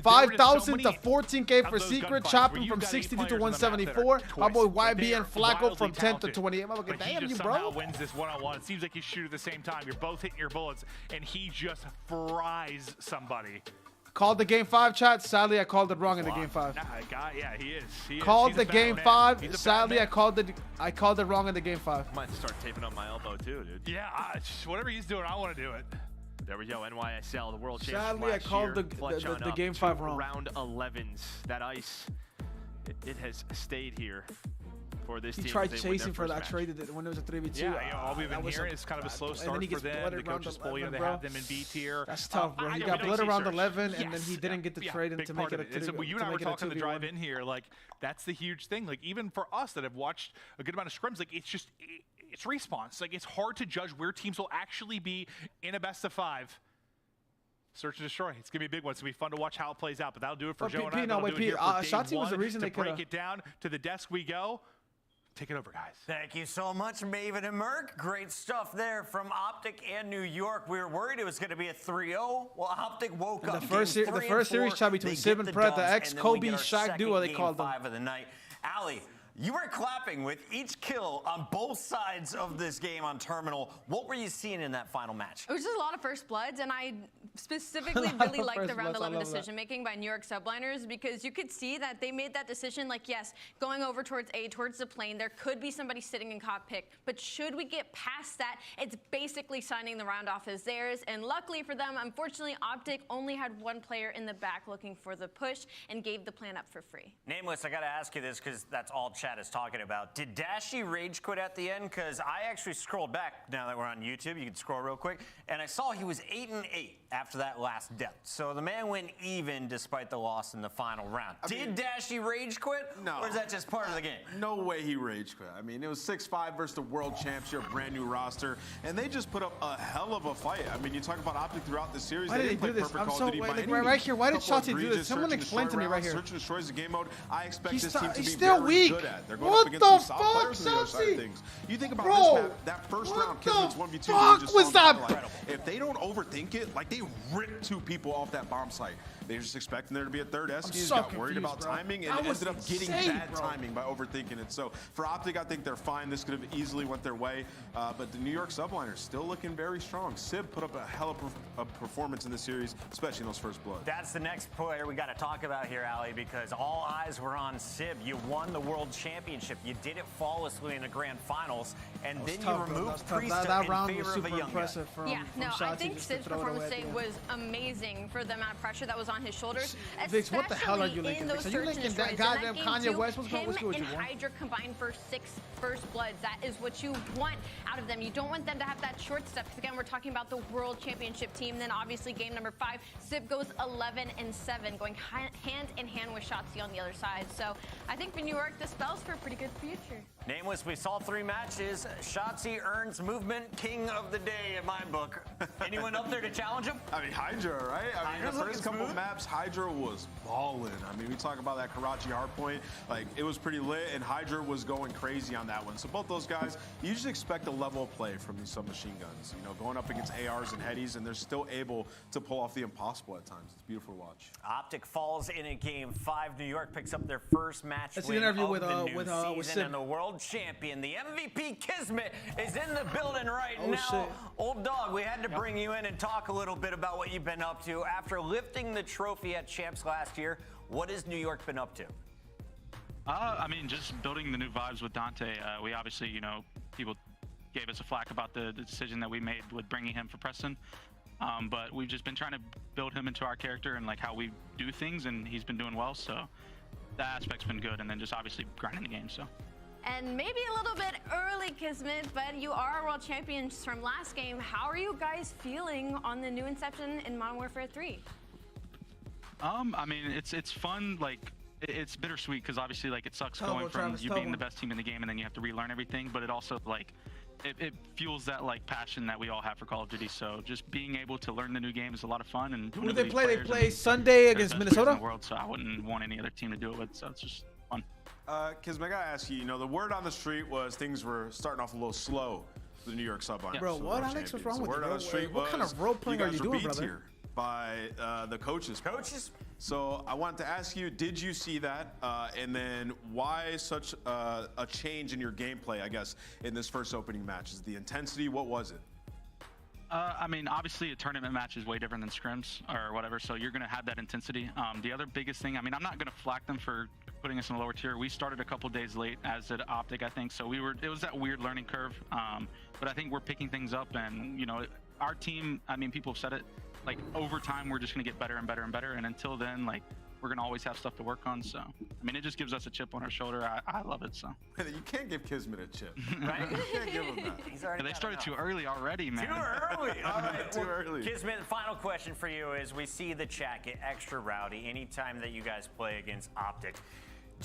5,000 to 14K for Secret, chopping from 62 to 174. My boy YB and Flacco from 10 to 28. Damn you, bro.
Wins this one-on-one. It seems like you shoot at the same time. You're both hitting your bullets, and he just fries somebody.
Called the game 5, chat. Sadly, I called it wrong in the game 5.
Nah, yeah, he is.
Called
He's
the
a bad
game
man.
5. Sadly, I called it wrong in the game 5.
I might start taping up my elbow too, dude.
Yeah, whatever he's doing, I want to do it.
There we go, NYSL, the world championship
Sadly, I called the game 5 wrong.
Round 11s. That ice, it has stayed here for this team.
He tried chasing for that trade when it was a 3v2.
Yeah, all we've been hearing is kind of a slow start for them. The coaches pull, they have them in B tier.
That's tough, bro. He got blood around 11, and then he didn't get the trade to make it a 3v2.
So you and I were talking the drive in here, like, that's the huge thing. Like, even for us that have watched a good amount of scrims, like, it's just, it's response. Like, it's hard to judge where teams will actually be in a best of 5. Search and destroy. It's gonna be a big one. It's gonna be fun to watch how it plays out. But that'll do it for Joe and I.
Shotzi was the reason they
break it down. To the desk we go. Take it over, guys.
Thank you so much, Maven and Merc. Great stuff there from Optic and New York. We were worried it was going to be a 3-0. Well, Optic woke up.
The first series, chat between Sib and Pret, the ex-Kobe Shaq duo, they called them.
5 of the night. Ali, you were clapping with each kill on both sides of this game on Terminal. What were you seeing in that final match?
It was just a lot of first bloods, and I specifically really liked the round 11 decision making by New York Subliners, because you could see that they made that decision, like, yes, going over towards A, towards the plane, there could be somebody sitting in cockpit, but should we get past that, it's basically signing the round off as theirs. And luckily for them, unfortunately, Optic only had one player in the back looking for the push and gave the plan up for free.
Nameless, I got to ask you this because that's all chat is talking about. Did Dashy rage quit at the end? Because I actually scrolled back now that we're on YouTube. You can scroll real quick. And I saw he was 8-8 after that last death. So the man went even despite the loss in the final round. Did Dashy rage quit?
No.
Or is that just part of the game?
No way he rage quit. I mean, it was 6-5 versus the world champs, your brand new roster, and they just put up a hell of a fight. I mean, you talk about Optic throughout the series.
Why did they do this? I'm so right here. Why did Shotzi do this? Someone explain to me right here.
Search and destroys the game mode. I expect this team to be
still
very
weak.
good at. They're going up against some solid players on the other side of things. You think about this map, that first round, Kismet's 1v2.
Fuck was that?
If they don't overthink it, like they ripped 2 people off that bomb site. They were just expecting there to be a third Eskies, got worried about timing, and ended up getting bad timing by overthinking it. So for Optic, I think they're fine. This could have easily went their way, but the New York Subliners still looking very strong. Sib put up a hell of a performance in this series, especially in those first bloods.
That's the next player we got to talk about here, Ali, because all eyes were on Sib. You won the World Championship. You did it flawlessly in the Grand Finals, and then you removed Priest in favor of a young guy.
Yeah, no, I think Sib's performance today was amazing for the amount of pressure that was on his shoulders.
Vix, what the hell are you linking? Vix? Are you linking that goddamn Kanye West? What's good with you?
Hydra combined for 6 first bloods. That is what you want out of them. You don't want them to have that short step. Because again, we're talking about the World Championship team. Then obviously game number 5, Sib goes 11-7, going hand in hand with Shotzi on the other side. So I think for New York, this spells for a pretty good future.
Nameless, we saw 3 matches. Shotzi earns movement king of the day in my book. Anyone up there to challenge him?
I mean, Hydra, right? I mean, the first couple maps, Hydra was balling. I mean, we talk about that Karachi hardpoint. Like, it was pretty lit, and Hydra was going crazy on that one. So both those guys, you just expect a level of play from these submachine guns. You know, going up against ARs and headies, and they're still able to pull off the impossible at times. It's beautiful to watch.
Optic falls in a game 5. New York picks up their first match win of the new season, and the world champion, the MVP Kismet, is in the building right now.
Shit.
Old dog, we had to bring you in and talk a little bit about what you've been up to after lifting the trophy at Champs last year. What has New York been up to?
I mean, just building the new vibes with Dante. We obviously, you know, people gave us a flack about the decision that we made with bringing him for Preston. But we've just been trying to build him into our character and like how we do things, and he's been doing well. So that aspect's been good, and then just obviously grinding the game. So.
And maybe a little bit early, Kismet, but you are world champions from last game. How are you guys feeling on the new Inception in Modern Warfare 3?
I mean, it's fun. Like, it's bittersweet because obviously, like, it sucks going from you being the best team in the game and then you have to relearn everything. But it also, like, it fuels that, like, passion that we all have for Call of Duty. So just being able to learn the new game is a lot of fun. And
who do they play? They play Sunday against Minnesota.
In the world, so I wouldn't want any other team to do it with. So it's just fun.
Kismet, I gotta ask you, you know, the word on the street was things were starting off a little slow for the New York Subliners.
Bro, what, Alex? What's wrong with you?
Word on the street
what kind of role playing are you doing, brother?
By the coaches. So I wanted to ask you, did you see that? And then why such a change in your gameplay, I guess, in this first opening match? Is the intensity, what was it?
I mean, obviously a tournament match is way different than scrims or whatever, so you're going to have that intensity. The other biggest thing, I mean, I'm not going to flack them for putting us in a lower tier. We started a couple days late, as did Optic, I think, so it was that weird learning curve. But I think we're picking things up, and, you know, our team, I mean, people have said it, like, over time, we're just going to get better and better and better, and until then, like, we're going to always have stuff to work on. So, I mean, it just gives us a chip on our shoulder. I love it. So
you can't give Kismet a chip, right? You can't give him that.
They started too early already, man.
Too early. All right,
too early.
Kismet, the final question for you is: we see the chat get extra rowdy anytime that you guys play against Optic.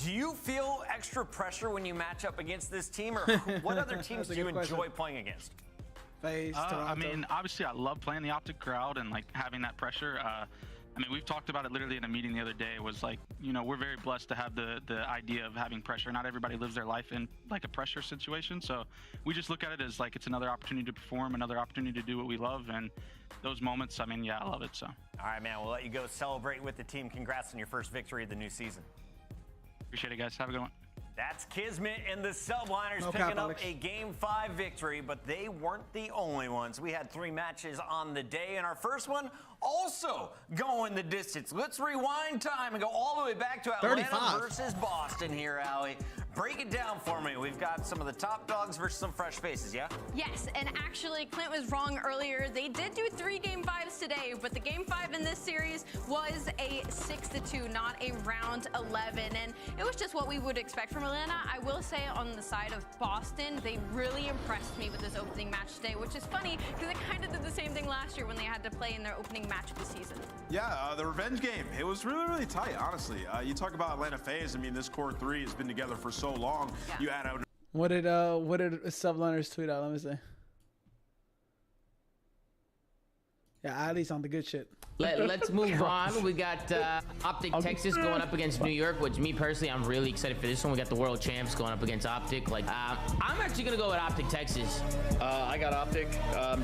Do you feel extra pressure when you match up against this team, or what other teams do you enjoy playing against?
FaZe,
I mean, obviously, I love playing the Optic crowd and like having that pressure. I mean, we've talked about it literally in a meeting the other day. It was like, you know, we're very blessed to have the idea of having pressure. Not everybody lives their life in like a pressure situation. So we just look at it as like it's another opportunity to perform, another opportunity to do what we love. And those moments, I mean, yeah, I love it. So.
All right, man, we'll let you go celebrate with the team. Congrats on your first victory of the new season.
Appreciate it, guys. Have a good one.
That's Kismet and the Subliners picking up a Game 5 victory, but they weren't the only ones. We had 3 matches on the day, and our first one also going the distance. Let's rewind time and go all the way back to Atlanta
35
versus Boston here, Allie. Break it down for me. We've got some of the top dogs versus some fresh faces, yeah?
Yes, and actually, Clint was wrong earlier. They did do 3 Game 5s today, but the Game 5 in this series was a 6-2, not a round 11, and it was just what we would expect from Atlanta. I will say on the side of Boston, they really impressed me with this opening match today, which is funny because they kind of did the same thing last year when they had to play in their opening match of the season.
Yeah, the revenge game. It was really, really tight, honestly. You talk about Atlanta FaZe. I mean, this core 3 has been together for so long. Yeah. You add out.
What did Subliners tweet out? Let me see. Yeah, Ali's on the good shit.
Let's move on. We got Optic Texas going up against New York, which me personally, I'm really excited for this one. We got the world champs going up against Optic. Like, I'm actually going to go with Optic Texas.
I got Optic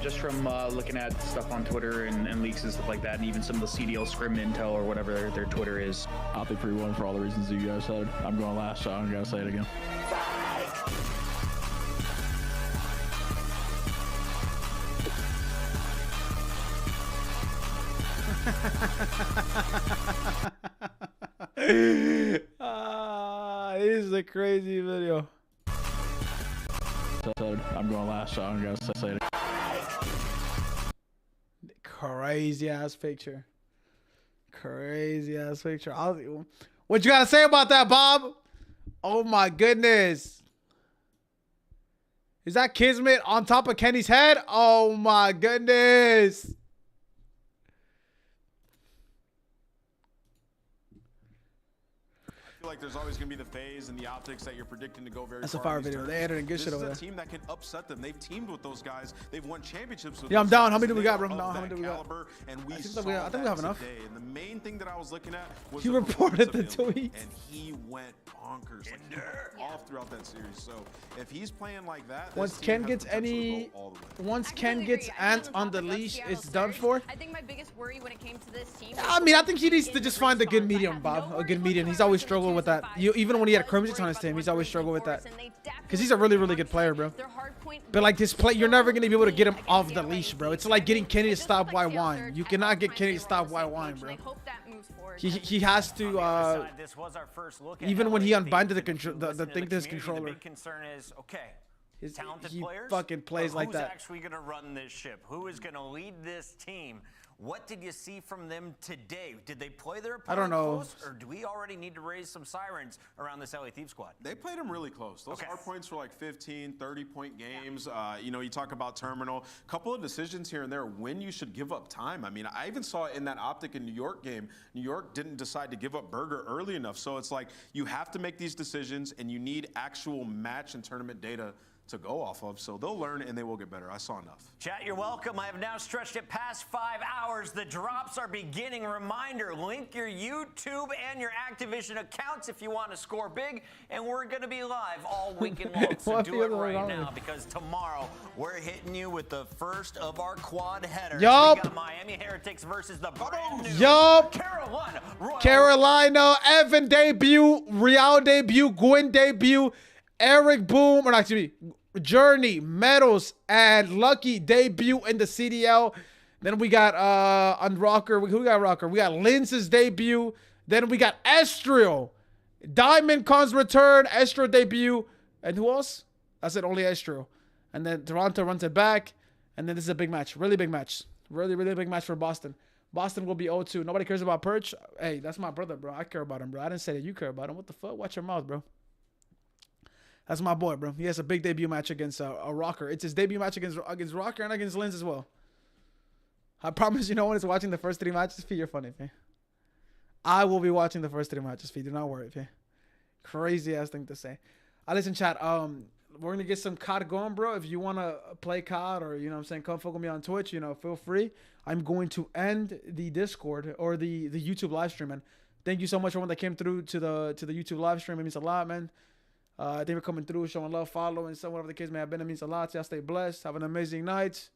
just from looking at stuff on Twitter and leaks and stuff like that, and even some of the CDL scrim intel or whatever their Twitter is.
Optic 3-1 for all the reasons that you guys said. I'm going last, so I'm going to say it again.
This is a crazy video.
I'm going last, so I'm gonna say it.
Crazy ass picture. Crazy ass picture. What you gotta say about that, Bob? Oh my goodness. Is that Kismet on top of Kenny's head? Oh my goodness.
I feel like there's always going to be the FaZe and the Optics that you're predicting to go very
That's
far.
a fire video. They edited good shit over there.
This is a team that can upset them. They've teamed with those guys. They've won championships with
Yeah, I'm
those
down.
guys.
How many do we got, bro?
They
No,
are
how
of
many do we
that
got?
caliber, and we
I
saw
think we have enough.
today. And the main thing that I was looking at was
He
the
reported
performance
the
of Illy,
tweets.
and he went bonkers. Like, he went off throughout that series. So if he's playing like that,
Once Ken gets Ken gets Ant on the leash, it's done for.
I think my biggest worry when it came to this team.
I mean, I think he needs to just find a good medium, Bob. A good medium. He's always struggled with that. Even when he had Crimson on his team, he's always struggled with that. Because he's a really, really good player, bro. But like this play, you're never going to be able to get him off the leash, bro. It's like getting Kenny to stop white wine. You cannot get Kenny to stop white wine, bro. He has to, even when he unbinded the thing to his controller.
The big concern is, okay, talented
he
players,
fucking plays like that.
Who's actually going to run this ship? Who is going to lead this team? What did you see from them today? Did they play their opponent
I don't know.
close, or do we already need to raise some sirens around this LA Thieves squad?
They played them really close. Those hard points were like 15, 30-point games. You know, you talk about Terminal. A couple of decisions here and there when you should give up time. I mean, I even saw it in that Optic and New York game. New York didn't decide to give up Burger early enough. So it's like you have to make these decisions, and you need actual match and tournament data to go off of, so they'll learn and they will get better. I saw enough.
Chat, you're welcome. I have now stretched it past 5 hours. The drops are beginning. Reminder, link your YouTube and your Activision accounts if you want to score big, and we're going to be live all weekend long, so do it right now, because tomorrow we're hitting you with the first of our quad headers.
Yup.
We got Miami Heretics versus the brand new
Yup.
Carolina
Evan debut, Real debut, Gwyn debut, Eric Boom, or not, excuse me, Journey, Metals, and Lucky debut in the CDL. Then we got on Rocker. Who got Rocker? We got Linz's debut. Then we got Estriel. Diamond Con's return. Estriel debut. And who else? I said only Estriel. And then Toronto runs it back. And then this is a big match. Really big match. Really, really big match for Boston. Boston will be 0-2. Nobody cares about Perch. Hey, that's my brother, bro. I care about him, bro. I didn't say that you care about him. What the fuck? Watch your mouth, bro. That's my boy, bro. He has a big debut match against a Rocker. It's his debut match against Rocker and against Linz as well. I promise you no one is watching the first 3 matches. Fee, you're funny, Fee. I will be watching the first 3 matches, Fee. Do not worry, Fee. Crazy ass thing to say. Listen, chat. We're gonna get some COD going, bro. If you wanna play COD or you know what I'm saying, come fuck with me on Twitch, you know, feel free. I'm going to end the Discord or the YouTube live stream, man. Thank you so much for everyone that came through to the YouTube live stream. It means a lot, man. Thank you for coming through, showing love, following, so whatever the case may have been. It means a lot. Y'all stay blessed. Have an amazing night.